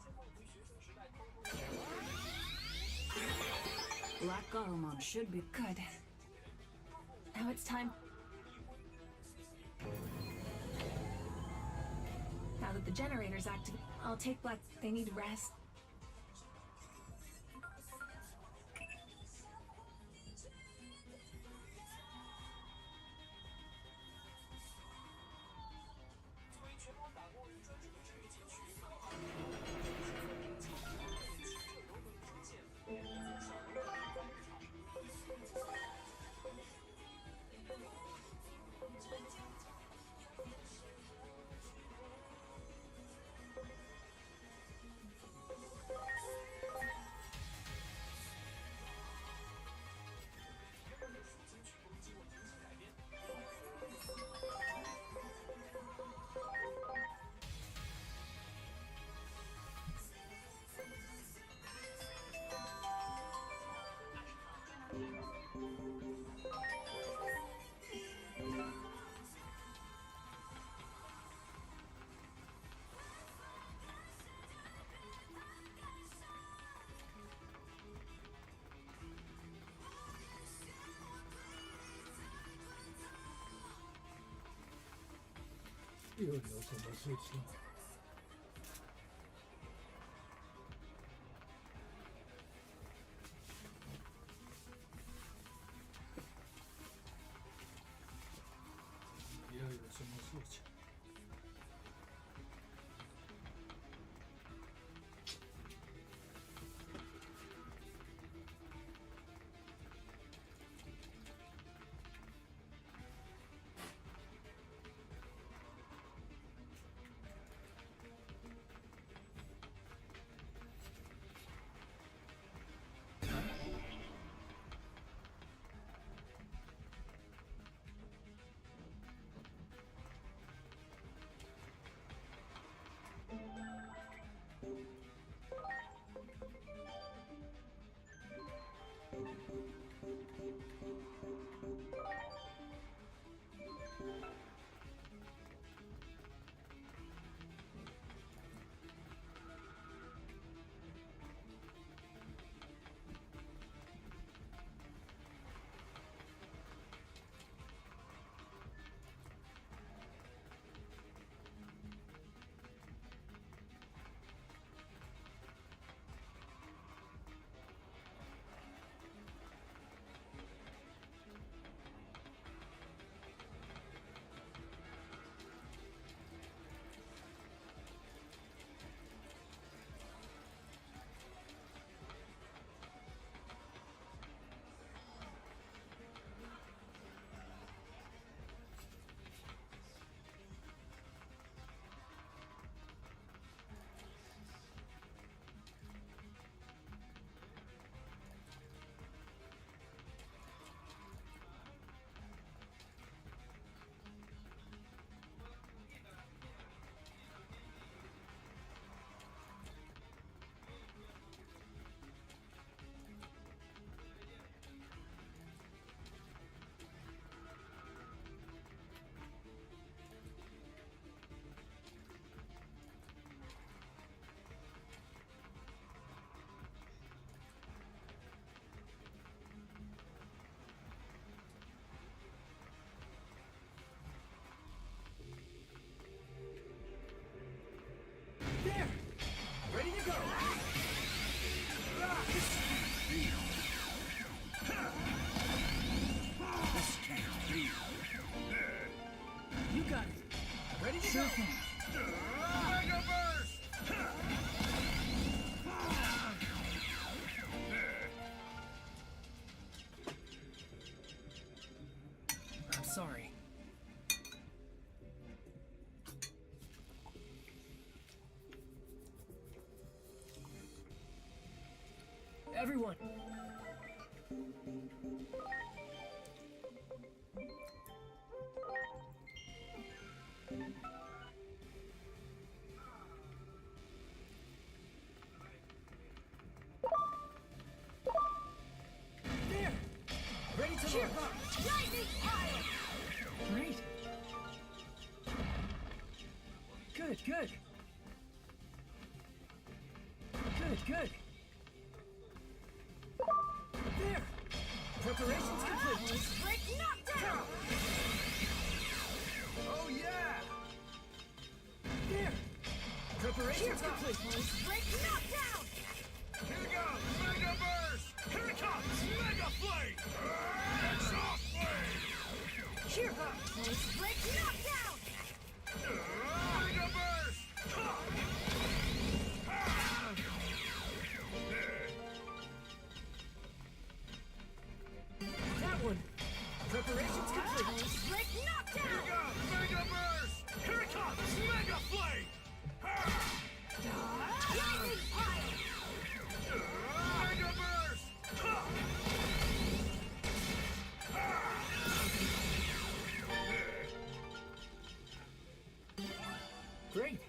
Black Gatomon should be good. Now it's time. Now that the generator's active, I'll take Black. They need rest. 又有什么事情？又有什么事情？There! Ready to go! This can't be. You got it! Ready to go! Mega Burst! I'm sorry. Everyone! There! Ready to launch! Lightning fire! Great! Good, good! Good. There! Preparations complete! Break knockdown! Oh yeah! There! Preparations complete! Break knockdown! Here goes Mega Burst! Here it comes! Mega Flame! Exhaust Flame! Here comes! Break knockdown! Mega Burst! That one! Preparations complete! Break knockdown! Here goes Mega Burst! Here it comes! Mega Flame! Lightning fire! Mega Burst! Great!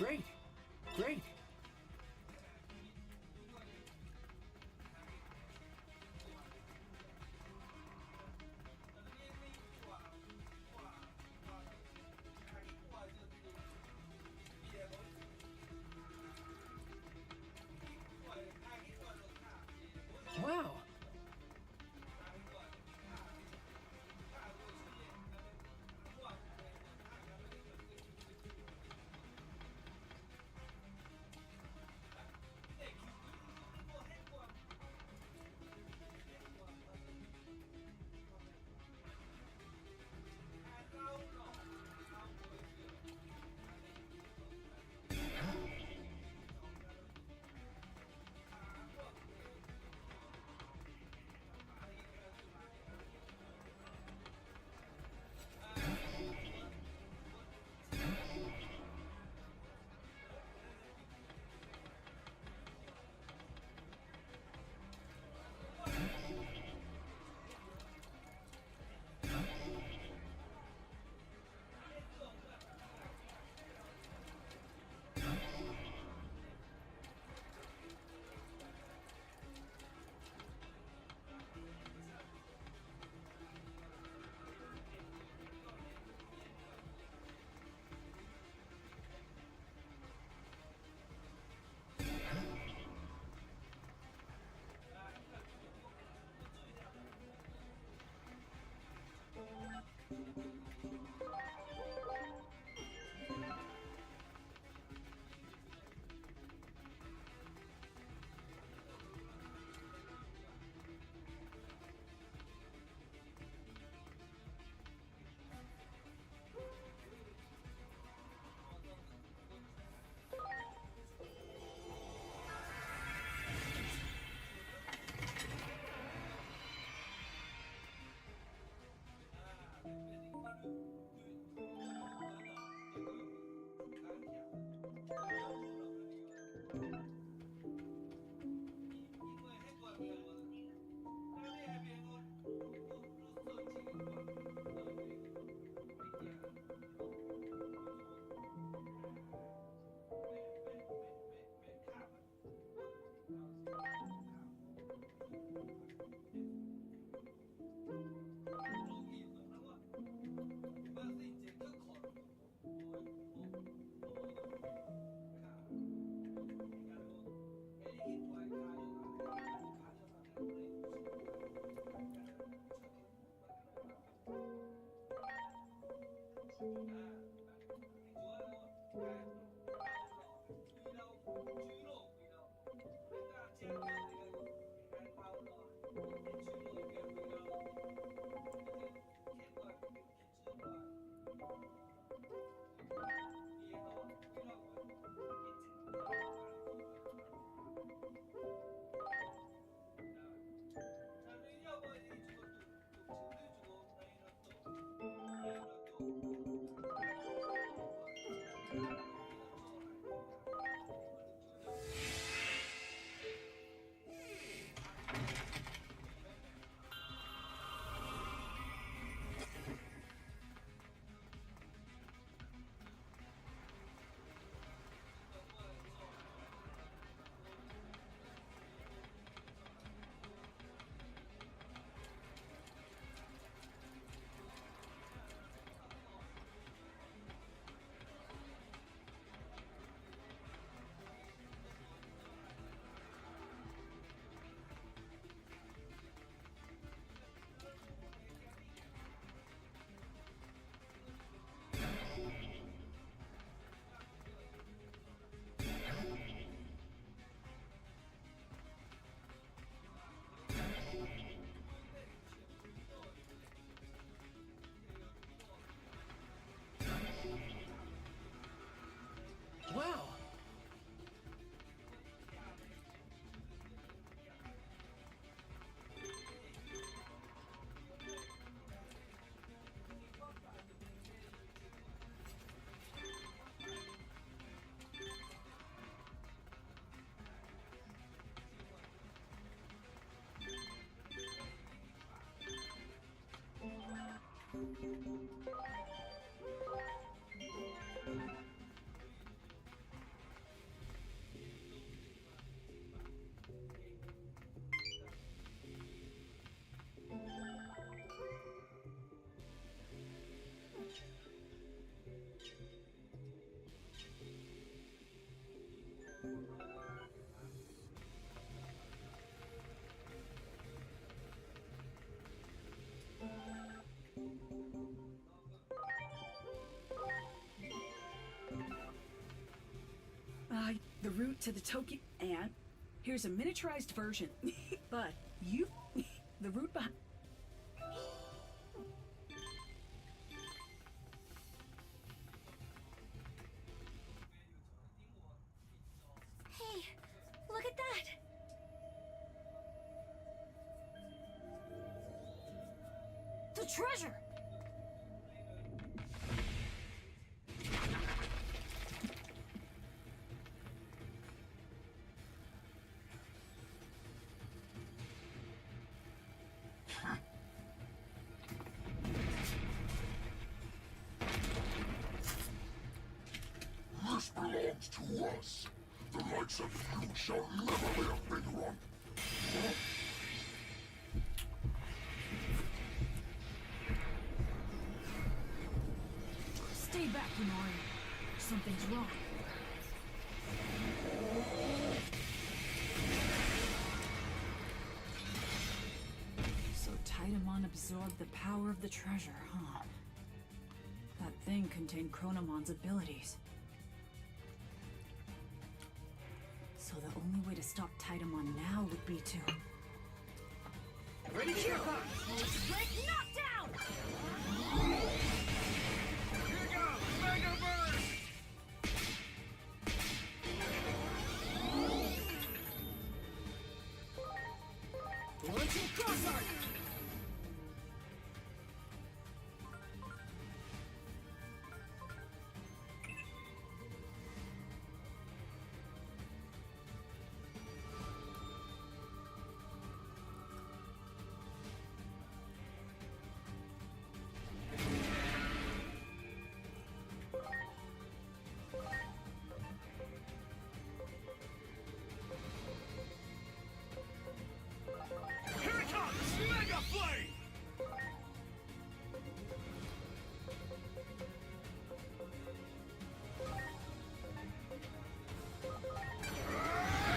Great. Great. Wow. Wow. The route to the Tokyo... And here's a miniaturized version. But you... The route behind... Hey, look at that! The treasure! This belongs to us. The likes of you shall never lay a finger on. Stay back, Inori. Something's wrong. So Titamon absorbed the power of the treasure, huh? That thing contained Chronomon's abilities. So the only way to stop Titamon now would be to... Ready, Here Break knockdown! Here goes Mega Burst! Launching Crossart! Here it comes! Mega Flame!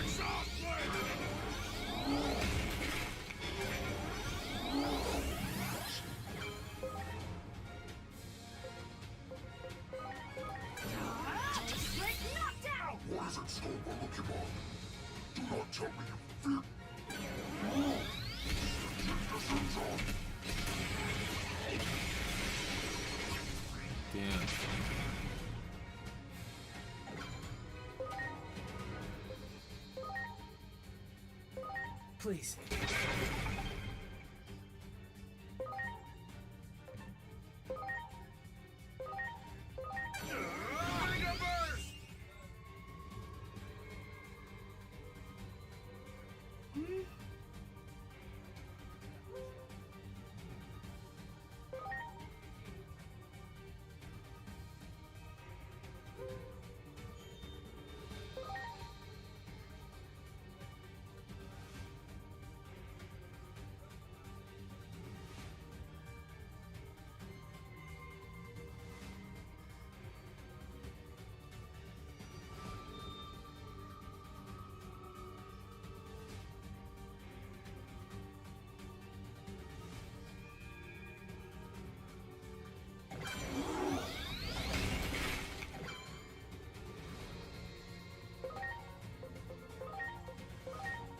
Exhaust Flame! Break knockdown! What is in store, Pokemon? Do not tell me you fear. Damn. Please. Mega Burst!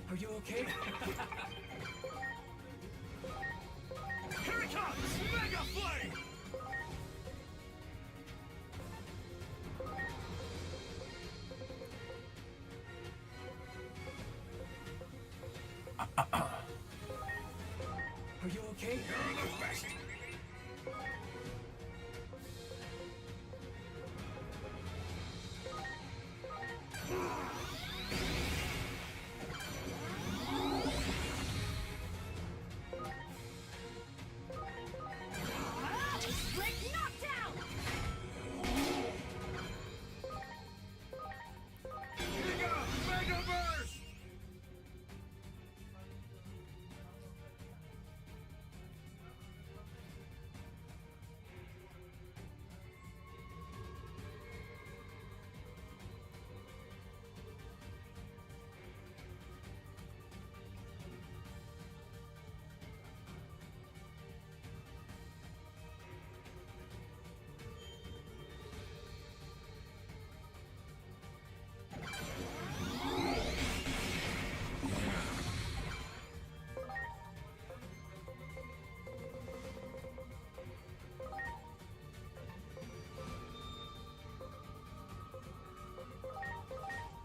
Are you okay? Here it comes! Mega Flame! Are you okay? You're the best! Break knockdown! Here goes Mega Burst!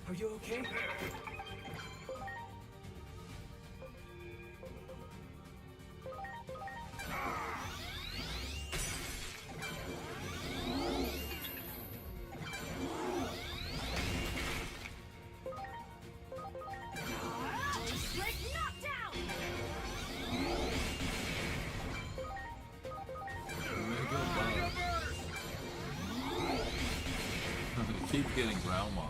Are you okay? Keep getting ground mob.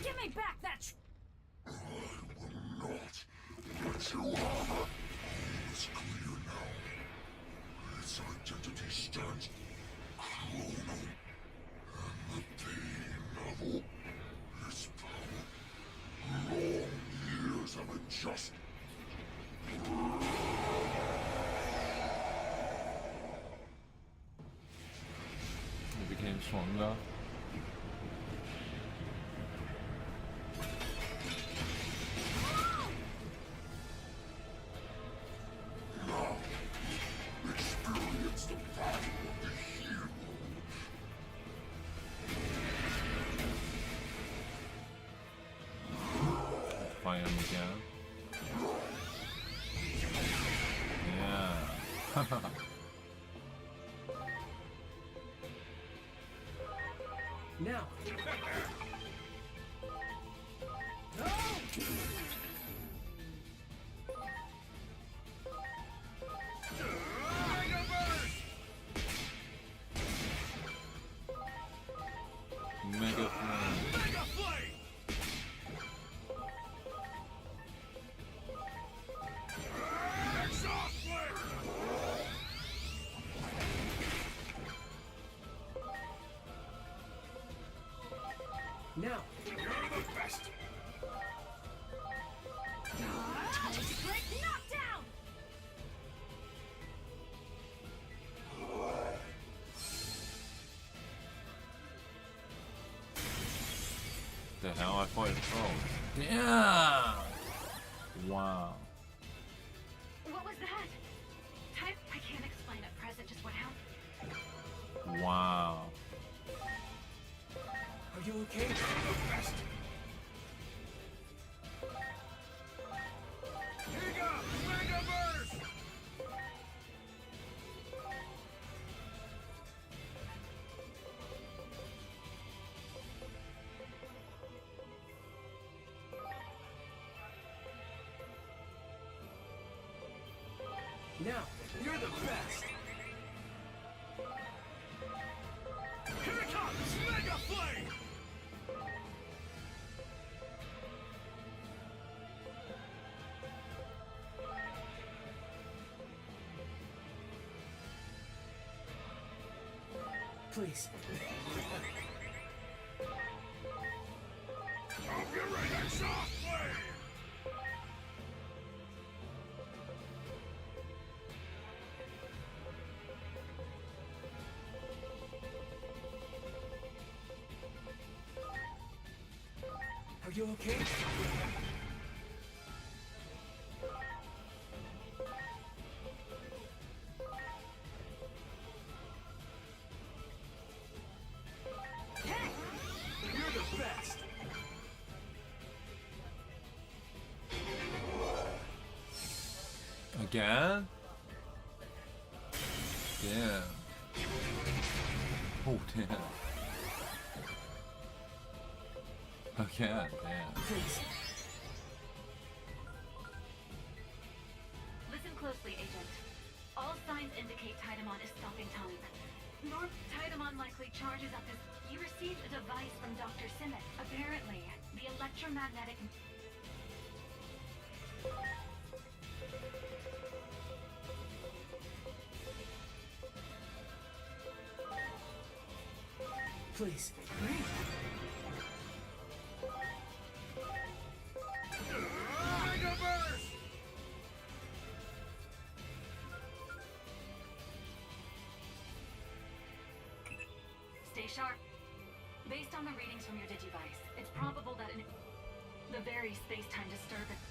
Give me back that. But your armor is clear now. Its identity stands Chrono. And the pain of its power. Long years of injustice. It became stronger. Experience the battle of the hero. Fight him again. Yeah. Now. No! Mega Flame. Now. You're the best. Knockdown! The hell I fought. Oh, damn! Wow. What was that? I can't explain at present just what happened. Wow. Are you okay? Here you go! Mega Burst! Now. You're the best. Here it comes! Mega Flame! Please. Hope you're ready, soft flame! Are you okay? You're the best. Again? Damn. Oh, damn. Again, damn. Please. Listen closely, Agent. All signs indicate Titamon is stopping time. Nor Titamon likely charges up his... You received a device from Dr. Simmet. Apparently, the electromagnetic... Please. Stay sharp. Based on the readings from your Digivice, it's probable that the very space-time disturbance.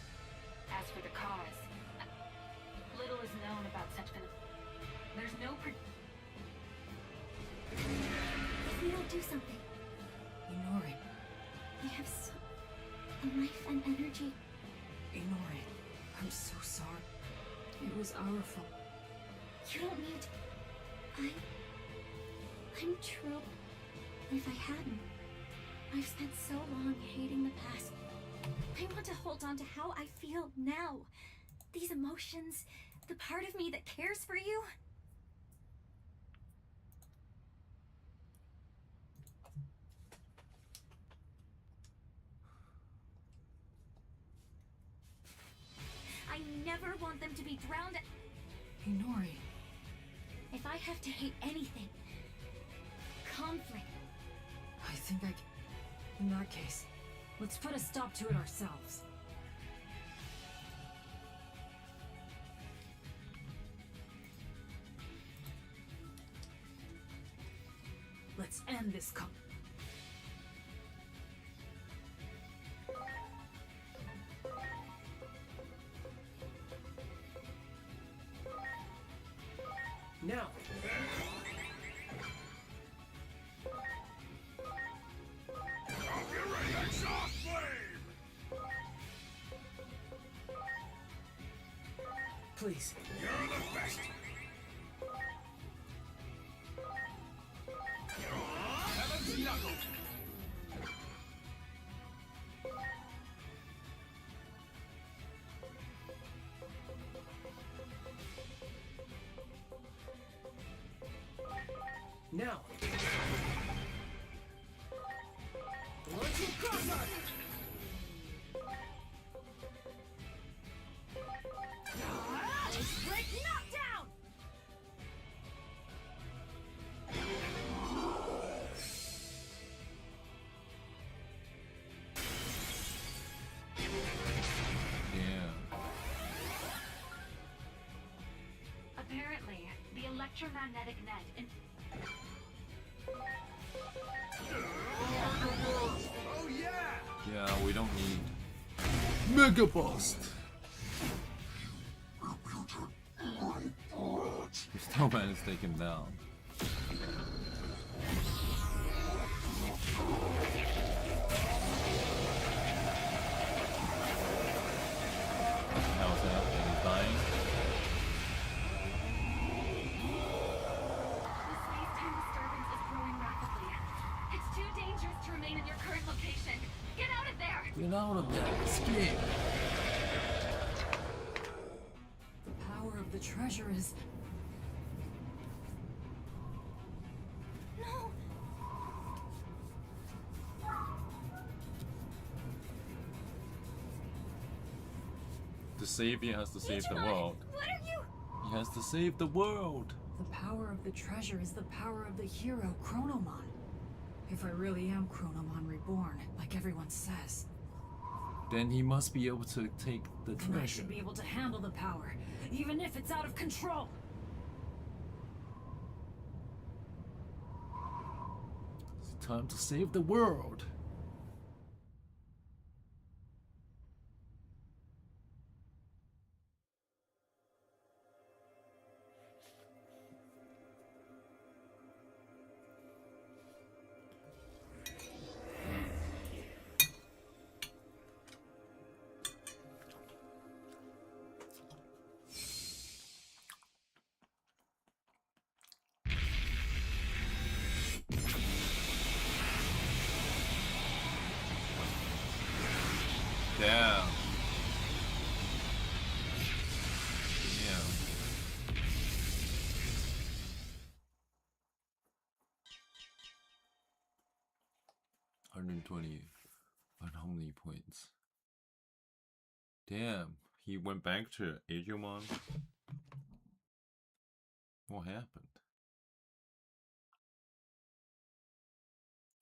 As for the cause, little is known about such There's no If we don't do something, Ignore it. they have so life and energy. Ignore it. I'm so sorry. It was our fault. You don't need. I'm true. If I hadn't, I've spent so long hating the past. I want to hold on to how I feel now. These emotions, the part of me that cares for you. I never want them to be drowned. Inori. If I have to hate anything, conflict. I think I can. In that case, let's put a stop to it ourselves. Let's end this Now. Exhaust flame! Please. You're the best! Heaven's knuckle! Now. Launching crosshair. Break knockdown! Apparently, the electromagnetic net in Oh yeah! Yeah, we don't need Mega Bust. The snowman is taken down. How's that? He's dying. The space-time disturbance is growing rapidly. It's too dangerous to remain in your current location. Get out of there! Get out of there! Escape! The power of the treasure is... No! The savior has to save the Digimon, world. What are you? He has to save the world. The power of the treasure is the power of the hero, Chronomon. If I really am Chronomon reborn, like everyone says, Then he must be able to take the then I treasure. should be able to handle the power, even if it's out of control. It's time to save the world. Damn. Damn. 120. But how many points? Damn. He went back to Digimon. What happened?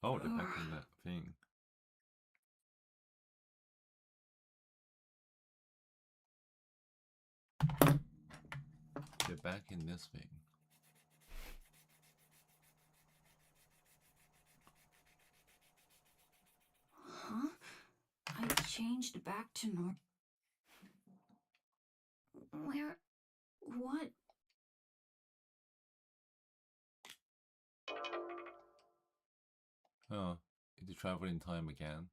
Oh, they're back in that thing. They're back in this thing. changed back to normal. Where? What? Oh, did you travel in time again?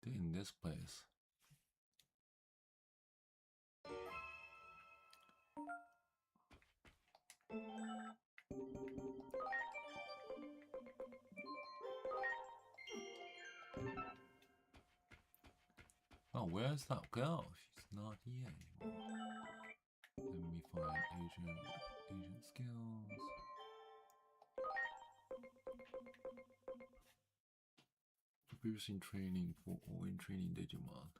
They're in this place. Oh, where's that girl? She's not here anymore. Let me find agent skills. Producing training for all in training Digimon.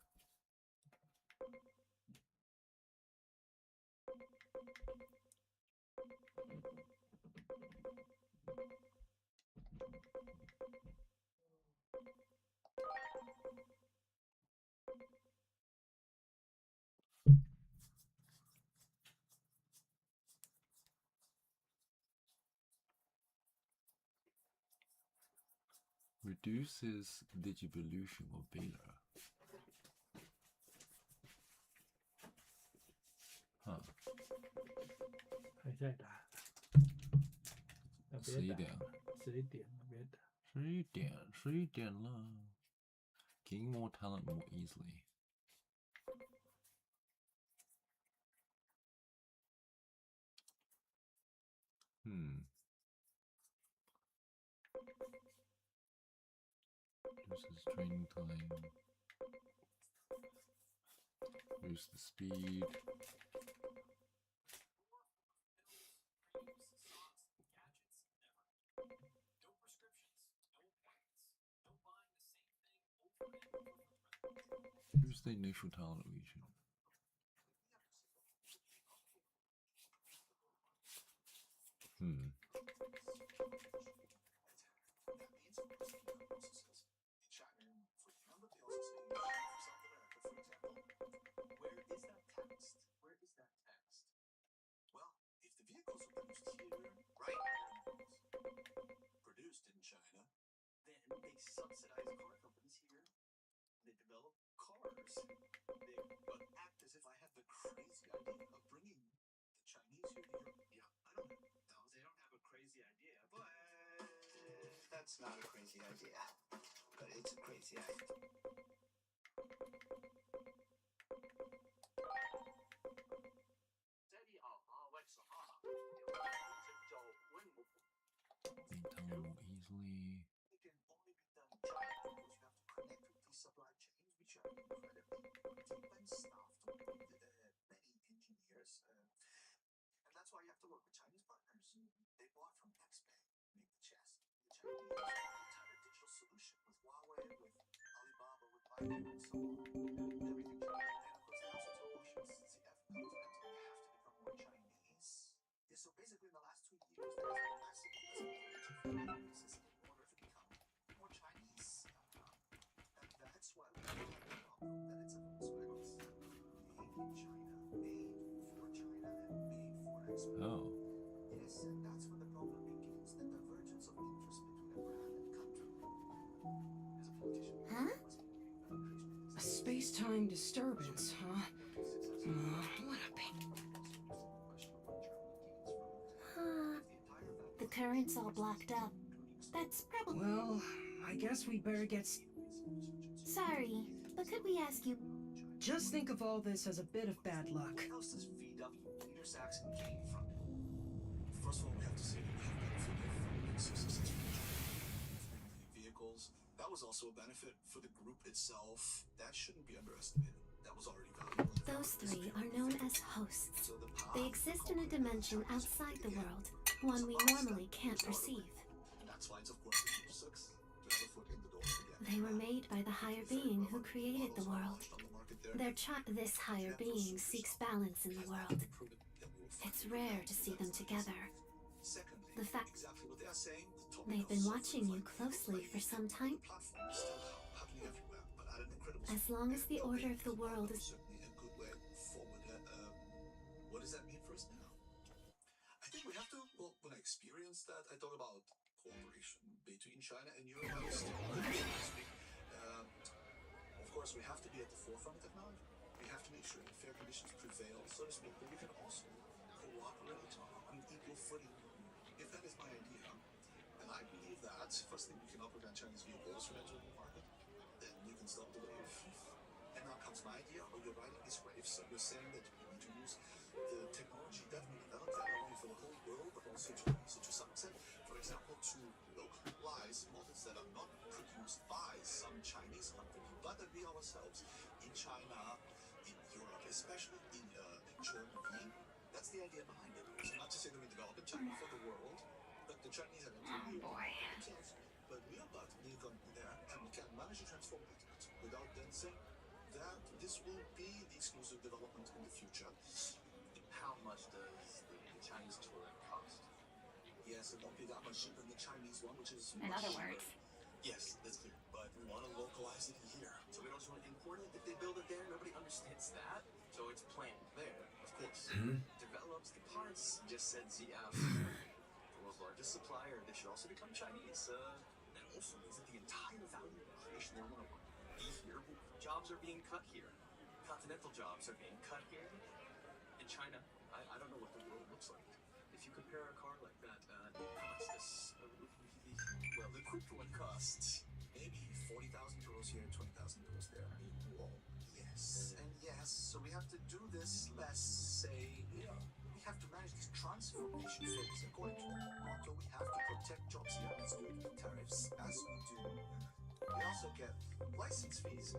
Reduces digivolution of beta. Huh. 还在打。11点。11点，别打。11点了。Gain more talent more easily. Reduces training time. Boost the speed. Boost the initial talent region. Produced in China, then they subsidize car companies here. They develop cars. But act as if I have the crazy idea of bringing the Chinese here to Europe. Yeah, I don't know. No, they don't have a crazy idea, but that's not a crazy idea. But it's a crazy idea. More easily. It can only be done in China because you have to connect with these supply chains, which are incredibly deep and staffed with many engineers. And that's why you have to work with Chinese partners. They bought from XPeng, make the chess. The Chinese have an entire digital solution with Huawei, with Alibaba, with Baidu, and so on. Everything Chinese. And of course, they also tell Oceans CF Continental you have to become more Chinese. Yeah, so basically, in the last 2 years, there's been massive increases in order to become more Chinese. And that's why we have a problem that it's a Volkswagen made in China, made for China, and made for export. Oh. Yes, and that's where the problem begins, the divergence of interest between a brand and country. As a politician, huh? A space-time disturbance, huh? What a pain. The current's all blocked up. That's probably... Well, I guess we better get... Sorry, but could we ask you... Just think of all this as a bit of bad luck. Where else does VW, Peter Saxon, came from? First of all, we have to say that we have benefited from being so successful in China. 3 million vehicles. That was also a benefit for the group itself. That shouldn't be underestimated. That was already valuable. Those 3 are known as hosts. They exist in a dimension outside the world, one we normally can't perceive. That's why it's of course a huge success to have a foot in the door again. They were made by the higher being who created the world. This higher being seeks balance in the world. It's rare to see them together. The fact they've been watching you closely for some time. As long as the order of the world is... Certainly a good way forward. What does that mean for us now? I think we have to, well, when I experienced that, I thought about cooperation between China and Europe is still ongoing. Of course, we have to be at the forefront of technology. We have to make sure that fair conditions prevail, so to speak, but we can also cooperate on equal footing. If that is my idea, and I believe that, first thing, we can operate on Chinese vehicles for entering the market, then we can stop the wave. And now comes my idea, you're riding this wave, so you're saying that we need to use the technology that we developed, not only for the whole world, but also to some extent, for example, to localize models that are not produced by some Chinese company, but that we ourselves, in China, in Europe, especially in Germany, that's the idea behind it. So not to say that we develop in China for the world, but the Chinese are entering themselves. But we are about to be there, and we can manage to transform that without then saying that this will be the exclusive development in the future. How much does the Chinese Touring cost? Yes, it won't be that much cheaper than the Chinese one, which is In much other cheaper. words. Yes, that's clear. But we want to localize it here. So we don't just want to import it. If they build it there, nobody understands that. So it's planned there, of course. Develops the parts, just said ZF. The world's largest supplier. They should also become Chinese. That also means that the entire value creation they want to be here. Jobs are being cut here. Continental jobs are being cut here. In China, I don't know what the world looks like. If you compare a car like that, how much this? Well, the quick one costs maybe 40,000 euros here, 20,000 euros there. Well, yes, and yes. So we have to do this, let's say, we have to manage this transformation phase according to our motto. We have to protect jobs here. Let's do it with tariffs, as we do. We also get license fees.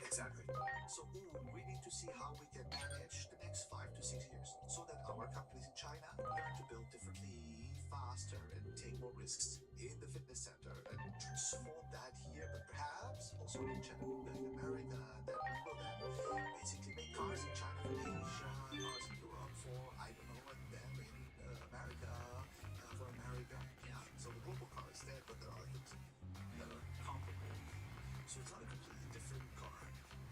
Exactly. So we need to see how we can manage the next 5 to 6 years so that our companies in China learn to build differently, faster, and take more risks in the fitness center and transform that here, but perhaps also in Chattanooga, in America, that we will then basically make cars in China for Asia, cars in Europe for, I don't know, and then in America for America. Yeah, so the global car is there, but there are things that are comparable. So it's not a completely different car.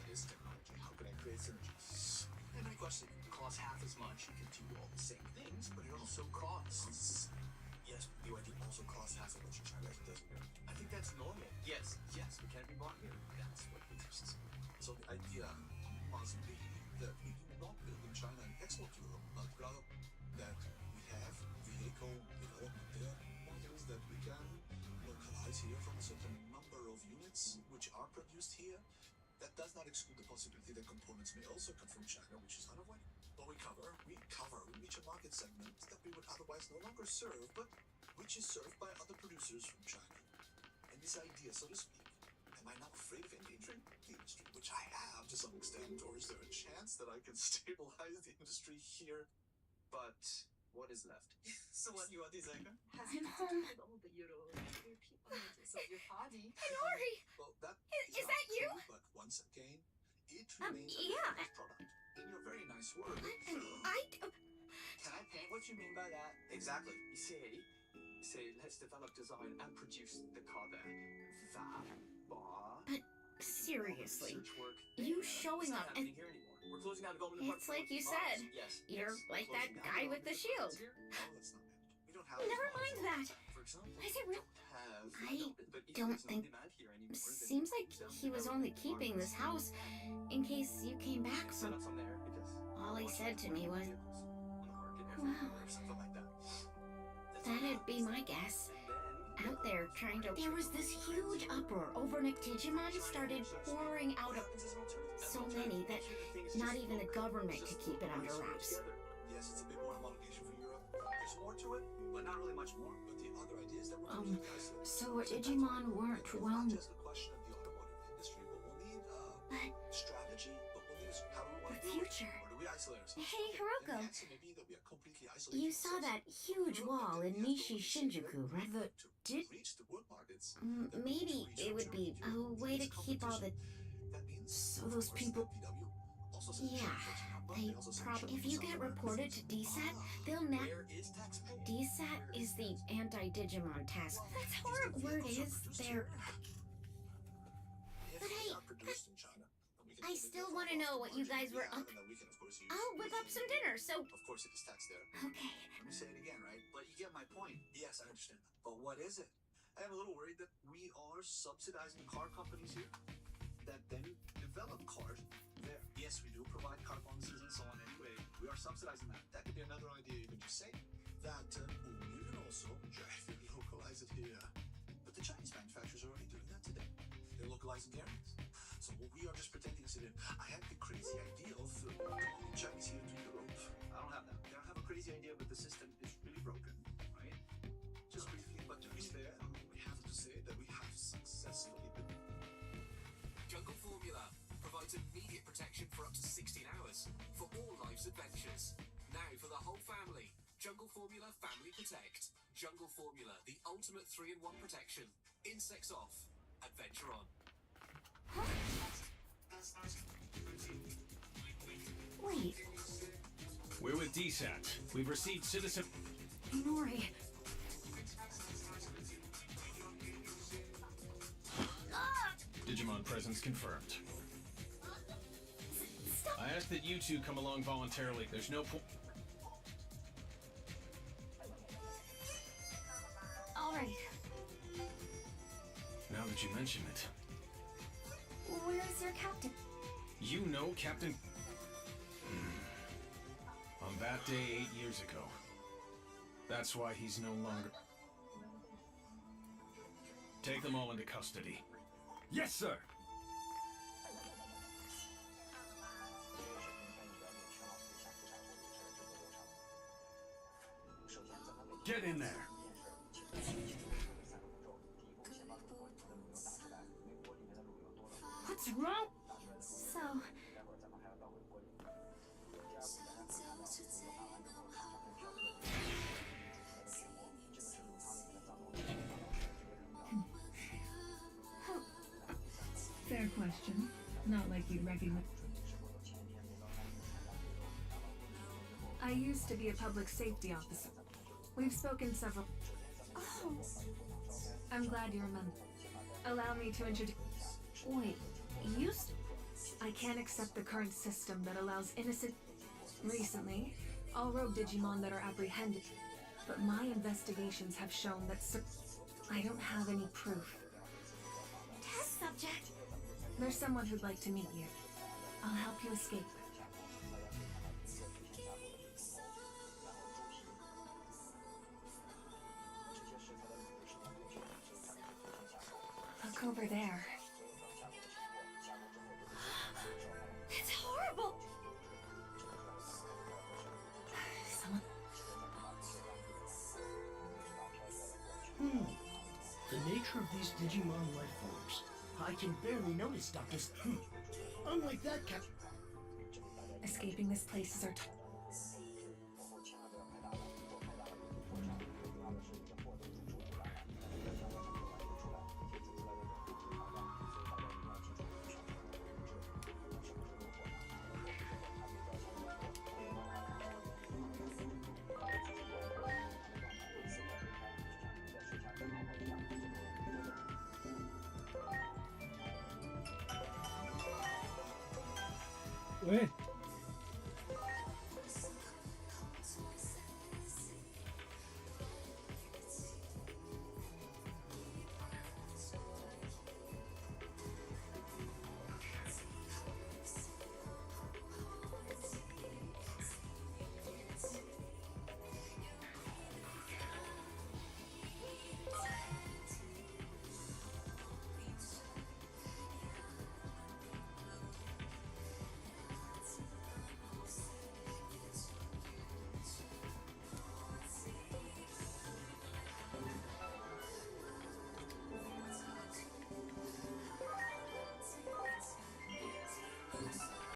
It is technology. How can I create synergies? And my question, it costs half as much. You can do all the same things, but it also costs. Yes, UID also costs half as much in China as it does in Europe. I think that's normal. Yes, we can be bought here. That's what interests me. So the idea must be that we do not build in China and export to Europe, but rather that we have vehicle development there, models that we can localize here from a certain number of units which are produced here. That does not exclude the possibility that components may also come from China, which is unavoidable. But we reach a market segment that we would otherwise no longer serve, but which is served by other producers from China. And this idea, so to speak, am I now afraid of endangering the industry, which I have to some extent, or is there a chance that I can stabilize the industry here? But what is left? So what you want to say? I'm home. Hillary! Well, that Is that you? true, but once again, it remains a yeah. finished product. In your very nice work. Can I paint what you mean by that? Exactly. You say, let's develop, design, and produce the car there. But seriously, you showing up and we're closing down it's like you said. You're like that guy with the shield. Never mind that. Is it real? I don't think. Seems like he was only keeping this house in case you came back from. All he said to me was, "Wow." That'd be my guess. Out there trying to. There was this huge uproar over Digimon started pouring out of so many that not even the government could keep it under wraps. Yes, it's a bit more homologation for Europe. There's more to it, but not really much more. But the other idea is that we're completely isolated. So Digimon weren't well. It's not just a question of the automotive industry, but we'll need strategy. But we'll need how do we want to do it? Or do we isolate ourselves? Hey, Hiroko. And the answer may be that we are completely isolated. You saw that huge wall in Nishi Shinjuku, right? Maybe it would be a way to keep all the. So those people. Yeah, they probably. If you get reported to DSAT, they'll DSAT is the anti-Digimon task. That's horrible word is there. But hey, I still want to know what you guys were up. I'll whip up some dinner, so. Of course it is taxed there. Okay. Let me say it again, right? But you get my point. Yeah, Yes, I understand that. But what is it? I am a little worried that we are subsidizing car companies here that then develop cars there. Yes, we do provide car bonuses and so on anyway. We are subsidizing that. That could be another idea you could just say. That you can also localize it here. But the Chinese manufacturers are already doing that today. They're localizing areas. So we are just pretending as if I had the crazy idea of bringing Chinese here to Europe. I don't have that. I don't have a crazy idea, but the system is really broken, right? Just briefly, but to be fair, we have to say that we have successfully been. Jungle Formula provides immediate protection for up to 16 hours for all life's adventures. Now for the whole family, Jungle Formula Family Protect. Jungle Formula, the ultimate 3-in-1 protection. Insects off, adventure on. Wait, We're with DSAT. We've received citizen... Nori. Digimon presence confirmed. I asked that you two come along voluntarily. There's no point... All right. Now that you mention it. Where's your captain? You know Captain... On that day 8 years ago. That's why he's no longer... Take them all into custody. Yes, sir. Get in there. What's wrong? So... Fair question. Not like you'd recognize. I used to be a public safety officer. We've spoken several. Oh. I'm glad you remember. Allow me to introduce. Wait, you I can't accept the current system that allows innocent. Recently, all rogue Digimon that are apprehended. But my investigations have shown that I don't have any proof. Test subject. There's someone who'd like to meet you. I'll help you escape. Look over there. It's horrible. Someone... The nature of these Digimon life forms. I can barely notice, Dr. Unlike that Escaping this place is our Wait.